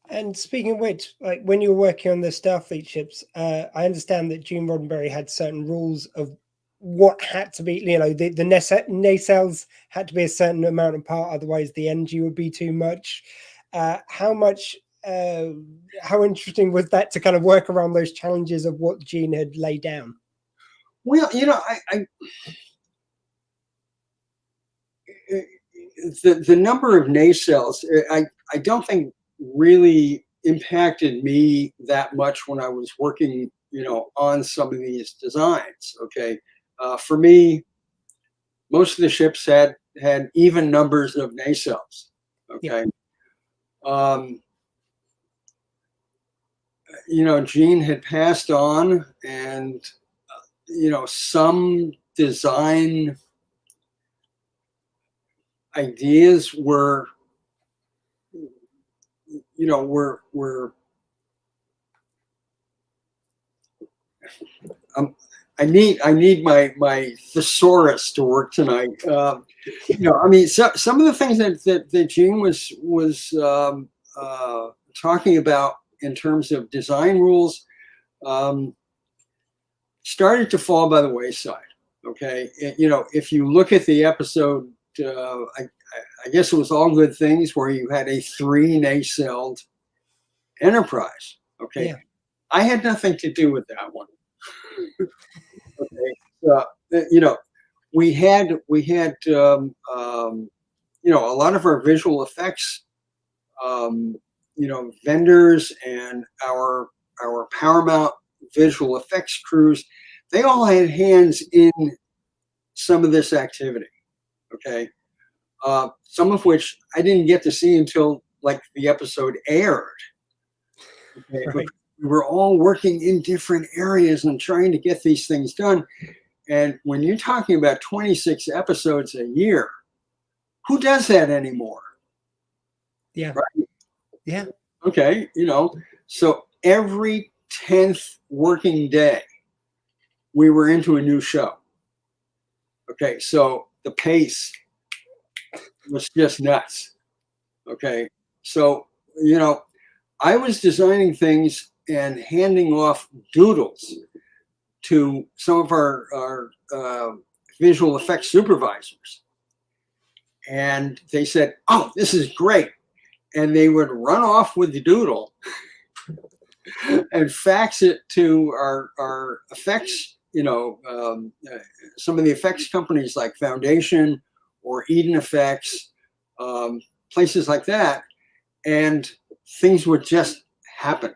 And speaking of which, like when you were working on the Starfleet ships, I understand that Gene Roddenberry had certain rules of what had to be, you know, the nacelles had to be a certain amount apart, otherwise the energy would be too much. How interesting was that to kind of work around those challenges of what Gene had laid down? Well, you know, the number of nacelles, I don't think really impacted me that much when I was working, you know, on some of these designs. Okay, for me, most of the ships had even numbers of nacelles. Okay, you know, Gene had passed on, and you know, some design ideas were, you know, I need my thesaurus to work tonight. You know, I mean, some of the things that Gene was talking about in terms of design rules started to fall by the wayside. Okay, you know, if you look at the episode, I guess it was All Good Things, where you had a 3 nacelled Enterprise. Okay, yeah. I had nothing to do with that one. Okay, you know, we had you know, a lot of our visual effects, you know, vendors and our Paramount visual effects crews, they all had hands in some of this activity. Okay, some of which I didn't get to see until like the episode aired. Okay, right. We were all working in different areas and trying to get these things done. And when you're talking about 26 episodes a year, who does that anymore? Yeah. Right? Yeah. Okay, you know, so every 10th working day, we were into a new show. Okay, so the pace was just nuts. Okay, so, you know, I was designing things and handing off doodles to some of our visual effects supervisors. And they said, "Oh, this is great." And they would run off with the doodle and fax it to our effects, you know, some of the effects companies like Foundation or Eden Effects, places like that. And things would just happen.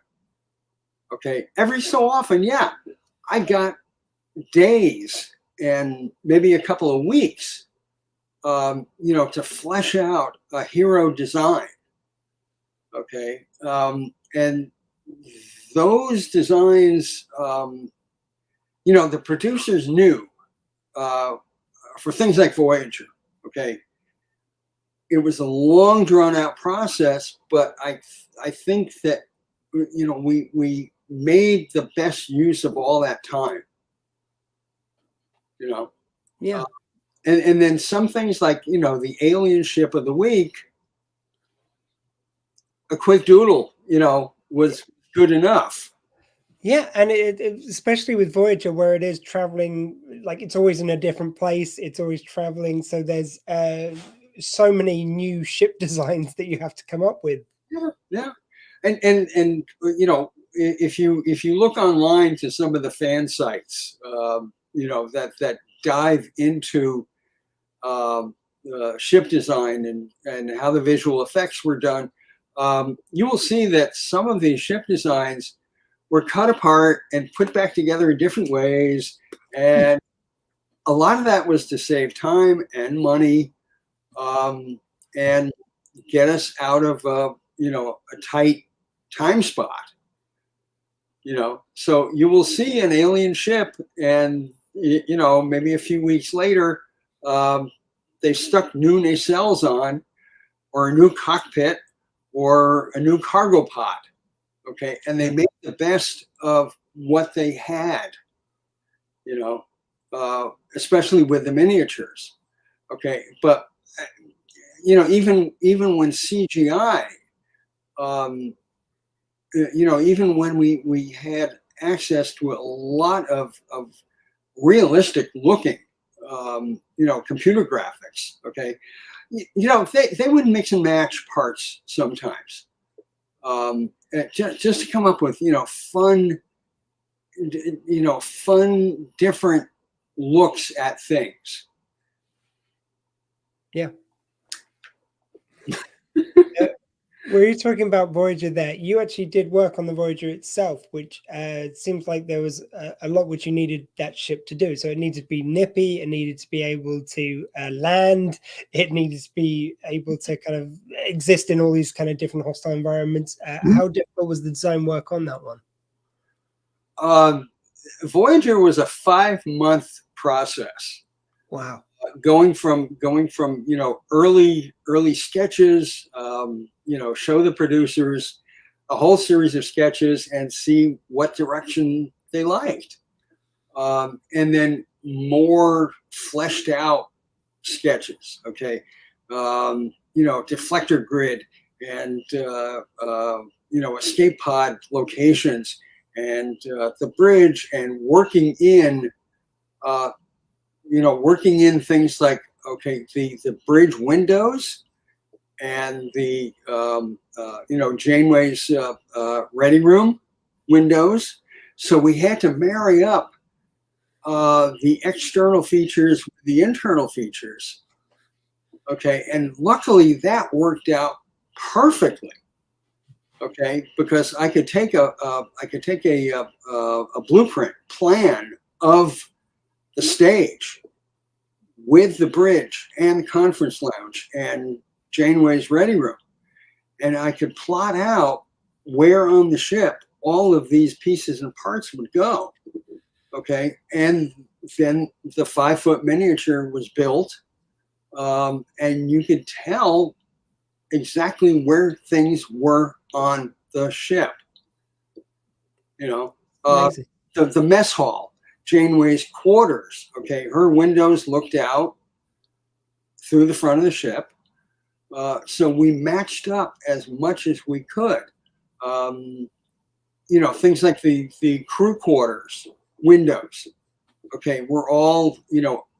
Okay, every so often, yeah, I got days and maybe a couple of weeks, you know, to flesh out a hero design. Okay, and those designs, you know, the producers knew for things like Voyager. Okay, it was a long, drawn-out process, but I think that, you know, we made the best use of all that time. You know, yeah, and then some things like, you know, the alien ship of the week, a quick doodle, you know, was good enough. Yeah, and it especially with Voyager, where it is traveling, like it's always in a different place, it's always traveling, so there's so many new ship designs that you have to come up with. Yeah, and you know, if you look online to some of the fan sites, you know, that dive into you ship design and how the visual effects were done, you will see that some of these ship designs were cut apart and put back together in different ways. And a lot of that was to save time and money, and get us out of a tight time spot. So you will see an alien ship, and maybe a few weeks later, they stuck new nacelles on, or a new cockpit, or a new cargo pod. Okay, and they made the best of what they had. Especially with the miniatures. Okay, but even when CGI, even when we had access to a lot of realistic looking, computer graphics. Okay, they would mix and match parts sometimes, just to come up with fun, different looks at things. Yeah. Were you talking about Voyager there? You actually did work on the Voyager itself, which seems like there was a lot which you needed that ship to do. So it needed to be nippy, it needed to be able to land, it needed to be able to kind of exist in all these kind of different hostile environments. How difficult was the design work on that one? Voyager was a 5-month process. Wow. Going from early sketches, show the producers a whole series of sketches and see what direction they liked, and then more fleshed out sketches. Okay, deflector grid and escape pod locations and the bridge, and working in things like, okay, the bridge windows and the Janeway's ready room windows. So we had to marry up the external features with the internal features. Okay, and luckily that worked out perfectly. Okay, because I could take a blueprint plan of the stage with the bridge and the conference lounge and Janeway's ready room, and I could plot out where on the ship all of these pieces and parts would go. Okay, and then the 5-foot miniature was built, and you could tell exactly where things were on the ship. The mess hall, Janeway's quarters. Okay, her windows looked out through the front of the ship, so we matched up as much as we could. Things like the crew quarters windows. Okay, were all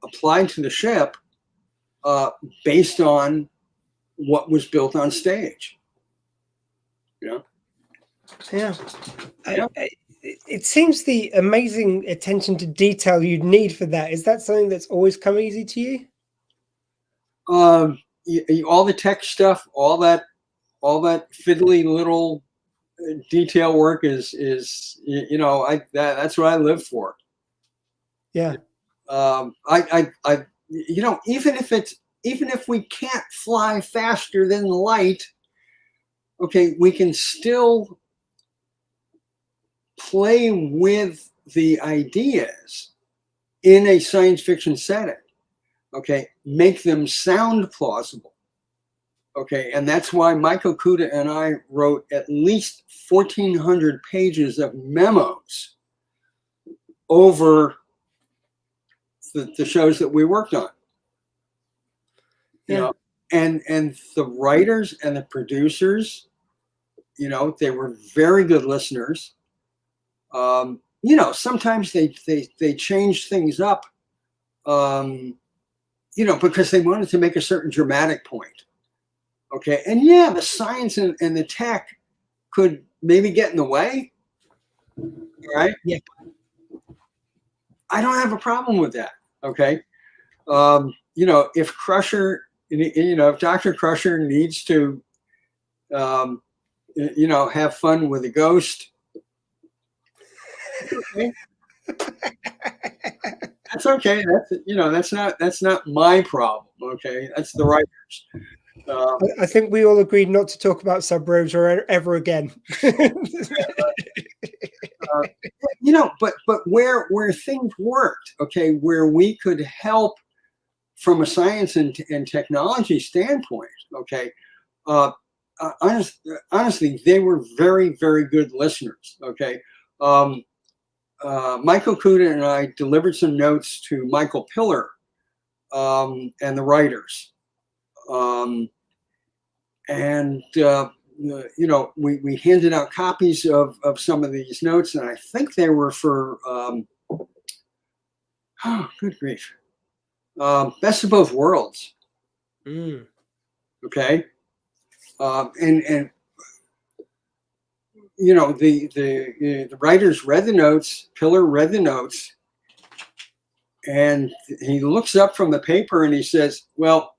applied to the ship based on what was built on stage. Yeah. It seems the amazing attention to detail you'd need for that. Is that something that's always come easy to you? All the tech stuff, all that fiddly little detail work is that's what I live for. Yeah. Even if we can't fly faster than light, okay, we can still play with the ideas in a science fiction setting. Okay, make them sound plausible. Okay, and that's why Michael Kuda and I wrote at least 1,400 pages of memos over the shows that we worked on. And the writers and the producers, they were very good listeners. Sometimes they changed things up, because they wanted to make a certain dramatic point. Okay, and the science and the tech could maybe get in the way, right? Yeah. I don't have a problem with that. Okay, if Crusher if Dr. Crusher needs to, have fun with a ghost, okay. That's okay. That's not my problem. Okay, that's the writers. I think we all agreed not to talk about sub-robes ever again. But where things worked, okay, where we could help from a science and technology standpoint, okay, honestly, they were very, very good listeners, okay. Michael Kuda and I delivered some notes to Michael Pillar and the writers. We handed out copies of some of these notes, and I think they were for, good grief, Best of Both Worlds. Okay. The writers read the notes, Pillar read the notes, and he looks up from the paper and he says, well,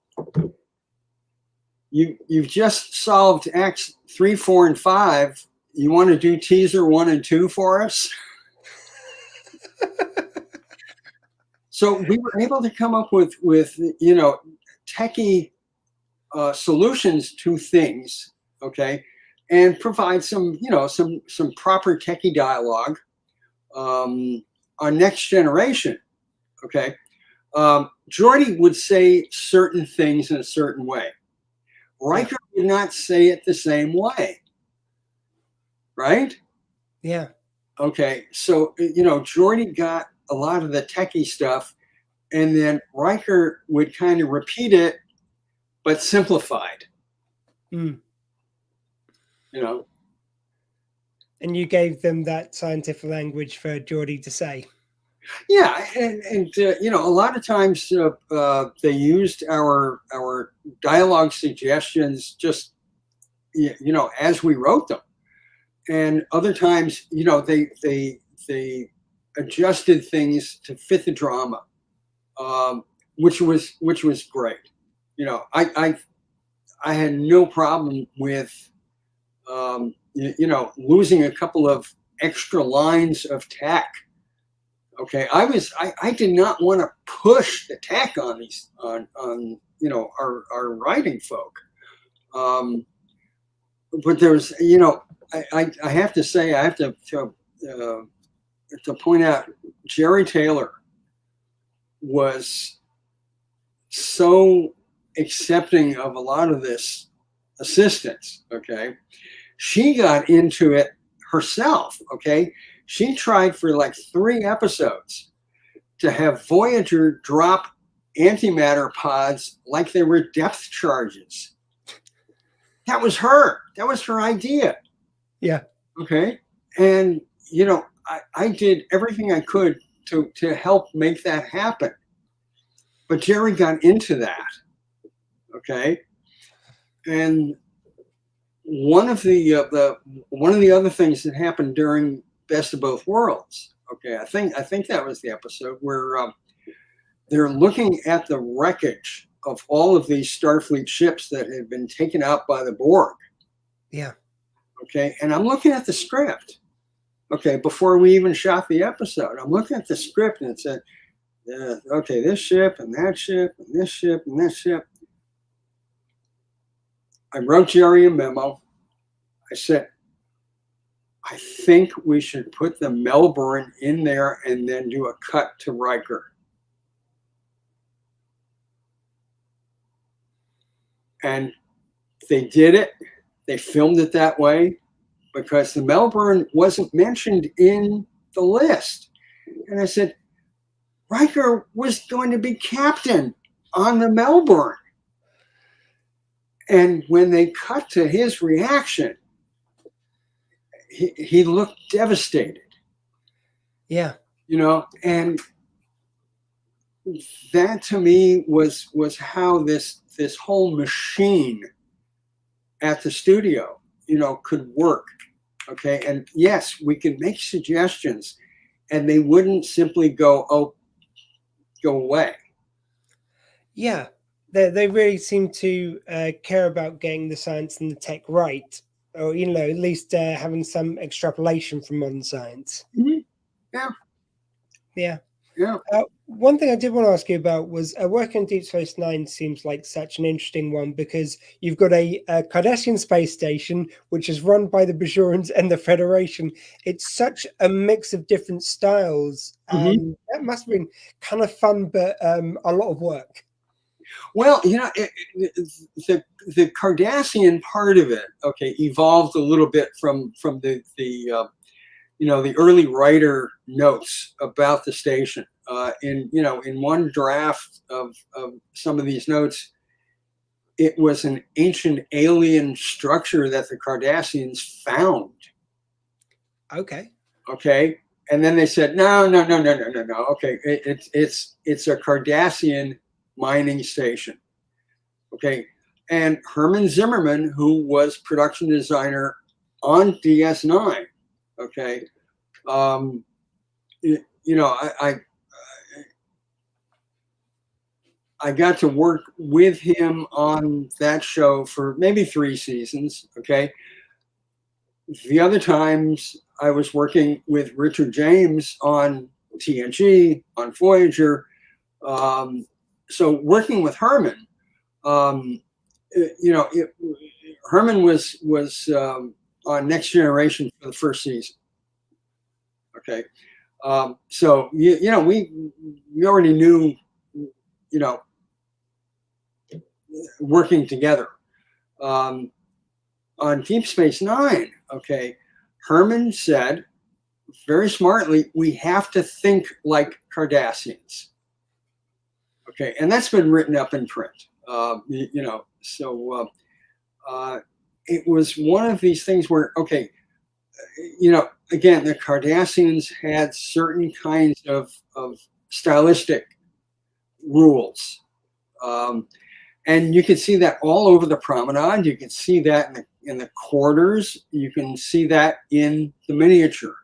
you've just solved Acts 3, 4, and 5. You want to do teaser 1 and 2 for us? So we were able to come up with techie solutions to things, okay, and provide some proper techie dialogue on Next Generation, okay. Geordi would say certain things in a certain way. Riker did not say it the same way, right? Yeah. Okay, so Geordi got a lot of the techie stuff, and then Riker would kind of repeat it, but simplified. And you gave them that scientific language for Geordi to say. Yeah, and a lot of times they used our dialogue suggestions just as we wrote them, and other times they adjusted things to fit the drama, which was great. I had no problem with losing a couple of extra lines of tech. Okay, I did not want to push the tech on these on our writing folk, but there's I have to say I have to point out Jerry Taylor was so accepting of a lot of this assistance. Okay, she got into it herself. Okay. She tried for like 3 episodes to have Voyager drop antimatter pods like they were depth charges. That was her. That was her idea. Yeah. Okay. And, I did everything I could to help make that happen. But Jerry got into that. Okay. And one of the other things that happened during Best of Both Worlds. Okay, I think that was the episode where they're looking at the wreckage of all of these Starfleet ships that had been taken out by the Borg. Yeah. Okay, and I'm looking at the script. Okay, before we even shot the episode, I'm looking at the script and it said, okay, this ship and that ship and this ship and this ship. I wrote Jerry a memo. I said, I think we should put the Melbourne in there and then do a cut to Riker. And they did it. They filmed it that way because the Melbourne wasn't mentioned in the list. And I said, Riker was going to be captain on the Melbourne. And when they cut to his reaction, he looked devastated. Yeah. And that to me was how this whole machine at the studio, could work. Okay. And yes, we can make suggestions and they wouldn't simply go away. Yeah. they really seem to care about getting the science and the tech right, or at least having some extrapolation from modern science. Mm-hmm. Yeah. Yeah. Yeah. One thing I did want to ask you about was working on Deep Space Nine seems like such an interesting one because you've got a Cardassian space station which is run by the Bajorans and the Federation. It's such a mix of different styles. Mm-hmm. That must have been kind of fun, but a lot of work. Well, the Cardassian part of it, okay, evolved a little bit from the early writer notes about the station. In one draft of some of these notes, it was an ancient alien structure that the Cardassians found. Okay. Okay, and then they said no. Okay, it's a Cardassian mining station. Okay, and Herman Zimmerman, who was production designer on DS9, okay, I got to work with him on that show for maybe 3 seasons. Okay, the other times I was working with Richard James on TNG, on Voyager. So working with Herman, Herman was on Next Generation for the first season. Okay, so we already knew, working together. On Deep Space Nine, okay, Herman said very smartly, we have to think like Cardassians. Okay, and that's been written up in print. It was one of these things where, okay, again, the Cardassians had certain kinds of stylistic rules. And you can see that all over the promenade. You can see that in the quarters. You can see that in the miniature.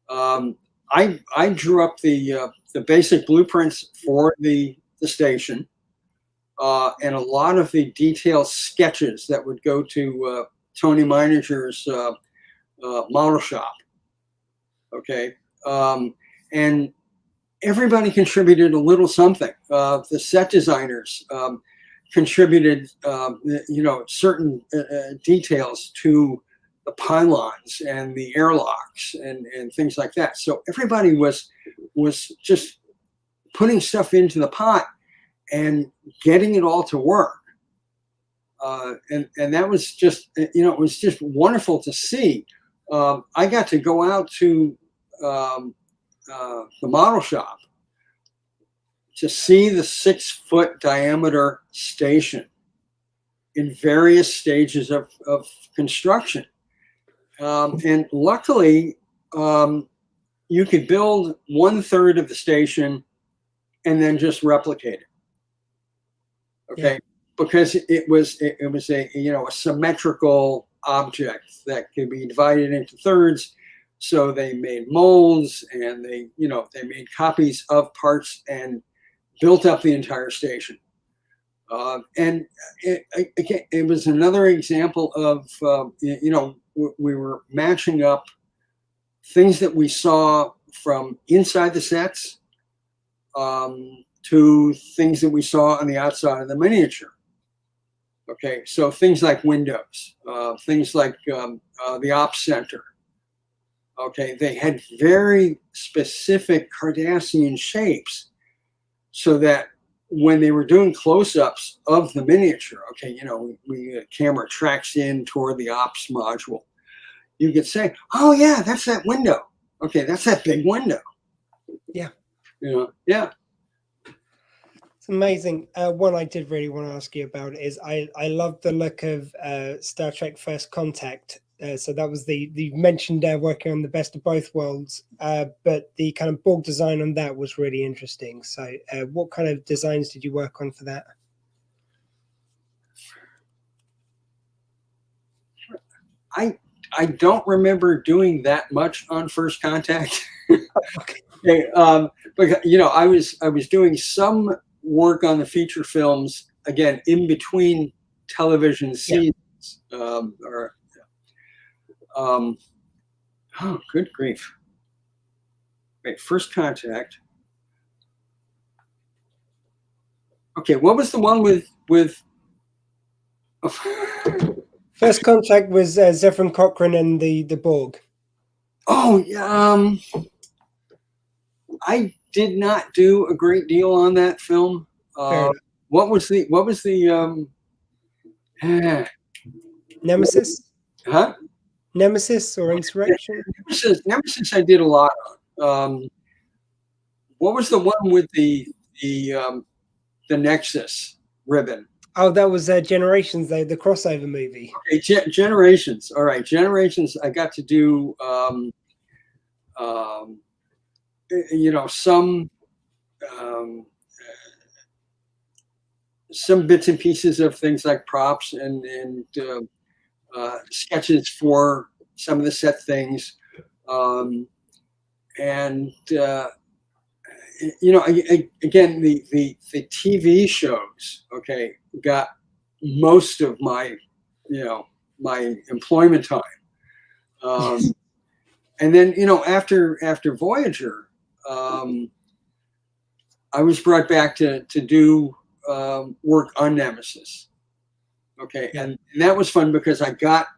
I drew up the basic blueprints for the station, and a lot of the detailed sketches that would go to Tony Meininger's model shop. Okay, and everybody contributed a little something. The set designers contributed, certain details to the pylons and the airlocks and things like that. So everybody was just putting stuff into the pot and getting it all to work. And that was just, it was just wonderful to see. I got to go out to the model shop to see the 6-foot diameter station in various stages of construction. And luckily, you could build 1/3 of the station and then just replicate it. Okay, yeah. Because it was a symmetrical object that could be divided into thirds. So they made molds and they made copies of parts and built up the entire station. And it was another example of, we were matching up things that we saw from inside the sets to things that we saw on the outside of the miniature. Okay, so things like windows, things like the ops center. Okay, they had very specific Cardassian shapes so that when they were doing close-ups of the miniature, okay, camera tracks in toward the ops module, you could say, oh yeah, that's that window. Okay, that's that big window. Yeah. Yeah. It's amazing. One I did really want to ask you about is I love the look of Star Trek First Contact. So that was the mentioned working on the best of both worlds, but the kind of Borg design on that was really interesting. So what kind of designs did you work on for that? I don't remember doing that much on First Contact. Okay. But I was doing some work on the feature films again, in between television seasons. Oh, good grief. Wait, First Contact. Okay, what was the one with First Contact was Zefram Cochrane and the Borg. Oh, yeah. I did not do a great deal on that film. What was the Nemesis? Huh? Nemesis or Insurrection? Nemesis I did a lot on. What was the one with the Nexus ribbon? Oh, that was Generations, though, the crossover movie. Okay, Generations. All right, Generations. I got to do, some bits and pieces of things like props and sketches for some of the set things, again, the TV shows, okay, got most of my my employment time, and then after Voyager, I was brought back to do work on Nemesis. Okay, and that was fun because I got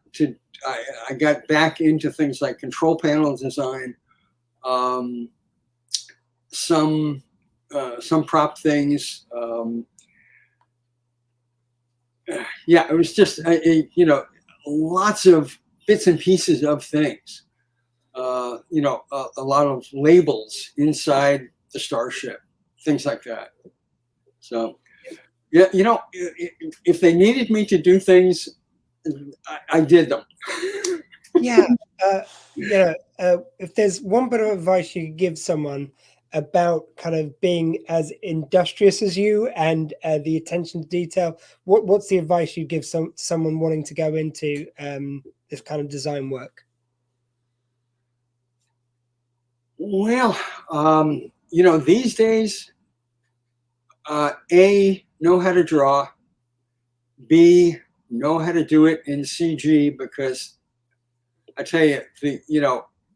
back into things like control panel design, some prop things. It was just lots of bits and pieces of things. A lot of labels inside the starship, things like that. So, yeah, if they needed me to do things, I did them. If there's one bit of advice you could give someone about kind of being as industrious as you and the attention to detail, what's the advice you'd give someone wanting to go into this kind of design work? Well, these days, A, know how to draw, B, know how to do it in CG, because I tell you,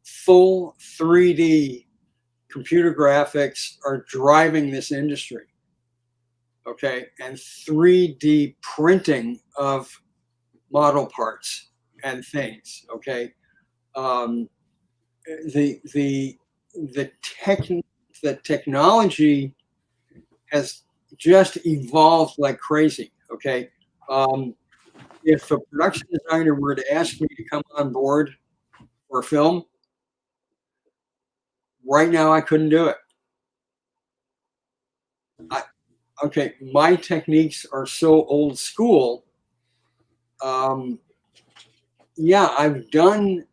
full 3D computer graphics are driving this industry. Okay, and 3D printing of model parts and things. Okay, the technology has just evolved like crazy. Okay, if a production designer were to ask me to come on board for a film, right now I couldn't do it. Okay, my techniques are so old school. I've done,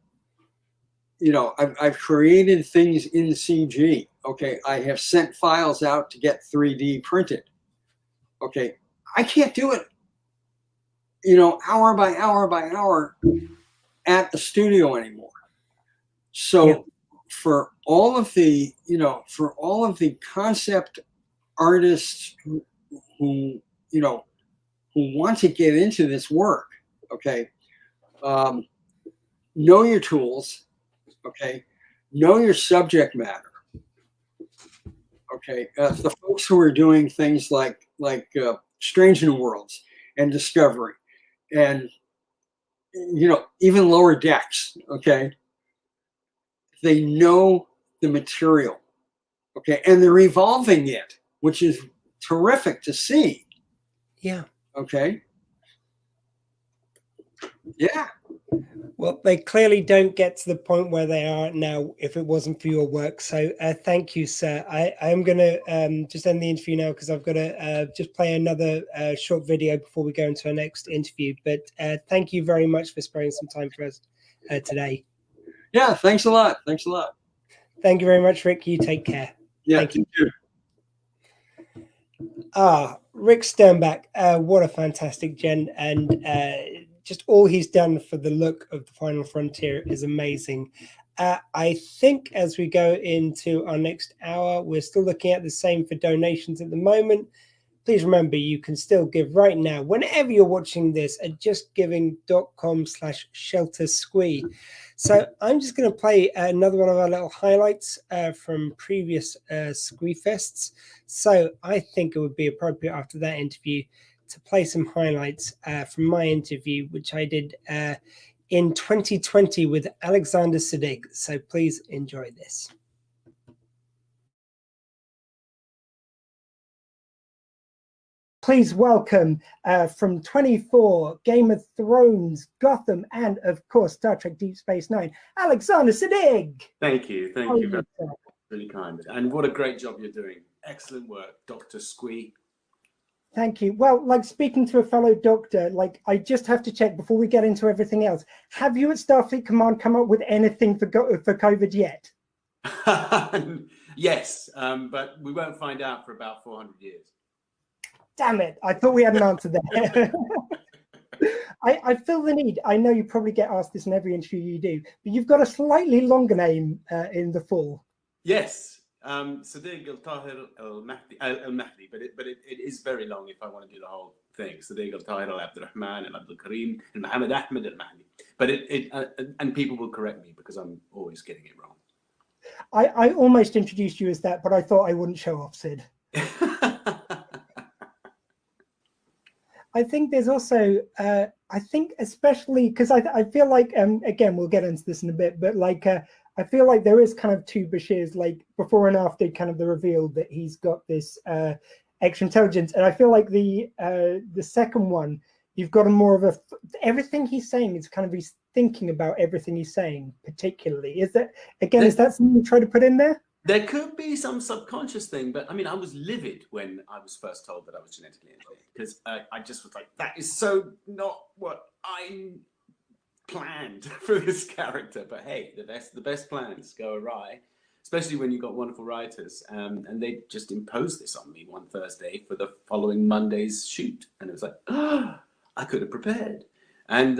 I've created things in CG. Okay, I have sent files out to get 3D printed. Okay, I can't do it, hour by hour by hour at the studio anymore. So for all of the, concept artists who want to get into this work, okay, know your tools, okay, know your subject matter, okay. The folks who are doing things like Strange New Worlds and Discovery, and even Lower Decks, okay, they know the material, okay, and they're evolving it, which is terrific to see. Yeah. Okay. Yeah. Well, they clearly don't get to the point where they are now if it wasn't for your work. So thank you, sir. I am going to just end the interview now because I've got to just play another short video before we go into our next interview. But thank you very much for sparing some time for us today. Yeah, thanks a lot. Thanks a lot. Thank you very much, Rick. You take care. Yeah, thank you. Too. Rick Sternbach, what a fantastic gen, and just all he's done for the look of the Final Frontier is amazing. I think as we go into our next hour, we're still looking at the same for donations at the moment. please remember you can still give right now, whenever you're watching this, at justgiving.com/sheltersquee. So I'm just going to play another one of our little highlights from previous Squeefests. So I think it would be appropriate after that interview to play some highlights from my interview, which I did in 2020 with Alexander Siddig. So please enjoy this. Please welcome from 24, Game of Thrones, Gotham, and of course Star Trek Deep Space Nine, Alexander Siddig. Thank you. How Thank are you. Very sir? really kind. And what a great job you're doing. Excellent work, Dr. Squee. Thank you. Well, like speaking to a fellow doctor, like I just have to check before we get into everything else. Have you at Starfleet Command come up with anything for COVID yet? Yes, but we won't find out for about 400 years. Damn it. I thought we had an answer there. I feel the need. I know you probably get asked this in every interview you do, but you've got a slightly longer name in the full. Yes, Siddig al-Tahir al-Mahdi, but it is very long if I want to do the whole thing. Siddig al-Tahir al-Abdurrahman al-Abdul Karim al-Muhammad Ahmed al-Mahdi. But and people will correct me because I'm always getting it wrong. I almost introduced you as that, but I thought I wouldn't show off, Sid. I think there's also, I think especially because I feel like, again, we'll get into this in a bit, but like, I feel like there is kind of two Bashirs, like before and after kind of the reveal that he's got this extra intelligence. And I feel like the second one, you've got a more of a, everything he's saying is kind of, he's thinking about everything he's saying particularly. Is that, again, is that something you try to put in there? There could be some subconscious thing, but I mean, I was livid when I was first told that I was genetically engineered because I just was like, that is so not what I planned for this character. But hey, the best plans go awry, especially when you've got wonderful writers. And they just imposed this on me one Thursday for the following Monday's shoot. And it was like, oh, I could have prepared. And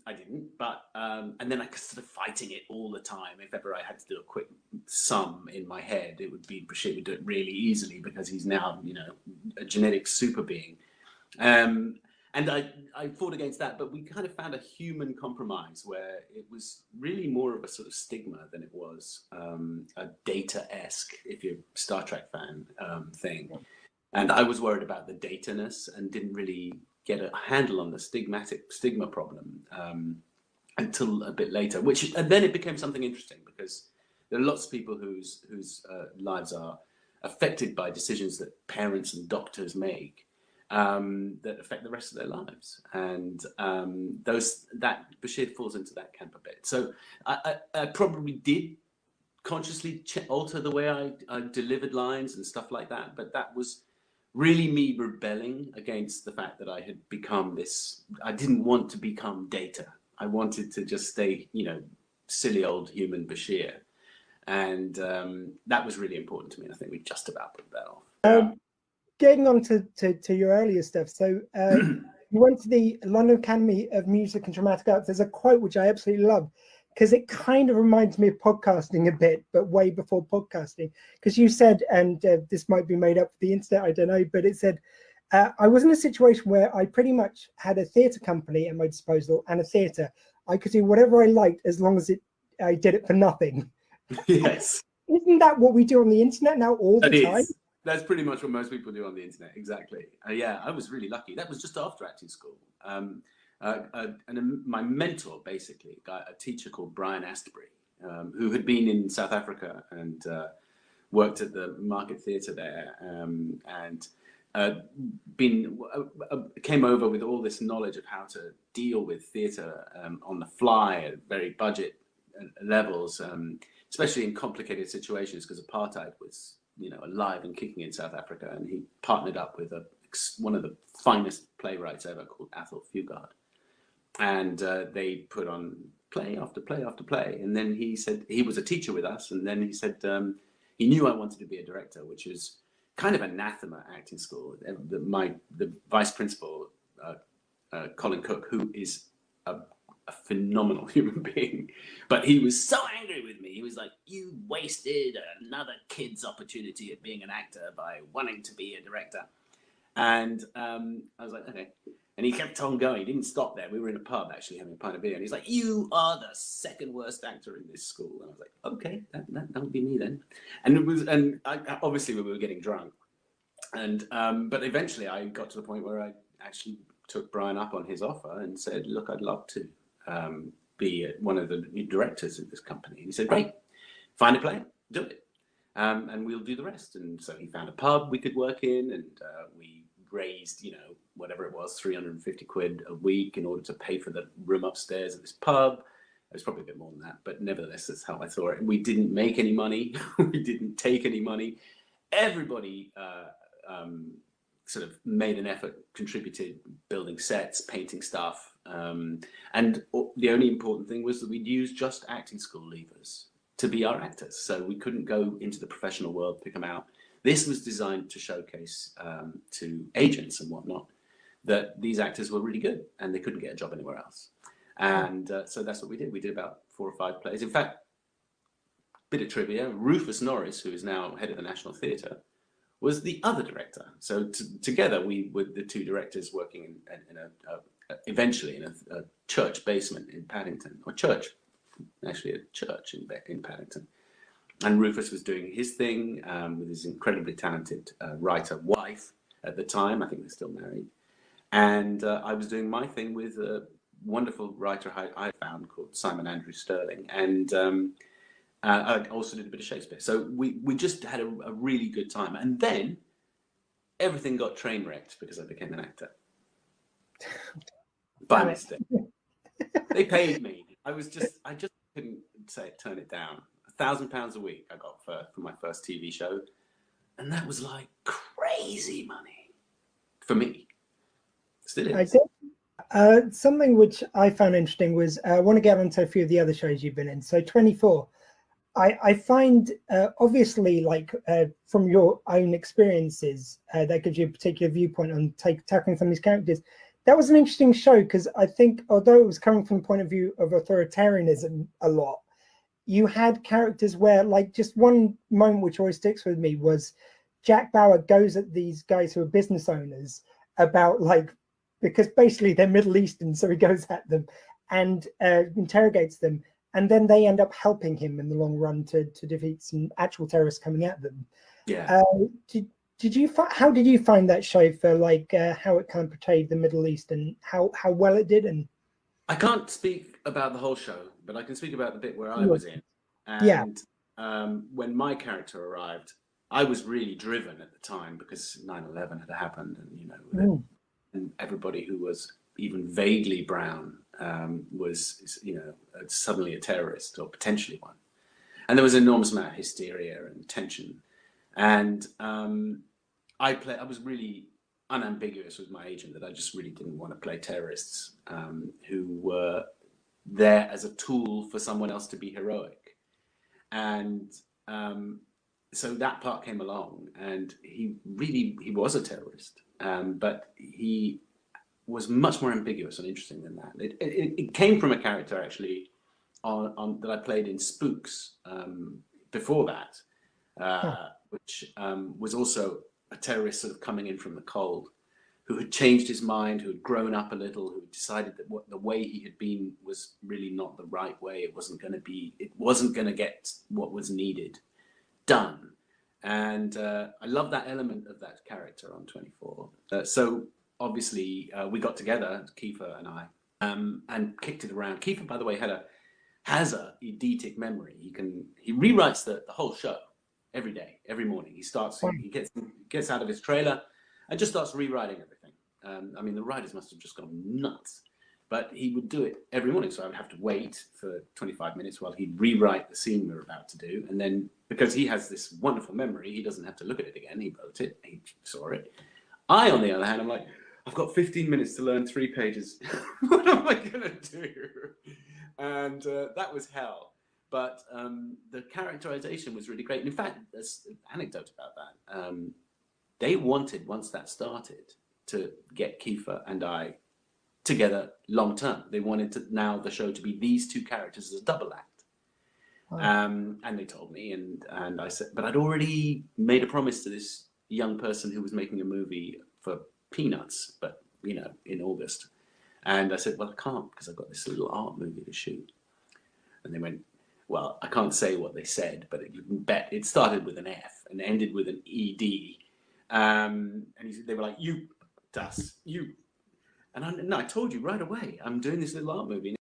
I didn't, but and then I was sort of fighting it all the time. If ever I had to do a quick sum in my head, it would be Bashir would do it really easily because he's now, you know, a genetic super being. And I fought against that, but we kind of found a human compromise where it was really more of a sort of stigma than it was a Data-esque, if you're a Star Trek fan, thing. And I was worried about the data-ness and didn't really get a handle on the stigma problem until a bit later, and then it became something interesting because there are lots of people whose lives are affected by decisions that parents and doctors make that affect the rest of their lives, and that Bashir falls into that camp a bit. So I probably did consciously alter the way I delivered lines and stuff like that, but that was really me rebelling against the fact that I had become this. I didn't want to become Data. I wanted to just stay, you know, silly old human Bashir. And that was really important to me. And I think we just about put that off. Getting on to your earlier stuff. So you went to the London Academy of Music and Dramatic Arts. There's a quote which I absolutely love, because it kind of reminds me of podcasting a bit, but way before podcasting. Because you said, and this might be made up for the internet, I don't know, but it said, I was in a situation where I pretty much had a theatre company at my disposal and a theatre. I could do whatever I liked as long as I did it for nothing. Yes. Isn't that what we do on the internet now all the time? That's pretty much what most people do on the internet, exactly. Yeah, I was really lucky. That was just after acting school. And my mentor, basically, a teacher called Brian Astbury, who had been in South Africa and worked at the Market Theatre there, and came over with all this knowledge of how to deal with theatre on the fly at very budget levels, especially in complicated situations, because apartheid was, you know, alive and kicking in South Africa, and he partnered up with one of the finest playwrights ever called Athol Fugard. And they put on play after play after play. And then he said, he was a teacher with us. And then he said, he knew I wanted to be a director, which was kind of anathema acting school. The vice principal, Colin Cook, who is a phenomenal human being, but he was so angry with me. He was like, you wasted another kid's opportunity at being an actor by wanting to be a director. And I was like, okay. And he kept on going. He didn't stop there. We were in a pub actually having a pint of beer, and he's like, "You are the second worst actor in this school." And I was like, "Okay, that would be me then." And it was, and obviously we were getting drunk, and but eventually I got to the point where I actually took Brian up on his offer and said, "Look, I'd love to be one of the new directors of this company." And he said, "Great, find a play, do it, and we'll do the rest." And so he found a pub we could work in, and we raised, whatever it was, 350 quid a week in order to pay for the room upstairs at this pub. It was probably a bit more than that, but nevertheless, that's how I saw it. And we didn't make any money. We didn't take any money. Everybody sort of made an effort, contributed, building sets, painting stuff. And the only important thing was that we'd use just acting school leavers to be our actors. So we couldn't go into the professional world, pick them out. This was designed to showcase to agents and whatnot that these actors were really good and they couldn't get a job anywhere else. And so that's what we did. We did about 4 or 5 plays. In fact, bit of trivia, Rufus Norris, who is now head of the National Theatre, was the other director. So together we were the 2 directors working eventually in a church basement in Paddington, or church, actually a church in Paddington. And Rufus was doing his thing with his incredibly talented writer wife at the time. I think they're still married. And I was doing my thing with a wonderful writer I found called Simon Andrew Sterling. And I also did a bit of Shakespeare. So we just had a really good time. And then everything got train wrecked because I became an actor. By mistake. They paid me. I just couldn't turn it down. £1,000 a week I got for my first TV show, and that was like crazy money for me. Still is. I think something which I found interesting was I want to get onto a few of the other shows you've been in. So 24, I find obviously like from your own experiences that gives you a particular viewpoint on tackling some of these characters. That was an interesting show because I think although it was coming from the point of view of authoritarianism a lot, you had characters where, like, just one moment which always sticks with me was Jack Bauer goes at these guys who are business owners about, like, because basically they're Middle Eastern, so he goes at them and interrogates them, and then they end up helping him in the long run to defeat some actual terrorists coming at them. Yeah. How did you find that show for, like, how it kind of portrayed the Middle East and how well it did? And I can't speak about the whole show, but I can speak about the bit where I was in. And when my character arrived, I was really driven at the time because 9/11 had happened, and and everybody who was even vaguely brown was suddenly a terrorist or potentially one, and there was an enormous amount of hysteria and tension. And I was really unambiguous with my agent that I just really didn't want to play terrorists who were there as a tool for someone else to be heroic. And so that part came along, and he was a terrorist, but he was much more ambiguous and interesting than that. It came from a character actually on that I played in Spooks before that, which was also a terrorist sort of coming in from the cold, who had changed his mind, who had grown up a little, who decided that the way he had been was really not the right way. It wasn't going to get what was needed done. And I love that element of that character on 24. So obviously we got together, Kiefer and I, and kicked it around. Kiefer, by the way, has a eidetic memory. He rewrites the whole show every day, every morning. He gets out of his trailer and just starts rewriting everything. I mean, the writers must have just gone nuts, but he would do it every morning. So I would have to wait for 25 minutes while he'd rewrite the scene we were about to do. And then because he has this wonderful memory, he doesn't have to look at it again. He wrote it, he saw it. I, on the other hand, I'm like, I've got 15 minutes to learn 3 pages. What am I going to do? And that was hell. But the characterization was really great. And in fact, there's an anecdote about that. They wanted, once that started, to get Kiefer and I together long term. They wanted the show to be these 2 characters as a double act. And they told me, and I said, but I'd already made a promise to this young person who was making a movie for peanuts, but in August. And I said, well, I can't because I've got this little art movie to shoot. And they went, well, I can't say what they said, but you can bet it started with an F and ended with an ED. And they were like, you, Das, you. And I told you right away, I'm doing this little art movie.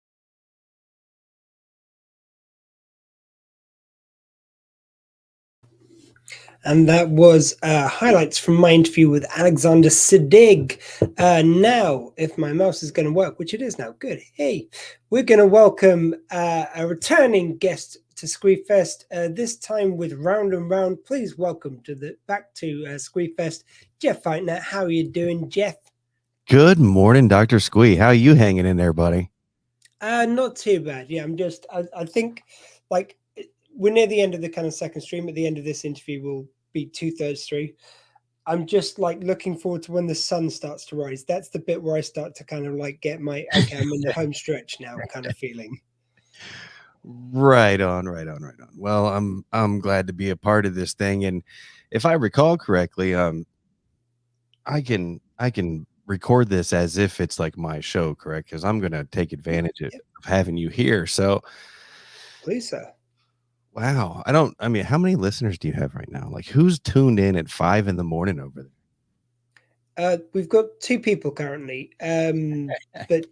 And that was highlights from my interview with Alexander Siddig. Now, if my mouse is going to work, which it is now, good. Hey, we're going to welcome a returning guest to Squeefest, this time with Round and Round. Please welcome back to Squeefest, Jeff Fightner. How are you doing, Jeff? Good morning, Dr. Squee. How are you hanging in there, buddy? Not too bad. Yeah, I think like we're near the end of the kind of second stream. At the end of this interview, we'll be 2/3 through. I'm just like looking forward to when the sun starts to rise. That's the bit where I start to kind of like get my, okay, I'm in the home stretch now kind of feeling. Right on. Well, I'm glad to be a part of this thing. And if I recall correctly, I can record this as if it's like my show, correct? Because I'm gonna take advantage of having you here. So please, sir. Wow. I mean, how many listeners do you have right now? Like, who's tuned in at 5 a.m. over there? We've got 2 people currently. But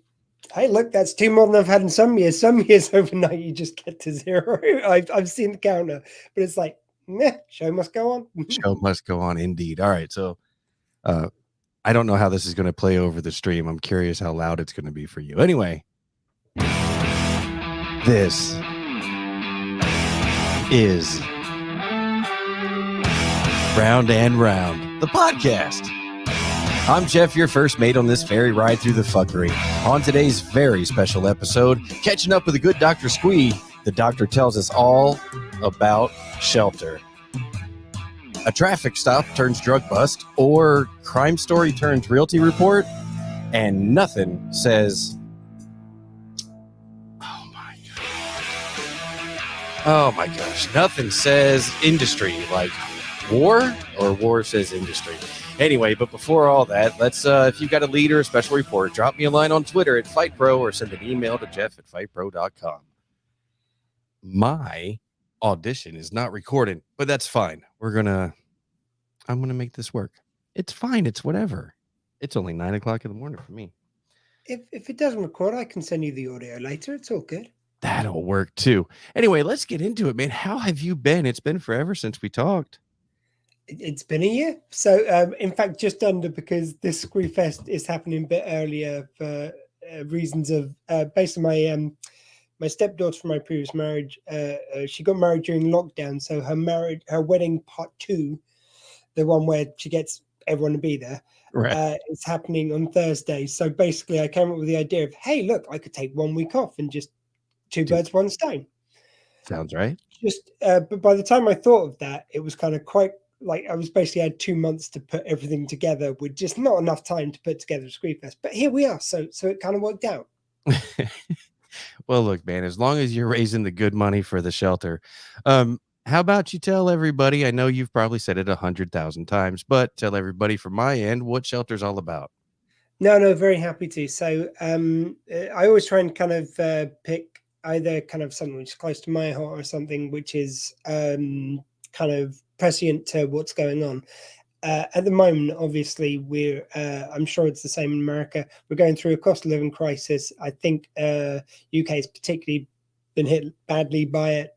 hey, look, that's 2 more than I've had in some years. Some years overnight, you just get to 0. I've seen the counter, but it's like, meh, show must go on. Show must go on, indeed. All right. So I don't know how this is going to play over the stream. I'm curious how loud it's going to be for you. Anyway, this is Round and Round, the podcast. I'm Jeff, your first mate on this ferry ride through the fuckery. On today's very special episode, catching up with a good Dr. Squee, the doctor tells us all about shelter. A traffic stop turns drug bust, or crime story turns realty report, and nothing says, oh my gosh, nothing says industry like war, or war says industry. Anyway, but before all that, let's, if you've got a lead or a special report, drop me a line on Twitter at FightPro or send an email to jeff@fightpro.com. My audition is not recorded, but that's fine. I'm going to make this work. It's fine. It's whatever. It's only 9 o'clock in the morning for me. If it doesn't record, I can send you the audio later. It's all good. That'll work too. Anyway, let's get into it, man. How have you been? It's been forever since we talked. It's been a year. So, in fact, just under, because this Squeefest is happening a bit earlier for reasons of, based on my stepdaughter from my previous marriage. She got married during lockdown. So her wedding part 2, the one where she gets everyone to be there, right, it's happening on Thursday. So basically I came up with the idea of, hey, look, I could take 1 week off and just 2 birds, 1 stone. Sounds right. Just, but by the time I thought of that, it was kind of quite like I was basically had 2 months to put everything together with just not enough time to put together a Squeefest. But here we are. So it kind of worked out. Well, look, man, as long as you're raising the good money for the shelter, how about you tell everybody? I know you've probably said it 100,000 times, but tell everybody from my end what shelter's all about. No, very happy to. So I always try and kind of pick either kind of something which is close to my heart or something which is kind of prescient to what's going on. At the moment, obviously, I'm sure it's the same in America. We're going through a cost of living crisis. I think UK has particularly been hit badly by it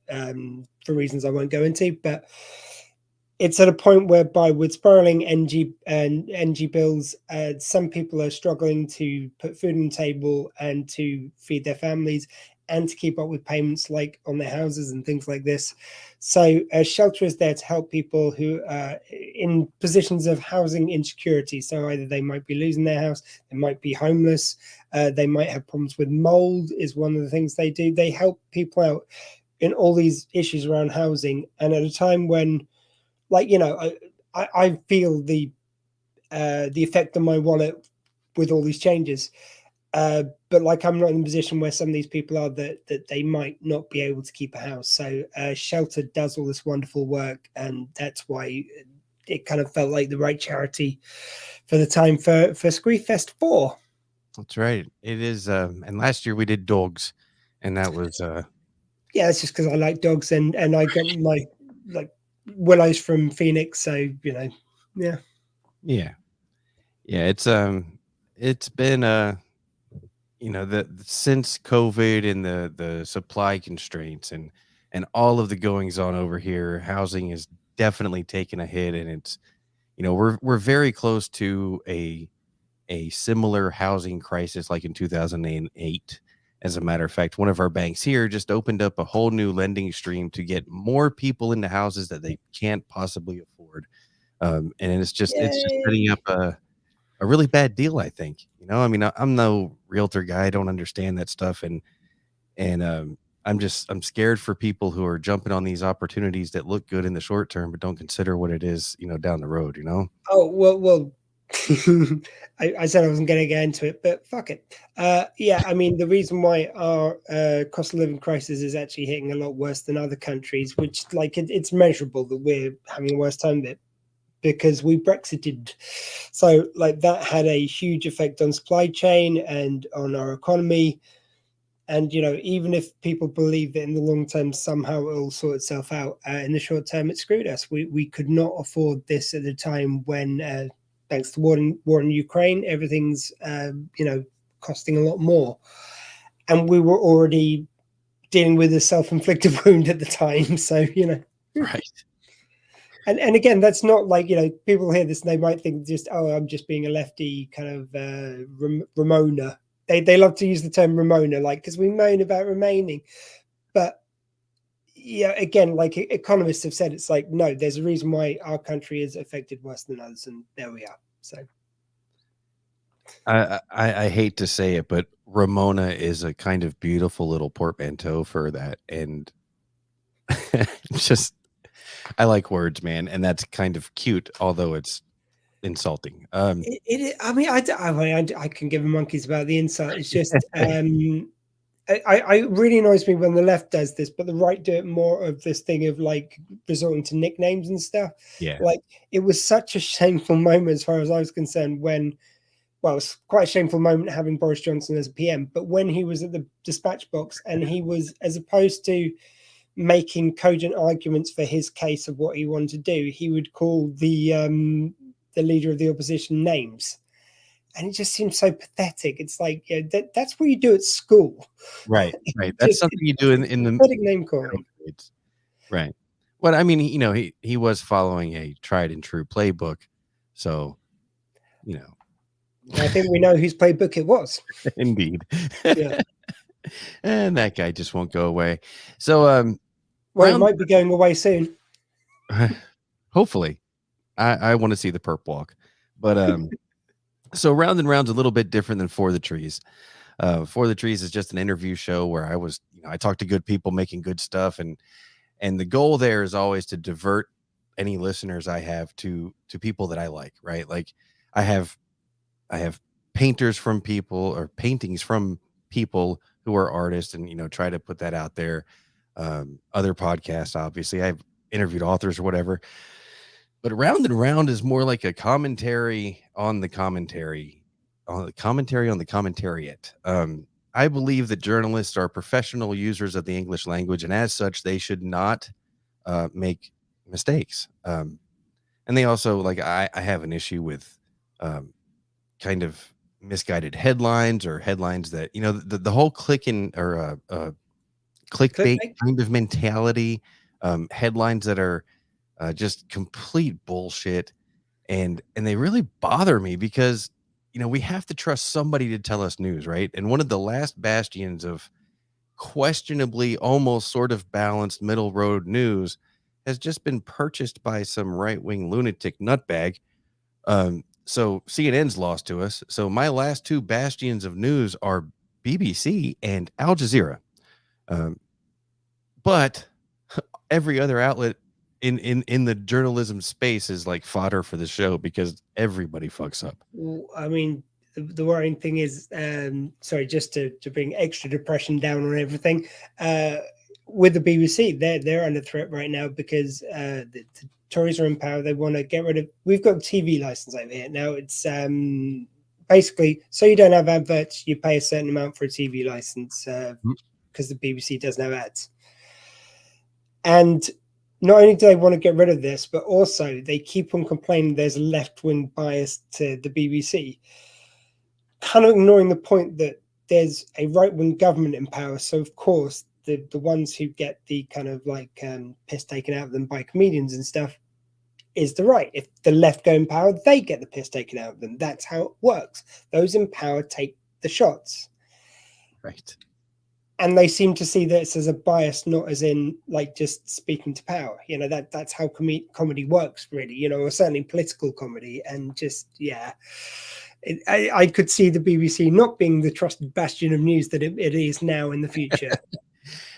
for reasons I won't go into, but it's at a point whereby with spiraling energy bills, some people are struggling to put food on the table and to feed their families and to keep up with payments like on their houses and things like this. So shelter is there to help people who are in positions of housing insecurity. So either they might be losing their house, they might be homeless, they might have problems with mold is one of the things they do. They help people out in all these issues around housing. And at a time when, like, you know, I feel the effect on my wallet with all these changes. But like I'm not in a position where some of these people are that they might not be able to keep a house. So shelter does all this wonderful work, and that's why it kind of felt like the right charity for the time for Squeefest 4. That's right. It is. And last year we did dogs, and that was. Yeah, it's just because I like dogs, and I got my like Willow's from Phoenix, so yeah. Yeah. It's been since COVID and the supply constraints and all of the goings on over here, housing is definitely taken a hit, and it's we're very close to a similar housing crisis like in 2008. As a matter of fact, one of our banks here just opened up a whole new lending stream to get more people into houses that they can't possibly afford, and it's just setting up a really bad deal, I think. I mean, I'm no realtor guy. I don't understand that stuff. And I'm scared for people who are jumping on these opportunities that look good in the short term, but don't consider what it is, down the road, Oh, well, I said I wasn't going to get into it, but fuck it. Yeah, I mean, the reason why our cost of living crisis is actually hitting a lot worse than other countries, which it's measurable that we're having a worse time there, because we Brexited. So that had a huge effect on supply chain and on our economy. And, even if people believe that in the long term, somehow it'll sort itself out, in the short term, it screwed us. We could not afford this at the time when, thanks to war in Ukraine, everything's, costing a lot more. And we were already dealing with a self-inflicted wound at the time. So, Right. And again, that's not people hear this and they might think just, oh, I'm just being a lefty kind of Ramona. They love to use the term Ramona, because we moan about remaining. But yeah, again, economists have said, it's no, there's a reason why our country is affected worse than others, and there we are. So I hate to say it, but Ramona is a kind of beautiful little portmanteau for that. And just, I like words, man. And that's kind of cute, although it's insulting. I mean, I can give a monkeys about the insult. It's just, I really annoys me when the left does this, but the right do it more of this thing of resorting to nicknames and stuff. Yeah. It was such a shameful moment as far as I was concerned when, well, it's quite a shameful moment having Boris Johnson as a PM, but when he was at the dispatch box and he was, as opposed to making cogent arguments for his case of what he wanted to do, he would call the leader of the opposition names. And it just seems so pathetic. It's that's what you do at school. Right. That's something you do in the name calling. Right. Well, I mean, he was following a tried and true playbook. So, I think we know whose playbook it was. Indeed. Yeah. And that guy just won't go away. So, well, it might be going away soon. Hopefully. I want to see the perp walk. But so Round and Round's a little bit different than For the Trees. For the Trees is just an interview show where I talk to good people making good stuff, and the goal there is always to divert any listeners I have to people that I like, right? Like I have painters from people, or paintings from people who are artists, and try to put that out there. Other podcasts, obviously, I've interviewed authors or whatever. But Round and Round is more like a commentary on the commentary, on the commentariat. I believe that journalists are professional users of the English language, and as such, they should not make mistakes. And they also, I have an issue with kind of misguided headlines, or headlines that, the whole clickbait kind of mentality, headlines that are just complete bullshit, and they really bother me because we have to trust somebody to tell us news, right? And one of the last bastions of questionably almost sort of balanced middle road news has just been purchased by some right-wing lunatic nutbag. So CNN's lost to us. So my last two bastions of news are BBC and Al Jazeera. But every other outlet in the journalism space is like fodder for the show because everybody fucks up. Well, I mean, the worrying thing is, sorry, just to bring extra depression down on everything, with the BBC, they're under threat right now because the Tories are in power. They want to get rid of. We've got a TV license over here now. It's basically so you don't have adverts. You pay a certain amount for a TV license because the BBC doesn't have ads. And not only do they want to get rid of this, but also they keep on complaining there's a left-wing bias to the BBC, kind of ignoring the point that there's a right-wing government in power. So of course the ones who get the kind of like piss taken out of them by comedians and stuff is the right. If the left go in power, they get the piss taken out of them. That's how it works. Those in power take the shots. Right. And they seem to see this as a bias, not as in like just speaking to power. You know, that's how comedy works, really. You know, or certainly political comedy. And just I could see the BBC not being the trusted bastion of news that it is now in the future.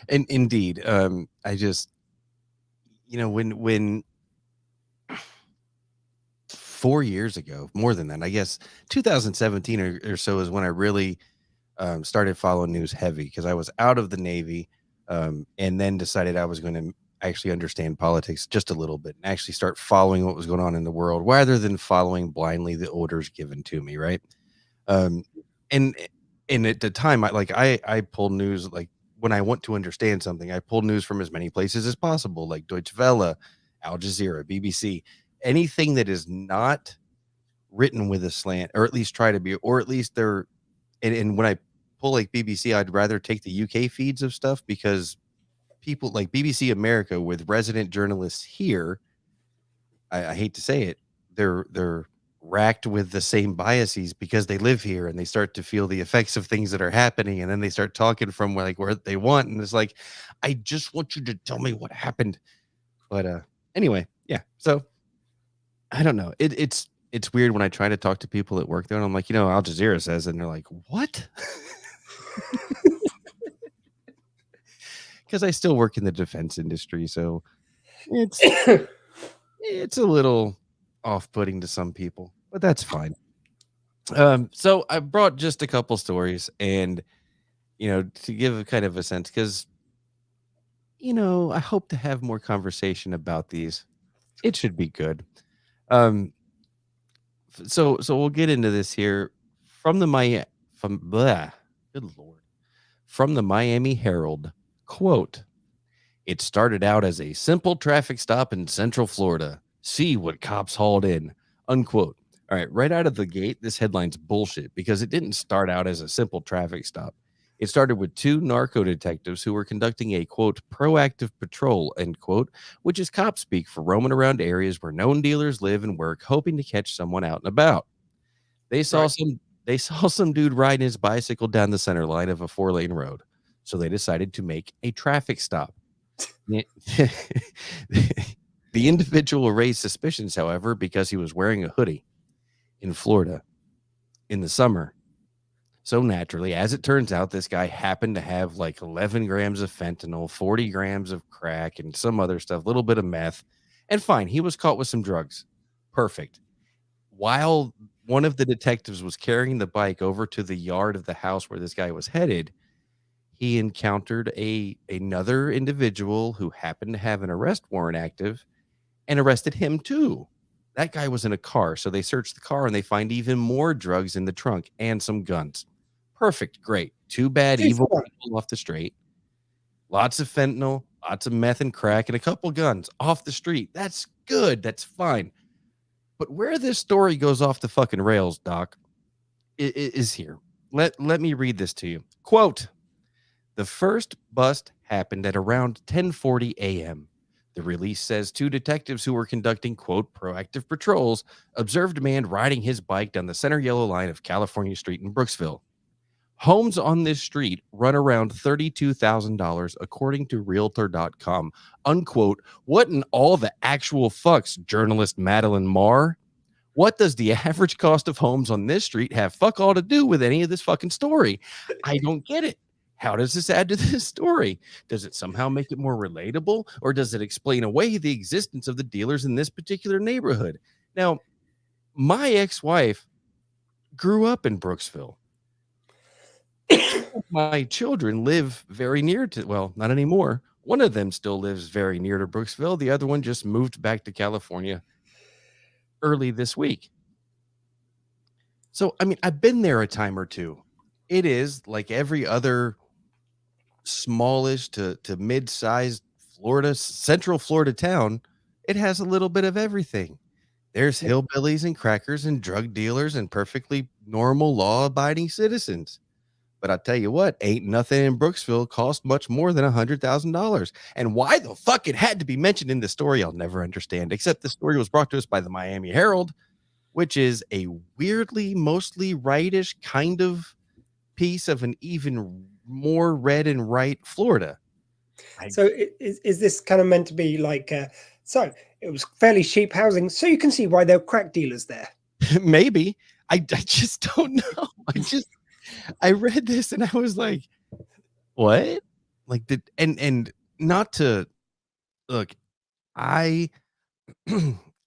And indeed, I just, you know, when 4 years ago, more than that, I guess 2017 or so is when I really started following news heavy, because I was out of the Navy and then decided I was going to actually understand politics just a little bit and actually start following what was going on in the world rather than following blindly the orders given to me. Right. And at the time, I pull news, like when I want to understand something, I pull news from as many places as possible, like Deutsche Welle, Al Jazeera, BBC, anything that is not written with a slant, or at least try to be, or at least they're, and when I pull like BBC, I'd rather take the UK feeds of stuff, because people like BBC America with resident journalists here, I hate to say it, they're racked with the same biases because they live here and they start to feel the effects of things that are happening, and then they start talking from like where they want, and it's like, I just want you to tell me what happened. But anyway, yeah. So I don't know. It's weird when I try to talk to people at work there, and I'm like, you know, Al Jazeera says, and they're like, what? Because I still work in the defense industry, so it's a little off-putting to some people, but that's fine. So I brought just a couple stories, and you know, to give a kind of a sense, because you know, I hope to have more conversation about these. It should be good. So we'll get into this here from the Miami Herald. Quote, "It started out as a simple traffic stop in Central Florida. See what cops hauled in." Unquote. All right out of the gate, this headline's bullshit, because it didn't start out as a simple traffic stop. It started with two narco detectives who were conducting a, quote, proactive patrol, end quote, which is cop speak for roaming around areas where known dealers live and work, hoping to catch someone out and about. They saw some dude riding his bicycle down the center line of a 4-lane road, so they decided to make a traffic stop. The individual raised suspicions, however, because he was wearing a hoodie in Florida in the summer. So naturally, as it turns out, this guy happened to have like 11 grams of fentanyl, 40 grams of crack, and some other stuff, a little bit of meth. And fine, he was caught with some drugs. Perfect. While one of the detectives was carrying the bike over to the yard of the house where this guy was headed, he encountered another individual who happened to have an arrest warrant active and arrested him too. That guy was in a car, so they searched the car and they find even more drugs in the trunk and some guns. Perfect, great. Too bad evil people off the street. Lots of fentanyl, lots of meth and crack, and a couple guns off the street. That's good. That's fine. But where this story goes off the fucking rails, Doc, is here. Let me read this to you. Quote, "The first bust happened at around 10:40 a.m. The release says two detectives who were conducting, quote, proactive patrols observed a man riding his bike down the center yellow line of California Street in Brooksville. Homes on this street run around $32,000, according to Realtor.com. Unquote. What in all the actual fucks, journalist Madeline Marr? What does the average cost of homes on this street have fuck all to do with any of this fucking story? I don't get it. How does this add to this story? Does it somehow make it more relatable, or does it explain away the existence of the dealers in this particular neighborhood?" Now, my ex-wife grew up in Brooksville. My children live very near to, well, not anymore, One of them still lives very near to Brooksville. The other one just moved back to California early this week. So, I mean, I've been there a time or two. It is like every other smallish to mid-sized Central Florida town. It has a little bit of everything. There's hillbillies and crackers and drug dealers and perfectly normal law-abiding citizens. But I'll tell you what, ain't nothing in Brooksville cost much more than $100,000. And why the fuck it had to be mentioned in the story, I'll never understand, except the story was brought to us by the Miami Herald, which is a weirdly, mostly rightish kind of piece of an even more red and right Florida. So is this kind of meant to be like, so it was fairly cheap housing, so you can see why there were crack dealers there? Maybe. I just don't know. I read this and I was like, what? Like, and not to look, I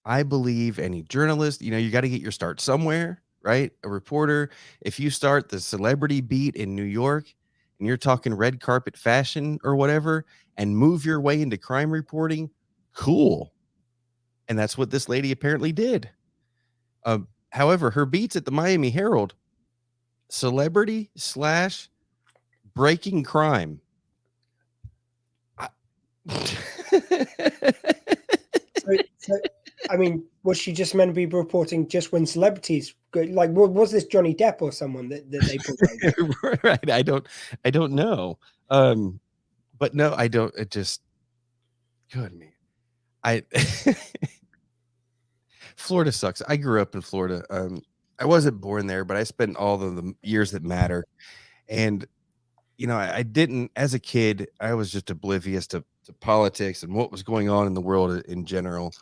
believe any journalist, you got to get your start somewhere, right? A reporter, if you start the celebrity beat in New York and you're talking red carpet fashion or whatever and move your way into crime reporting, cool. And that's what this lady apparently did. However, her beats at the Miami Herald, celebrity / breaking crime. So, I mean, was she just meant to be reporting just when celebrities go? Like, was this Johnny Depp or someone that they put over? Right. I don't know. But no, I don't. It just, good man. Florida sucks. I grew up in Florida. I wasn't born there, but I spent all of the years that matter. And, I didn't, as a kid, I was just oblivious to politics and what was going on in the world in general.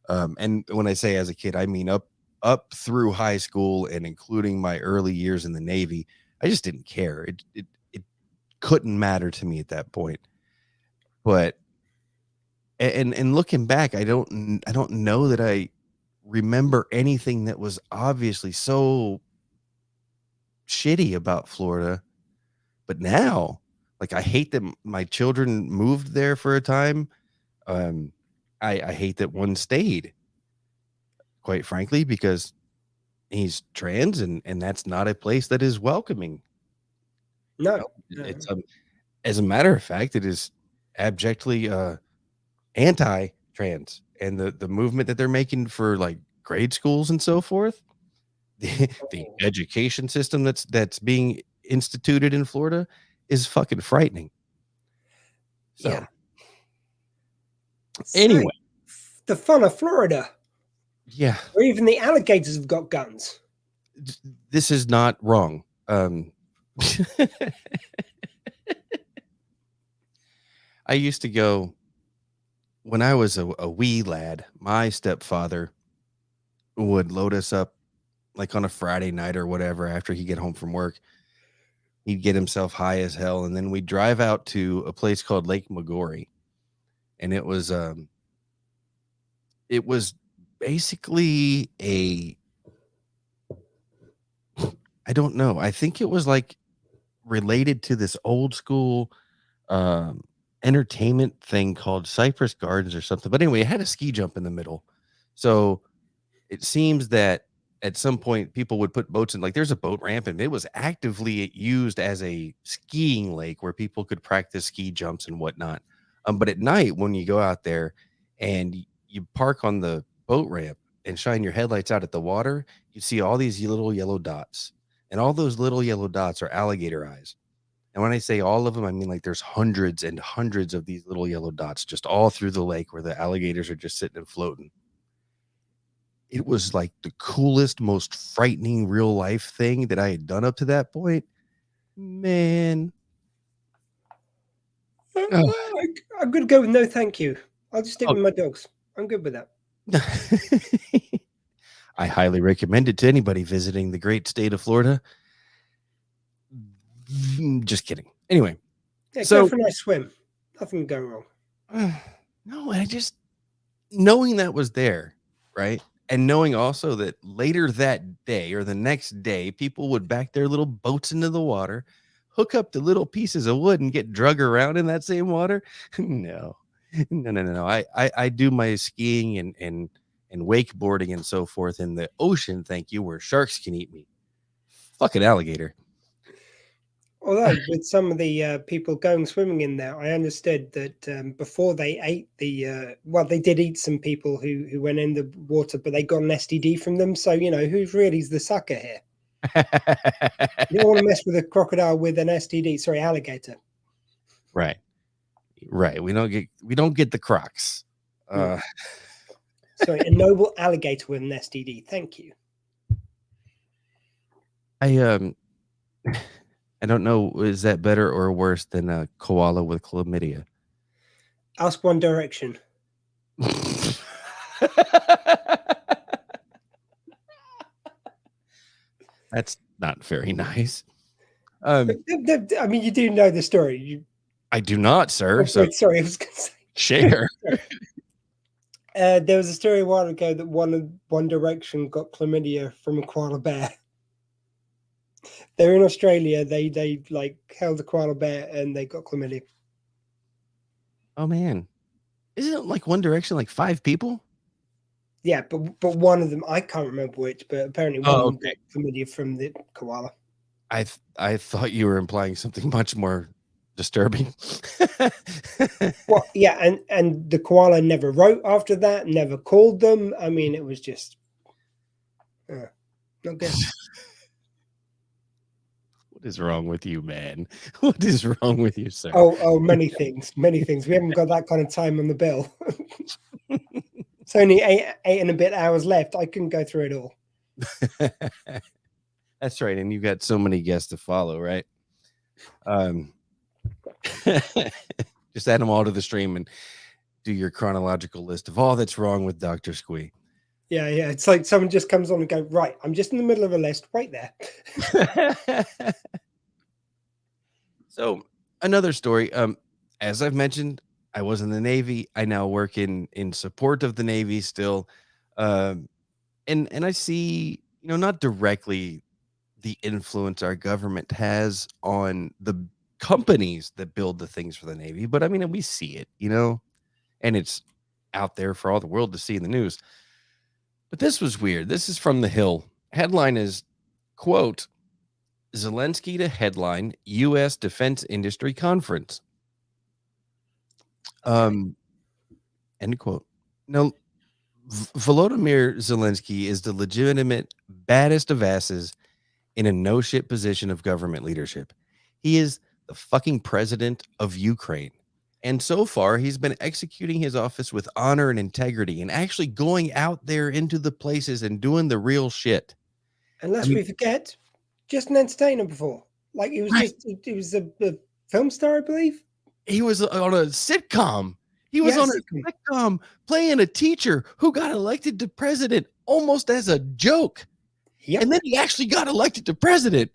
And when I say as a kid, I mean up through high school and including my early years in the Navy. I just didn't care. It couldn't matter to me at that point. But and looking back, I don't know that I remember anything that was obviously so shitty about Florida. But now, like, I hate that my children moved there for a time. I hate that one stayed, quite frankly, because he's trans and that's not a place that is welcoming. No. It's as a matter of fact, it is abjectly anti-trans, and the movement that they're making for like grade schools and so forth, the education system that's being instituted in Florida is fucking frightening. So, yeah. Anyway, the fun of Florida. Yeah. Or even the alligators have got guns. This is not wrong. I used to go when I was a wee lad. My stepfather would load us up like on a Friday night or whatever after he'd get home from work. He'd get himself high as hell, and then we'd drive out to a place called Lake Magori, and it was basically I don't know. I think it was like related to this old school entertainment thing called Cypress Gardens or something. But anyway, it had a ski jump in the middle. So it seems that at some point people would put boats in, like there's a boat ramp, and it was actively used as a skiing lake where people could practice ski jumps and whatnot. But at night when you go out there and you park on the boat ramp and shine your headlights out at the water, you see all these little yellow dots, and all those little yellow dots are alligator eyes. And when I say all of them, I mean like there's hundreds and hundreds of these little yellow dots just all through the lake where the alligators are just sitting and floating. It was like the coolest, most frightening real life thing that I had done up to that point. Man. I'm going to go with no thank you. I'll just stick with my dogs. I'm good with that. I highly recommend it to anybody visiting the great state of Florida. Just kidding. Anyway. Yeah, go for a nice swim. Nothing can go wrong. No, I just, knowing that was there, right? And knowing also that later that day or the next day, people would back their little boats into the water, hook up to little pieces of wood and get drug around in that same water? No. I do my skiing and wakeboarding and so forth in the ocean, thank you, where sharks can eat me. Fucking alligator. Although with some of the people going swimming in there, I understood that before they ate they did eat some people who went in the water, but they got an STD from them. So, who's really the sucker here? You don't want to mess with a crocodile with an STD. Sorry, alligator. Right. We don't get the Crocs. Sorry, a noble alligator with an STD. Thank you. I don't know, is that better or worse than a koala with chlamydia? Ask One Direction. That's not very nice. I mean, you do know the story. I do not, sir. Sorry, I was going to say. Share. There was a story a while ago that One Direction got chlamydia from a koala bear. They're in Australia. They like held a koala bear and they got chlamydia. Oh man, isn't it like One Direction like 5 people? Yeah, but one of them, I can't remember which, but apparently one got chlamydia from the koala. I thought you were implying something much more disturbing. Well, yeah, and the koala never wrote after that, never called them. I mean, it was just not good. What is wrong with you, man? What is wrong with you, sir? Oh, many things. We haven't got that kind of time on the bill. It's only eight and a bit hours left. I couldn't go through it all. That's right, and you've got so many guests to follow, right? Just add them all to the stream and do your chronological list of all that's wrong with Dr. Squee. Yeah. It's like someone just comes on and go, right, I'm just in the middle of a list. Wait there. So another story. As I've mentioned, I was in the Navy. I now work in support of the Navy still. And I see, not directly the influence our government has on the companies that build the things for the Navy, but I mean, we see it, and it's out there for all the world to see in the news. But this was weird. This is from The Hill. Headline is, quote, Zelensky to headline U.S. Defense Industry Conference. End quote. Now, Volodymyr Zelensky is the legitimate baddest of asses in a no-shit position of government leadership. He is the fucking president of Ukraine. And so far, he's been executing his office with honor and integrity and actually going out there into the places and doing the real shit. Unless we forget, just an entertainer before. Like, he was a film star, I believe. He was on a sitcom. He was on a sitcom playing a teacher who got elected to president almost as a joke. Yep. And then he actually got elected to president.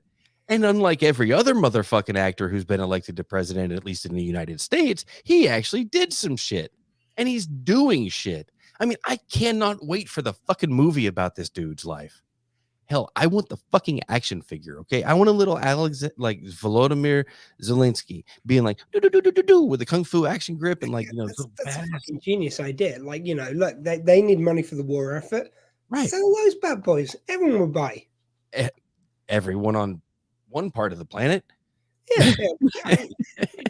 And unlike every other motherfucking actor who's been elected to president, at least in the United States, he actually did some shit. And he's doing shit. I mean, I cannot wait for the fucking movie about this dude's life. Hell, I want the fucking action figure, okay? I want a little Volodymyr Zelensky being like, do with a kung fu action grip and like, that's a fucking genius idea. Like, look, they need money for the war effort. Right. Sell those bad boys. Everyone will buy. Everyone on one part of the planet. Yeah.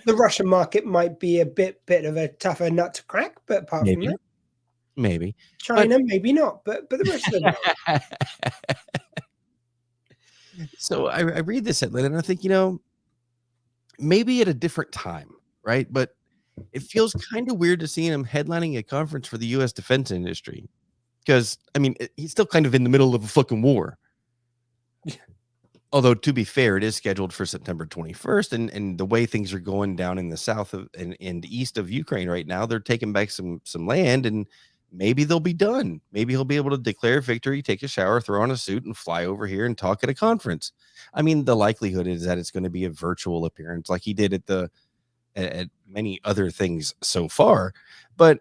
The Russian market might be a bit of a tougher nut to crack, but apart from that, maybe China, maybe not, but the rest of the world. So I read this headline and I think, maybe at a different time, right? But it feels kind of weird to see him headlining a conference for the U.S. defense industry because, I mean, he's still kind of in the middle of a fucking war. Although, to be fair, it is scheduled for September 21st, and the way things are going down in the south of and east of Ukraine right now, they're taking back some land, and maybe they'll be done. Maybe he'll be able to declare victory, take a shower, throw on a suit, and fly over here and talk at a conference. I mean, the likelihood is that it's going to be a virtual appearance, like he did at many other things so far. But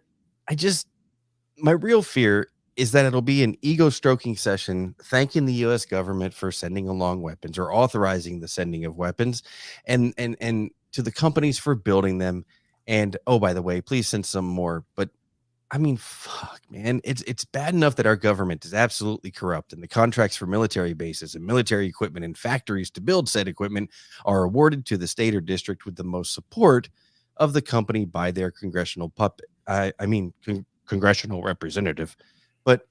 my real fear is that it'll be an ego stroking session thanking the US government for sending along weapons or authorizing the sending of weapons and to the companies for building them. And oh, by the way, please send some more. But I mean, fuck, man, it's bad enough that our government is absolutely corrupt and the contracts for military bases and military equipment and factories to build said equipment are awarded to the state or district with the most support of the company by their congressional puppet. Congressional representative. But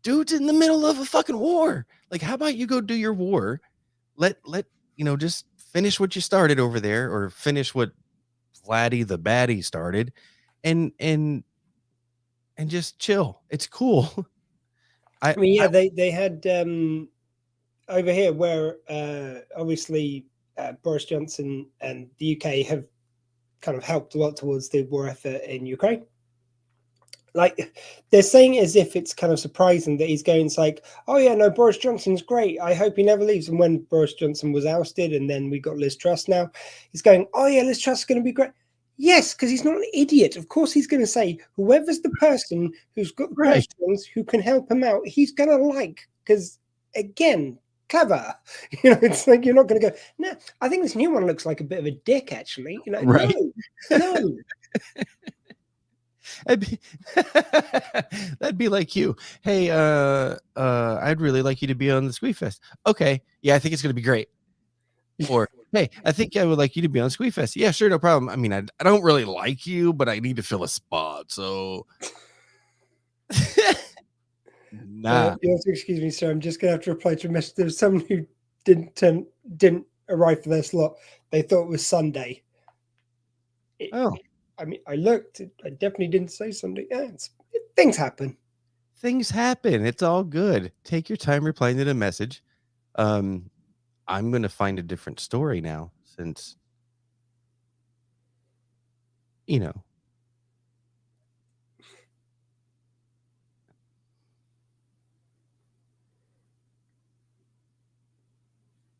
dude's in the middle of a fucking war. Like, how about you go do your war? Let just finish what you started over there, or finish what Vladdy the baddie started, and just chill. It's cool. I mean, yeah, they had over here where obviously Boris Johnson and the UK have kind of helped a lot towards the war effort in Ukraine. Like, they're saying as if it's kind of surprising that he's going, it's like, oh yeah, no, Boris Johnson's great. I hope he never leaves. And when Boris Johnson was ousted and then we got Liz Truss now, he's going, oh yeah, Liz Truss is going to be great. Yes, because he's not an idiot. Of course he's going to say, whoever's the person who's got the questions, who can help him out, he's going to like, because again, clever. It's like, you're not going to go, no, I think this new one looks like a bit of a dick, actually. Right. No. That'd be like you. Hey, I'd really like you to be on the Squeefest. Okay, yeah, I think it's gonna be great. Or hey, I think I would like you to be on Squeefest. Yeah, sure, no problem. I mean, I don't really like you, but I need to fill a spot. So, nah. You have to excuse me, sir. I'm just gonna have to reply to a message. There was someone who didn't arrive for their slot. They thought it was Sunday. I mean, I looked. I definitely didn't say Sunday. Yeah, things happen. Things happen. It's all good. Take your time replying to the message. I'm going to find a different story now since,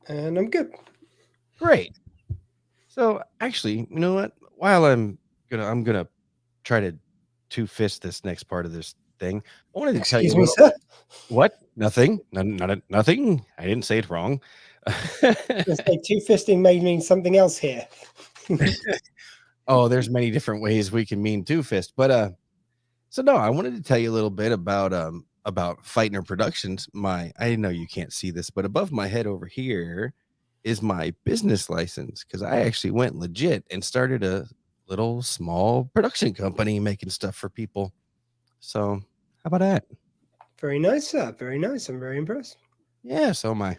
And I'm good. Great. So actually, you know what? While I'm gonna try to two-fist this next part of this thing, I wanted to tell you. Excuse me, sir? What? Nothing. Nothing. I didn't say it wrong. Two-fisting may mean something else here. Oh, there's many different ways we can mean two-fist, but so no, I wanted to tell you a little bit about Fightner Productions. I know you can't see this, but above my head over here is my business license, because I actually went legit and started a little small production company making stuff for people. So how about that? Very nice, sir. Very nice. I'm very impressed. Yeah, so am I.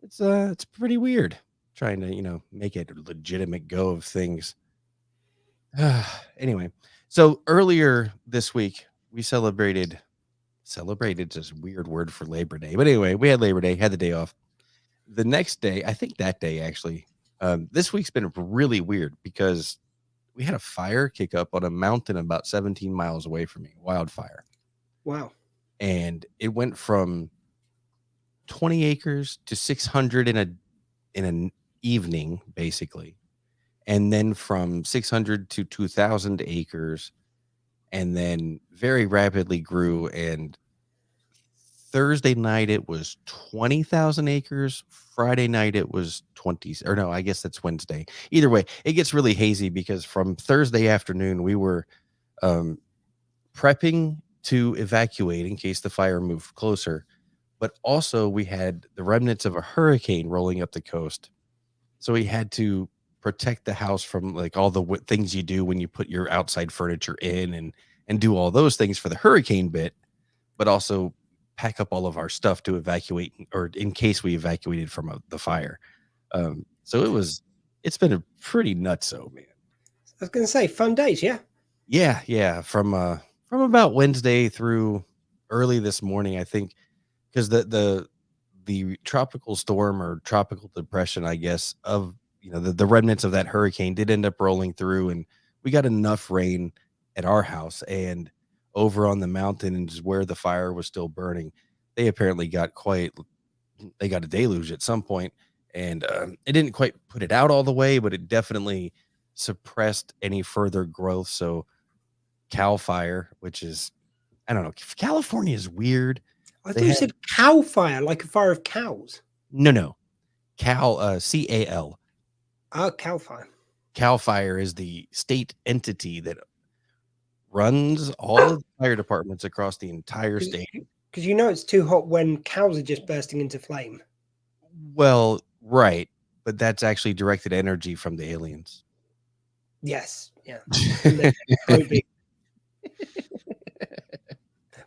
It's pretty weird trying to, make a legitimate go of things. Anyway, so earlier this week we celebrated is a weird word for Labor Day. But anyway, we had Labor Day, had the day off. The next day, I think that day actually, this week's been really weird because we had a fire kick up on a mountain about 17 miles away from me, wildfire. Wow. And it went from 20 acres to 600 in an evening, basically. And then from 600 to 2,000 acres, and then very rapidly grew. And Thursday night it was 20,000 acres. Friday night it was 20, or no, I guess that's Wednesday. Either way, it gets really hazy because from Thursday afternoon we were prepping to evacuate in case the fire moved closer, but also we had the remnants of a hurricane rolling up the coast. So we had to protect the house from like all the things you do when you put your outside furniture in and do all those things for the hurricane bit, but also pack up all of our stuff to evacuate, or in case we evacuated from the fire. So it's been a pretty nutso, man. I was going to say fun days. Yeah. Yeah. From about Wednesday through early this morning, I think, because the tropical storm or tropical depression, I guess, of the remnants of that hurricane did end up rolling through, and we got enough rain at our house, and over on the mountains where the fire was still burning, they apparently got a deluge at some point, and it didn't quite put it out all the way, but it definitely suppressed any further growth. So Cal Fire, which is I don't know. California is weird. I They thought you have- said cow fire, like a fire of cows. no. Cal, CAL. Oh, cow fire. Cal Fire is the state entity that runs all of the fire departments across the entire state. Because you know it's too hot when cows are just bursting into flame. Well, right. But that's actually directed energy from the aliens. Yes. Yeah.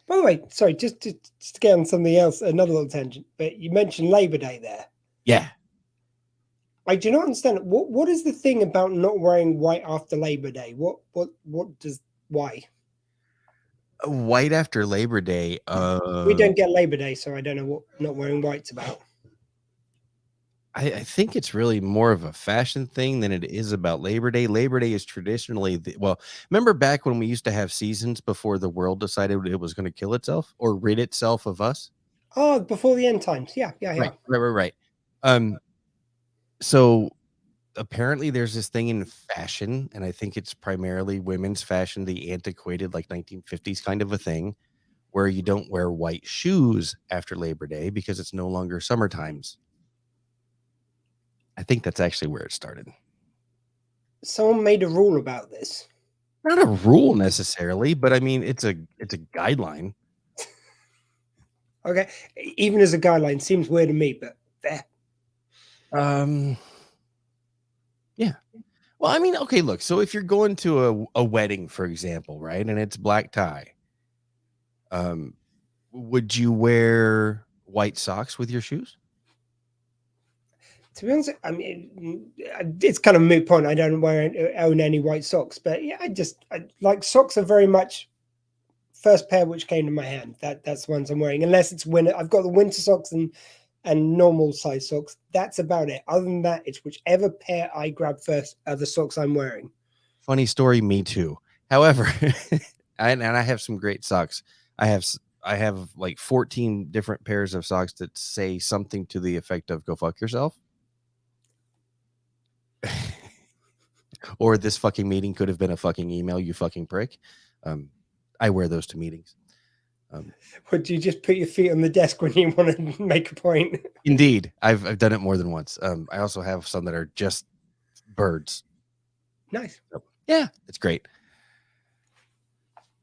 By the way, sorry, just to get on something else, another little tangent, but you mentioned Labor Day there. Yeah. I do not understand. What is the thing about not wearing white after Labor Day? What does why? White after Labor Day. We don't get Labor Day, so I don't know what not wearing white's about. I think it's really more of a fashion thing than it is about Labor Day. Labor Day is traditionally remember back when we used to have seasons before the world decided it was going to kill itself or rid itself of us? Oh, before the end times. Yeah. Right. So apparently there's this thing in fashion, and I think it's primarily women's fashion, the antiquated like 1950s kind of a thing, where you don't wear white shoes after Labor Day because it's no longer summer times. I think that's actually where it started. Someone made a rule about this. Not a rule necessarily, but I mean it's a guideline. Okay, even as a guideline, seems weird to me, but fair. Yeah. Well, I mean, okay, look. So if you're going to a wedding, for example, right, and it's black tie, would you wear white socks with your shoes? To be honest, I mean, it's kind of a moot point. I don't own any white socks, but yeah, I like socks are very much first pair which came to my hand. That's the ones I'm wearing, unless it's winter. I've got the winter socks and normal size socks. That's about it. Other than that, it's whichever pair I grab first are the socks I'm wearing. Funny story, me too. However, and I have some great socks. I have like 14 different pairs of socks that say something to the effect of "Go fuck yourself." Or this fucking meeting could have been a fucking email, you fucking prick. I wear those to meetings. Would do you just put your feet on the desk when you want to make a point? Indeed, I've done it more than once. I also have some that are just birds. Nice. So, yeah, it's great.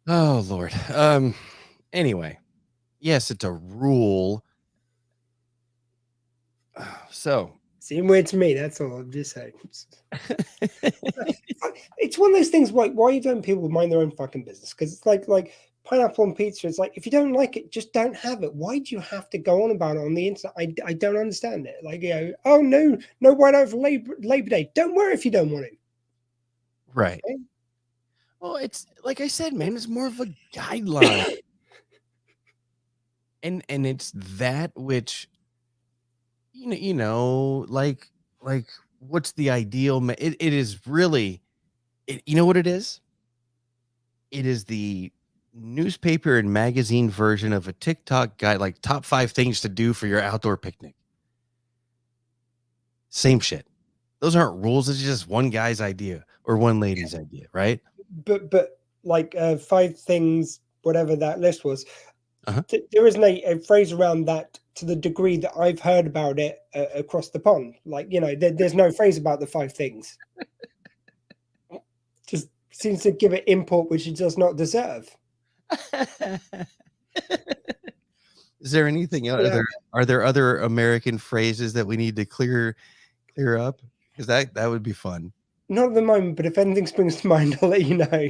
Oh Lord. Anyway, yes, it's a rule. So seemed weird to me. That's all I'm just saying. It's one of those things. Why don't people mind their own fucking business? Because it's like pineapple on pizza. It's like if you don't like it, just don't have it. Why do you have to go on about it on the internet? I don't understand it. Like, you know, oh no white over Labor Day. Don't wear it if you don't want it. Right. Okay? Well, it's like I said, man. It's more of a guideline, and it's that which. You know, like what's the ideal? It is really, you know what it is? It is the newspaper and magazine version of a TikTok guide, like top 5 things to do for your outdoor picnic. Same shit. Those aren't rules. It's just one guy's idea or one lady's idea, right? But like 5 things, whatever that list was. There isn't a phrase around that to the degree that I've heard about it across the pond. Like, you know, there's no phrase about the 5 things. Just seems to give it import which it does not deserve. Is there anything else? Yeah. Are there other American phrases that we need to clear up? Because that would be fun. Not at the moment, but if anything springs to mind, I'll let you know.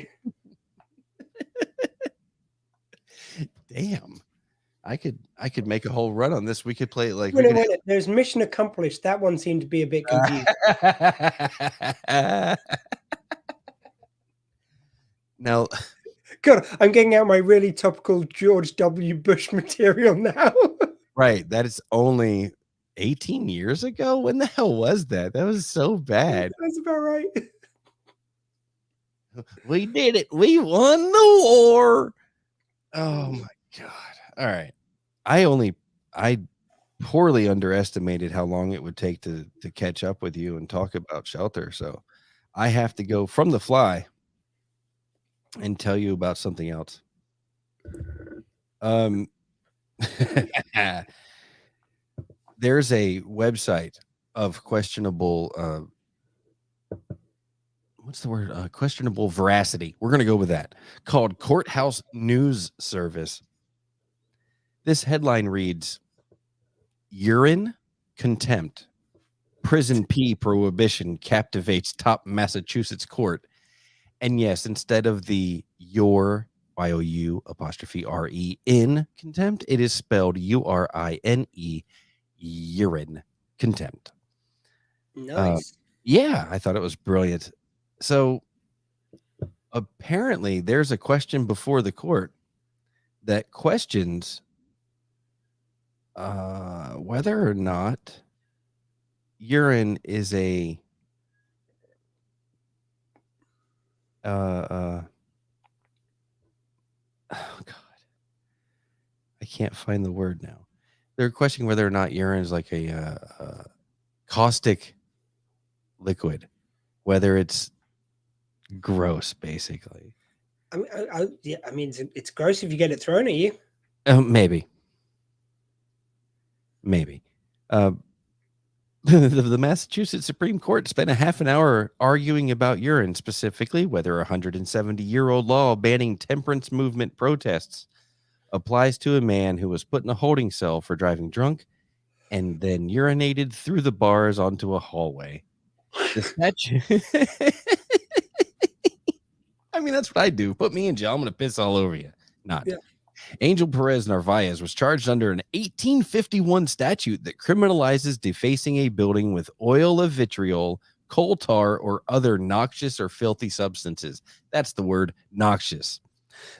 Damn, I could make a whole run on this. We could play it like wait. There's mission accomplished. That one seemed to be a bit confused. Now, God, I'm getting out my really topical George W. Bush material now. Right, that is only 18 years ago. When the hell was that? That was so bad. That's about right. We did it. We won the war. Oh my God. All right. I poorly underestimated how long it would take to catch up with you and talk about shelter. So I have to go from the fly and tell you about something else. There's a website of questionable what's the word? Questionable veracity. We're going to go with that. Called Courthouse News Service. This headline reads, urine contempt. Prison pee prohibition captivates top Massachusetts court. And yes, instead of the your, Y-O-U apostrophe R-E in contempt, it is spelled U-R-I-N-E, urine contempt. Nice. Yeah, I thought it was brilliant. So apparently there's a question before the court that questions whether or not urine is a oh god, I can't find the word now. They're questioning whether or not urine is like a caustic liquid, whether it's gross, basically. I mean, it's gross if you get it thrown at you. Maybe. The Massachusetts Supreme Court spent a half an hour arguing about urine, specifically whether a 170-year-old law banning temperance movement protests applies to a man who was put in a holding cell for driving drunk and then urinated through the bars onto a hallway. The statute. I mean, that's what I do. Put me in jail. I'm going to piss all over you. Not. Yeah. Angel Perez Narvaez was charged under an 1851 statute that criminalizes defacing a building with oil of vitriol, coal tar, or other noxious or filthy substances. That's the word, noxious.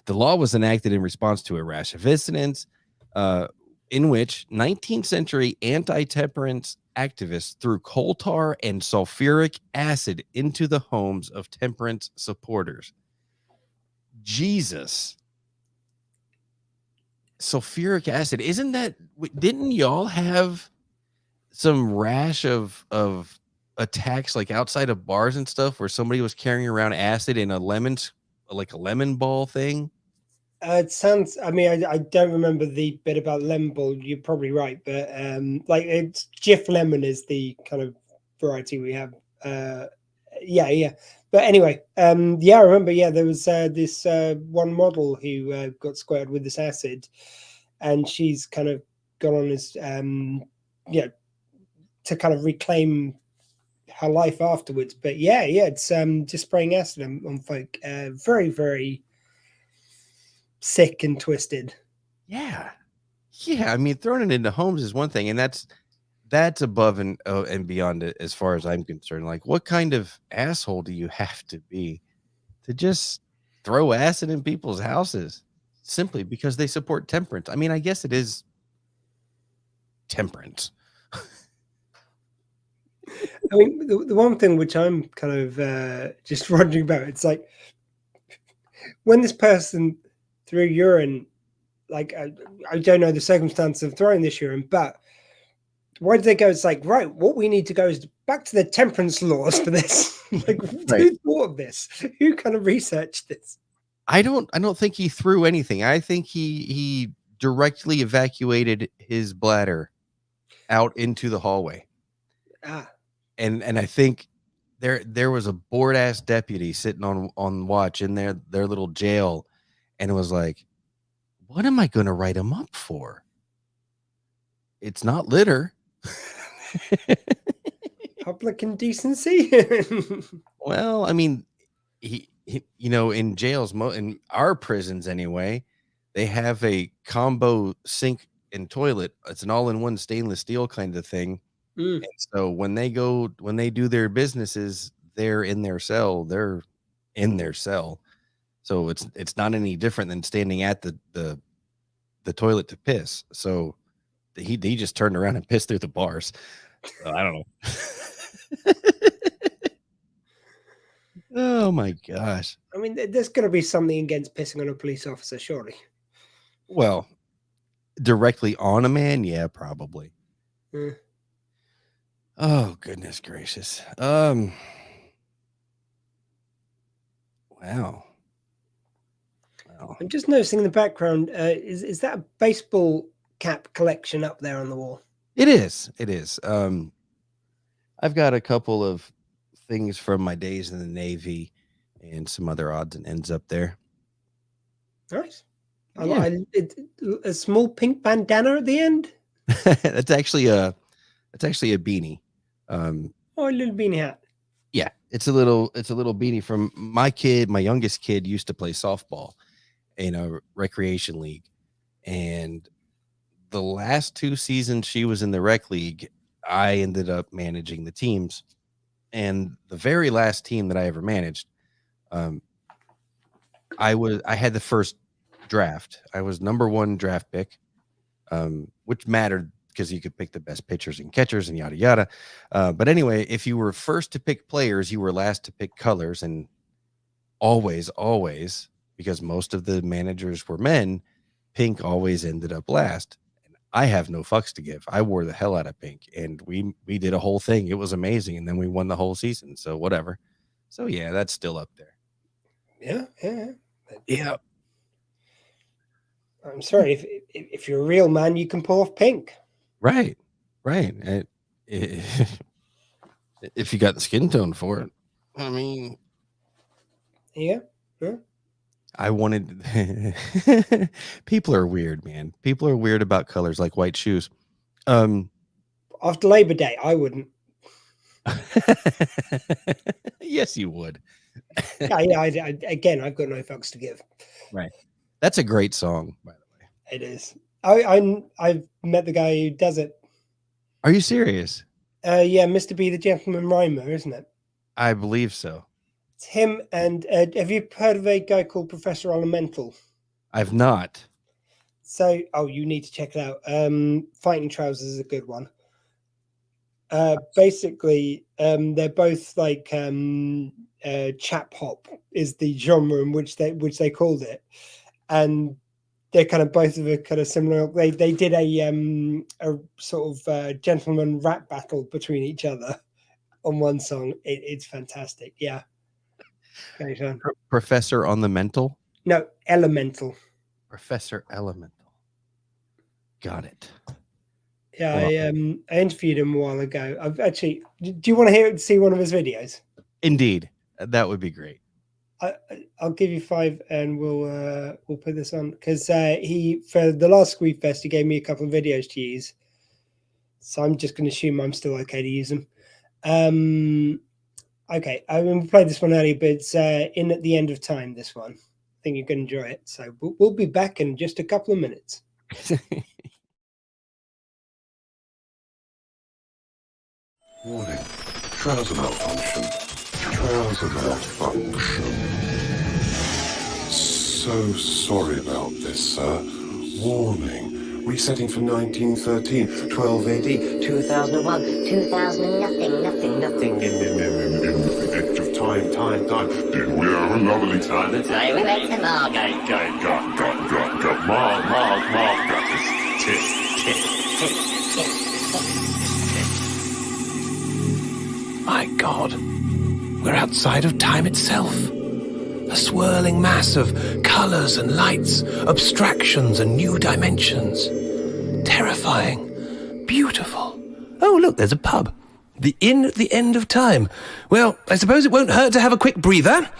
The law was enacted in response to a rash of incidents in which 19th century anti-temperance activists threw coal tar and sulfuric acid into the homes of temperance supporters. Jesus. Sulfuric acid, didn't y'all have some rash of attacks like outside of bars and stuff where somebody was carrying around acid in a lemon ball thing? It sounds, I mean, I don't remember the bit about lemon ball. You're probably right, but like it's Jif lemon is the kind of variety we have. Yeah. But anyway, I remember, there was this one model who got squared with this acid, and she's kind of gone on this, to kind of reclaim her life afterwards. But it's just spraying acid on folk. Very, very sick and twisted. Yeah. I mean, throwing it into homes is one thing, and that's above and beyond it as far as I'm concerned. Like, what kind of asshole do you have to be to just throw acid in people's houses simply because they support temperance? I mean, I guess it is temperance. I mean, the one thing which I'm kind of just wondering about, it's like when this person threw urine, like I don't know the circumstance of throwing this urine, but why did they go? It's like, right, what we need to go is back to the temperance laws for this. Like, right. Who thought of this? Who kind of researched this? I don't think he threw anything. I think he directly evacuated his bladder out into the hallway. And I think there was a bored ass deputy sitting on watch in their little jail, and it was like, what am I going to write him up for? It's not litter. Public indecency. Well, I mean, he in jails, in our prisons anyway, they have a combo sink and toilet. It's an all-in-one stainless steel kind of thing. And so when they do their businesses, they're in their cell. So it's not any different than standing at the toilet to piss. So he just turned around and pissed through the bars. I don't know. Oh my gosh. I mean, there's going to be something against pissing on a police officer, surely. Well, directly on a man, yeah, probably. Oh, goodness gracious. Wow. No. I'm just noticing in the background, is that a baseball cap collection up there on the wall? It is. It is. I've got a couple of things from my days in the Navy and some other odds and ends up there. Nice. Yeah. A small pink bandana at the end. That's actually a beanie. Oh, a little beanie hat. Yeah, it's a little beanie from my kid. My youngest kid used to play softball in a recreation league, and the last 2 seasons she was in the rec league, I ended up managing the teams. And the very last team that I ever managed, I had the first draft. I was number 1 draft pick, which mattered because you could pick the best pitchers and catchers and yada yada. But anyway, if you were first to pick players, you were last to pick colors, and always, because most of the managers were men, pink always ended up last. I have no fucks to give. I wore the hell out of pink, and we did a whole thing. It was amazing, and then we won the whole season. So whatever. So yeah, that's still up there. Yeah. I'm sorry, if you're a real man, you can pull off pink. Right. If you got the skin tone for it, I mean, yeah. I wanted. People are weird, man. People are weird about colors like white shoes. After Labor Day, I wouldn't. Yes, you would. Again, I've got no fucks to give. Right. That's a great song, by the way. It is. I've met the guy who does it. Are you serious? Yeah, Mr. B, the Gentleman Rhymer, isn't it? I believe so. It's him, and have you heard of a guy called Professor Elemental? I've not. So, you need to check it out. Fighting Trousers is a good one. Basically, they're both like chap hop is the genre in which they called it, and they're kind of both of a kind of similar. They did a sort of gentleman rap battle between each other on one song. It's fantastic. Yeah. Very fun. Professor on the Mental? No, Elemental. Professor Elemental. Got it. Yeah, I interviewed him a while ago. I've actually. Do you want to see one of his videos? Indeed, that would be great. I'll give you 5, and we'll put this on because he for the last Squeefest he gave me a couple of videos to use. So I'm just going to assume I'm still okay to use them. Okay, I mean, we played this one earlier, but it's in at the end of time. This one, I think you're going to enjoy it. So we'll be back in just a couple of minutes. Warning. Trouser malfunction. Trouser malfunction. So sorry about this, sir. Warning. Resetting for 1913, 1280, 2001, 2000, nothing. In the edge of time. Did we have a lovely time? Today we make the mark. Mark, got this. My God, we're outside of time itself. A swirling mass of colors and lights, abstractions and new dimensions. Terrifying, beautiful. Oh, look, there's a pub. The inn at the end of time. Well, I suppose it won't hurt to have a quick breather.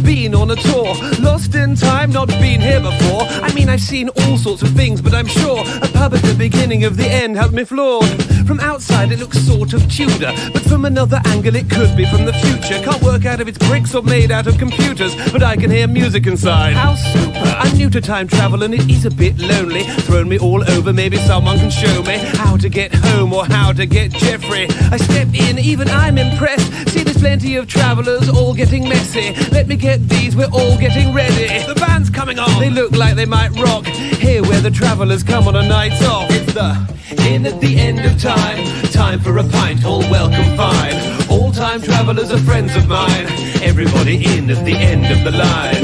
Been on a tour, lost in time, not been here before. I mean, I've seen all sorts of things, but I'm sure a pub at the beginning of the end had me floored. From outside it looks sort of Tudor, but from another angle it could be from the future. Can't work out if it's bricks or made out of computers, but I can hear music inside. How super! I'm new to time travel and it is a bit lonely. Thrown me all over, maybe someone can show me how to get home or how to get Jeffrey. I step in, even I'm impressed. See, there's plenty of travelers all getting messy. Let me get these, we're all getting ready. The band's coming on, they look like they might rock. Here where the travellers come on a night off. It's the in at the end of time. Time for a pint, all welcome fine. All time travellers are friends of mine. Everybody in at the end of the line.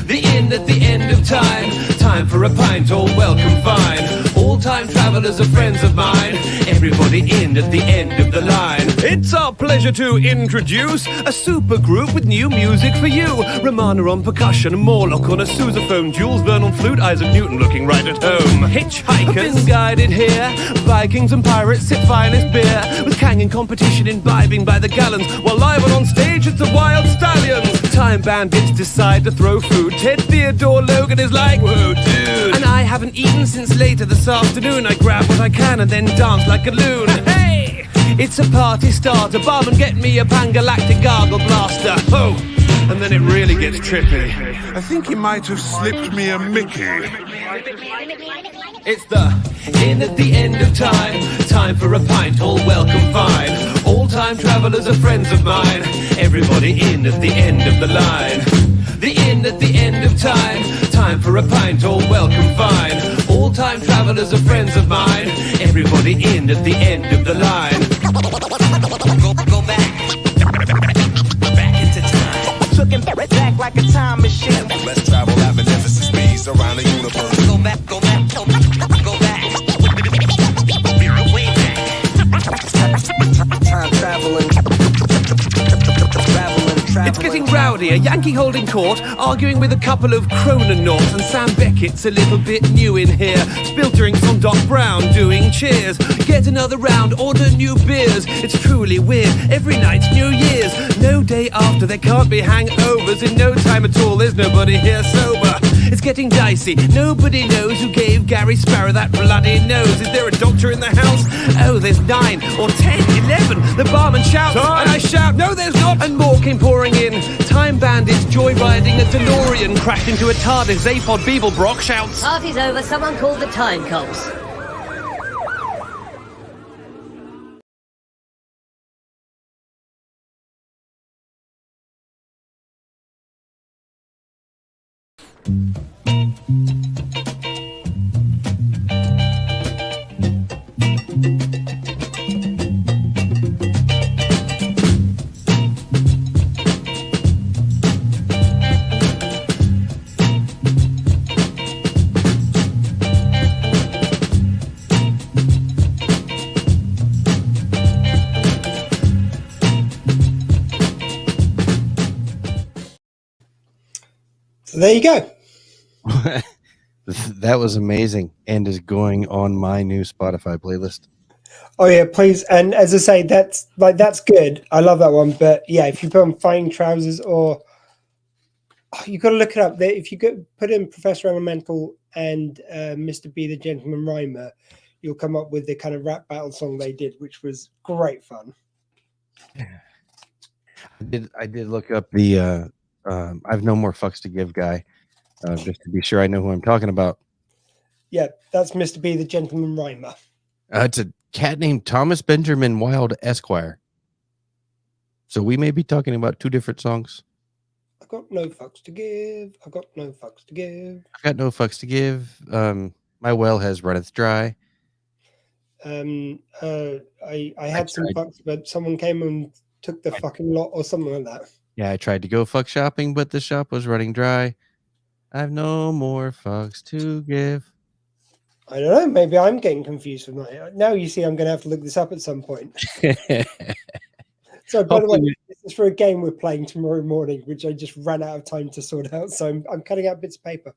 The inn at the end of time. Time for a pint, all welcome fine. All time travellers are friends of mine. Everybody in at the end of the line. It's our pleasure to introduce a super group with new music for you. Romana on percussion, Morlock on a sousaphone, Jules Verne on flute, Isaac Newton looking right at home. Hitchhikers been guided here. Vikings and pirates sip finest beer, with Kang in competition imbibing by the gallons, while live and on stage it's the Wild Stallions. Time bandits decide to throw food. Ted Theodore Logan is like, whoa dude. And I haven't eaten since later this afternoon. I grab what I can and then dance like a loon. Hey! It's a party starter. Barman, get me a Pan-Galactic gargle blaster. Oh! And then it really gets trippy. I think he might have slipped me a Mickey. It's the in at the end of time. Time for a pint, all welcome fine. All time travellers are friends of mine. Everybody in at the end of the line. The inn at the end of time. Time for a pint, all welcome fine. All time travellers are friends of mine. Everybody in at the end of the line. Go back. Back into time. Looking back like a time machine. Let's travel at magnificent speeds around the universe. Go back, go back, go back. Way back. Time traveling. It's getting rowdy, a Yankee holding court, arguing with a couple of Crononauts, and Sam Beckett's a little bit new in here. Spill drinks on Doc Brown, doing cheers. Get another round, order new beers. It's truly weird, every night's New Year's. No day after, there can't be hangovers. In no time at all, there's nobody here sober. It's getting dicey, nobody knows who gave Gary Sparrow that bloody nose. Is there a doctor in the house? Oh, there's 9 or 10, 11. The barman shouts, time. And I shout, no there's not. And more came pouring in. Time bandits joyriding a DeLorean crashed into a TARDIS. Zaphod Beeblebrock shouts, Party's over, someone called the time cops. So there you go. That was amazing and is going on my new Spotify playlist. Oh yeah, please. And as I say, that's good. I love that one. But yeah, if you put on Flying Trousers or you got to look it up. If you put in Professor Elemental and Mr. B the Gentleman Rhymer, you'll come up with the kind of rap battle song they did, which was great fun. I did look up the I've no more fucks to give guy, just to be sure I know who I'm talking about. Yeah, that's Mr. B the Gentleman Rhymer. It's a cat named Thomas Benjamin Wilde Esquire. So we may be talking about 2 different songs. I got no fucks to give. I got no fucks to give. I've got no fucks to give. My well has runneth dry. I had some fucks, but someone came and took the fucking lot or something like that. Yeah, I tried to go fuck shopping, but the shop was running dry. I've no more fucks to give. I don't know. Maybe I'm getting confused with my. Now you see, I'm going to have to look this up at some point. So, by the way, this is for a game we're playing tomorrow morning, which I just ran out of time to sort out. So I'm cutting out bits of paper.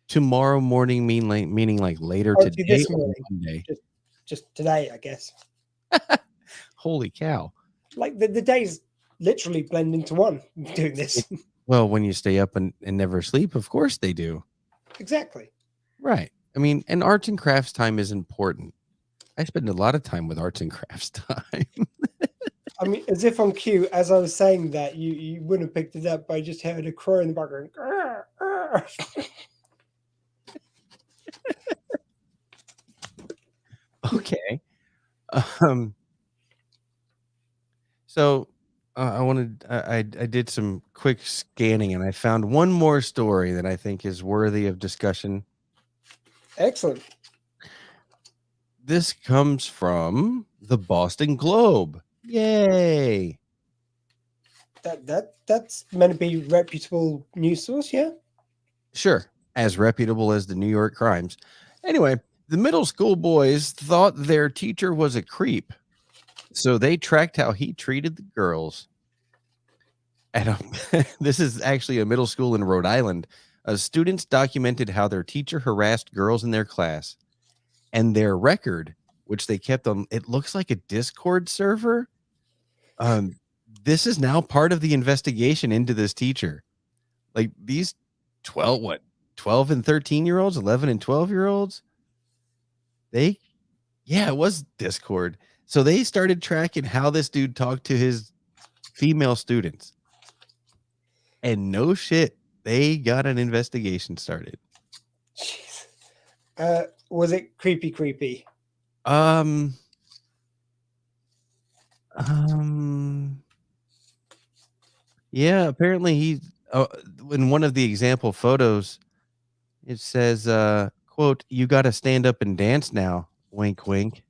Tomorrow morning meaning like later today. This morning. Monday? Just today, I guess. Holy cow! Like the days literally blend into one doing this. Well, when you stay up and never sleep, of course they do. Exactly. Right. I mean, and arts and crafts time is important. I spend a lot of time with arts and crafts time. I mean, as if on cue, as I was saying that, you wouldn't have picked it up, but I just heard a crow in the background. Okay. So I did some quick scanning and I found one more story that I think is worthy of discussion. Excellent. This comes from the Boston Globe. Yay! That's meant to be reputable news source, yeah. Sure, as reputable as the New York Crimes. Anyway, the middle school boys thought their teacher was a creep, so they tracked how he treated the girls. And this is actually a middle school in Rhode Island. Students documented how their teacher harassed girls in their class, and their record, which they kept on, it looks like a Discord server. This is now part of the investigation into this teacher. Like these 12 and 13-year-olds, 11 and 12-year-olds. It was Discord. So they started tracking how this dude talked to his female students. And no shit, they got an investigation started. Jeez. Was it creepy? Yeah, apparently he in one of the example photos, it says, quote, "You got to stand up and dance now." Wink, wink.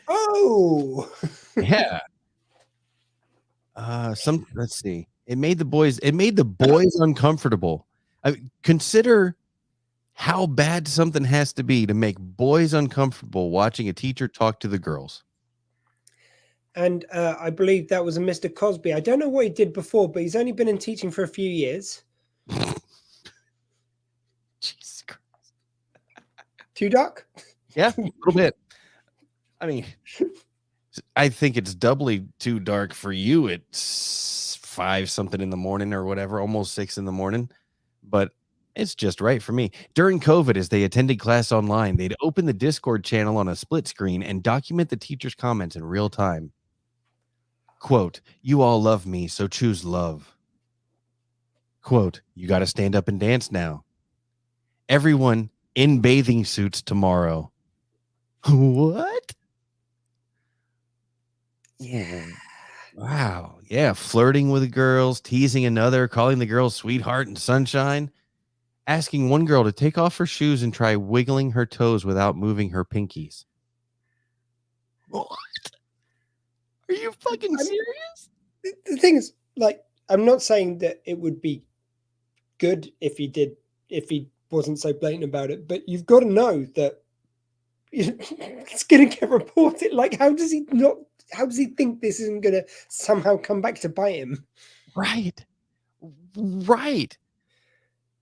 Oh, yeah. Let's see. It made the boys uncomfortable. Consider how bad something has to be to make boys uncomfortable watching a teacher talk to the girls. And I believe that was a Mr. Cosby. I don't know what he did before, but he's only been in teaching for a few years. Jesus Christ. Too dark? Yeah, a little bit. I mean, I think it's doubly too dark for you at 5 something in the morning or whatever, almost 6 in the morning. But it's just right for me. During COVID, as they attended class online, they'd open the Discord channel on a split screen and document the teacher's comments in real time. Quote, "You all love me, so choose love." Quote, "You got to stand up and dance now. Everyone in bathing suits tomorrow." What? Yeah. Wow. Yeah. Flirting with girls, teasing another, calling the girl sweetheart and sunshine, asking one girl to take off her shoes and try wiggling her toes without moving her pinkies. What? Are you fucking serious? The thing is, like, I'm not saying that it would be good if he wasn't so blatant about it, but you've got to know that it's going to get reported. Like, how does he think this isn't going to somehow come back to bite him? Right.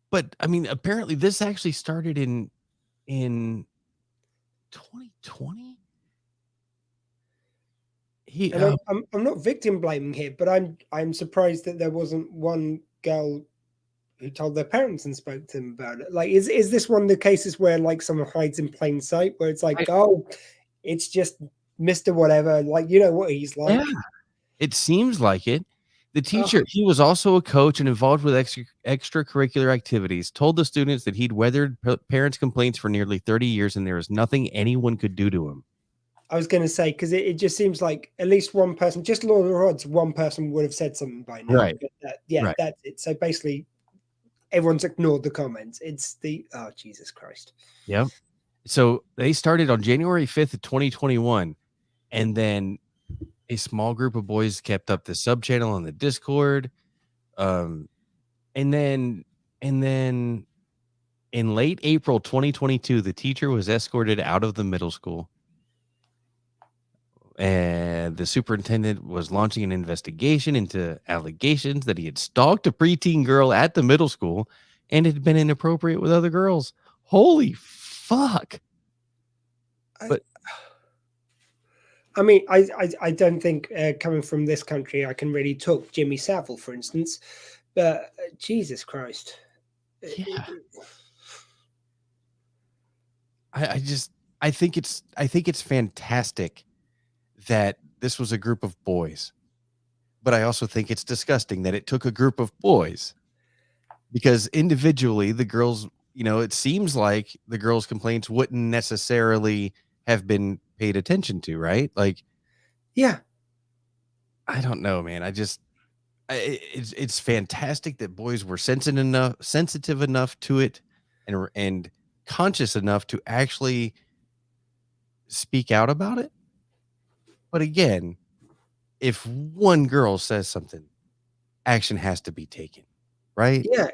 But I mean, apparently this actually started in 2020. I'm not victim blaming here, but I'm surprised that there wasn't one girl who told their parents and spoke to them about it. Like, is this one of the cases where like someone hides in plain sight, where it's like, oh, it's just Mr. Whatever, like, you know what he's like. Yeah, it seems like it. The teacher, he was also a coach and involved with extracurricular activities, told the students that he'd weathered parents' complaints for nearly 30 years and there was nothing anyone could do to him. I was going to say, because it just seems like at least one person, just Lord of the Rods, one person would have said something by now. Right. But Right. That's it. So basically, everyone's ignored the comments. It's oh, Jesus Christ. Yep. So they started on January 5th of 2021. And then a small group of boys kept up the sub channel on the Discord. And then in late April 2022, the teacher was escorted out of the middle school. And the superintendent was launching an investigation into allegations that he had stalked a preteen girl at the middle school and had been inappropriate with other girls. Holy fuck. I mean, I don't think coming from this country, I can really talk Jimmy Savile, for instance, but Jesus Christ. Yeah. I think it's fantastic that this was a group of boys, but I also think it's disgusting that it took a group of boys, because individually the girls, it seems like the girls' complaints wouldn't necessarily have been paid attention to, right? Like, yeah, I don't know, man. It's fantastic that boys were sensitive enough to it, and conscious enough to actually speak out about it. But again, if one girl says something, action has to be taken, right? Yeah.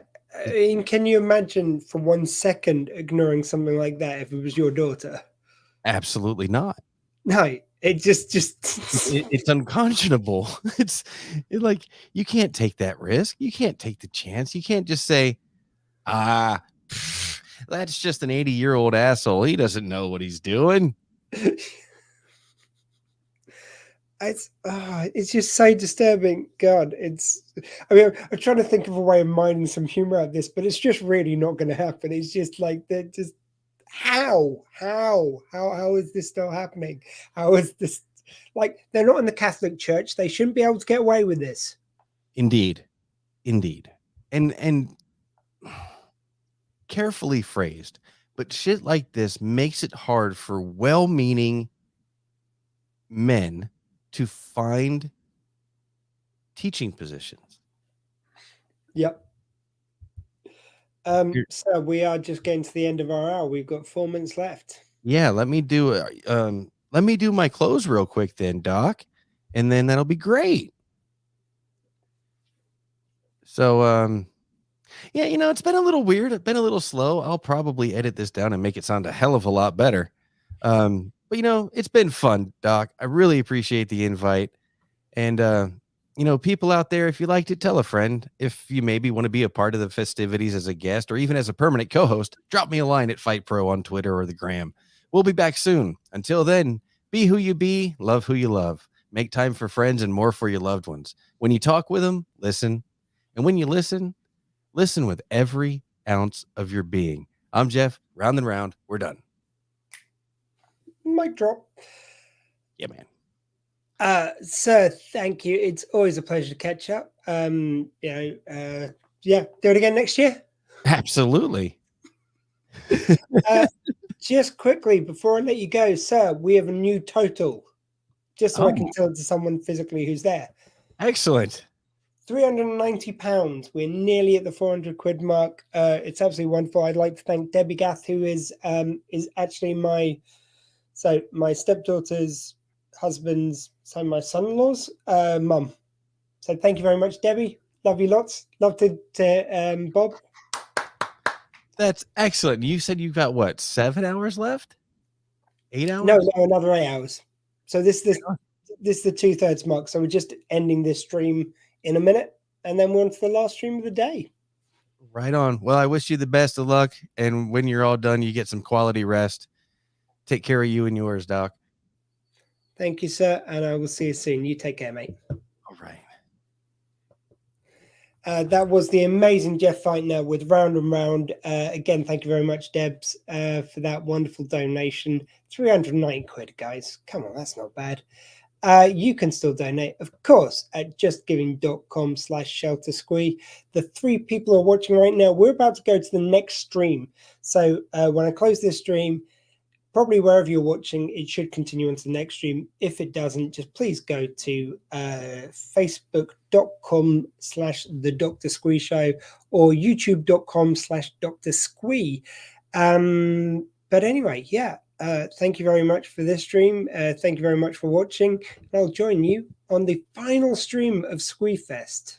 I mean, can you imagine for 1 second ignoring something like that if it was your daughter? Absolutely not. No, it just It's unconscionable. It's like you can't take that risk. You can't take the chance. You can't just say, that's just an 80-year-old asshole. He doesn't know what he's doing. It's just so disturbing. God, I mean, I'm trying to think of a way of mining some humor out of this, but it's just really not going to happen. It's just like they're just how is this still happening? How is this, like, they're not in the Catholic Church? They shouldn't be able to get away with this. Indeed. And carefully phrased, but shit like this makes it hard for well-meaning men to find teaching positions. Yep. So we are just getting to the end of our hour. We've got 4 minutes left. Yeah, let me do my close real quick then, Doc, and then that'll be great. So yeah, it's been a little weird. It's been a little slow. I'll probably edit this down and make it sound a hell of a lot better. But it's been fun, Doc. I really appreciate the invite. And people out there, if you liked it, tell a friend. If you maybe want to be a part of the festivities as a guest or even as a permanent co-host, drop me a line at Fight Pro on Twitter or the Gram. We'll be back soon. Until then, be who you be, love who you love. Make time for friends and more for your loved ones. When you talk with them, listen. And when you listen with every ounce of your being. I'm Jeff. Round and round. We're done. Mic drop. Yeah, man. Sir, thank you. It's always a pleasure to catch up. Do it again next year. Absolutely. Just quickly before I let you go, sir, we have a new total. Just so I can tell it to someone physically who's there. Excellent. £390. We're nearly at the 400 quid mark. It's absolutely wonderful. I'd like to thank Debbie Gath, who is actually my stepdaughter's husband's, so my son-in-law's mum. So thank you very much, Debbie. Love you lots. Love to Bob. That's excellent. You said you've got what, 7 hours left? 8 hours? No, another 8 hours. So this is the 2/3 mark. So we're just ending this stream in a minute, and then we're on to the last stream of the day. Right on. Well, I wish you the best of luck, and when you're all done, you get some quality rest. Take care of you and yours, Doc. Thank you, sir, and I will see you soon. You take care, mate. All right. That was the amazing Jeff Fightner with Round and Round. Again, thank you very much, Debs, for that wonderful donation. 390 quid, guys. Come on, that's not bad. You can still donate, of course, at justgiving.com/sheltersquee. The 3 people who are watching right now, we're about to go to the next stream. So when I close this stream, probably wherever you're watching, it should continue into the next stream. If it doesn't, just please go to facebook.com/The Dr. Squee Show or youtube.com/Dr. Squee. But anyway, yeah. Thank you very much for this stream. Thank you very much for watching. And I'll join you on the final stream of Squeefest.